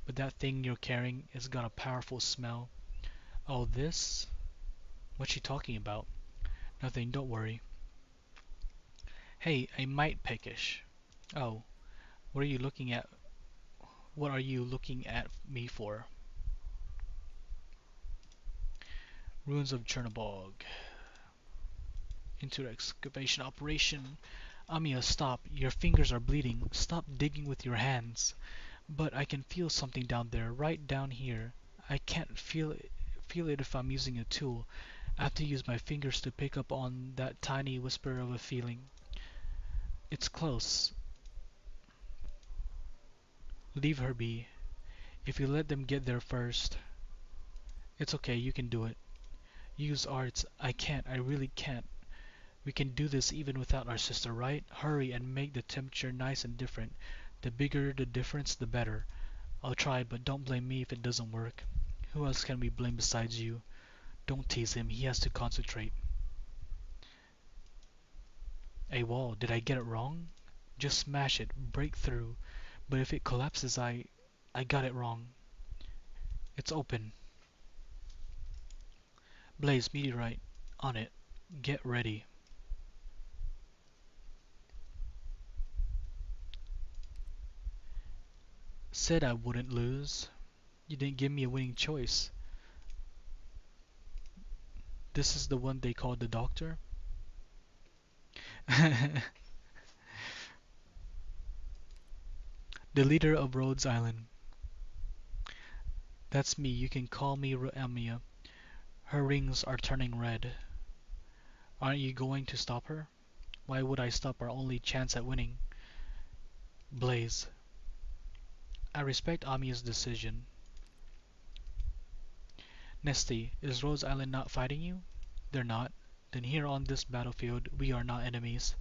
But that thing you're carrying has got a powerful smell. Oh, this? What's she talking about? Nothing, don't worry. Hey, a mite peckish. Oh, what are you looking at? What are you looking at me for? Ruins of Chernobog. Into excavation operation. Amiya, stop. Your fingers are bleeding. Stop digging with your hands. But I can feel something down there, right down here. I can't feel it if I'm using a tool. I have to use my fingers to pick up on that tiny whisper of a feeling. It's close. Leave her be. If you let them get there first, it's okay, you can do it. Use arts. I can't, I really can't. We can do this even without our sister, right? Hurry and make the temperature nice and different. The bigger the difference, the better. I'll try, but don't blame me if it doesn't work. Who else can we blame besides you? Don't tease him, he has to concentrate. A wall, did I get it wrong? Just smash it, break through. But if it collapses, I got it wrong. It's open. Blaze, meteorite. On it. Get ready. Said I wouldn't lose. You didn't give me a winning choice. This is the one they called the doctor? The leader of Rhodes Island. That's me. You can call me Amia. Her rings are turning red. Aren't you going to stop her? Why would I stop our only chance at winning? Blaze. I respect Amia's decision. Nesty, is Rhodes Island not fighting you? They're not. Then here on this battlefield, we are not enemies.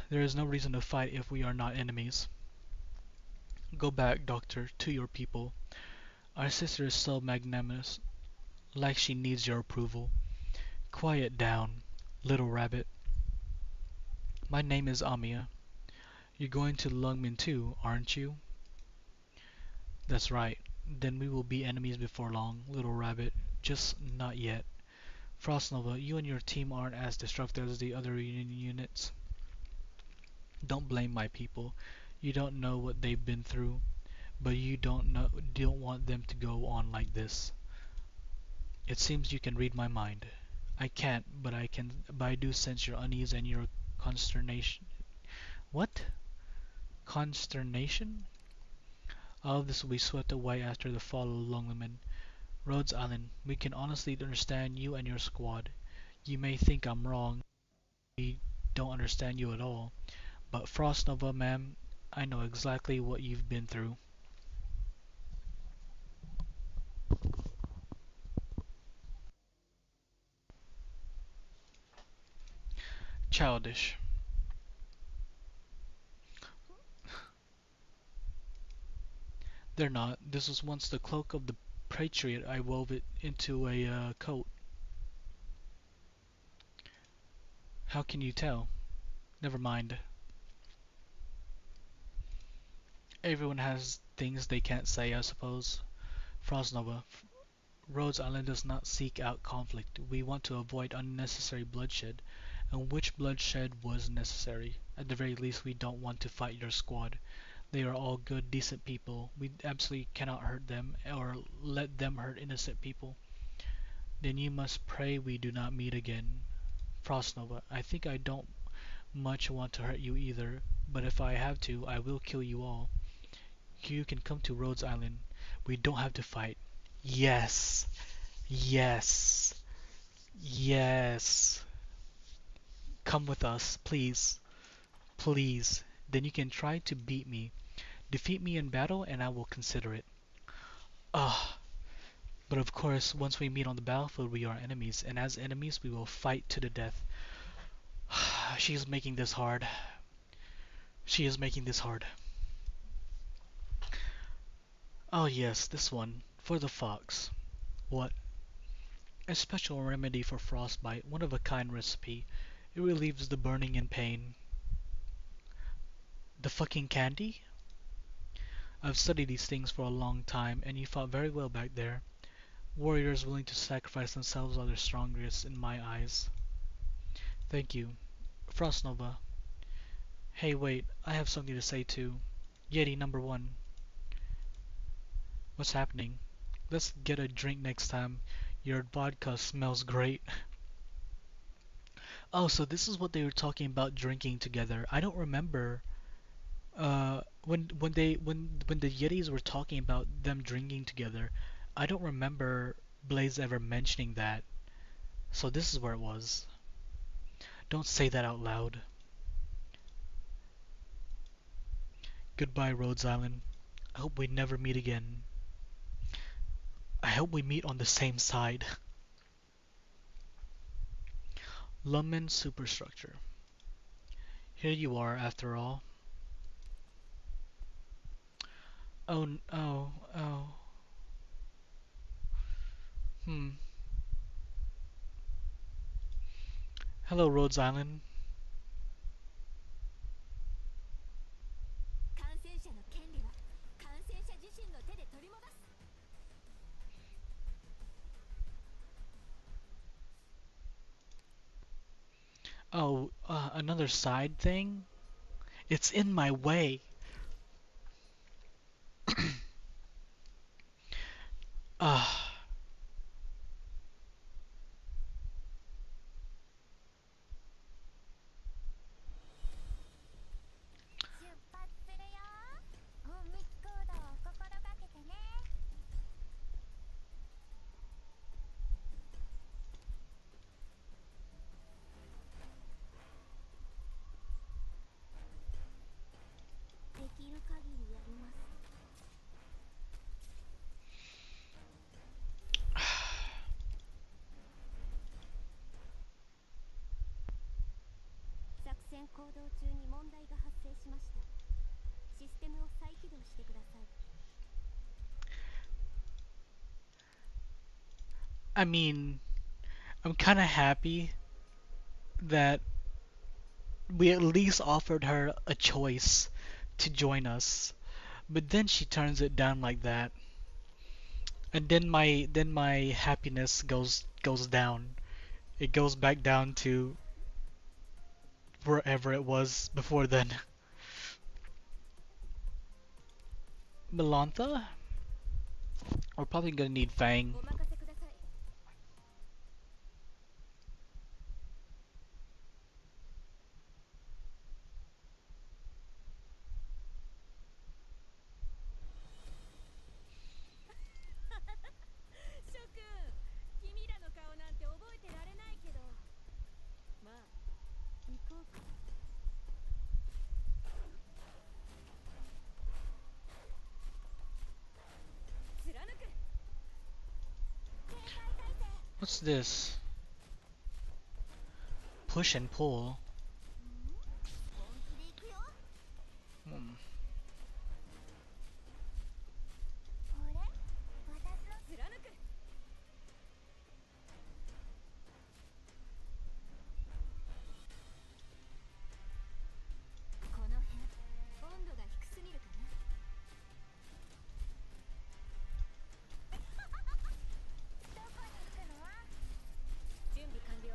There is no reason to fight if we are not enemies. Go back, Doctor, to your people. Our sister is so magnanimous, like she needs your approval. Quiet down, little rabbit. My name is Amia. You're going to Lungmin too, aren't you? That's right. Then we will be enemies before long, little rabbit. Just not yet. Frostnova, you and your team aren't as destructive as the other units. Don't blame my people. You don't know what they've been through, but you don't want them to go on like this. It seems you can read my mind. I can't, but I do sense your unease and your consternation. What? Consternation? All of this will be swept away after the fall of Longleman. Rhodes Island, we can honestly understand you and your squad. You may think I'm wrong, we don't understand you at all. But Frost Nova, ma'am, I know exactly what you've been through. Childish. They're not. This was once the cloak of the Patriot. I wove it into a coat. How can you tell? Never mind. Everyone has things they can't say, I suppose. Frostnova, Rhodes Island does not seek out conflict. We want to avoid unnecessary bloodshed, and which bloodshed was necessary. At the very least, we don't want to fight your squad. They are all good, decent people. We absolutely cannot hurt them or let them hurt innocent people. Then you must pray we do not meet again. Frostnova, I think I don't much want to hurt you either, but if I have to, I will kill you all. You can come to Rhodes Island. We don't have to fight. Yes. Yes. Yes. Come with us, please. Please. Then you can try to beat me. Defeat me in battle and I will consider it. Ah. But of course, once we meet on the battlefield, we are enemies, and as enemies, we will fight to the death. She is making this hard. She is making this hard. Oh yes, this one. For the fox. What? A special remedy for frostbite, one of a kind recipe. It relieves the burning and pain. The fucking candy? I've studied these things for a long time, and you fought very well back there. Warriors willing to sacrifice themselves are the strongest in my eyes. Thank you. Frostnova. Hey wait, I have something to say too. Yeti number one. What's happening? Let's get a drink next time. Your vodka smells great. Oh, so this is what they were talking about drinking together. I don't remember when the Yetis were talking about them drinking together. I don't remember Blaze ever mentioning that. So this is where it was. Don't say that out loud. Goodbye, Rhodes Island. I hope we never meet again. I hope we meet on the same side. Lummen Superstructure. Here you are, after all. Oh. Hmm. Hello, Rhodes Island. 感染者の権利は感染者自身の手で取り戻す。 Oh, another side thing? It's in my way. Ah. I mean, I'm kind of happy that we at least offered her a choice to join us, but then she turns it down like that, and then my happiness goes down. It goes back down to wherever it was before then. Melantha? We're probably gonna need Fang. お任せください。諸君、君らの顔なんて覚えてられないけど、まあ行こうか。貫く。 What's this? Push and pull. Hmm. 貫く。 この辺温度が低すぎるかな。どこに行くの？準備完了。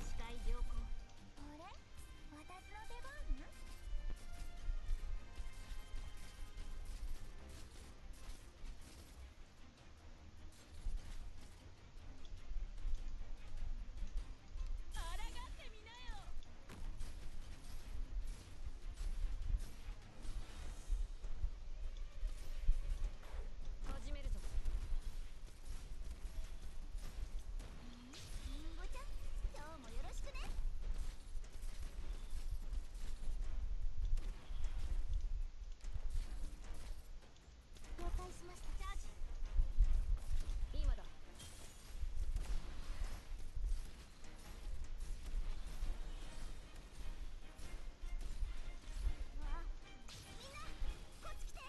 視界良好。あれ？私の出番？抗ってみなよ。始めるぞ。リンゴちゃん、今日もよろしくね。了解しました。チャージ。今だ。みんな、こっち来て。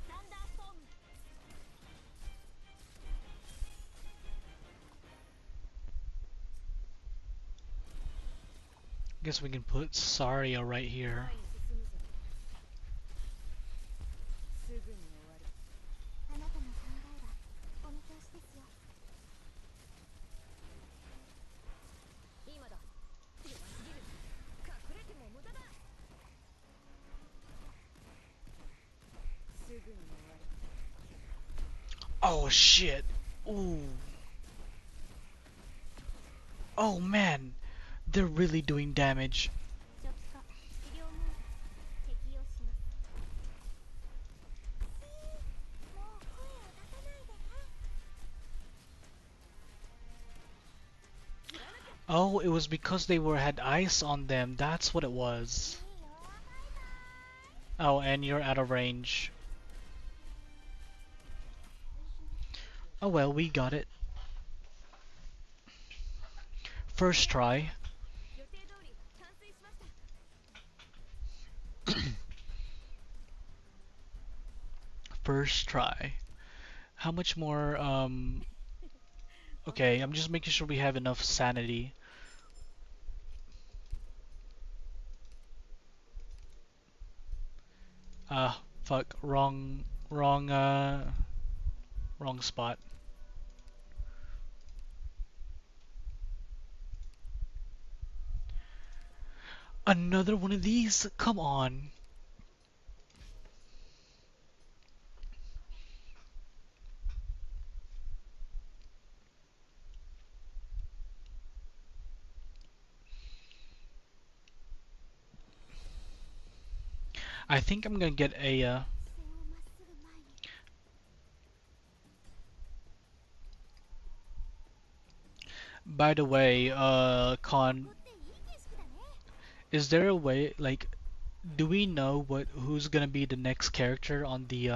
サンダーストーム。 Guess we can put Saria right here. 前に進むぞ。すぐに終わる。あなたの考えはお見通しですよ。今だ。弱すぎる。隠れても無駄だ。すぐに終わる。 Oh shit. Ooh. Oh man. They're really doing damage. 初期化治療モード適用します。Oh, it was because they were had ice on them. That's what it was. いいよバイバイ Oh, and you're out of range. Oh well, we got it. First try. 予定通り完遂しました First try. How much more, 本当 okay, に I'm just making sure we have enough sanity. Fuck, wrong spot. Another one of these? Come on. I think I'm gonna get a, 視線をまっすぐ前に by the way, こ Con, こっていい景色だね is there a way, like, do we know who's gonna be the next character on the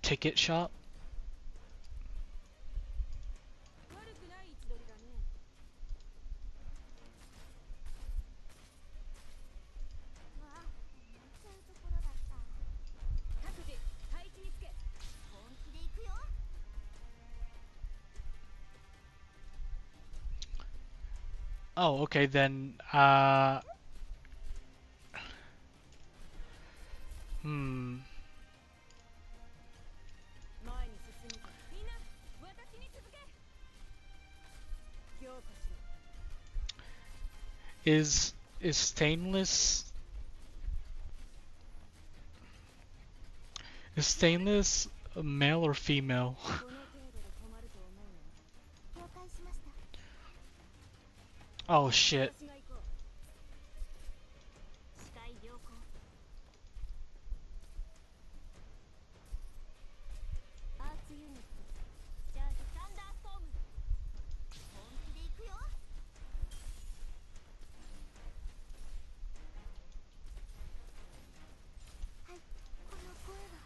ticket shop? 悪くない位置取りだねわあ思っちゃうところだった各自配置につけ本気で行くよ Oh, okay then. Hmm. 前に進むぞみんな私に続け強化しろ Is stainless a male or female? この程度で止まると思うの了解しました Oh shit. 私が行こう視界良好アーツユニットチャージサンダーストーム本気で行くよはいこの声は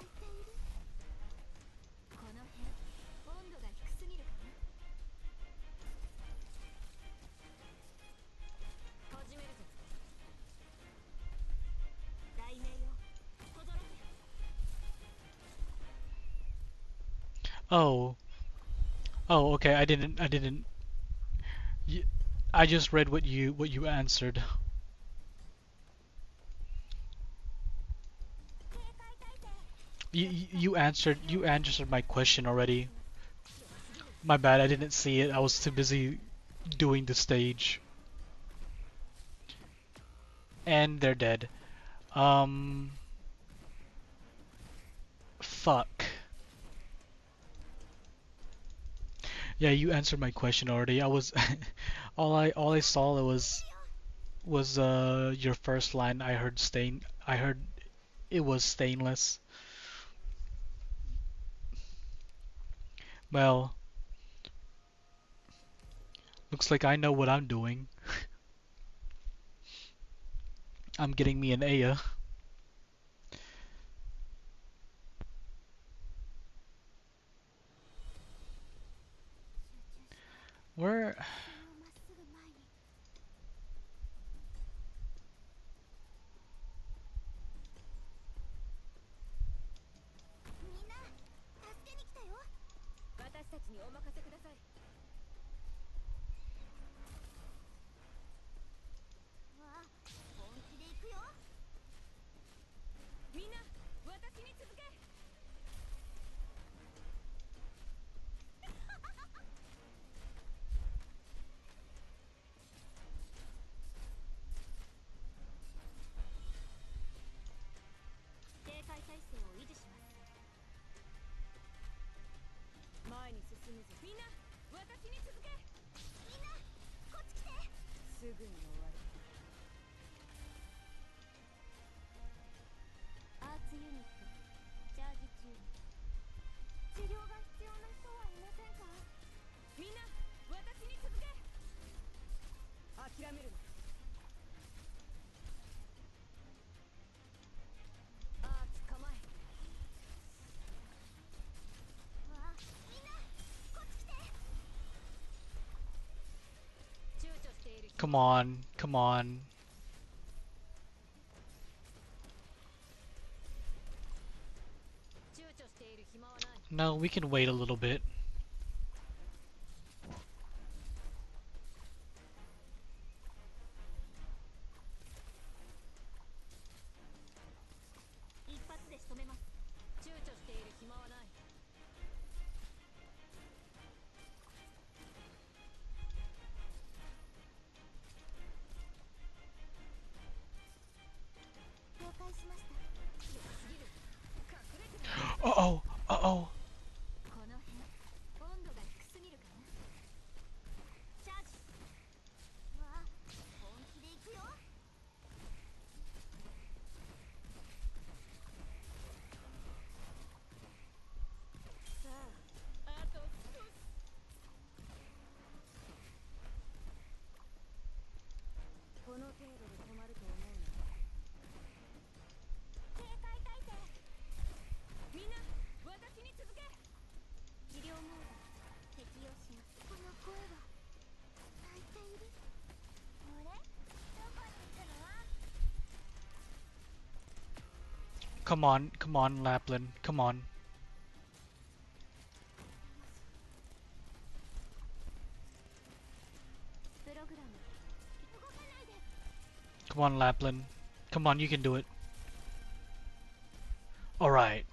泣いているこの辺温度が低すぎるかな始めるぞ雷鳴よ轟け Oh. Oh, okay. I didn't. Y- I just read what you answered. 警戒態勢 You answered my question already. My bad. I didn't see it. I was too busy doing the stage. And they're dead. Um. Fuck. Yeah, you answered my question already. I was all I saw was your first line. I heard it was stainless. Well, looks like I know what I'm doing. I'm getting me an Aya. Where 視線をまっすぐ前にみんな助けに来たよ私たちにお任せくださいわあ本気で行くよみんな私に続け警戒態勢を維持します前に進むぞみんな私に続けみんなこっち来てすぐに終わるアーツユニットチャージ中 Come on, come on. No, we can wait a little bit. Uh-oh, uh-oh. Come on, Lapland, come on. Come on, Lapland. Come on, you can do it. Alright.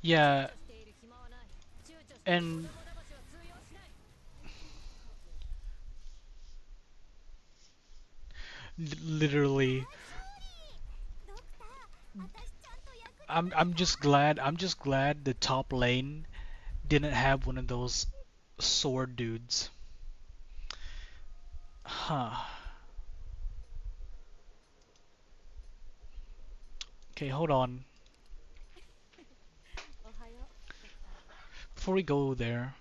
Yeah, and literally, I'm just glad the top lane didn't have one of those sword dudes. Huh. Okay, hold on. Before we go there,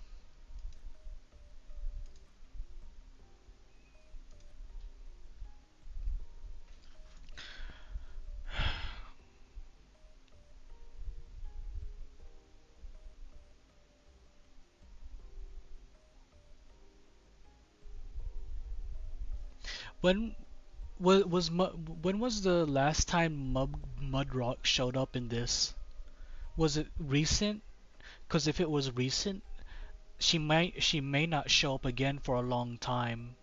when when was the last time Mudrock showed up in this? Was it recent? Because if it was recent, she may not show up again for a long time.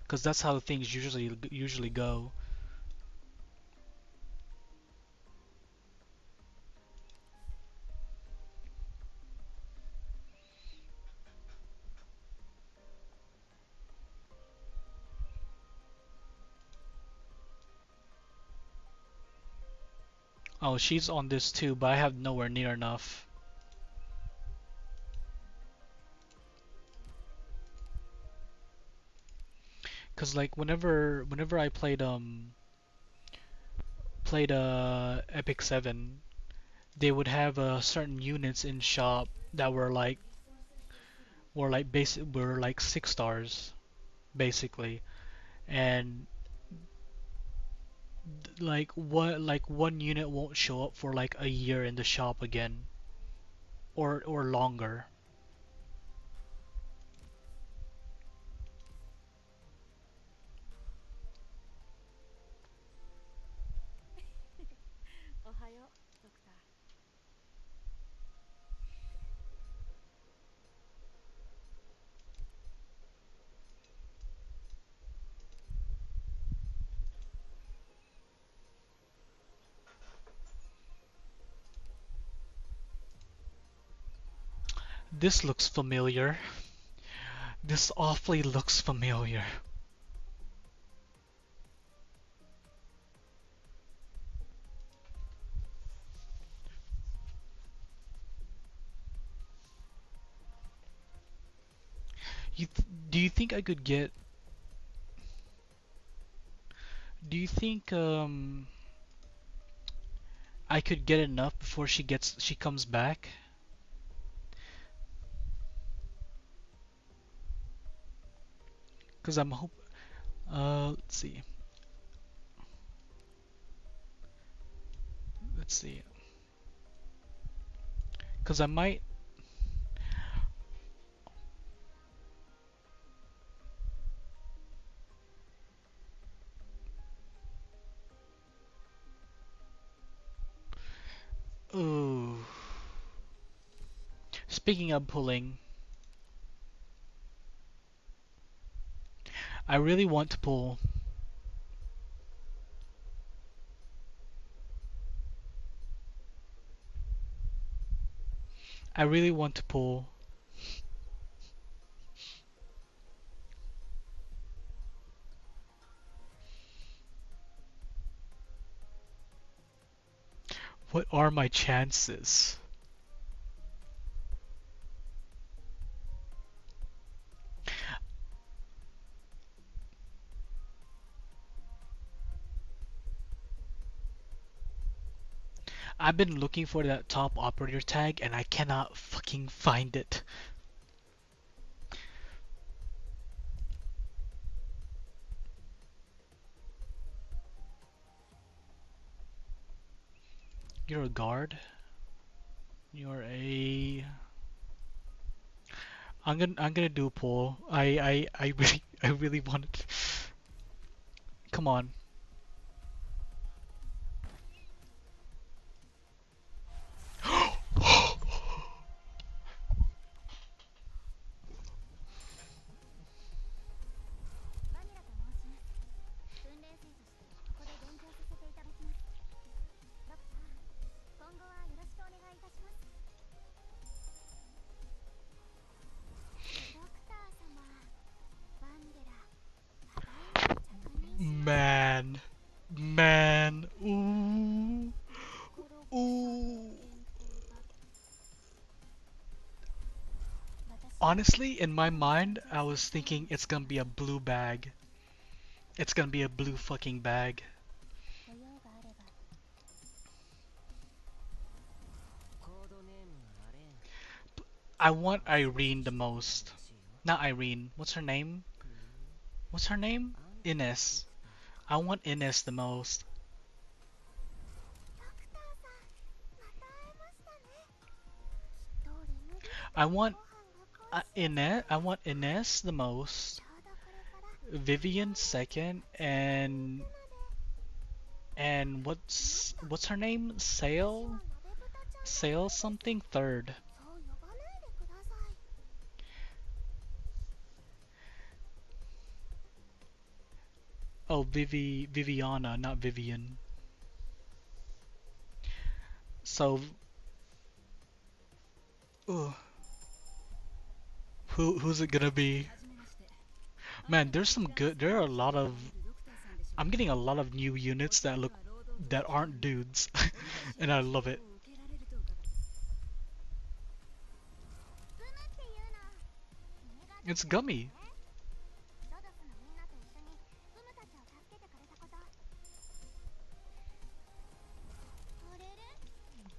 Because that's how things usually go. Oh, she's on this too, but I have nowhere near enough. Cause like whenever I played Epic 7, they would have certain units in shop that were like 6 stars basically, and like one unit won't show up for like a year in the shop again, or longer. This looks familiar. This awfully looks familiar. Do you think I could get? Do you think I could get enough before she comes back. Cause I'm hope. Let's see. Let's see. Cause I might. Ooh. Speaking of pulling, I really want to pull. I really want to pull. What are my chances? I've been looking for that top operator tag and I cannot fucking find it. You're a guard? You're a I'm gonna do a pull. I really I really want it. Come on. Man. Man. Ooh. Ooh. Honestly, in my mind, I was thinking it's gonna be a blue bag. It's gonna be a blue fucking bag. I want Irene the most. Not Irene. What's her name? What's her name? Ines. I want Ines the most. I want Ines. I want Ines the most. Vivian second, and what's her name? Sale something third. Oh, Viviana, not Vivian. So, ugh, who's it gonna be? Man, there's some good. There are a lot of. I'm getting a lot of new units that aren't dudes, and I love it. It's Gummy.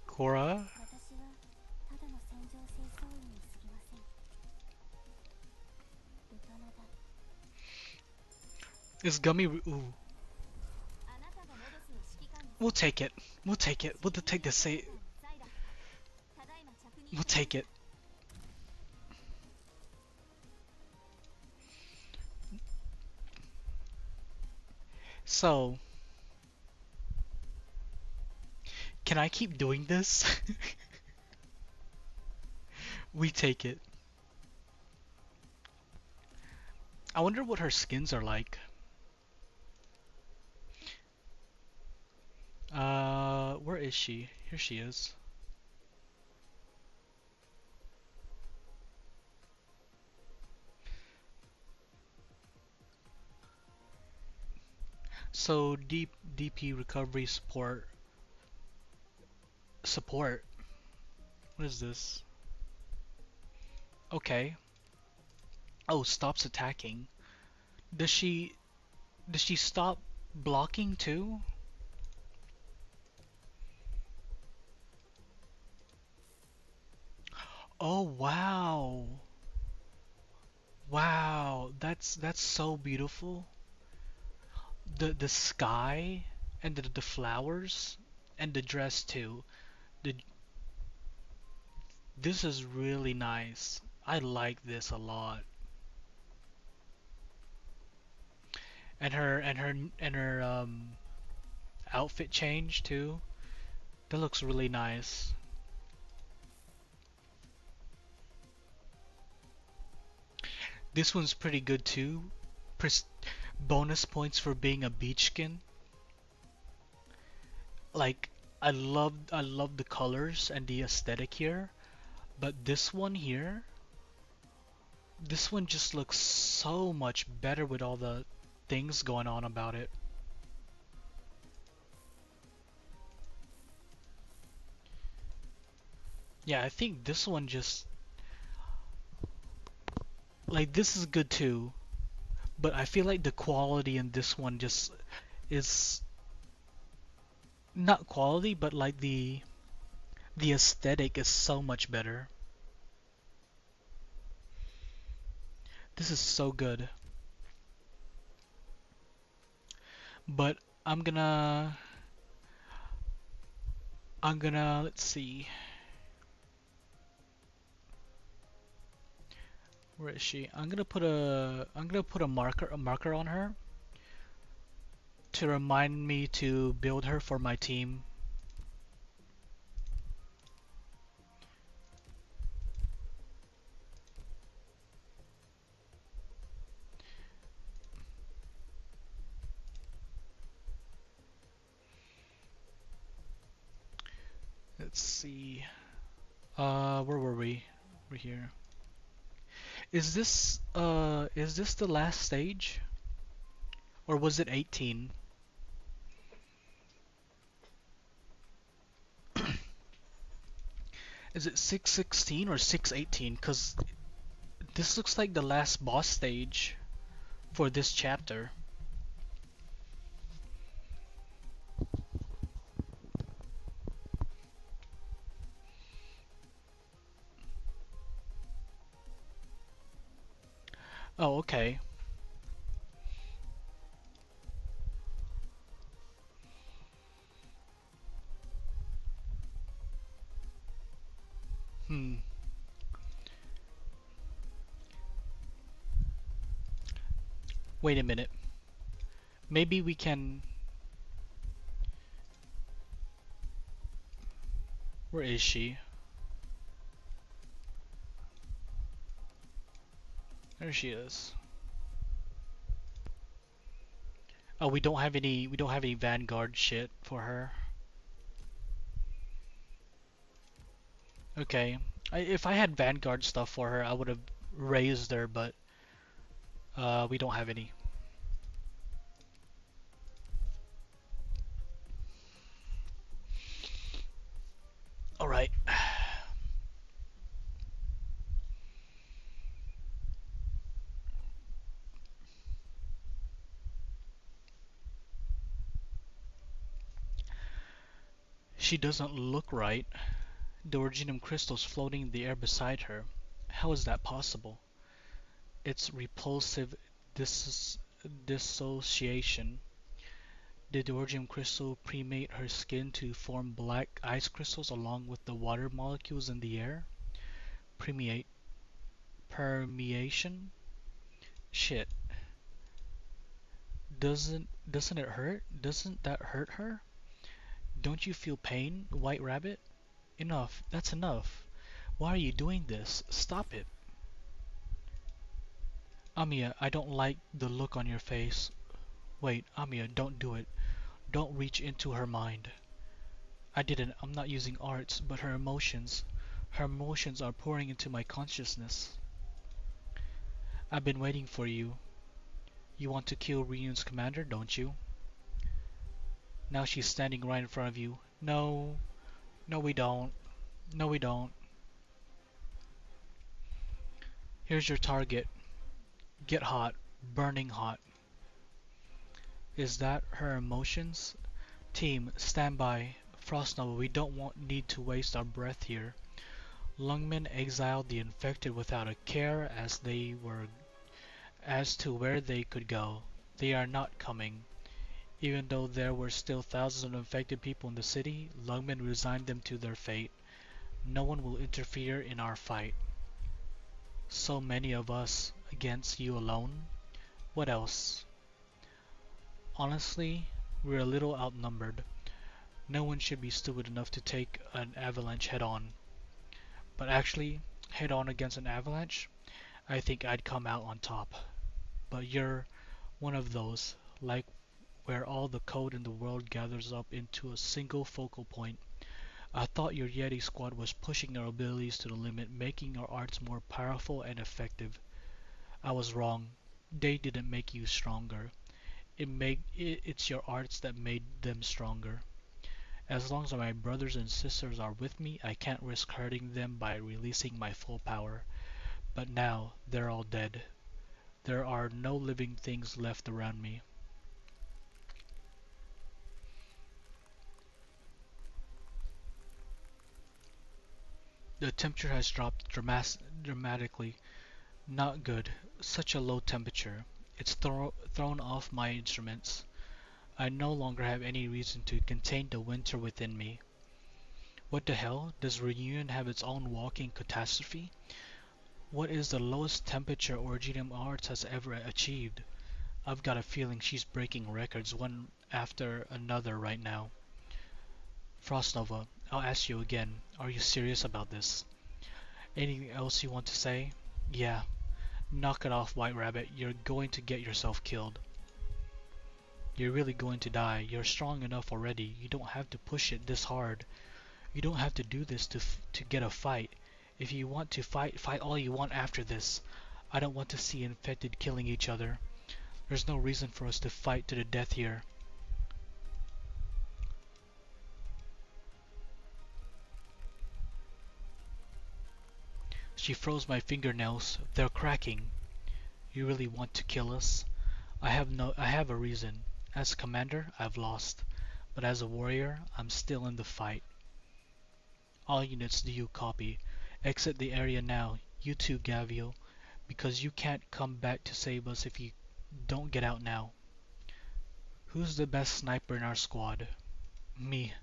Cora. It's Gummy. Ooh. We'll take it. We'll take it. We'll take the say. We'll take it. So, can I keep doing this? We take it. I wonder what her skins are like. Where is she? Here she is. So DP recovery support. What is this? Okay. Oh, stops attacking. Does she stop blocking too? Oh wow. Wow, that's so beautiful. The sky and the flowers and the dress too. The This is really nice. I like this a lot. And her outfit change too. That looks really nice. This one's pretty good too. Pres Bonus points for being a beach skin. Like I love the colors and the aesthetic here, but this one just looks so much better with all the things going on about it. Yeah, I think this one just like this is good too, but I feel like the quality in this one just is not quality, but like the aesthetic is so much better. This is so good. But I'm gonna let's see. Where is she? I'm gonna put a marker on her to remind me to build her for my team. Let's see. Where were we? We're here. Is this the last stage? Or was it 18? Is it 616 or 618? Cause this looks like the last boss stage for this chapter. Oh, okay. Hmm. Wait a minute. Maybe we can. Where is she? There she is. Oh, we don't have any Vanguard shit for her. Okay. If I had Vanguard stuff for her, I would have raised her, but we don't have any. All right. She doesn't look right. The Originium crystals floating in the air beside her. How is that possible? It's repulsive dis dissociation. Did the Originium crystal permeate her skin to form black ice crystals along with the water molecules in the air? Permeate. Permeation? Shit. Doesn't it hurt? Doesn't that hurt her? Don't you feel pain, White Rabbit? Enough. That's enough. Why are you doing this? Stop it. Amiya, I don't like the look on your face. Wait, Amiya, don't do it. Don't reach into her mind. I didn't. I'm not using arts, but her emotions. Her emotions are pouring into my consciousness. I've been waiting for you. You want to kill Reunion's commander, don't you? Now she's standing right in front of you. No. No, we don't. No, we don't. Here's your target. Get hot. Burning hot. Is that her emotions? Team, stand by. Frost Nova, we don't need to waste our breath here. Lungmen exiled the infected without a care as to where they could go. They are not coming. Even though there were still thousands of infected people in the city, Lungmen resigned them to their fate. No one will interfere in our fight. So many of us against you alone? What else? Honestly, we're a little outnumbered. No one should be stupid enough to take an avalanche head on. But actually, head on against an avalanche? I think I'd come out on top. But you're one of those, like where all the code in the world gathers up into a single focal point. I thought your Yeti squad was pushing our abilities to the limit, making our arts more powerful and effective. I was wrong. They didn't make you stronger. It's your arts that made them stronger. As long as my brothers and sisters are with me, I can't risk hurting them by releasing my full power. But now, they're all dead. There are no living things left around me. The temperature has dropped dramatically. Not good. Such a low temperature. It's thrown off my instruments. I no longer have any reason to contain the winter within me. What the hell? Does Reunion have its own walking catastrophe? What is the lowest temperature Originium Arts has ever achieved? I've got a feeling she's breaking records one after another right now. Frostnova, I'll ask you again. Are you serious about this? Anything else you want to say? Yeah. Knock it off, White Rabbit. You're going to get yourself killed. You're really going to die. You're strong enough already. You don't have to push it this hard. You don't have to do this to get a fight. If you want to fight, fight all you want after this. I don't want to see infected killing each other. There's no reason for us to fight to the death here. She froze my fingernails. They're cracking. You really want to kill us? I have a reason. As commander, I've lost. But as a warrior, I'm still in the fight. All units, do you copy? Exit the area now. You too, Gavio. Because you can't come back to save us if you don't get out now. Who's the best sniper in our squad? Me.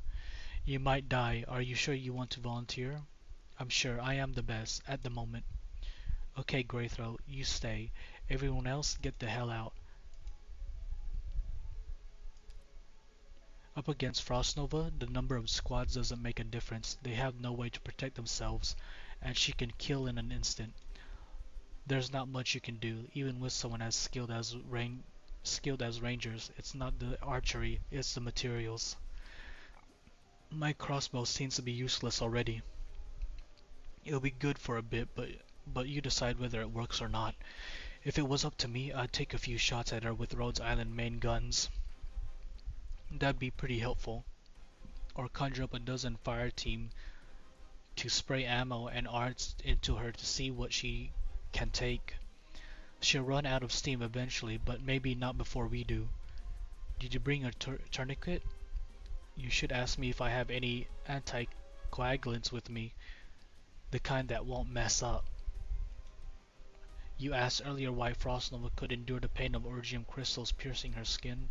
You might die. Are you sure you want to volunteer? I'm sure I am the best, at the moment. Okay, Greythroat, you stay. Everyone else, get the hell out. Up against Frostnova, the number of squads doesn't make a difference. They have no way to protect themselves, and she can kill in an instant. There's not much you can do, even with someone as skilled as rangers. It's not the archery, it's the materials. My crossbow seems to be useless already. It'll be good for a bit, but you decide whether it works or not. If it was up to me, I'd take a few shots at her with Rhodes Island main guns. That'd be pretty helpful. Or conjure up a dozen fire team to spray ammo and arts into her to see what she can take. She'll run out of steam eventually, but maybe not before we do. Did you bring a tourniquet? You should ask me if I have any anticoagulants with me. The kind that won't mess up. You asked earlier why Frostnova could endure the pain of Orgium crystals piercing her skin.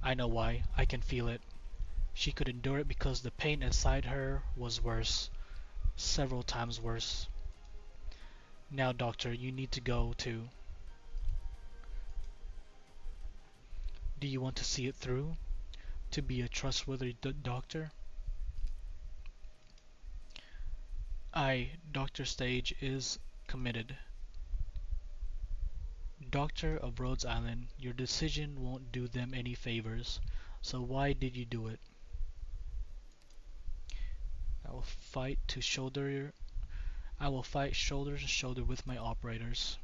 I know why. I can feel it. She could endure it because the pain inside her was worse. Several times worse. Now, Doctor, you need to go too. Do you want to see it through? To be a trustworthy doctor? Dr. Stage, is committed. Doctor of Rhodes Island, your decision won't do them any favors, so why did you do it? I will fight shoulder to shoulder with my operators.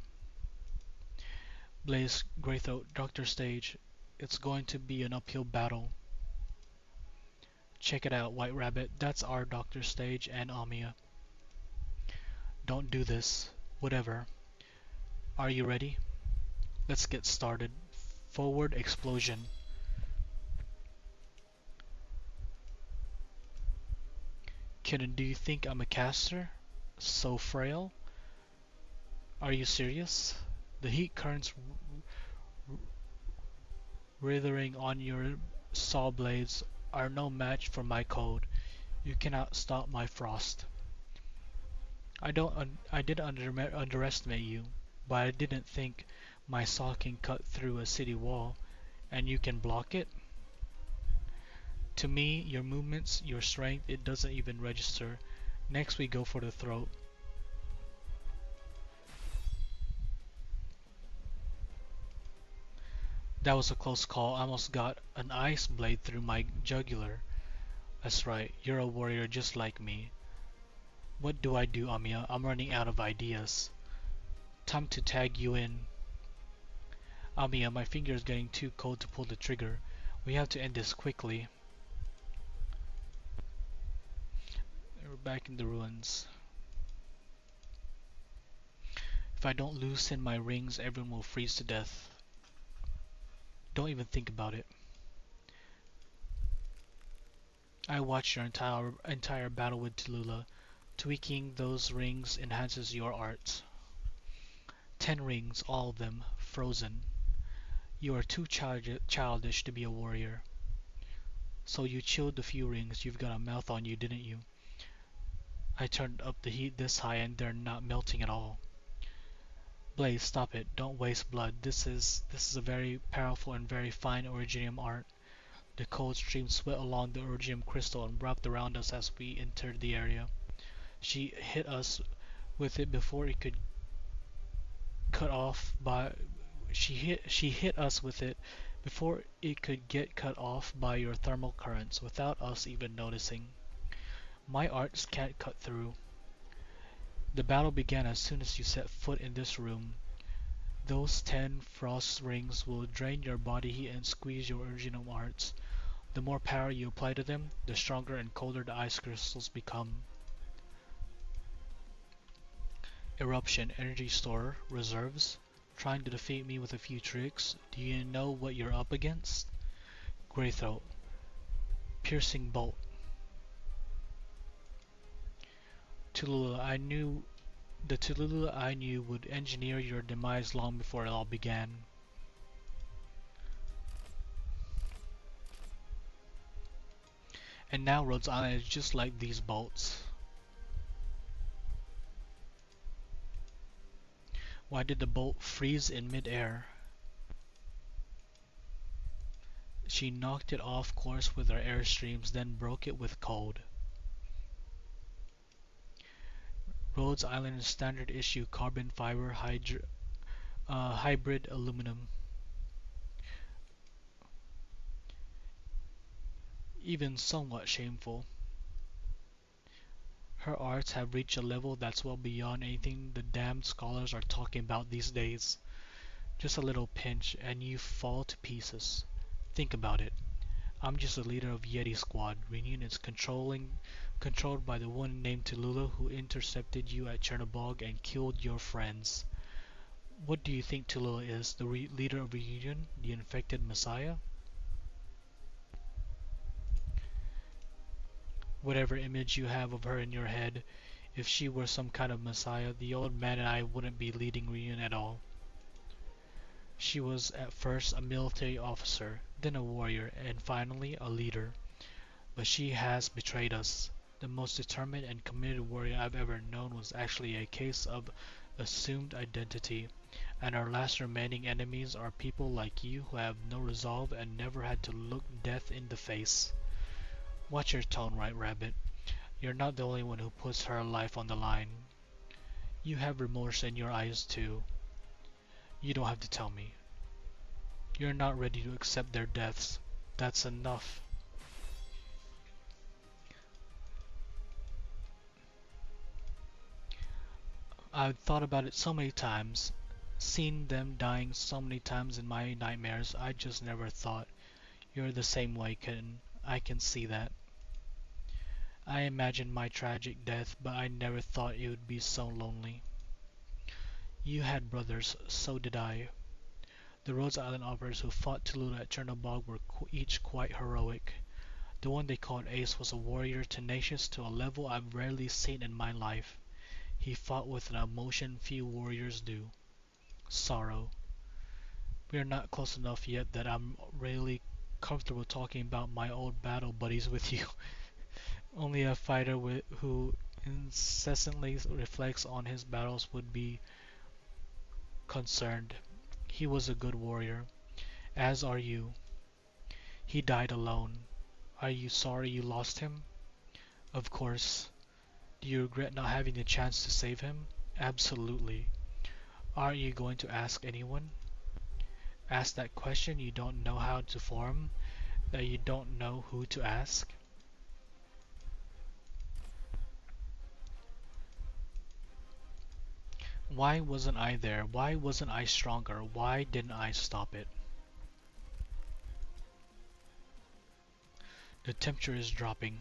Blaze, Greythroat, Dr. Stage, it's going to be an uphill battle. Check it out, White Rabbit, that's our Dr. Stage and Amia. Don't do this. Whatever. Are you ready? Let's get started. Forward explosion. Kitten, do you think I'm a caster? So frail? Are you serious? The heat currents writhing on your saw blades are no match for my cold. You cannot stop my frost. I didn't underestimate you, but I didn't think my saw can cut through a city wall, and you can block it? To me, your movements, your strength, it doesn't even register. Next we go for the throat. That was a close call. I almost got an ice blade through my jugular. That's right, you're a warrior just like me. What do I do, Amiya? I'm running out of ideas. Time to tag you in. Amiya, my finger is getting too cold to pull the trigger. We have to end this quickly. We're back in the ruins. If I don't loosen my rings, everyone will freeze to death. Don't even think about it. I watched your entire battle with Tallulah. Tweaking those rings enhances your art. 10 rings, all of them, frozen. You are too childish to be a warrior. So you chilled the few rings. You've got a mouth on you, didn't you? I turned up the heat this high and they're not melting at all. Blaze, stop it. Don't waste blood. This is a very powerful and very fine Originium art. The cold stream swept along the Originium crystal and wrapped around us as we entered the area. She hit us with it before it could cut off by she hit us with it before it could get cut off by your thermal currents without us even noticing. My arts can't cut through. The battle began as soon as you set foot in this room. Those 10 frost rings will drain your body heat and squeeze your original arts. The more power you apply to them, the stronger and colder the ice crystals become. Eruption, energy store, reserves. Trying to defeat me with a few tricks. Do you know what you're up against? Greythroat. Piercing bolt. Tallulah, the Tallulah I knew would engineer your demise long before it all began. And now Rhodes Island is just like these bolts. Why did the bolt freeze in mid-air? She knocked it off course with her airstreams, then broke it with cold. Rhodes Island is standard issue carbon fiber hybrid aluminum. Even somewhat shameful. Her arts have reached a level that's well beyond anything the damned scholars are talking about these days. Just a little pinch and you fall to pieces. Think about it. I'm just a leader of Yeti Squad. Reunion is controlled by the one named Tallulah who intercepted you at Chernobog and killed your friends. What do you think Tallulah is? The leader of Reunion? The infected messiah? Whatever image you have of her in your head, if she were some kind of messiah, the old man and I wouldn't be leading Reunion at all. She was at first a military officer, then a warrior, and finally a leader. But she has betrayed us. The most determined and committed warrior I've ever known was actually a case of assumed identity, and our last remaining enemies are people like you who have no resolve and never had to look death in the face. Watch your tone, White Rabbit. You're not the only one who puts her life on the line. You have remorse in your eyes too. You don't have to tell me. You're not ready to accept their deaths. That's enough. I've thought about it so many times, seen them dying so many times in my nightmares. I just never thought. You're the same way, Kitten. I can see that. I imagined my tragic death, but I never thought it would be so lonely. You had brothers, so did I. The Rhodes Island officers who fought Tallulah at Chernobog were each quite heroic. The one they called Ace was a warrior tenacious to a level I've rarely seen in my life. He fought with an emotion few warriors do. Sorrow. We are not close enough yet that I'm really comfortable talking about my old battle buddies with you. Only a fighter who incessantly reflects on his battles would be concerned. He was a good warrior, as are you. He died alone. Are you sorry you lost him? Of course. Do you regret not having the chance to save him? Absolutely. Aren't you going to ask anyone? Ask that question you don't know how to form, that you don't know who to ask? Why wasn't I there? Why wasn't I stronger? Why didn't I stop it? The temperature is dropping.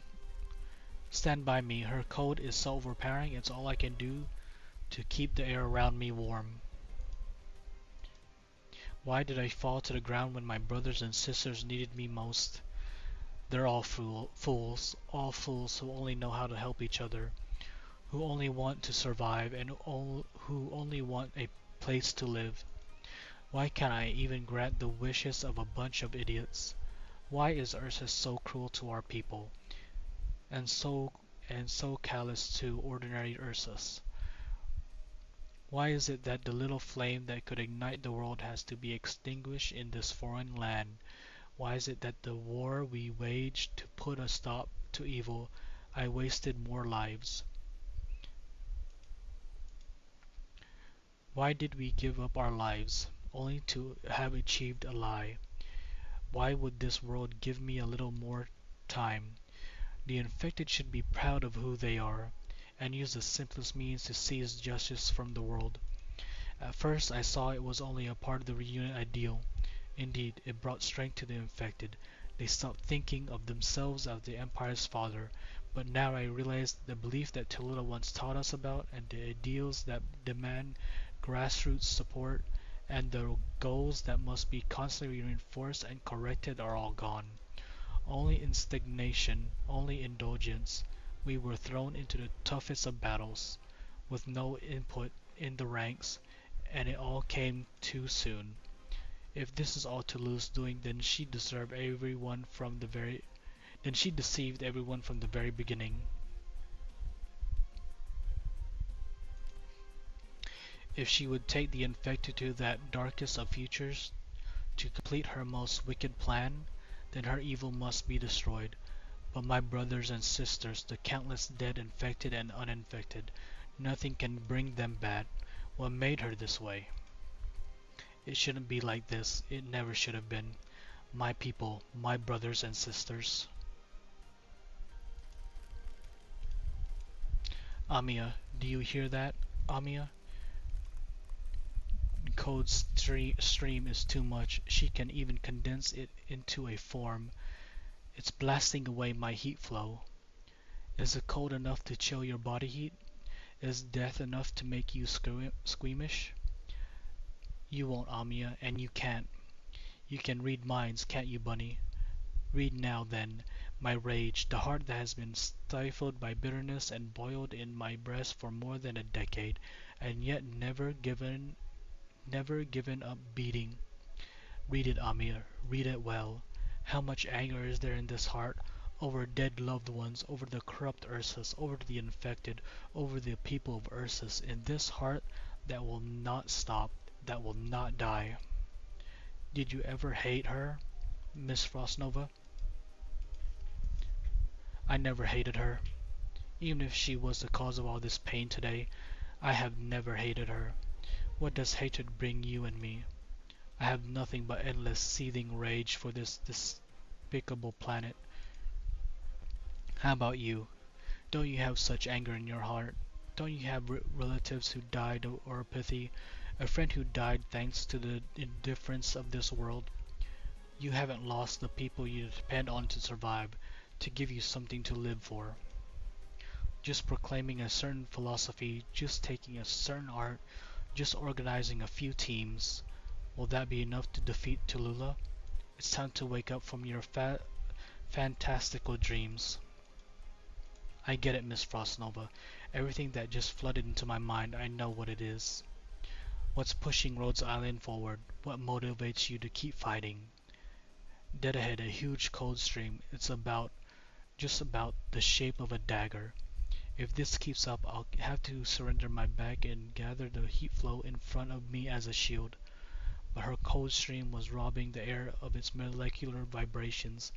Stand by me. Her cold is so overpowering, it's all I can do to keep the air around me warm. Why did I fall to the ground when my brothers and sisters needed me most? They're all fools, all fools who only know how to help each other, who only want to survive, and who only want a place to live. Why can't I even grant the wishes of a bunch of idiots? Why is Ursus so cruel to our people, and so callous to ordinary Ursus? Why is it that the little flame that could ignite the world has to be extinguished in this foreign land? Why is it that the war we waged to put a stop to evil, I wasted more lives? Why did we give up our lives, only to have achieved a lie? Why would this world give me a little more time? The infected should be proud of who they are, and use the simplest means to seize justice from the world. At first I saw it was only a part of the reunion ideal. Indeed, it brought strength to the infected. They stopped thinking of themselves as the Empire's father. But now I realize the belief that Tallulah once taught us about, and the ideals that demand grassroots support, and the goals that must be constantly reinforced and corrected are all gone. Only in stagnation, only indulgence. We were thrown into the toughest of battles, with no input in the ranks, and it all came too soon. If this is all Toulouse's doing, then she deceived everyone from the very beginning. If she would take the infected to that darkest of futures to complete her most wicked plan, then her evil must be destroyed. But my brothers and sisters, the countless dead infected and uninfected, nothing can bring them back. What made her this way? It shouldn't be like this. It never should have been. My people, my brothers and sisters. Amiya, do you hear that? Amiya? Code stream is too much. She can even condense it into a form. It's blasting away my heat flow. Is the cold enough to chill your body heat? Is death enough to make you squeamish? You won't, Amiya, and you can't. You can read minds, can't you, Bunny? Read now, then, my rage, the heart that has been stifled by bitterness and boiled in my breast for more than a decade, and yet never given up beating. Read it, Amir. Read it well. How much anger is there in this heart, over dead loved ones, over the corrupt Ursus, over the infected, over the people of Ursus, in this heart that will not stop, that will not die. Did you ever hate her, Miss Frostnova? I never hated her. Even if she was the cause of all this pain today, I have never hated her. What does hatred bring you and me? I have nothing but endless seething rage for this despicable planet. How about you? Don't you have such anger in your heart? Don't you have relatives who died or apathy? A friend who died thanks to the indifference of this world? You haven't lost the people you depend on to survive, to give you something to live for. Just proclaiming a certain philosophy, just taking a certain art, just organizing a few teams. Will that be enough to defeat Tallulah? It's time to wake up from your fantastical dreams. I get it, Miss Frostnova, Everything that just flooded into my mind, I know what it is. What's pushing Rhodes Island forward? What motivates you to keep fighting? Dead ahead, a huge cold stream. It's just about the shape of a dagger. If this keeps up, I'll have to surrender my back and gather the heat flow in front of me as a shield. But her cold stream was robbing the air of its molecular vibrations.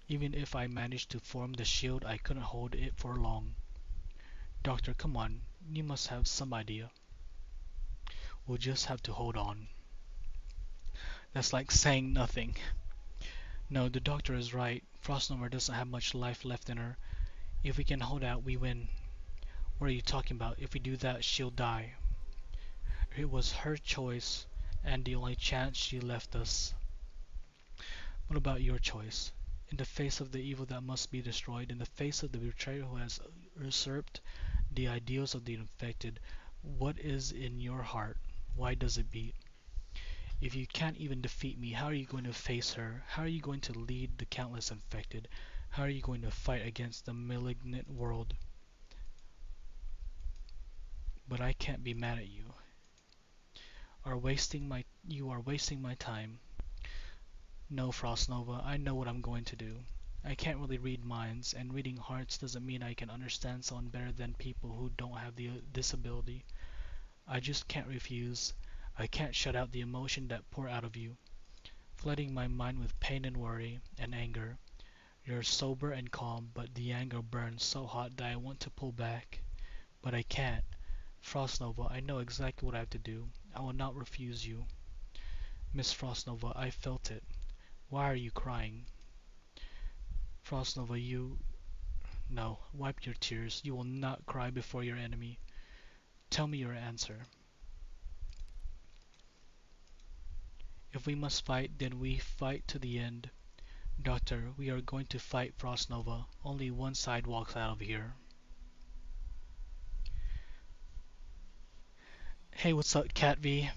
Even if I managed to form the shield, I couldn't hold it for long. Doctor, come on. You must have some idea. We'll just have to hold on. That's like saying nothing. No, the doctor is right. Frostnumber doesn't have much life left in her. If we can hold out, we win. What are you talking about? If we do that, she'll die. It was her choice, and the only chance she left us. What about your choice? In the face of the evil that must be destroyed, in the face of the betrayer who has usurped the ideals of the infected, what is in your heart? Why does it beat? If you can't even defeat me, how are you going to face her? How are you going to lead the countless infected? How are you going to fight against the malignant world? But I can't be mad at you. You are wasting my time. No, Frostnova, I know what I'm going to do. I can't really read minds, and reading hearts doesn't mean I can understand someone better than people who don't have this ability. I just can't refuse. I can't shut out the emotion that pour out of you, flooding my mind with pain and worry and anger. You're sober and calm, but the anger burns so hot that I want to pull back. But I can't. Frostnova, I know exactly what I have to do. I will not refuse you. Miss Frostnova, I felt it. Why are you crying? Frostnova, you... No, wipe your tears. You will not cry before your enemy. Tell me your answer. If we must fight, then we fight to the end. Doctor, we are going to fight Frostnova. Only one side walks out of here. Hey, what's up, Cat V?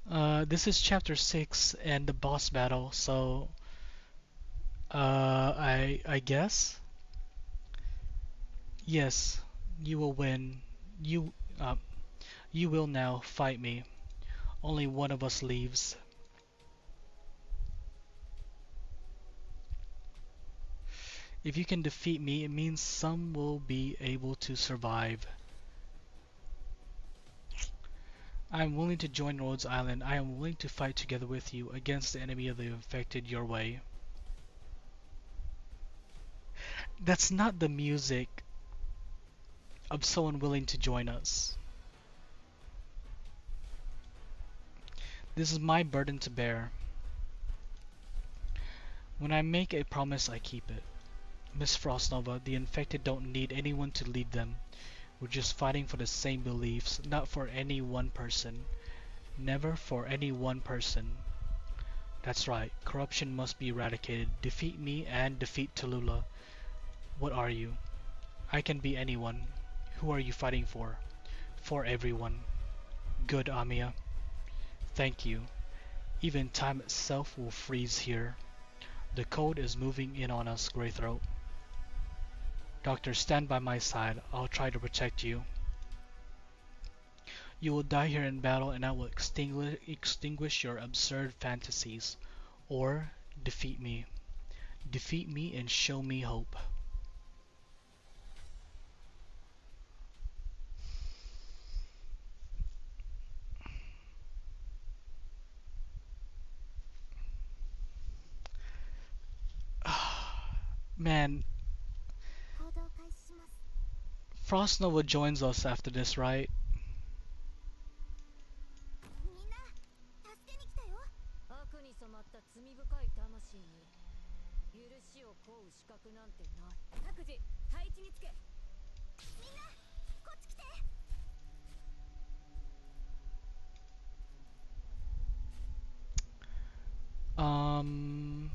This is chapter 6 and the boss battle, so I guess yes, you will win. You uh, you will now fight me. Only one of us leaves. If you can defeat me, it means some will be able to survive. I am willing to join Rhodes Island. I am willing to fight together with you against the enemy of the infected your way. That's not the music of someone willing to join us. This is my burden to bear. When I make a promise, I keep it. Miss Frostnova, the infected don't need anyone to lead them. We're just fighting for the same beliefs, not for any one person. Never for any one person. That's right, corruption must be eradicated. Defeat me and defeat Tallulah. What are you? I can be anyone. Who are you fighting for? For everyone. Good, Amiya. Thank you. Even time itself will freeze here. The code is moving in on us, Greythroat. Doctor, stand by my side. I'll try to protect you. You will die here in battle and I will extinguish your absurd fantasies. Or defeat me. Defeat me and show me hope. Man, Frostnova joins us after this, right? Um...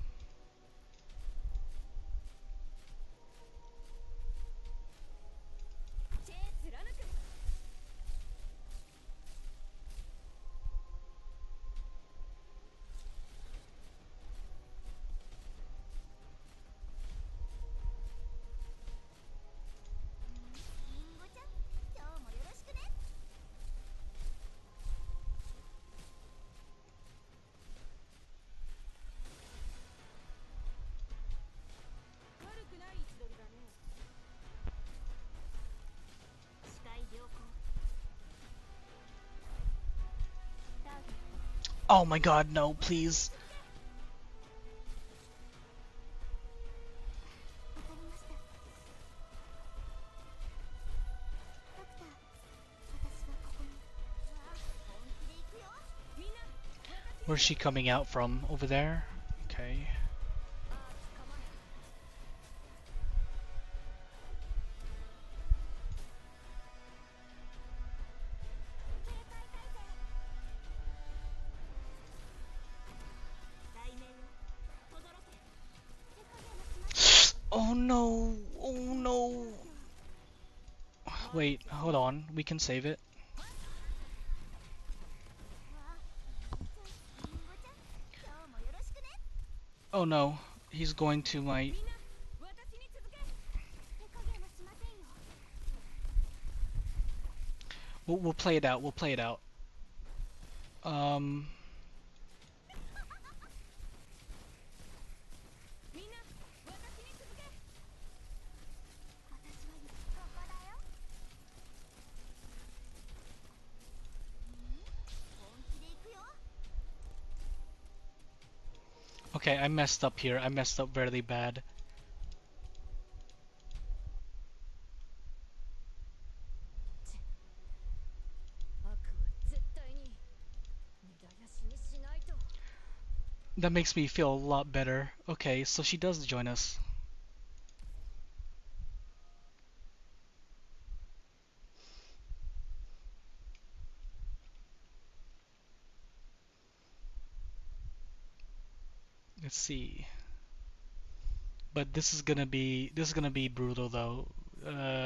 Oh my god, no, please. わかりました。ドクター、私はここに。わあ、本気で行くよ。みんな、私に Where's she coming out from? Over there? Okay. ああ、捕まえ。警戒態勢。雷鳴よ。轟け。手加減はしません。 Oh no! Oh no! Wait, hold on. We can save it. わあ、リンゴちゃん、今日もよろしくね。 Oh no. He's going to my... みんな、私に続け。手加減はしませんよ。We'll play it out. We'll play it out. Um... みんな、私に続け。私はここだよ。本気で行くよ。 Okay, I messed up here. I messed up really bad. 悪は絶対に無駄やしにしないと。 That makes me feel a lot better. Okay, so she does join us. Let's see. But this is gonna be brutal though. すぐ前に。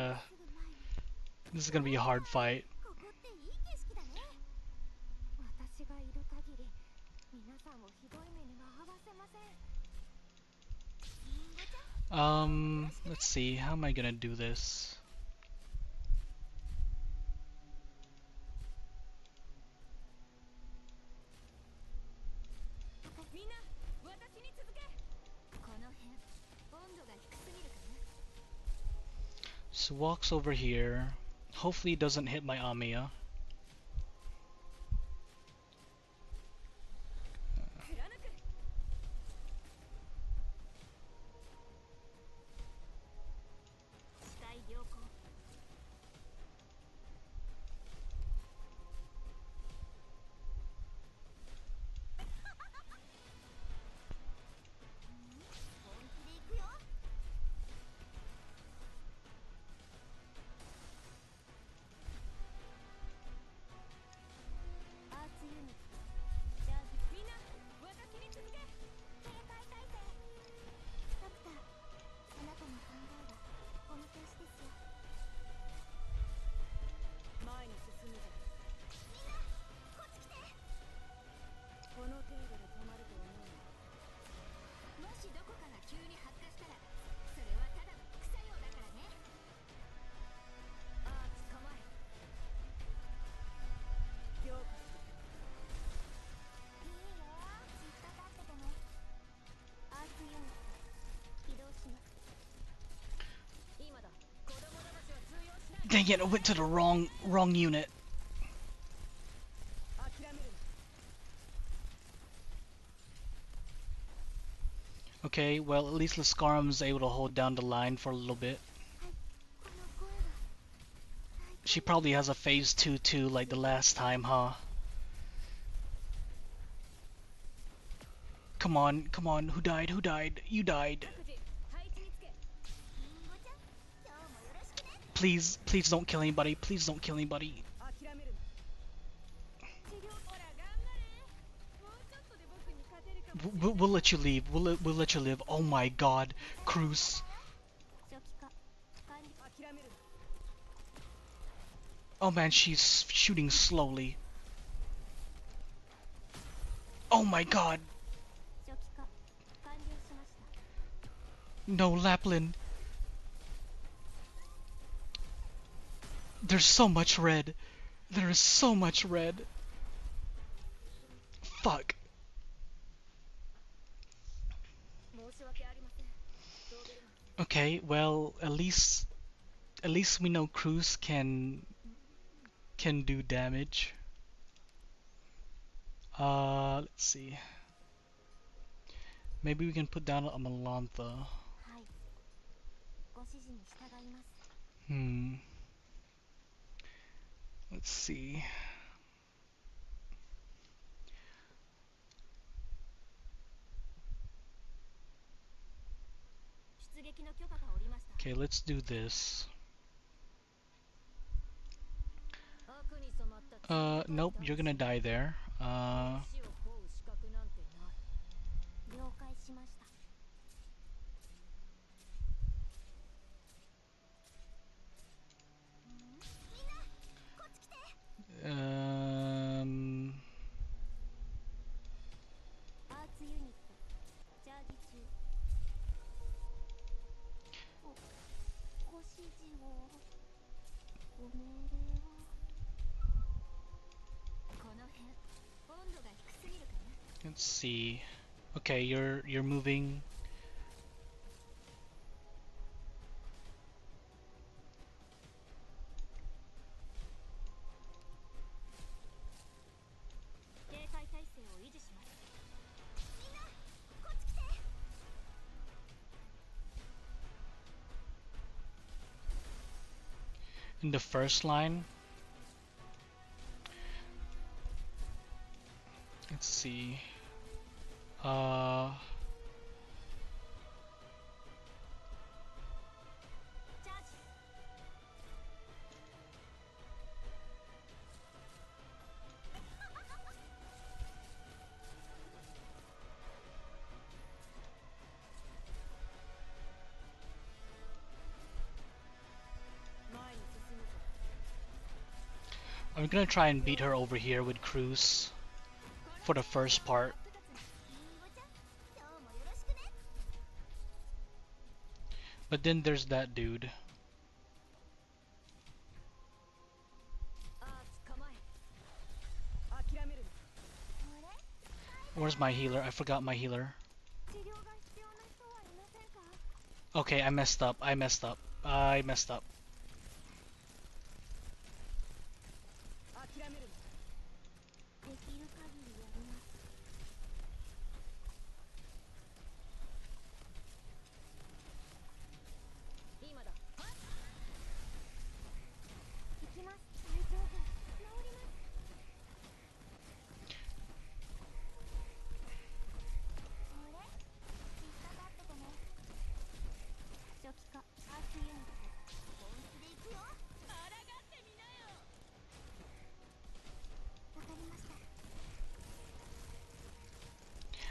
This is gonna be a hard fight. ここっていい景色だね。私がいる限り皆さんをひどい目には遭わせません。リンゴちゃん、 Let's see. How am I gonna do this? みんな、私に続け。この辺、温度が低すぎるかな。 So walks over here. Hopefully it doesn't hit my Amiya. 貫く。視界良好。 本気で行くよ。 アーツユニット、チャージ。みんな、私に続け。警戒態勢。ドクター、あなたの考えがお見通しですよ。前に進むぞ。みんな、こっち来て。この程度で止まると思うの。もしどこかが急に発火したら、それはただの副作用だからね。アーツ構え。強化する。いいよ、じっと立っててね。アーツユニット、起動します。今だ。子供騙しは通用しない。 Dang it! I went to the wrong unit. 諦めるな。 Okay, well at least Lascaram's able to hold down the line for a little bit. はい、この声は。 She probably has a phase 2 too, like the last time, huh? Come on, come on. Who died? Who died? You died. 各自、配置につけ。リンゴちゃん、今日もよろしくね。 Please, please don't kill anybody. Please don't kill anybody. 諦めるな。治療。ほら、頑張れ。もうちょっとで僕に勝てるかもしれない。 We'll let you leave. We'll let you live. Oh my God, Cruz. 初期化完了。諦めるな。 Oh man, she's shooting slowly. Oh my God. 初期化完了しました。 No, Lapland. There's so much red. There is so much red. Fuck. 申し訳ありません。ドーベルマン。 Okay, well, at least we know Cruz can do damage. Let's see. Maybe we can put down a Melantha. はい、ご指示に従います。 Let's see. 出撃の許可が下りました。 Okay, let's do this. 悪に染まった罪深い Nope, you're gonna die there. 死を請う資格なんてない。了解しました。 um, アーツユニットチャージ中。ご指示を。ご命令を。この辺温度が低すぎるかな。 let's see. Okay, you're moving. In the first line. Let's see. I'm gonna try and beat her over here with Cruz for the first part. But then there's that dude. Where's my healer? I forgot my healer. Okay, I messed up. I messed up. I messed up.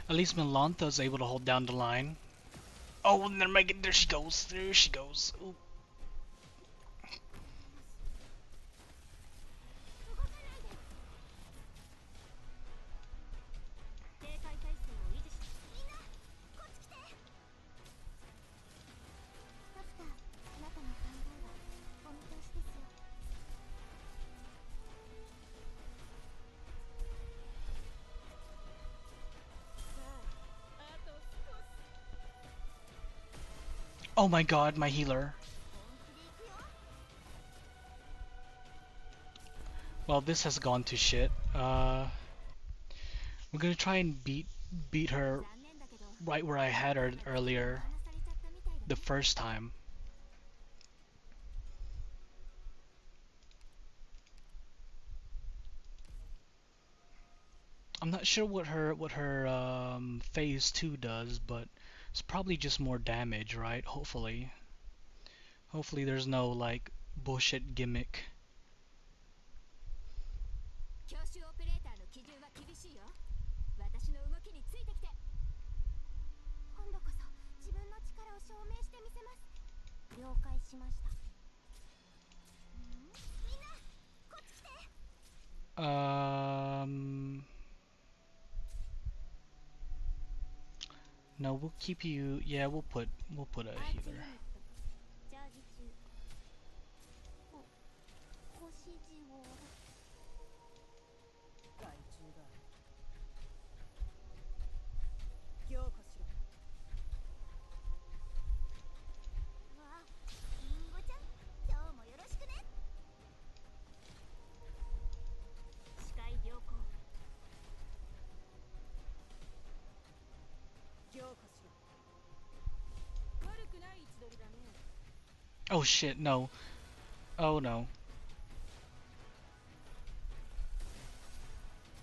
At least Melanta's able to hold down the line. Oh, and then Megan, there she goes. There she goes. Ooh. Oh my god, my healer. Well, this has gone to shit. We're gonna try and beat her right where I had her earlier, the first time. I'm not sure what her phase 2 does, but it's probably just more damage, right? Hopefully. Hopefully there's no like bullshit gimmick. No, we'll keep you. Yeah, we'll put a healer. Oh shit, no. Oh no.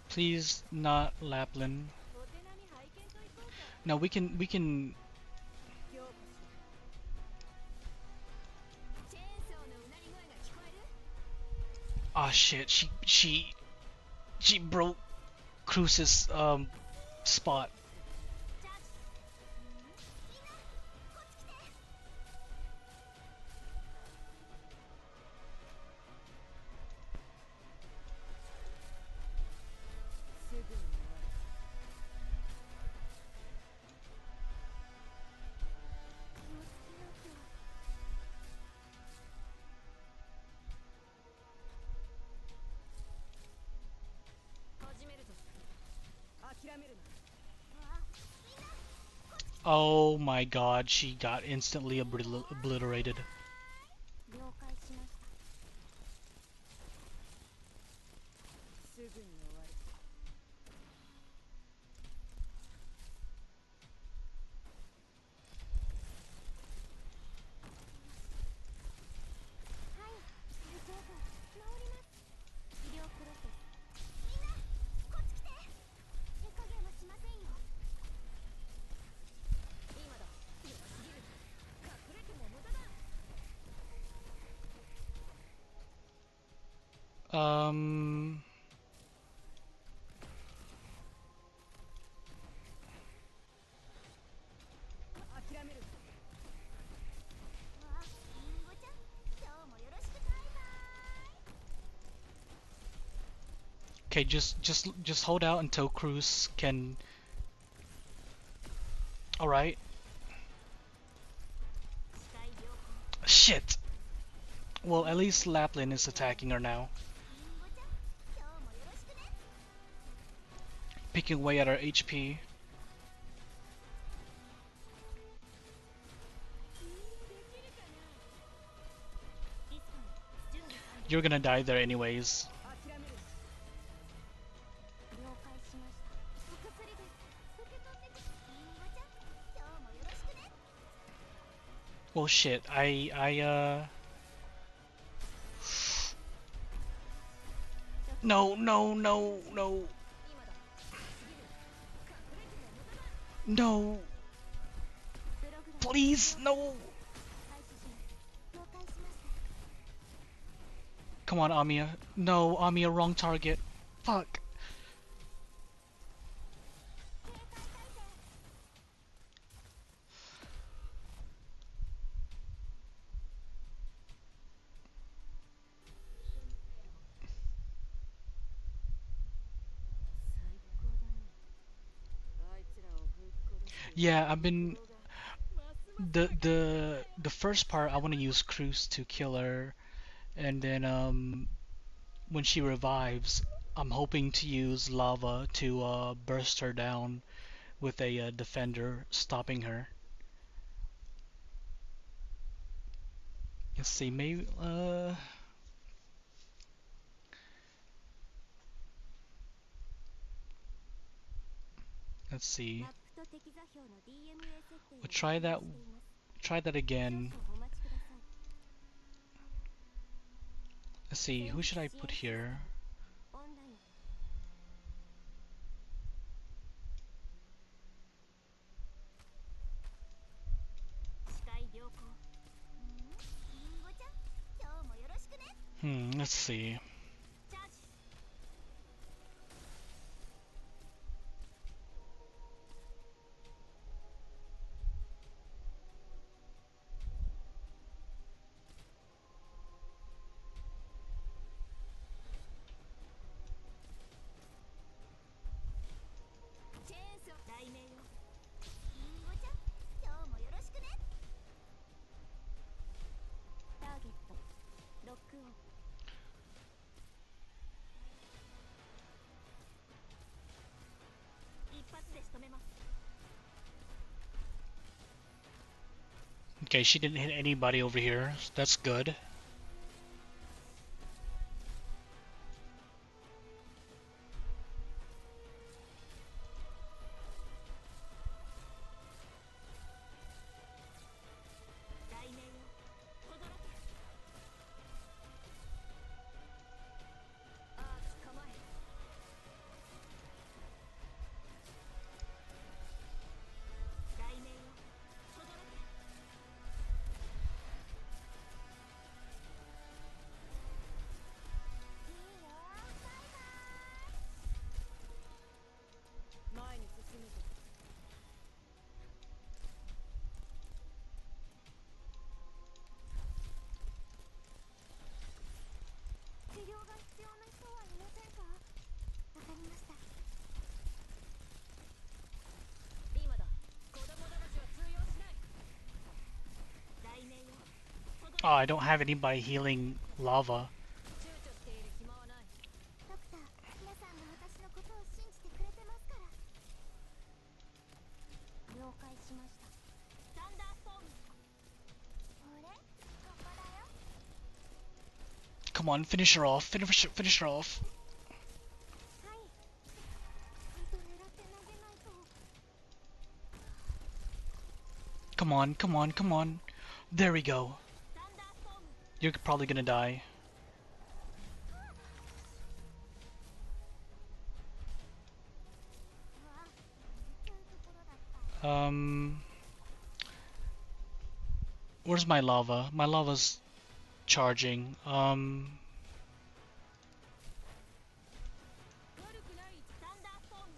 Please not Lapland. お手並み拝見といこうか。 No, we can ようこそ。チェーンソーのうなり声が聞こえる？ oh shit, she broke Cruz's spot. チャージ。みんな、こっち来て。すぐに終わる。気をつけなきゃ。始めるぞ。諦めるな。あ、みんな、こっち来て。 Oh my god, she got instantly obliterated. 了解しました。すぐに終わる。はい、大丈夫。治ります。治療プロセス。みんな、こっち来て。手加減はしませんよ。今だ。強すぎる。隠れても無駄だ。 Um, 諦める。あ、リンゴちゃん、今日もよろしくバイバイ。 okay, just hold out until Cruz can. All right. 視界良好。 Shit. Well, at least Lapland is attacking her now, リンゴちゃん、今日もよろしくね。 picking away at her HP. できるかな。リスポン、準備完了。 You're gonna die there anyways. 諦める。了解しました。お薬です。受け取ってく。リンゴちゃん、今日もよろしくね。 Well, shit. No, no, no, no, 今だ。次に隠れても無駄だ。 no. プログラム Please, no. 開始します。了解しました。 Come on, Amiya. No, Amiya, wrong target. Fuck. 警戒態勢。 最高だね。あいつらをぶっ殺して。 Yeah, I've been 動画ますます the first part I want to use Cruz to kill her, and then when she revives, I'm hoping to use lava to burst her down with a defender stopping her. Let's see, maybe let's see. マップと敵座標の DMA 設定を We'll try that しています。 try that 少 again. 々お待ちください。 Let's see, who should I put here? オンライン。視界良好。リンゴちゃん、今日もよろしくね。 Let's see. チャージ。 チェーンソー題名よ。リンゴちゃん、今日もよろしくね。ターゲットロックオン。一発で仕留めます。 Okay, she didn't hit anybody over here. That's good. Oh, I don't have anybody healing lava. 躊躇している暇はない。ドクター、皆さんが私のことを信じてくれてますから。了解しました。サンダーストーム。あれ？ここだよ。 Come on, finish her off. Finish her off. はい。ちゃんと狙って投げないと。 Come on, come on, come on. There we go. サンダーストーム。You're probably gonna die. うわ、ちゃうところだった。 Where's my lava? My lava's charging. 悪くない。サンダーストーム。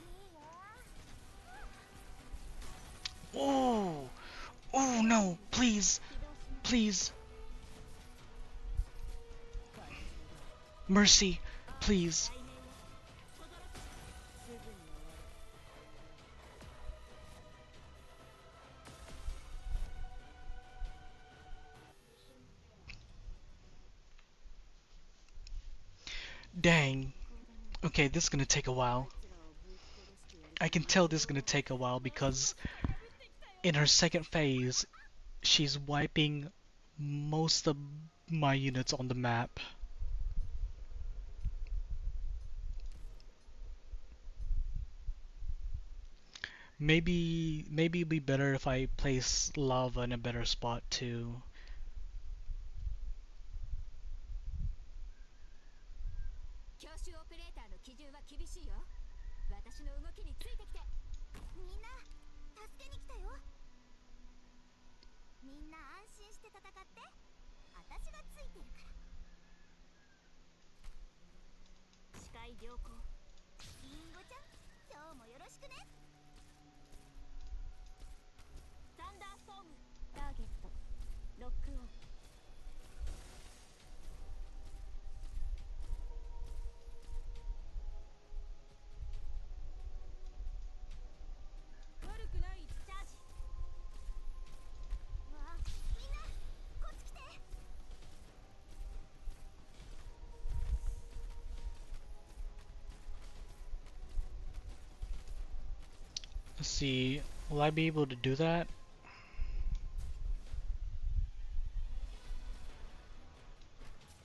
いいよ。 Oh, oh no, please, 起動します。 please. Mercy, please. 雷鳴を轟く。すぐに終わる。 Dang. Okay, this is gonna take a while. I can tell this is gonna take a while because in her second phase, she's wiping most of my units on the map. Maybe it'd be better if I place lava in a better spot too. 教習オペレーターの基準は厳しいよ。私の動きについてきて。みんな助けに来たよ。みんな安心して戦って。私がついてるから。視界良好。リンゴちゃん、今日もよろしくね。サンダーストーム。ターゲットロックオン。 悪くない。チャージ。わあ、みんなこっち来て。 Let's see, will I be able to do that?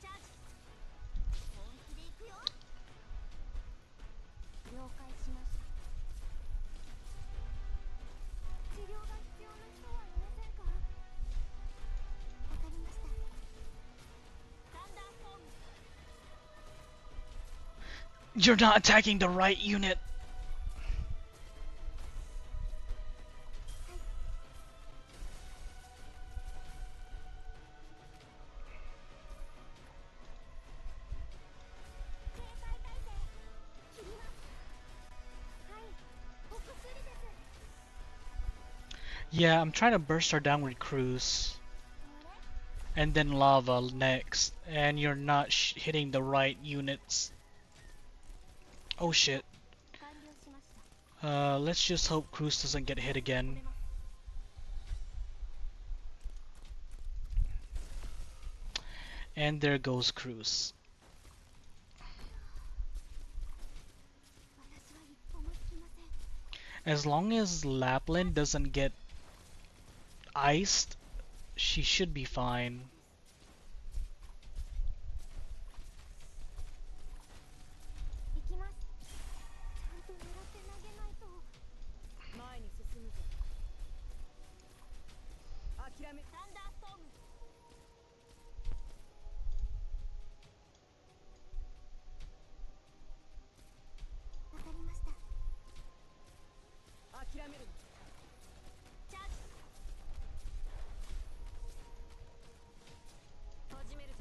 チャージ。本気で行くよ。了解しました。治療が必要な人はいませんか？わかりました。サンダーストーム。 You're not attacking the right unit! 警戒態勢切ります。はい、お薬です。 Yeah, I'm trying to burst her down with cruise. あれ？ And then lava next. And you're not hitting the right units. Oh shit. 完了しました。 Let's just hope Cruz doesn't get hit 止 again. めます。 And there goes Cruz. 私は一歩も引きません。 As long as Lapland doesn't get iced, she should be fine. 行きます。ちゃんと狙って投げないと。前に進むぞ。諦め。サンダーストーム。わかりました。諦めるな。チャージ。閉じめるぞ。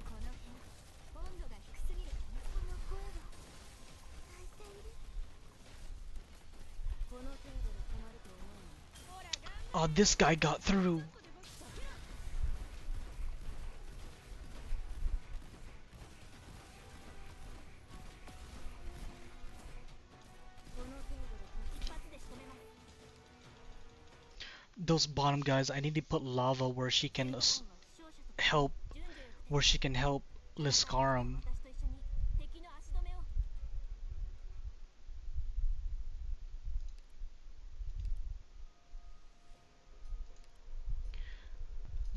この辺温度が低すぎるかな。この声は泣いている。この程度で止まると思うの。ほら頑張 Oh, this guy got through. って。この程度で一発で仕留めます。those bottom guys, I need to put lava where she can help, where she can help Liscarum. 私と一緒に敵の足止めを。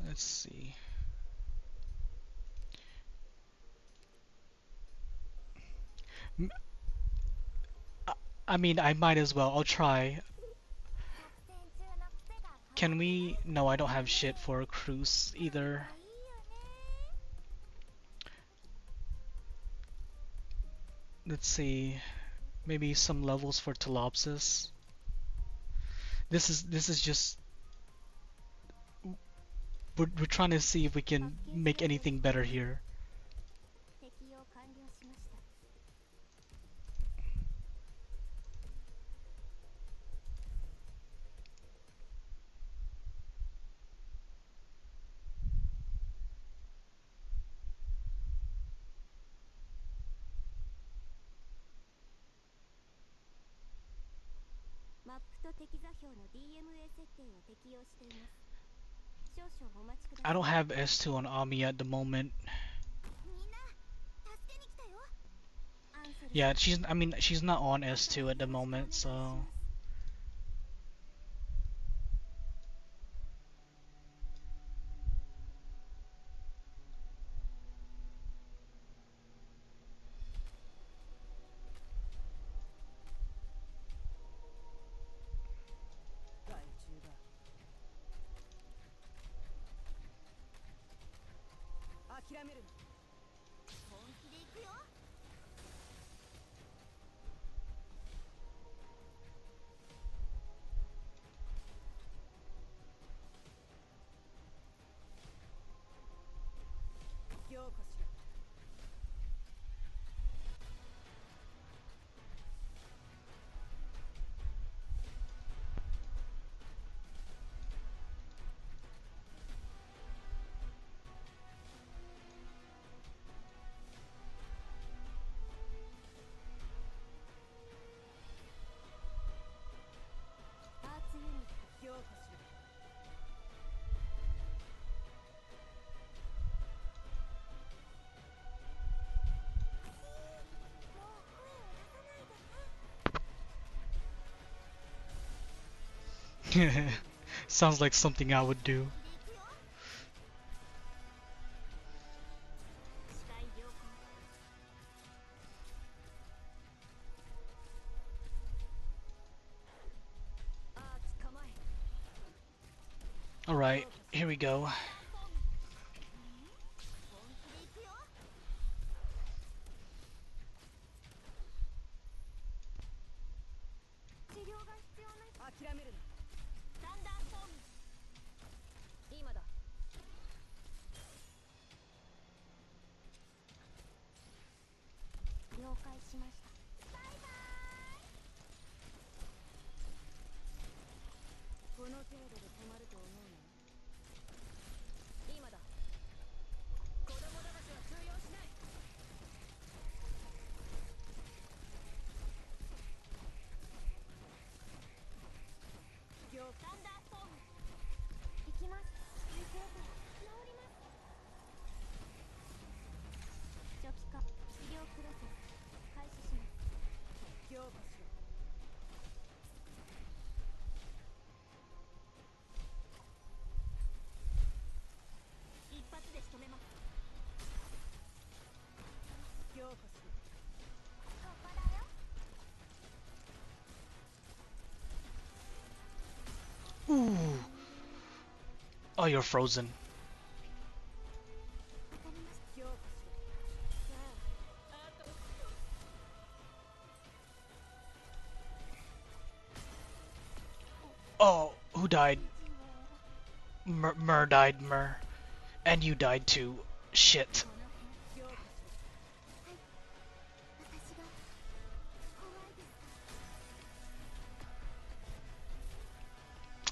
Let's see. M- I mean, I might as well. I'll try. 作戦中の癖が早 Can くない we? No, I don't have shit for a cruise なんか either. いいよね。 Let's see. Maybe some levels for Telopsis. This is just we're trying to see if we can make anything better here. 適用完了しました。 マップと敵座標の DMA 設定を適用しています。少々お待ちください。 I don't have S2 on Ami at the moment. みんな助けに来たよ。アンセル Yeah, I mean, she's not on S2 at the moment, so. Sounds like something I would do. Alright, here we go. Ooh. Oh, you're frozen. Oh, who died? Mer died, Mer. And you died too. Shit.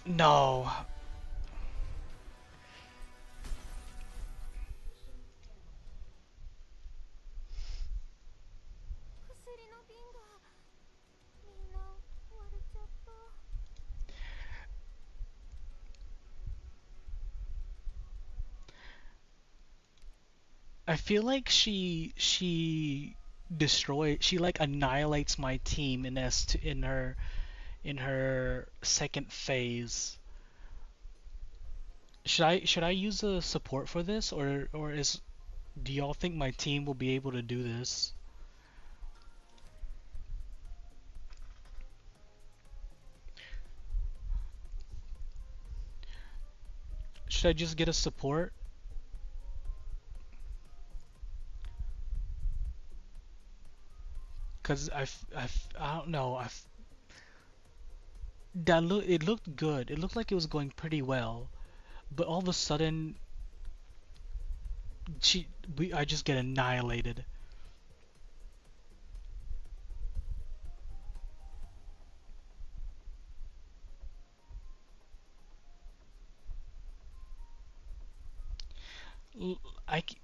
No. I feel like she like annihilates my team in in her second phase. Should I use a support for this, or is do y'all think my team will be able to do this? Should I just get a support? Cause I don't know. It looked good. It looked like it was going pretty well, but all of a sudden I just get annihilated.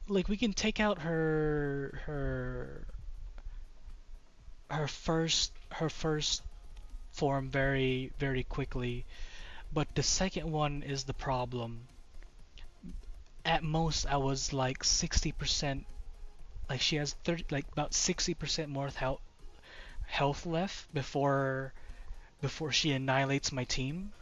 Like we can take out her first form very quickly, but the second one is the problem. At most I was like 60%, like she has 30, like about 60% more health left before she annihilates my team.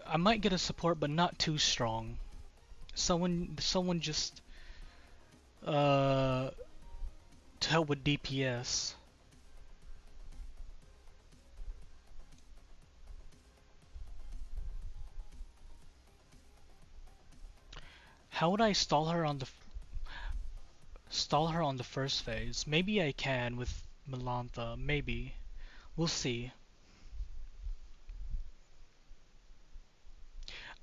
I might get a support, but not too strong. Someone just uh to help with DPS. How would I stall her on the first phase? Maybe I can with Melantha. Maybe we'll see.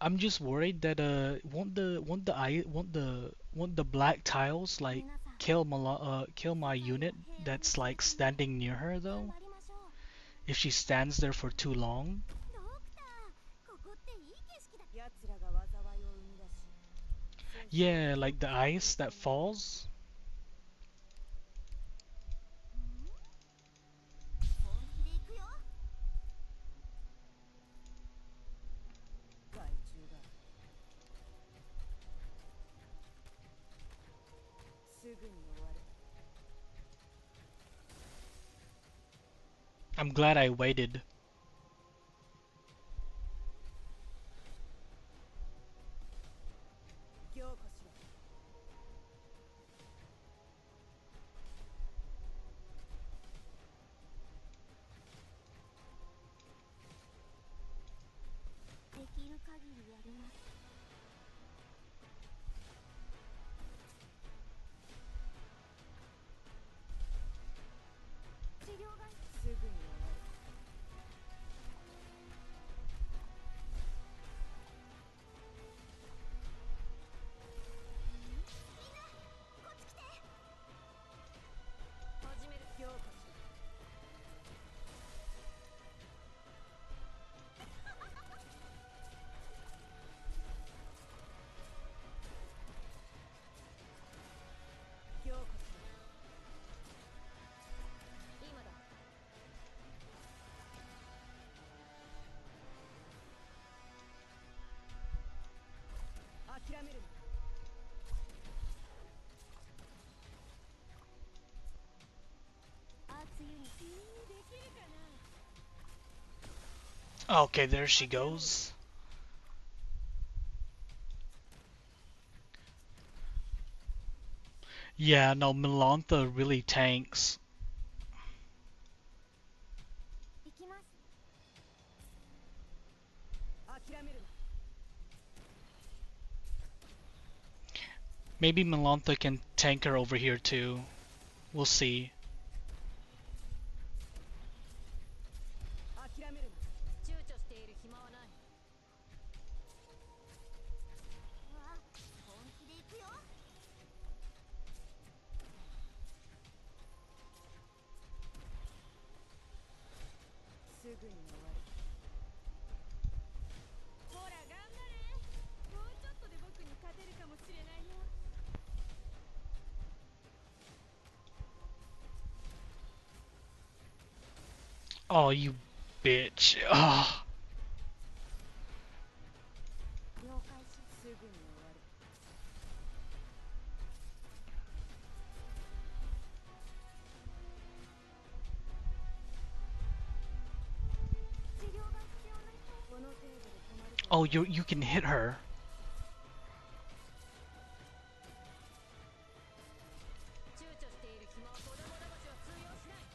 I'm just worried that won't the black tiles like 皆さん kill my 世界の unit 平和の that's ため like に standing near her 頑 though? 張りましょう If she stands there for too long? ドクターここっていい景色だ奴らが災いを生み出し戦争 Yeah, like the ice that falls. 本気で行くよ害虫がすぐに終わる I'm glad I waited. 凝固しろできる限りやります治療がすぐに終わるみんなこっち来て始める凝固しろ凝固しろ今だ諦めるな アーツユニティできるか Okay, there she goes. Yeah, no, Melantha really tanks. な行きます 諦めるな Maybe Melantha can tank her over here too. We'll see. 諦めるな躊躇している暇はないうわ本気で行くよすぐに終わるほら頑張れもうちょっとで僕に勝てるかもしれないよ Oh, you bitch. Ah. すぐに終わる。 治療が必要な人。この程度で止まると Oh, you can hit her. 躊躇している暇は子供騙しは通用しない。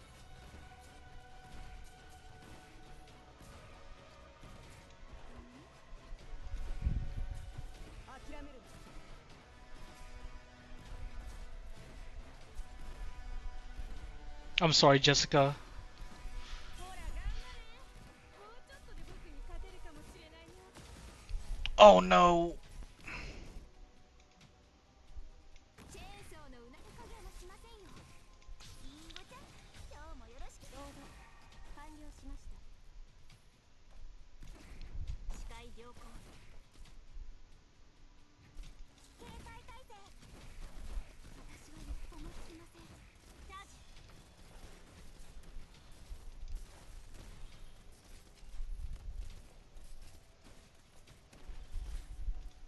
諦めるな。 I'm sorry, Jessica. ほら頑張れ。もうちょっとで僕に勝てるかもしれないよ。 Oh no. チェーンソーのうなぎ加減はしませんよ。リンゴちゃん、今日もよろしく。どうぞ。完了しました。視界良好。警戒態勢。私は一歩も引きません。チャージ。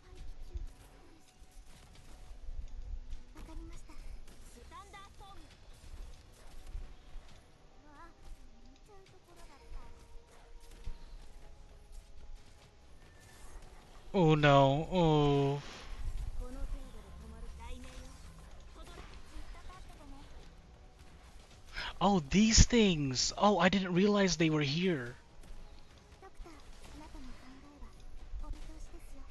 待機中。わかりました。スタンダーストーム。わあ、見ちゃうところだった。 Oh no. Oh. この程度で止まる。 雷鳴よ。トドラ、ずっと立っててね。 Oh, these things. Oh, I didn't realize they were here. ドクター、あなたの考えはお見通しですよ。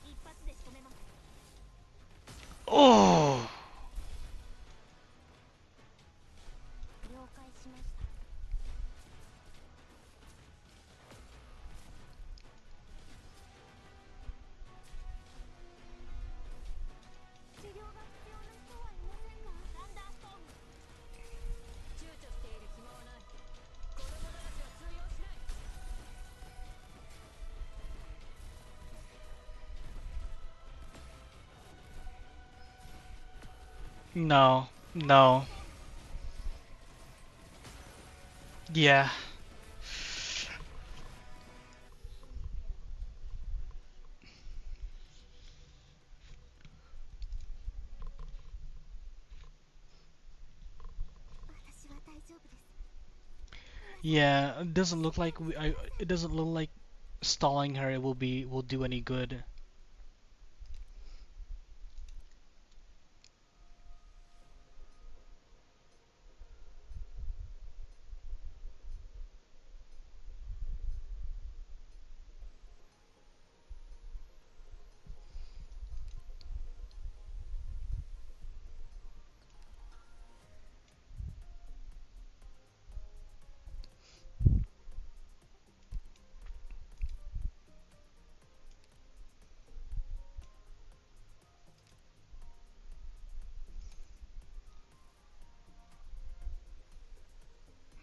一発で仕留めます。 Oh. 了解しました。治療が必要な人はいませんか？サンダーストーム。躊躇している暇はない。子供騙しは通用しない。 No. No. Yeah. 私は大丈夫です。 Yeah, it doesn't look like it doesn't look like stalling her will do any good.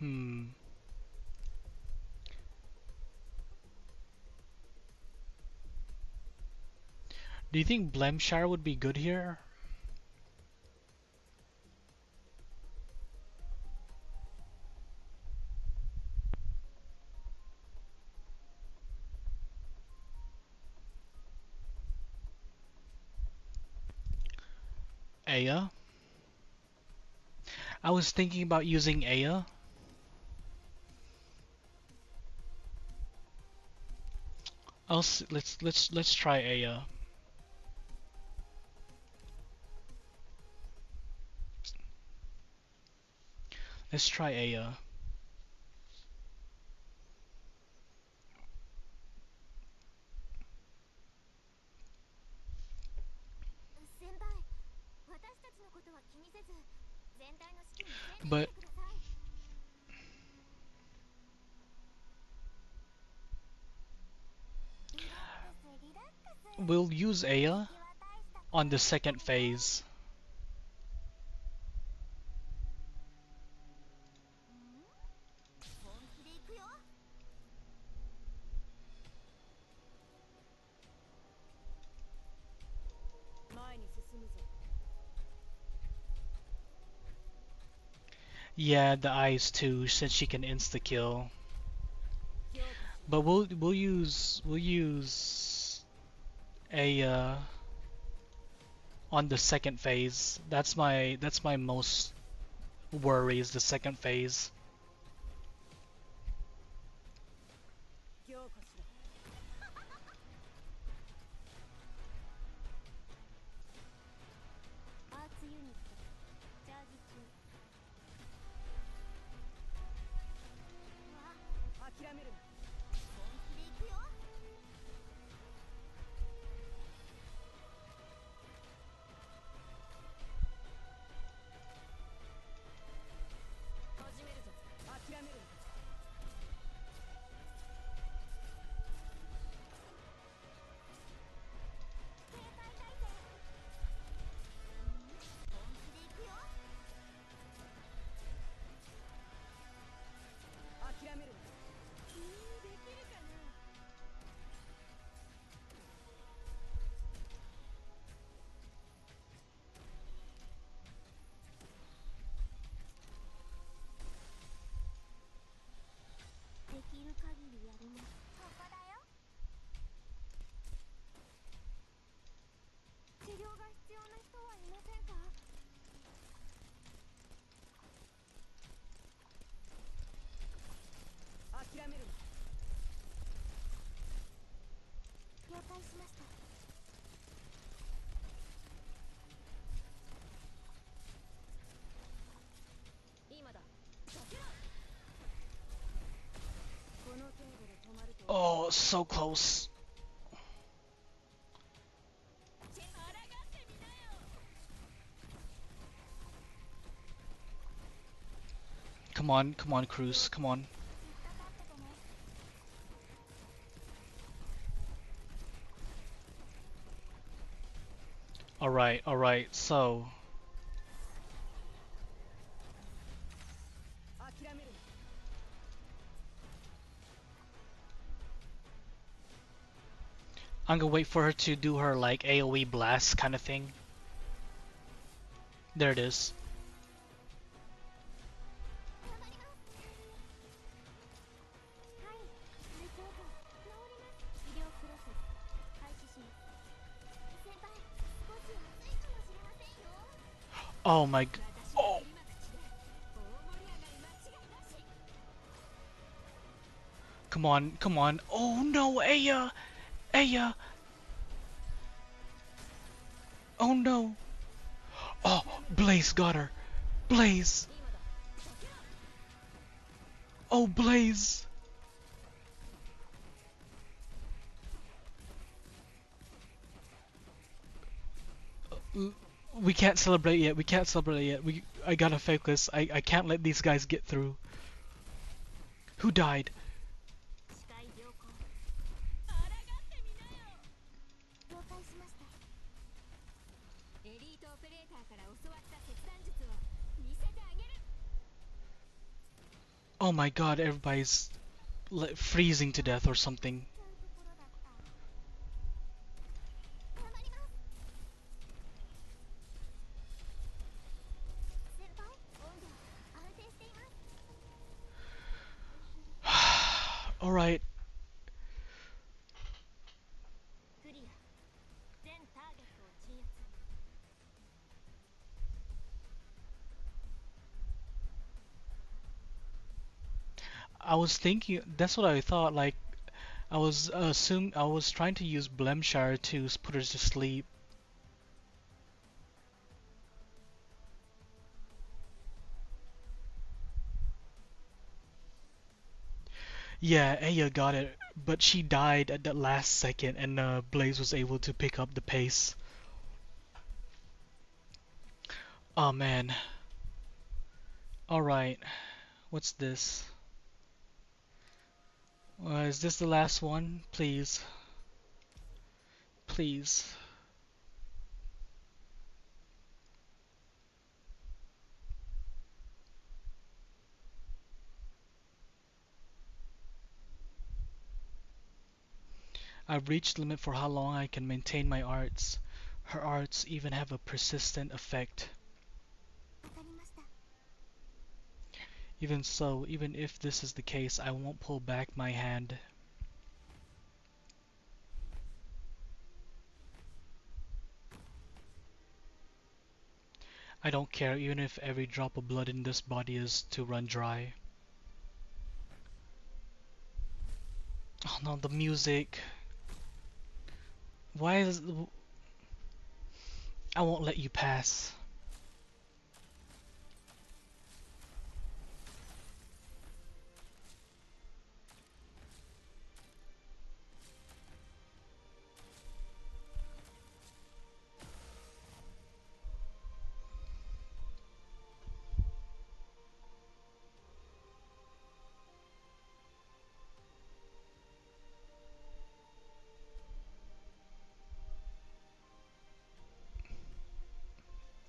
Hmm. Do you think Blemshire would be good here? Aya? I was thinking about using Aya. Let's try Aya. Let's try Aya. 先輩、私たちのことは気にせず、全体の指揮に専念 But してください。リラックス、リラックス。 we'll use Aya 敵は大したこ on と the じゃない second わよ。 phase. 本気で行くよ。前に進むぞ。 Yeah, the eyes too, since she can insta kill. 強化し But we'll use a on the second phase. That's my most worry is the second phase. 凝固しろ。アーツユニットチャージ中。わ諦めるな。本気で行くよ。始めるぞ。諦めるな。警戒態勢。本気で行くよ。諦めるな。できるかな。できる限りやります。ここだよ。治療が必要な人はいませんか？諦めるな。了解しました。今だ。避けろ。この程度で止まると。Oh, so close. 抗ってみなよ。Come on, Cruz. Come on. 引っかかっててね。All right. So, 諦めるな。 I'm gonna wait for her to do her like AoE blast kind of thing. There it is. 頑張ります。はい、大丈夫。治ります。医療プロセス開始します。先輩、少し熱いかもしれませんよ。 Oh my. 私 Oh. の振りまく地で大盛り上がり間違いなし。 Come on. Oh no, Aya. Oh no. Oh, Blaze got her. Blaze. 今だ。避けろ。 Oh, Blaze. We can't celebrate yet. I gotta focus. I can't let these guys get through. Who died? 視界良好。抗ってみなよ。了解しました。エリートオペレーターから教わった切断術を見せてあげる。 Oh my god, everybody's freezing to death or something. ちゃうところだった。頑張ります。先輩、温度安定しています。 Alright. クリア。全ターゲットを鎮圧。 I was thinking, that's what I thought, like, I was trying to use Blemshire to put her to sleep. Yeah, Aya got it, but she died at the last second, and Blaze was able to pick up the pace. Oh man. Alright, what's this? Is this the last one? Please. Please. I've reached limit for how long I can maintain my arts. Her arts even have a persistent effect. わかりました。 Even so, even if this is the case, I won't pull back my hand. I don't care even if every drop of blood in this body is to run dry. Oh no, the music. Why is... I won't let you pass.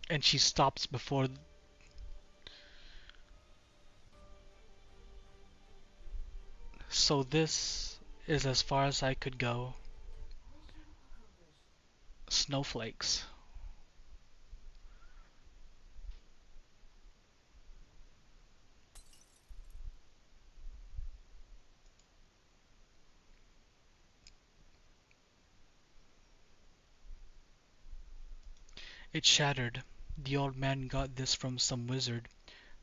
And she stops before... So this is as far as I could go. Snowflakes. It shattered. The old man got this from some wizard.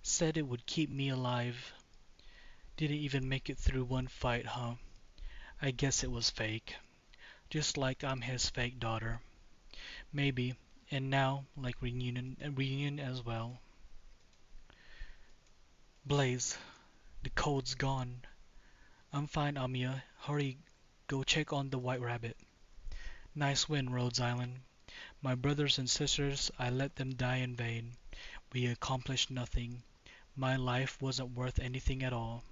Said it would keep me alive. Didn't even make it through one fight, huh? I guess it was fake. Just like I'm his fake daughter. Maybe. And now, like reunion as well. Blaze, the code's gone. I'm fine, Amiya. Hurry, go check on the White Rabbit. Nice win, Rhodes Island. My brothers and sisters, I let them die in vain. We accomplished nothing. My life wasn't worth anything at all.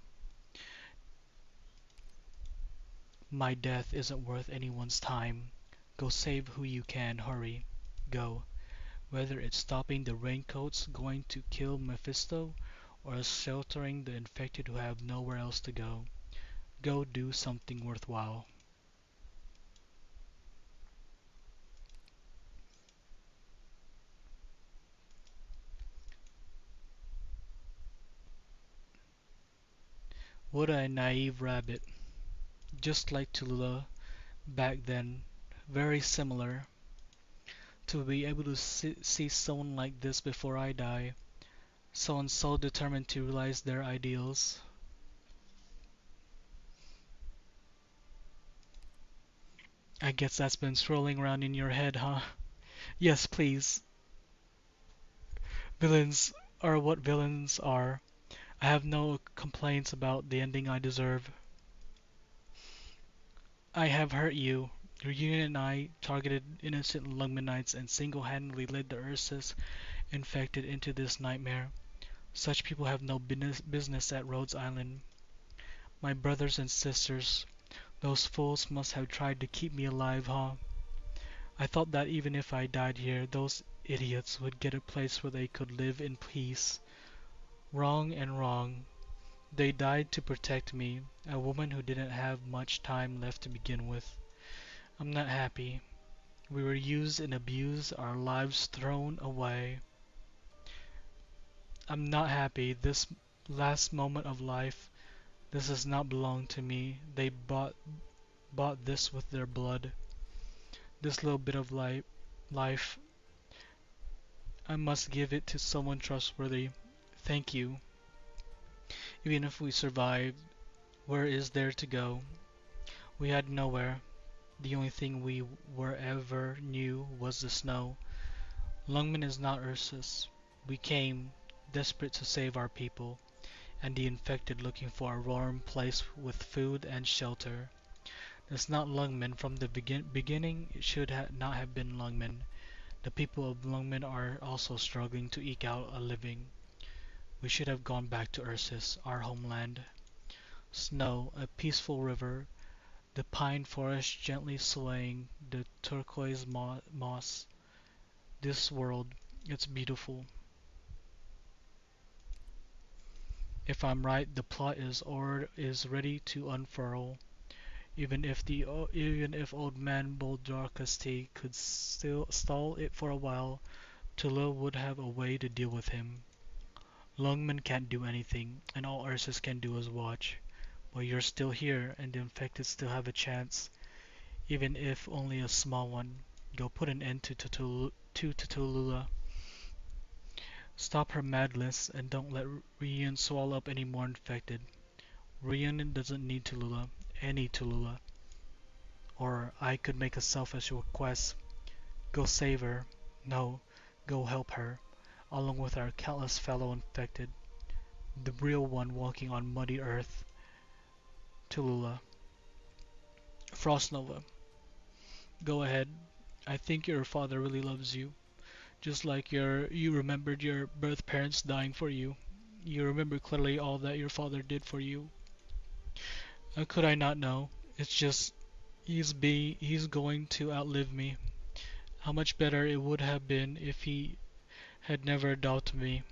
My death isn't worth anyone's time. Go save who you can, hurry. Go. Whether it's stopping the raincoats going to kill Mephisto, or sheltering the infected who have nowhere else to go. Go do something worthwhile. What a naive rabbit. Just like Tallulah back then. Very similar. To be able to see someone like this before I die. Someone so determined to realize their ideals. I guess that's been swirling around in your head, huh? Yes, please. Villains are what villains are. I have no complaints about the ending I deserve. I have hurt you. Reunion and I targeted innocent Lungmanites and single-handedly led the Ursus infected into this nightmare. Such people have no business at Rhodes Island. My brothers and sisters, those fools must have tried to keep me alive, huh? I thought that even if I died here, those idiots would get a place where they could live in peace. Wrong and wrong. They died to protect me, a woman who didn't have much time left to begin with. I'm not happy. We were used and abused, our lives thrown away. I'm not happy. This last moment of life, this does not belong to me. They bought this with their blood. This little bit of life, I must give it to someone trustworthy. Thank you. Even if we survived, where is there to go? We had nowhere. The only thing we were ever knew was the snow. Lungman is not Ursus. We came, desperate to save our people, and the infected looking for a warm place with food and shelter. It's not Lungman. From the beginning, it should not have been Lungman. The people of Lungman are also struggling to eke out a living. We should have gone back to Ursus, our homeland. Snow, a peaceful river, the pine forest gently swaying, the turquoise moss. This world, it's beautiful. If I'm right, the plot is ready to unfurl. Even if old man Boldarkasti could still stall it for a while, Tula would have a way to deal with him. Lungman can't do anything, and all Ursus can do is watch. But you're still here, and the infected still have a chance, even if only a small one. Go put an end to Tallulah. Stop her madness and don't let Ryun swallow up any more infected. Ryun doesn't need Tallulah, any Tallulah. Or I could make a selfish request. Go save her. No, go help her, along with our countless fellow infected. The real one walking on muddy earth. Tallulah. Frost Nova. Go ahead. I think your father really loves you. Just like you remembered your birth parents dying for you. You remember clearly all that your father did for you. How could I not know? It's just he's going to outlive me. How much better it would have been if he had never adopted me.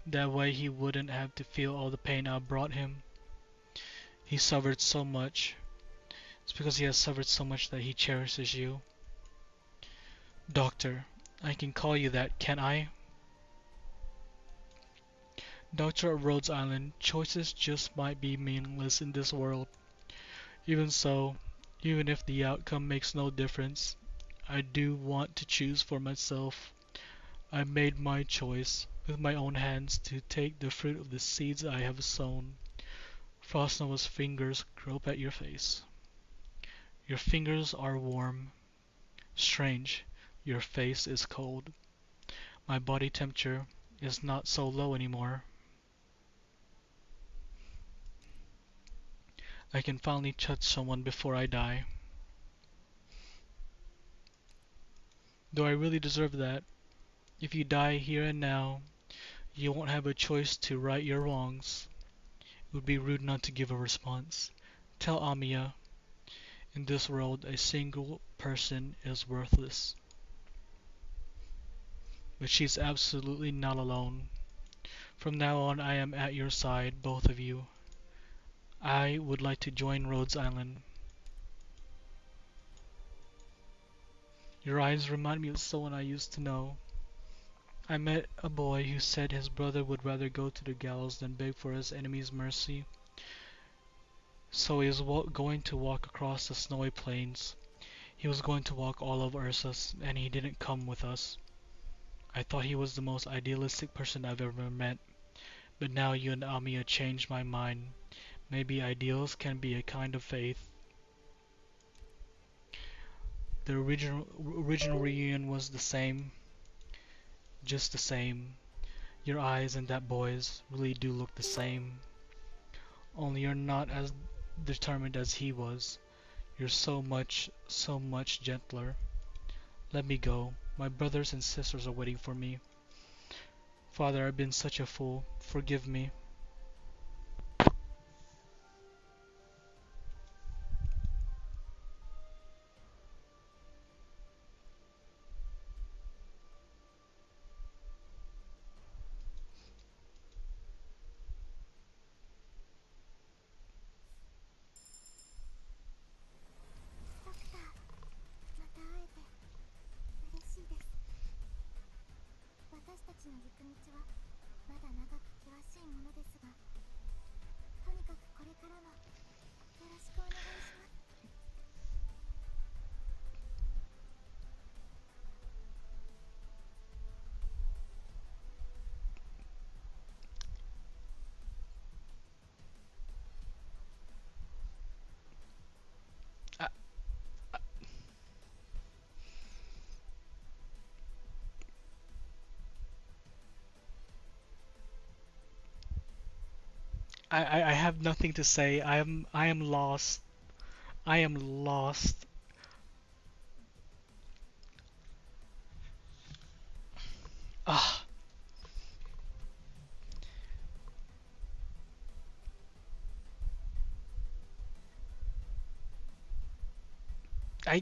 That way he wouldn't have to feel all the pain I brought him. He suffered so much. It's because he has suffered so much that he cherishes you. Doctor, I can call you that, can't I? Doctor of Rhodes Island, choices just might be meaningless in this world. Even so, even if the outcome makes no difference, I do want to choose for myself. I made my choice with my own hands to take the fruit of the seeds I have sown. Frostnova's fingers grope at your face. Your fingers are warm. Strange, your face is cold. My body temperature is not so low anymore. I can finally touch someone before I die. Do I really deserve that? If you die here and now, you won't have a choice to right your wrongs. It would be rude not to give a response. Tell Amiya, in this world a single person is worthless. But she's absolutely not alone. From now on I am at your side, both of you. I would like to join Rhodes Island. Your eyes remind me of someone I used to know. I met a boy who said his brother would rather go to the gallows than beg for his enemy's mercy. So he was going to walk across the snowy plains. He was going to walk all of Ursus, and he didn't come with us. I thought he was the most idealistic person I've ever met, but now you and Amiya changed my mind. Maybe ideals can be a kind of faith. The original reunion was the same, just the same. Your eyes and that boy's really do look the same. Only you're not as determined as he was. You're so much gentler. Let me go. My brothers and sisters are waiting for me. Father, I've been such a fool. Forgive me. I have nothing to say. I am lost. I am lost. Ah, I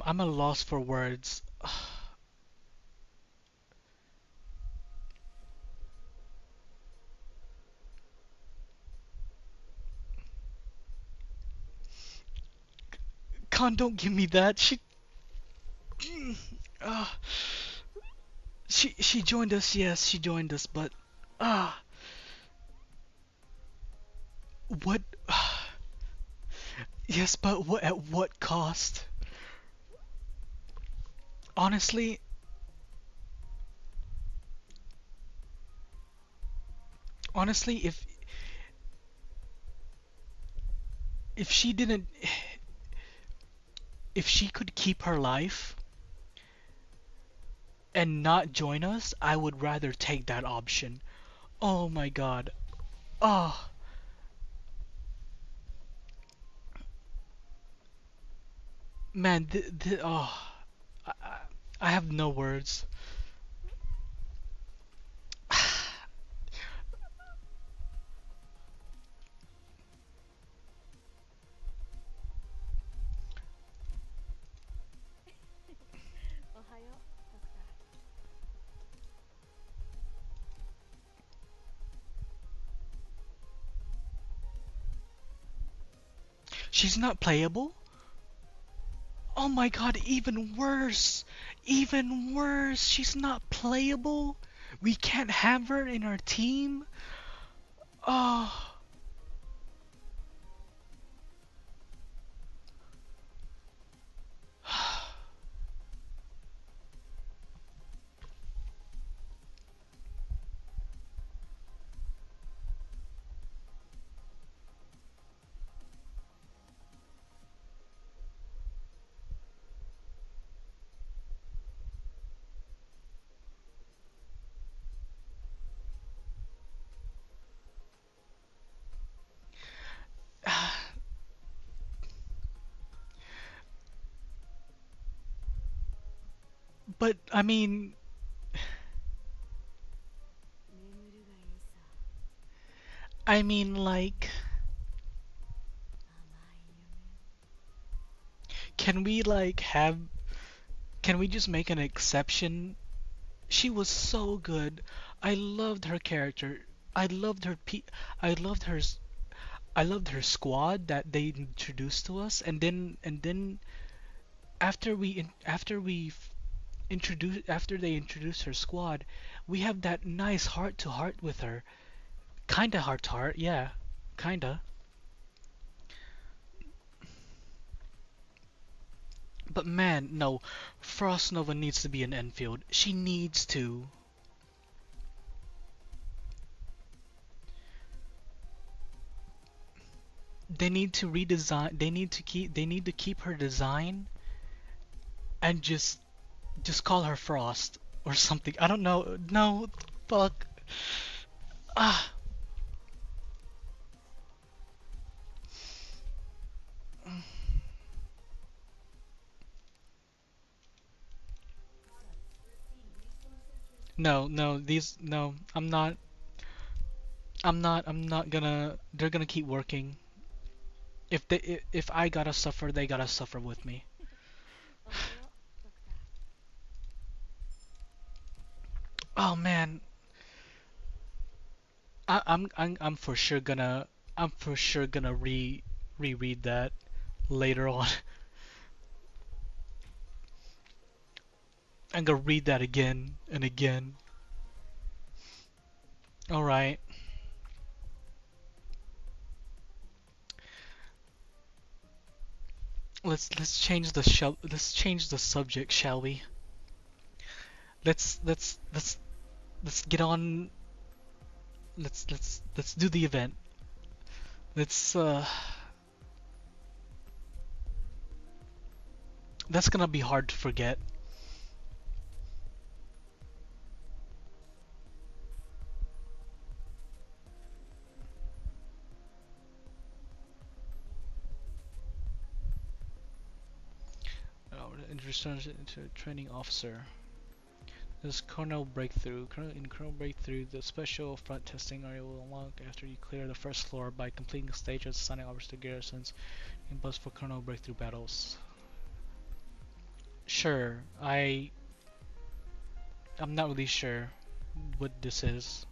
I'm a loss for words. Khan, don't give me that. Uh, she joined us. Yes, she joined us, but ah. What? Yes, but what at what cost? Honestly, honestly, if she didn't, if she could keep her life and not join us, I would rather take that option. Oh my god. Oh, man, oh, I, I I have no words. おはようドクター。 She's not playable? Oh my god, even worse! Even worse! She's not playable? We can't have her in our team? Oh. But, I mean, 眠るがいいさ。 I mean, like, 甘い夢。 can we, like, can we just make an exception? She was so good. I loved her character. I loved her I loved I loved her squad that they introduced to us, and then after we after they introduced her squad, we have that nice heart to heart with her. Kinda heart to heart, yeah. Kinda. But man, no. Frost Nova needs to be an Enfield. She needs to. They need to redesign. They need to keep her design and just call her Frost or something. I don't know. No, fuck. Ah. No, no, no. I'm not gonna. They're gonna keep working. If I gotta suffer, they gotta suffer with me. おはようドクター。 Oh man, I'm for sure gonna reread that later on. I'm gonna read that again and again. All right. Let's change the subject, shall we? Let's let's let's let's get on. Let's do the event. Let's That's gonna be hard to forget. Introduce into training officer. This kernel breakthrough. In kernel breakthrough, the special front testing area will unlock after you clear the first floor by completing stages assigning officers to garrisons and bus for kernel breakthrough battles. Sure, I'm not really sure what this is.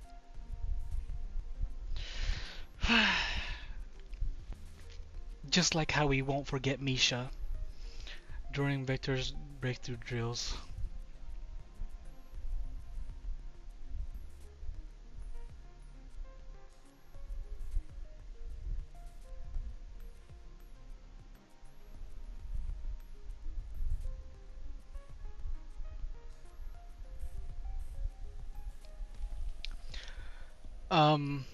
Just like how we won't forget Misha during Vector's breakthrough drills. Um,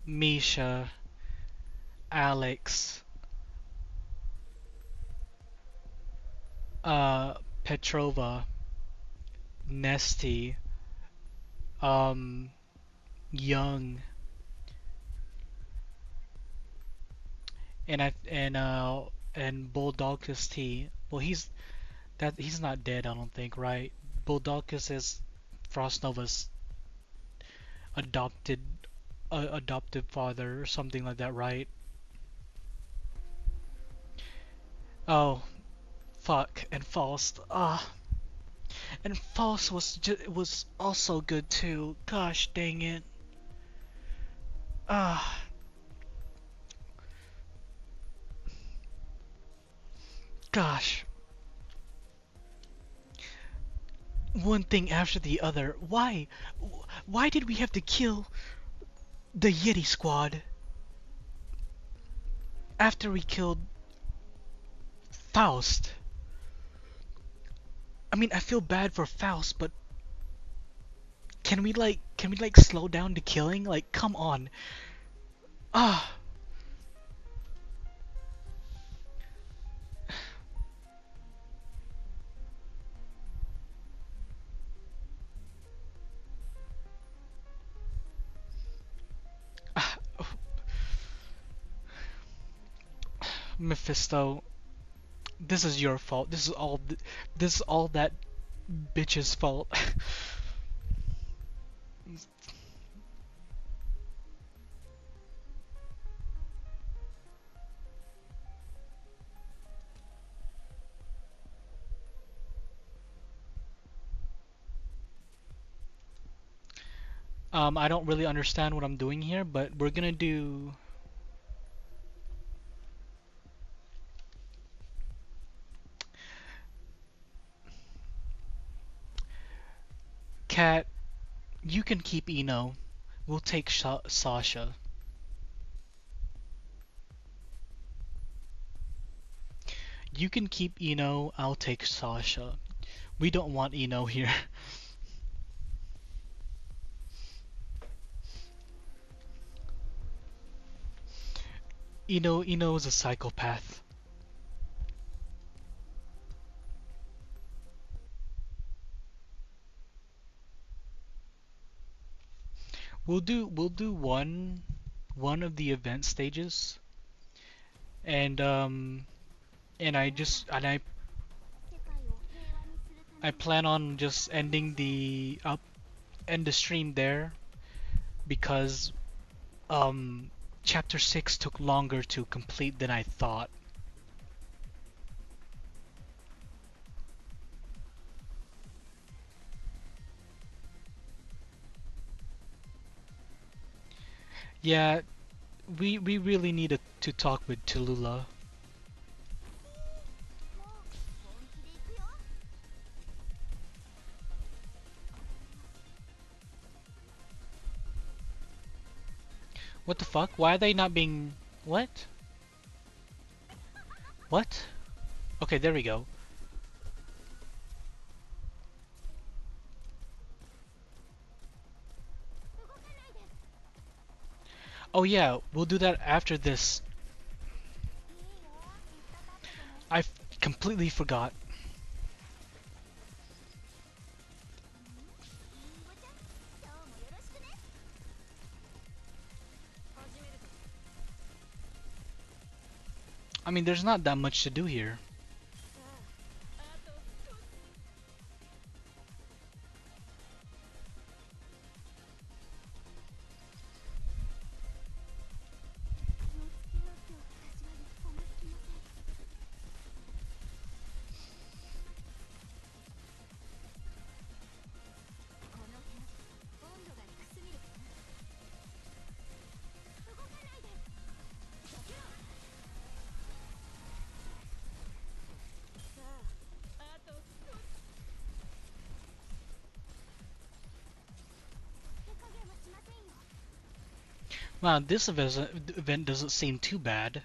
Misha, Alex, uh, Petrova, Nesty, um, Young, and Bulldogkus T. Well, he's not dead, I don't think, right? Bulldogkus is Frost Nova's adopted adoptive father or something like that, right? Oh, fuck, and Faust. Ah, and Faust was also good too. Gosh dang it. Ah, gosh. One thing after the other. Why? Why did we have to kill the Yeti squad after we killed Faust? I mean, I feel bad for Faust, but can we like slow down the killing? Like, come on. Ah, ah, Mephisto, this is your fault. This is all that bitch's fault. I don't really understand what I'm doing here, but we're gonna do. Cat, you can keep Eno. We'll take Sasha. You can keep Eno. I'll take Sasha. We don't want Eno here. Eno is a psychopath. We'll do one of the event stages, and I just and I plan on just end the stream there because chapter 6 took longer to complete than I thought. Yeah, we really need to talk with Tallulah. What the fuck? Why are they not being... What? What? Okay, there we go. Oh yeah, we'll do that after this. I completely forgot. I mean, there's not that much to do here. Wow, this event doesn't seem too bad.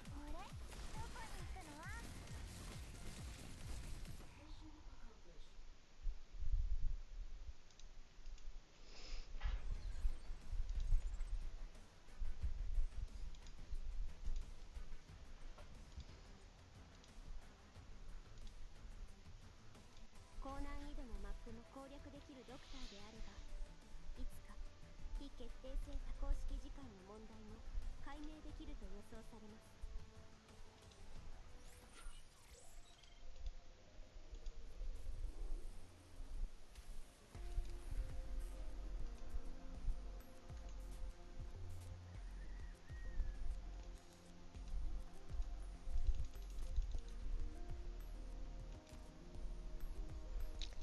躍できるドクターであれば、いつか非決定性多項式時間の問題も解明できると予想されます。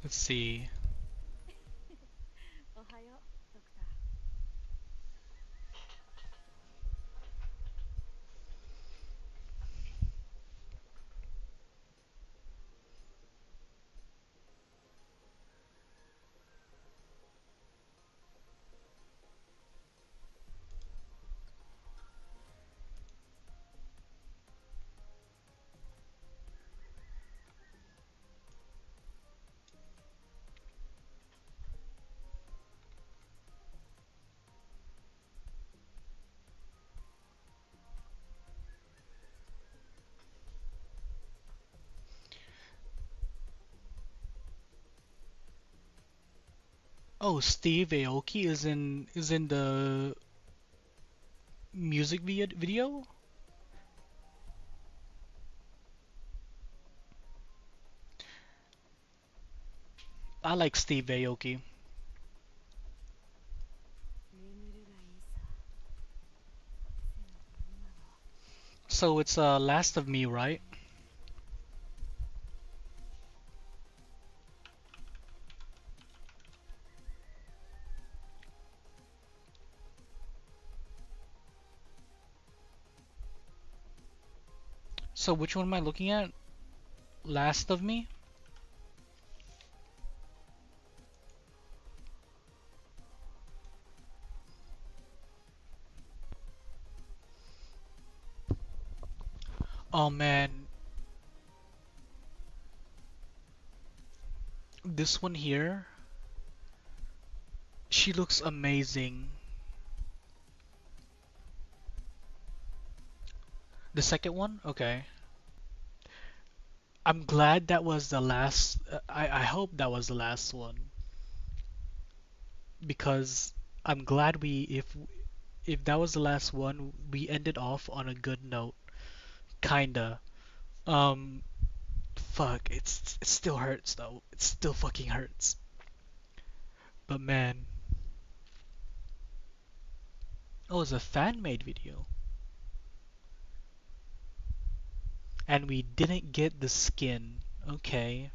Let's see. おはよう、ドクター。Oh, Steve Aoki is in the music video? I like Steve Aoki. 眠るがいいさ。せめて今は。So it's Last of Me, right? So which one am I looking at? Last of Me? Oh man, this one here, she looks amazing. The second one? Okay. I'm glad that was the last. I hope that was the last one because I'm glad if that was the last one, we ended off on a good note. Kinda. Um, fuck. It still hurts though. It still fucking hurts. But man, oh, it's a fan made video, and we didn't get the skin. Okay.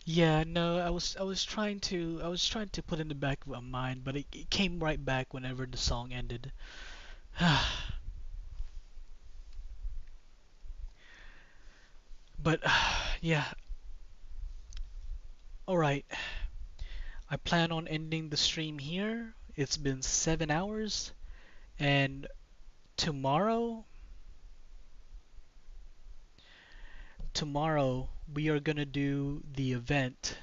Yeah, no, I was trying to put in the back of my mind, but it came right back whenever the song ended. But yeah, all right. I plan on ending the stream here. It's been 7 hours, and tomorrow, tomorrow we are gonna do the event.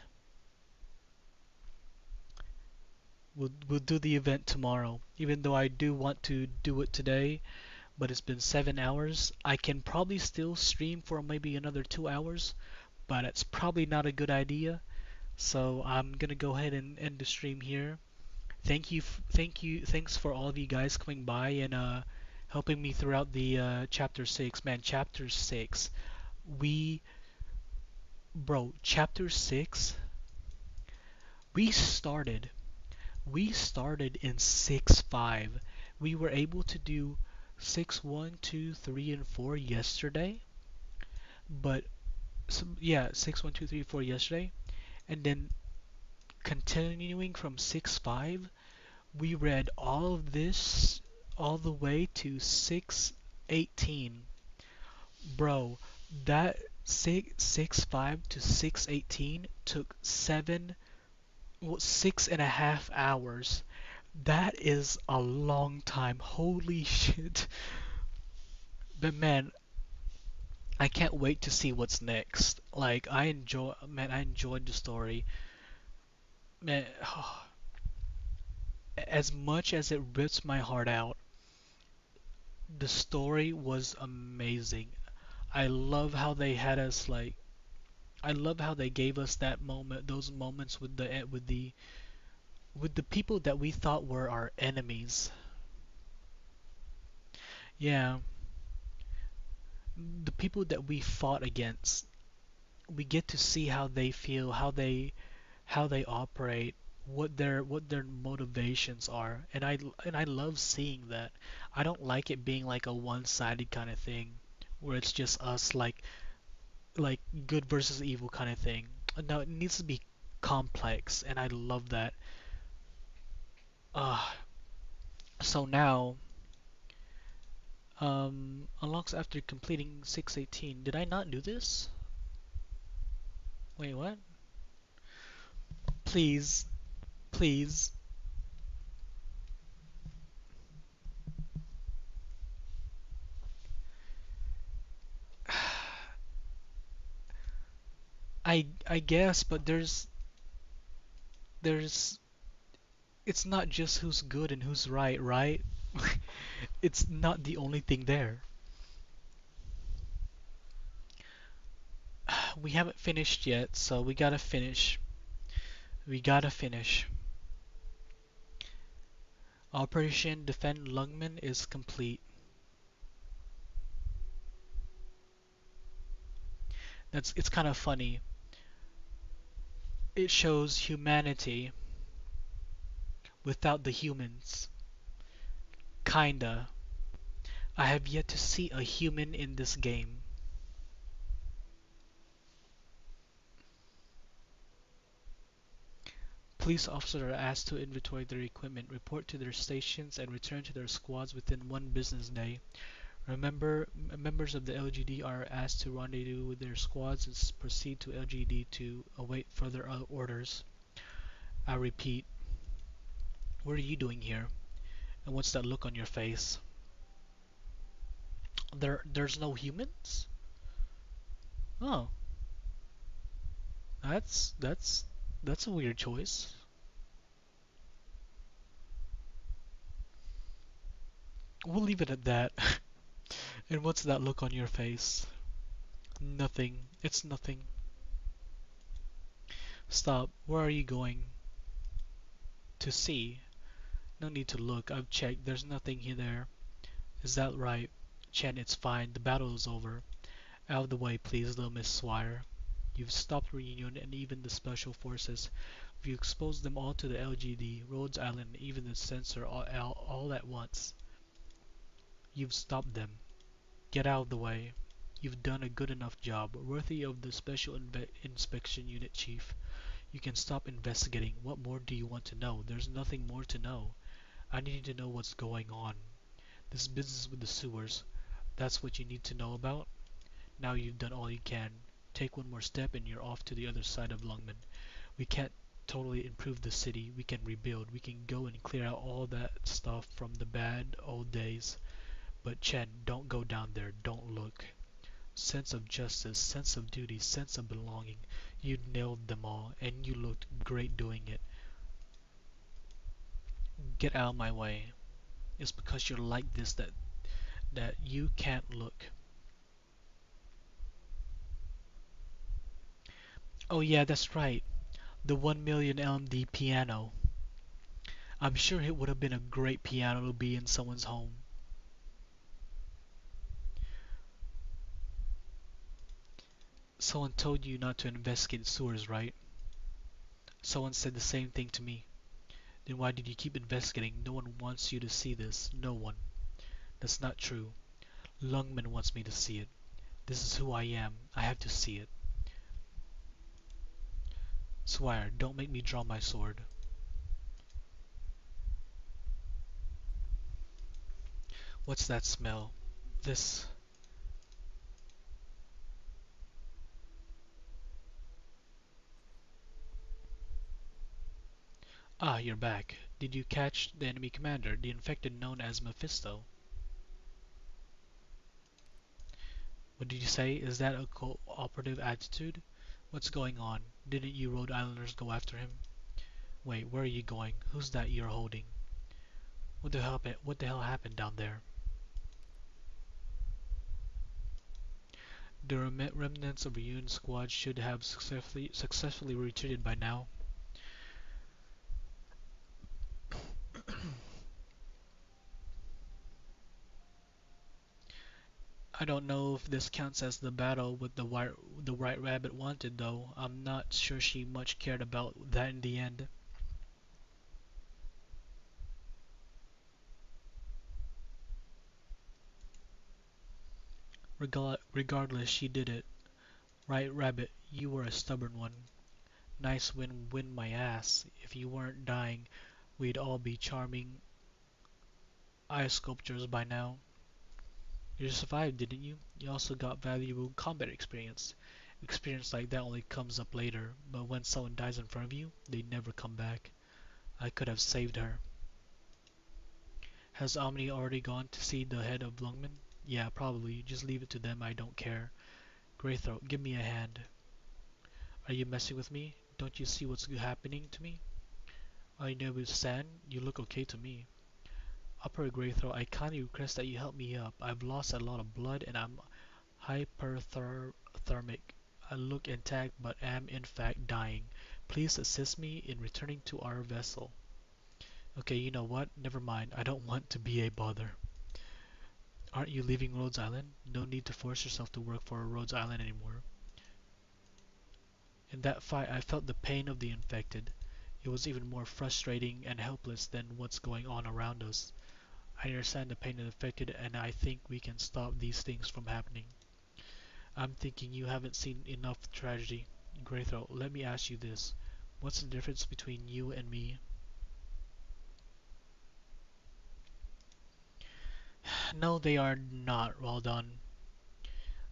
We'll do the event tomorrow, even though I do want to do it today. But it's been 7 hours. I can probably still stream for maybe another 2 hours, but it's probably not a good idea. So I'm gonna go ahead and end the stream here. Thanks for all of you guys coming by and helping me throughout the chapter 6. Man, chapter 6. We bro, chapter 6, we started we started in 6-5. We were able to do 6-1, 2, 3, and 4 yesterday. But yeah, 6-1, 2, 3, 4 yesterday. And then continuing from 6-5, we read all of this all the way to 6-18. Bro, that 6-5 to 6-18 took 6.5 hours. That is a long time. Holy shit. But man, I can't wait to see what's next. Like I enjoyed the story. Man, as much as it rips my heart out, The story was amazing. I love how they had us like. I love how they gave us that moment, those moments with the people that we thought were our enemies. Yeah, the people that we fought against. We get to see how they feel, how they operate, what their motivations are, and I love seeing that. I don't like it being like a one-sided kind of thing where it's just us like good versus evil kind of thing. No, it needs to be complex, and I love that. Uh, so now, unlocks after completing 618. Did I not do this? Wait, what? Please, please. I guess, but there's it's not just who's good and who's right, right? It's not the only thing there. We haven't finished yet, so we gotta finish. We gotta finish. Operation Defend Lungman is complete. It's kind of funny. It shows humanity without the humans. Kinda. I have yet to see a human in this game. Police officers are asked to inventory their equipment, report to their stations, and return to their squads within one business day. Members of the LGD are asked to rendezvous with their squads and proceed to LGD to await further orders. I repeat, what are you doing here? And what's that look on your face? There's no humans? Oh, that's a weird choice. We'll leave it at that. And what's that look on your face? Nothing. It's nothing. Stop. Where are you going? To see. No need to look. I've checked. There's nothing here there. Is that right? Chen, it's fine. The battle is over. Out of the way, please, little Miss Swire. You've stopped Reunion and even the Special Forces. You exposed them all to the LGD, Rhodes Island, and even the Censor all at once. You've stopped them. Get out of the way. You've done a good enough job, worthy of the Special Inspection Unit Chief. You can stop investigating. What more do you want to know? There's nothing more to know. I need to know what's going on. This business with the sewers, that's what you need to know about? Now you've done all you can. Take one more step and you're off to the other side of Lungmen. We can't totally improve the city. We can rebuild. We can go and clear out all that stuff from the bad old days. But Chen, don't go down there. Don't look. Sense of justice, sense of duty, sense of belonging. You nailed them all, and you looked great doing it. Get out of my way. It's because you're like this that you can't look. Oh yeah, that's right. The 1 million LMD piano. I'm sure it would have been a great piano to be in someone's home. Someone told you not to investigate sewers, right? Someone said the same thing to me. Then why did you keep investigating? No one wants you to see this. No one. That's not true. Lungman wants me to see it. This is who I am. I have to see it. Swire, don't make me draw my sword. What's that smell? This. Ah, you're back. Did you catch the enemy commander, the infected known as Mephisto? What did you say? Is that a cooperative attitude? What's going on? Didn't you Rhode Islanders go after him? Wait, where are you going? Who's that you're holding? What the hell happened down there? The remnants of Reunion Squad should have successfully retreated by now. I don't know if this counts as the battle with the White Rabbit wanted, though. I'm not sure she much cared about that in the end. Regardless, she did it. Right, Rabbit, you were a stubborn one. Nice win my ass. If you weren't dying, we'd all be charming eye sculptures by now. You survived, didn't you? You also got valuable combat experience. Experience like that only comes up later, but when someone dies in front of you, they never come back. I could have saved her. Has Omni already gone to see the head of Lungman? Yeah, probably. Just leave it to them, I don't care. Greythroat, give me a hand. Are you messing with me? Don't you see what's happening to me? All you know is sand? You look okay to me. Upper Greythroat, I kindly request that you help me up. I've lost a lot of blood and I'm hyperthermic. I look intact but am in fact dying. Please assist me in returning to our vessel. Okay, you know what? Never mind. I don't want to be a bother. Aren't you leaving Rhodes Island? No need to force yourself to work for Rhodes Island anymore. In that fight, I felt the pain of the infected. It was even more frustrating and helpless than what's going on around us. I understand the pain of the infected, and I think we can stop these things from happening. I'm thinking you haven't seen enough tragedy. Greythroat, let me ask you this. What's the difference between you and me? No, they are not well done.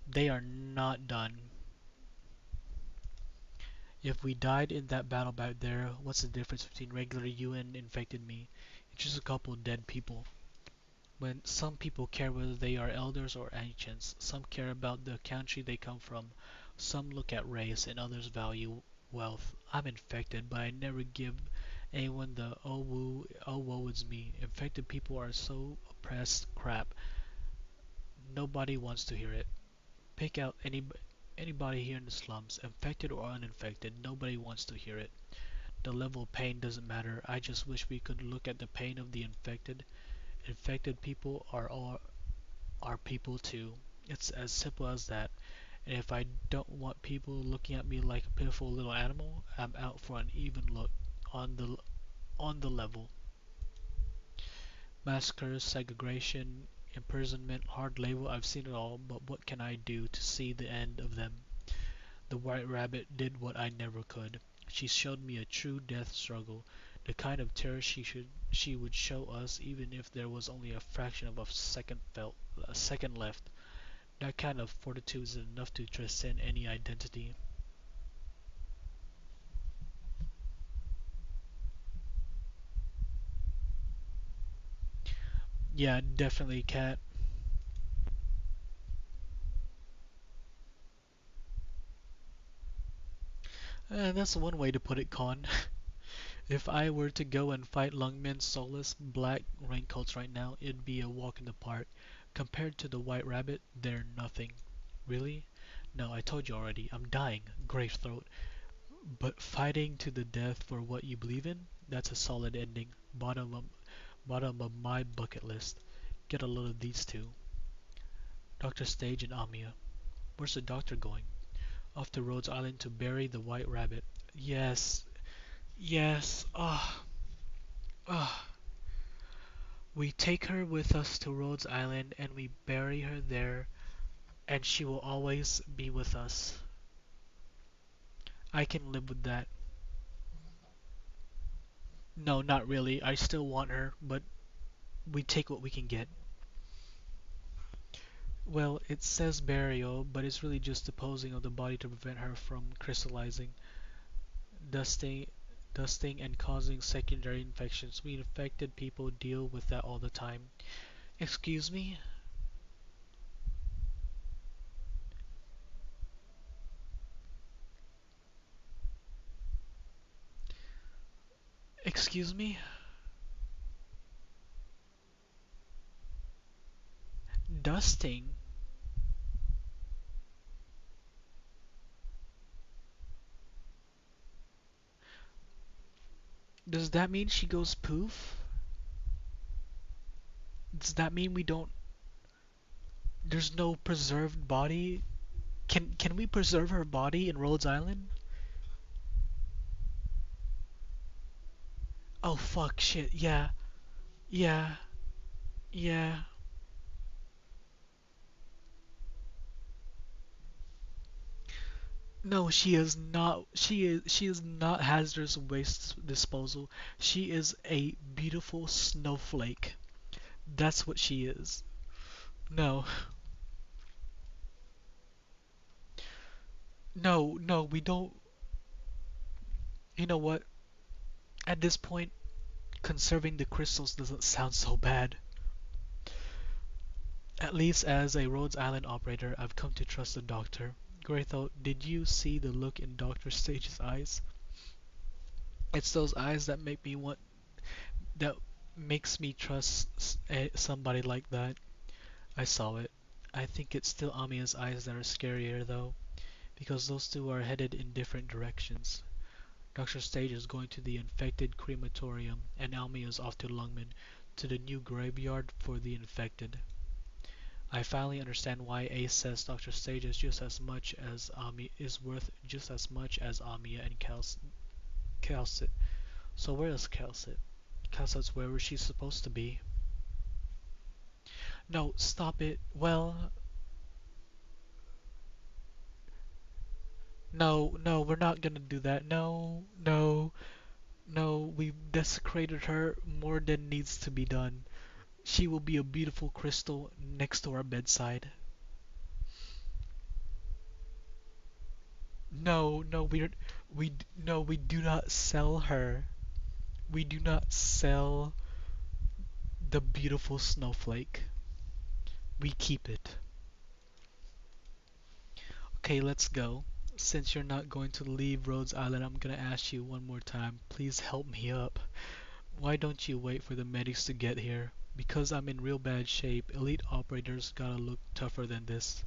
They are not done. If we died in that battle back there, what's the difference between regular you and infected me? It's just a couple dead people. When some people care whether they are elders or ancients, some care about the country they come from, some look at race, and others value wealth. I'm infected, but I never give anyone the oh woe is me. Infected people are so oppressed crap. Nobody wants to hear it. Pick out anybody here in the slums, infected or uninfected, nobody wants to hear it. The level of pain doesn't matter. I just wish we could look at the pain of the infected. Infected people are people too. It's as simple as that. And if I don't want people looking at me like a pitiful little animal, I'm out for an even look on the level. Massacres, segregation, imprisonment, hard labor, I've seen it all, but what can I do to see the end of them? The White Rabbit did what I never could. She showed me a true death struggle, the kind of terror she would show us even if there was only a fraction of a second left. That kind of fortitude is enough to transcend any identity. Yeah, definitely, Cat. That's one way to put it, Con. If I were to go and fight Lungmen's soulless black raincoats right now, it'd be a walk in the park. Compared to the White Rabbit, they're nothing. Really? No, I told you already. I'm dying, Grave-throat. But fighting to the death for what you believe in? That's a solid ending. Bottom of my bucket list. Get a load of these two. Dr. Stage and Amia. Where's the doctor going? Off to Rhodes Island to bury the White Rabbit. Yes. Yes. Ah. Ah. We take her with us to Rhodes Island and we bury her there, and she will always be with us. I can live with that. No, not really. I still want her, but we take what we can get. Well, it says burial, but it's really just disposing of the body to prevent her from crystallizing, dusting, dusting and causing secondary infections. We infected people deal with that all the time. Excuse me? Excuse me? Dusting? Does that mean she goes poof? Does that mean we don't? There's no preserved body? Can we preserve her body in Rhodes Island? Oh fuck shit. Yeah. Yeah. Yeah. No, she is not. She is not hazardous waste disposal. She is a beautiful snowflake. That's what she is. No. No, no, we don't. You know what? At this point, conserving the crystals doesn't sound so bad. At least as a Rhodes Island operator, I've come to trust the doctor. Graytho, did you see the look in Dr. Stage's eyes? It's those eyes that make me want, that makes me trust somebody like that. I saw it. I think it's still Amiya's eyes that are scarier though, because those two are headed in different directions. Dr. Stage is going to the infected crematorium, and Amiya is off to Lungmen, to the new graveyard for the infected. I finally understand why Ace says Dr. Stage is just as much as Ami is worth just as much as Amiya and Calcit. So where is Calcit? Calcit's wherever she's supposed to be. No, stop it. Well, no, no, we're not gonna do that. No, no, no, we've desecrated her more than needs to be done. She will be a beautiful crystal next to our bedside. No, no, no, we do not sell her. We do not sell the beautiful snowflake. We keep it. Okay, let's go. Since you're not going to leave Rhodes Island, I'm gonna ask you one more time. Please help me up. Why don't you wait for the medics to get here? Because I'm in real bad shape, elite operators gotta look tougher than this.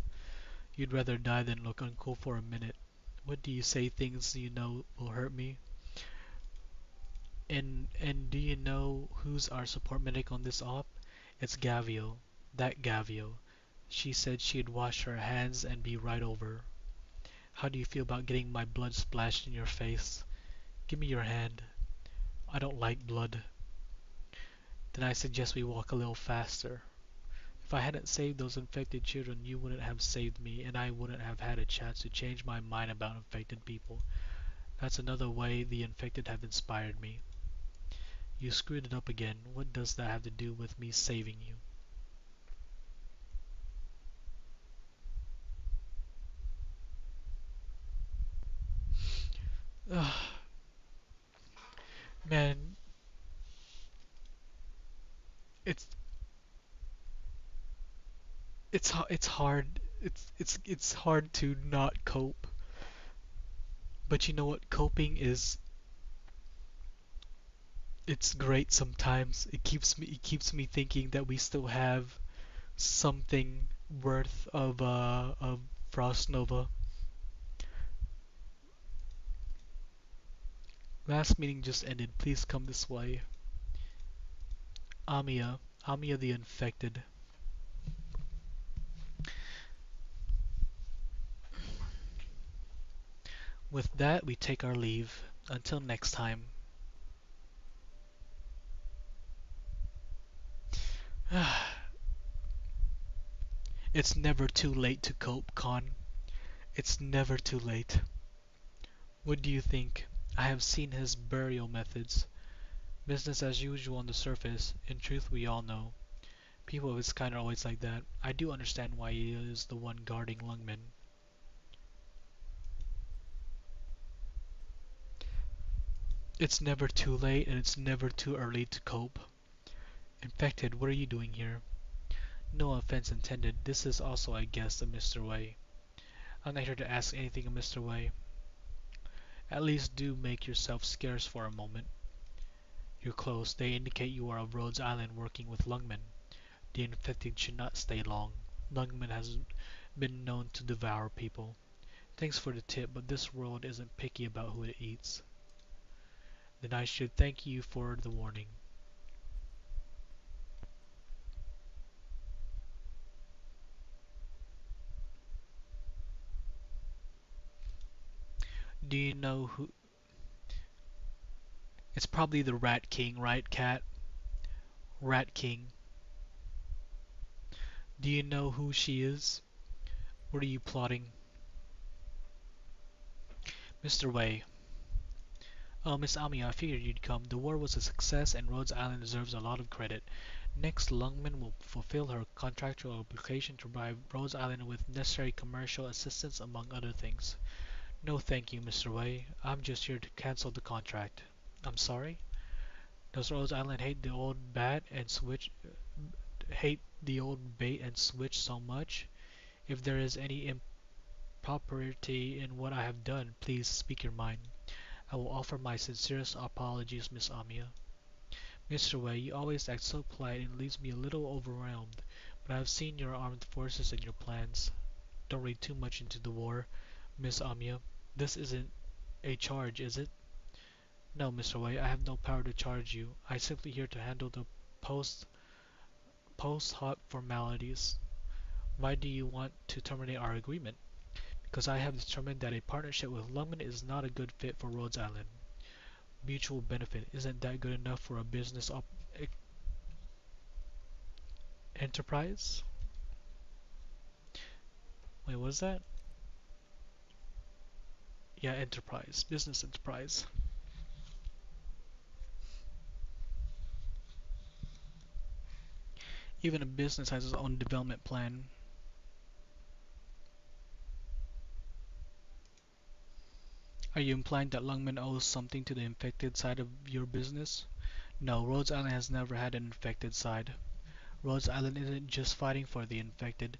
You'd rather die than look uncool for a minute. What do you say things you know will hurt me? And do you know who's our support medic on this op? It's Gavio. That Gavio. She said she'd wash her hands and be right over. How do you feel about getting my blood splashed in your face? Give me your hand. I don't like blood. Then I suggest we walk a little faster. If I hadn't saved those infected children, you wouldn't have saved me, and I wouldn't have had a chance to change my mind about infected people. That's another way the infected have inspired me. You screwed it up again. What does that have to do with me saving you? Ugh, man, it's it's hard. It's hard to not cope. But you know what? Coping is, it's great sometimes. It keeps me thinking that we still have something worth of Frost Nova. Last meeting just ended. Please come this way. Amiya. Amiya the infected. With that, we take our leave. Until next time. It's never too late to cope, Con. It's never too late. What do you think? I have seen his burial methods. Business as usual on the surface. In truth, we all know. People of his kind are always like that. I do understand why he is the one guarding Lungmen. It's never too late and it's never too early to cope. Infected, what are you doing here? No offense intended. This is also a guest of Mr. Wei. I'm not here to ask anything of Mr. Wei. At least do make yourself scarce for a moment. Your clothes, they indicate you are of Rhodes Island working with Lungmen. The infected should not stay long. Lungmen has been known to devour people. Thanks for the tip, but this world isn't picky about who it eats. Then I should thank you for the warning. Do you know who? It's probably the Rat King, right, Cat? Rat King. Do you know who she is? What are you plotting? Mr. Wei. Oh, Miss Ami, I figured you'd come. The war was a success and Rhodes Island deserves a lot of credit. Next, Lungman will fulfill her contractual obligation to provide Rhodes Island with necessary commercial assistance among other things. No thank you, Mr. Wei. I'm just here to cancel the contract. I'm sorry? Does Rhodes Island hate the old bait and switch so much? If there is any impropriety in what I have done, please speak your mind. I will offer my sincerest apologies, Miss Amiya. Mr. Wei, you always act so polite and it leaves me a little overwhelmed, but I have seen your armed forces and your plans. Don't read too much into the war, Miss Amiya. This isn't a charge, is it? No, Mr. Wei, I have no power to charge you. I'm simply here to handle the post post-hoc formalities. Why do you want to terminate our agreement? Because I have determined that a partnership with Lungman is not a good fit for Rhodes Island. Mutual benefit, isn't that good enough for a business e- enterprise? Wait, what is that? Yeah, enterprise. Business enterprise. Even a business has its own development plan. Are you implying that Lungman owes something to the infected side of your business? No, Rhodes Island has never had an infected side. Rhodes Island isn't just fighting for the infected.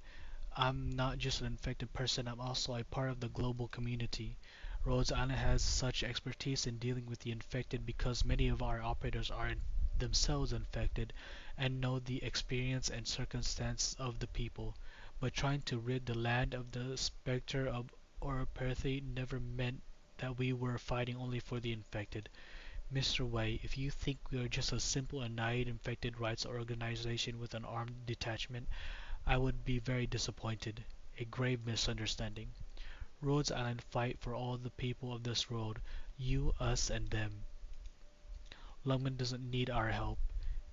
I'm not just an infected person, I'm also a part of the global community. Rhodes Island has such expertise in dealing with the infected because many of our operators are themselves infected and know the experience and circumstance of the people. But trying to rid the land of the specter of oropathy never meant that we were fighting only for the infected. Mr. Wei, if you think we are just a simple and naive infected rights organization with an armed detachment, I would be very disappointed. A grave misunderstanding. Rhodes Island fight for all the people of this world, you, us, and them. Lungman doesn't need our help.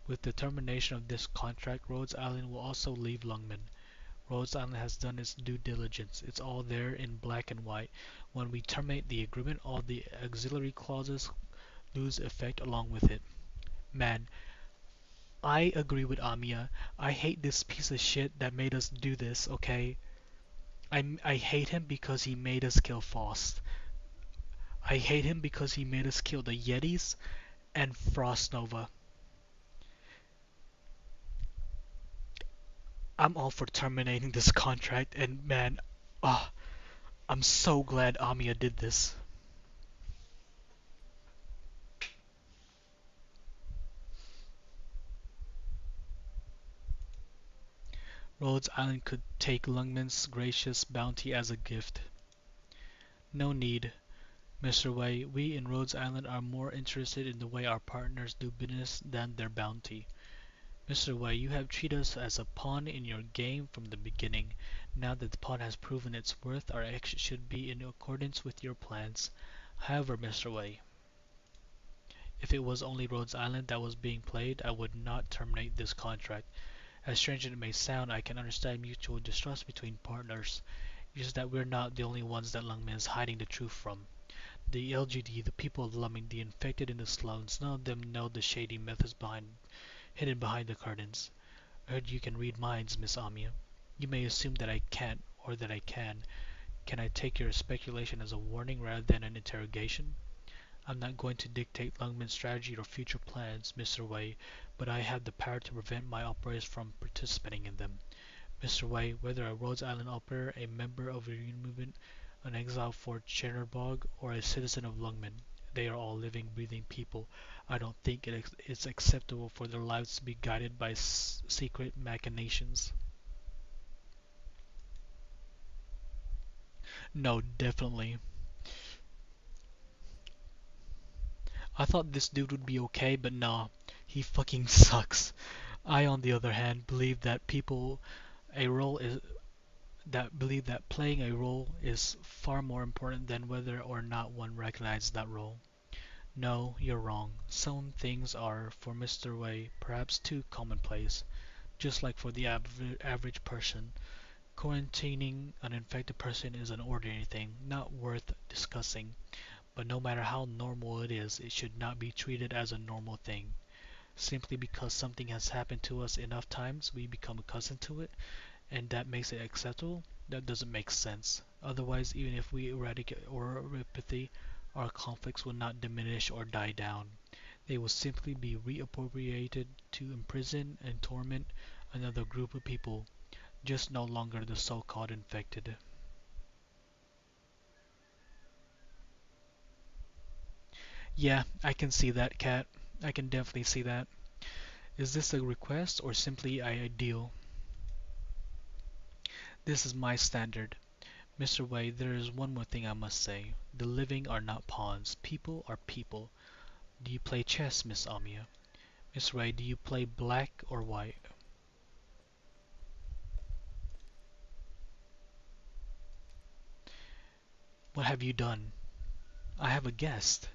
With the termination of this contract, Rhodes Island will also leave Lungman. Rhodes Island has done its due diligence. It's all there in black and white. When we terminate the agreement, all the auxiliary clauses lose effect along with it. Man, I agree with Amiya. I hate this piece of shit that made us do this, okay? I hate him because he made us kill Faust. I hate him because he made us kill the Yetis and Frost Nova. I'm all for terminating this contract, and man, ah, I'm so glad Amiya did this. Rhodes Island could take Lungman's gracious bounty as a gift. No need, Mr. Wei. We in Rhodes Island are more interested in the way our partners do business than their bounty. Mr. Wei, you have treated us as a pawn in your game from the beginning. Now that the pawn has proven its worth, our action should be in accordance with your plans. However, Mr. Wei, if it was only Rhodes Island that was being played, I would not terminate this contract. As strange as it may sound, I can understand mutual distrust between partners. It's just that we're not the only ones that Lungman is hiding the truth from. The LGD, the people of Lumming, the infected in the slums, none of them know the shady methods hidden behind the curtains. I heard you can read minds, Miss Amiya. You may assume that I can't, or that I can. Can I take your speculation as a warning rather than an interrogation? I'm not going to dictate Lungman's strategy or future plans, Mr. Wei, but I have the power to prevent my operators from participating in them. Mr. Wei, whether a Rhodes Island operator, a member of the Union Movement, an exile for Chernerbog, or a citizen of Lungmen, they are all living, breathing people. I don't think it's acceptable for their lives to be guided by secret machinations. No, definitely. I thought this dude would be okay, but nah, he fucking sucks. I, on the other hand, believe that a role is believe that playing a role is far more important than whether or not one recognizes that role. No, you're wrong. Some things are, for Mr. Wei, perhaps too commonplace, just like for the average person. Quarantining an infected person is an ordinary thing, not worth discussing, but no matter how normal it is, it should not be treated as a normal thing. Simply because something has happened to us enough times, we become accustomed to it, and that makes it acceptable? That doesn't make sense. Otherwise, even if we eradicate or empathy, our conflicts will not diminish or die down. They will simply be reappropriated to imprison and torment another group of people, just no longer the so-called infected. Yeah, I can see that, Cat. I can definitely see that. Is this a request or simply ideal? This is my standard. Mr. Wei, there is one more thing I must say. The living are not pawns. People are people. Do you play chess, Miss Amiya? Miss Wei, do you play black or white? What have you done? I have a guest.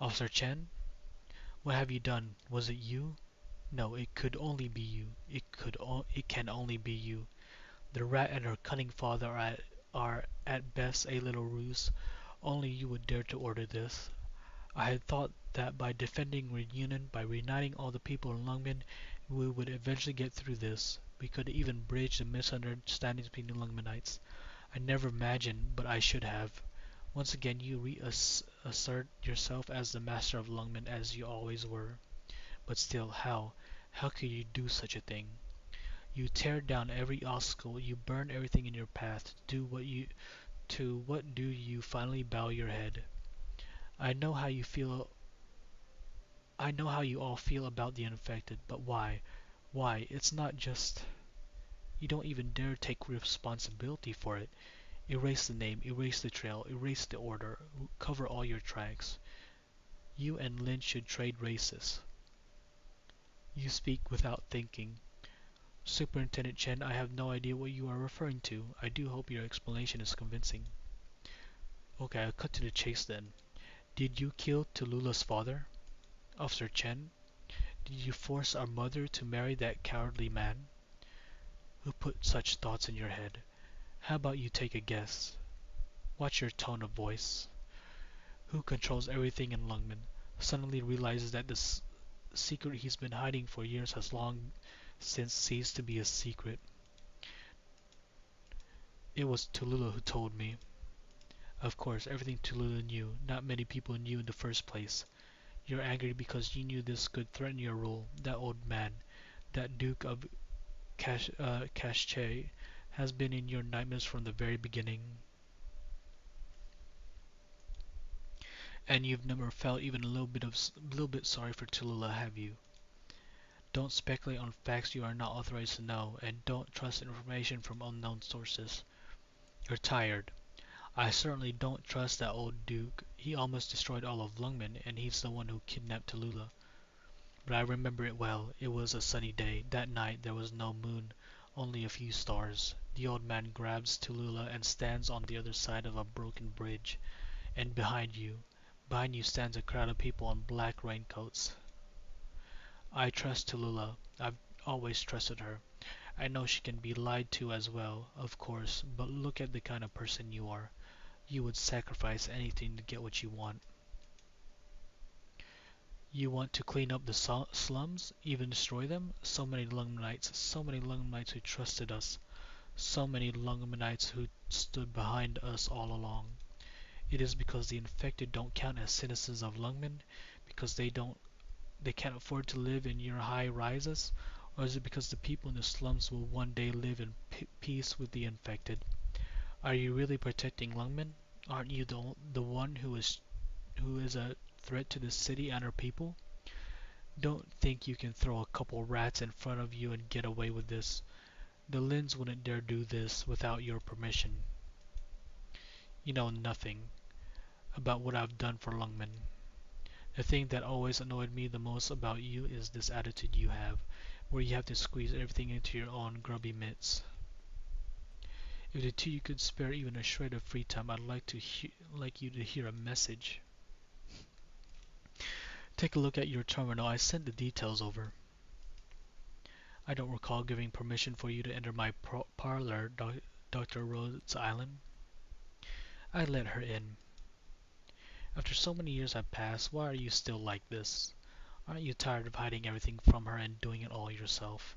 Officer Chen? What have you done? Was it you? No, it could only be you. It can only be you. The rat and her cunning father are at best a little ruse. Only you would dare to order this. I had thought that by defending reunion, by reuniting all the people in Lungmen, we would eventually get through this. We could even bridge the misunderstandings between the Lungmenites. I never imagined, but I should have. Once again, you reassert yourself as the master of Lungmen as you always were. But still, how? How could you do such a thing? You tear down every obstacle, you burn everything in your path. To what do you finally bow your head? I know how you feel. I know how you all feel about the infected, but why? Why? It's not just. You don't even dare take responsibility for it. Erase the name, erase the trail, erase the order, cover all your tracks. You and Lin should trade races. You speak without thinking. Superintendent Chen, I have no idea what you are referring to. I do hope your explanation is convincing. Okay, I'll cut to the chase then. Did you kill Tallulah's father? Officer Chen, did you force our mother to marry that cowardly man? Who put such thoughts in your head? How about you take a guess? Watch your tone of voice. Who controls everything in Lungmen suddenly realizes that the secret he's been hiding for years has long since ceased to be a secret. It was Tallulah who told me. Of course, everything Tallulah knew, not many people knew in the first place. You're angry because you knew this could threaten your rule. That old man, that Duke of Kashche, has been in your nightmares from the very beginning. And you've never felt even a little bit sorry for Tallulah, have you? Don't speculate on facts you are not authorized to know, and don't trust information from unknown sources. You're tired. I certainly don't trust that old Duke. He almost destroyed all of Lungmen, and he's the one who kidnapped Tallulah. But I remember it well. It was a sunny day. That night there was no moon, only a few stars. The old man grabs Tallulah and stands on the other side of a broken bridge. And behind you stands a crowd of people in black raincoats. I trust Tallulah. I've always trusted her. I know she can be lied to as well, of course, but look at the kind of person you are. You would sacrifice anything to get what you want. You want to clean up the slums, even destroy them? So many Lungmenites who trusted us, so many Lungmenites who stood behind us all along. It is because the infected don't count as citizens of Lungmen, because they can't afford to live in your high rises, or is it because the people in the slums will one day live in peace with the infected? Are you really protecting Lungmen? Aren't you the one who is a threat to the city and her people? Don't think you can throw a couple rats in front of you and get away with this. The Lins wouldn't dare do this without your permission. You know nothing about what I've done for Lungmen. The thing that always annoyed me the most about you is this attitude you have, where you have to squeeze everything into your own grubby mitts. If the two you could spare even a shred of free time, I'd like you to hear a message. Take a look at your terminal. I sent the details over. I don't recall giving permission for you to enter my parlor, Dr. Rhodes Island. I let her in. After so many years have passed, why are you still like this? Aren't you tired of hiding everything from her and doing it all yourself?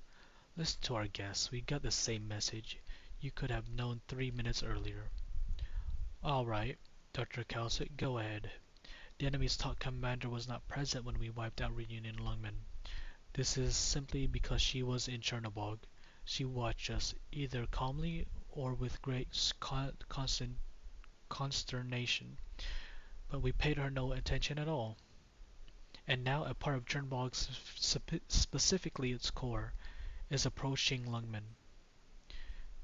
Listen to our guests. We got the same message. You could have known 3 minutes earlier. All right, Dr. Calcic, go ahead. The enemy's top commander was not present when we wiped out Reunion Lungmen. This is simply because she was in Chernobog. She watched us, either calmly or with great consternation, but we paid her no attention at all. And now a part of Chernobog, specifically its core, is approaching Lungmen.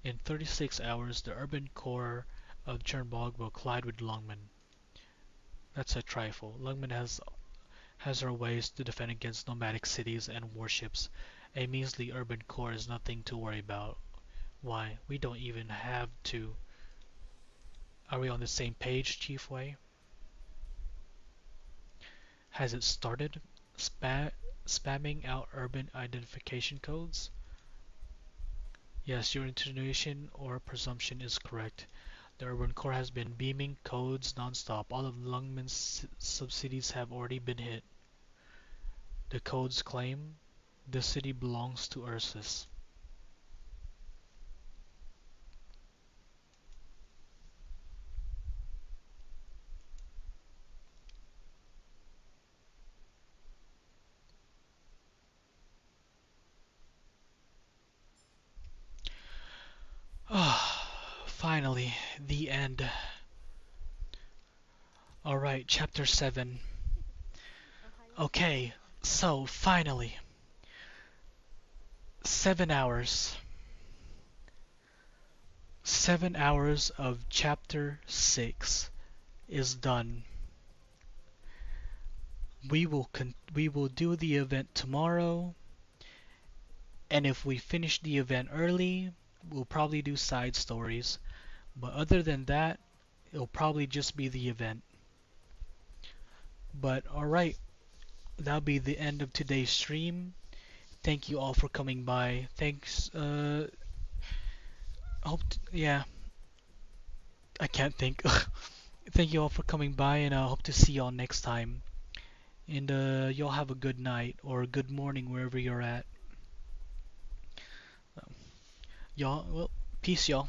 In 36 hours, the urban core of Chernobog will collide with Lungmen. That's a trifle. Lungmen has her ways to defend against nomadic cities and warships. A measly urban core is nothing to worry about. Why, we don't even have to. Are we on the same page, Chief Wei? Has it started? Spamming out urban identification codes? Yes, your intuition or presumption is correct. The urban core has been beaming codes non-stop. All of Lungman's subsidies have already been hit. The codes claim the city belongs to Ursus. Ah, finally, the end. Alright, chapter 7. Okay, so finally, 7 hours. 7 hours of chapter 6 is done. We will do the event tomorrow, and if we finish the event early, we'll probably do side stories. But other than that, it'll probably just be the event. But alright, that'll be the end of today's stream. Thank you all for coming by. Thanks, yeah, I can't think. Thank you all for coming by, and I hope to see y'all next time. And y'all have a good night or a good morning wherever you're at. Y'all, well, peace, y'all.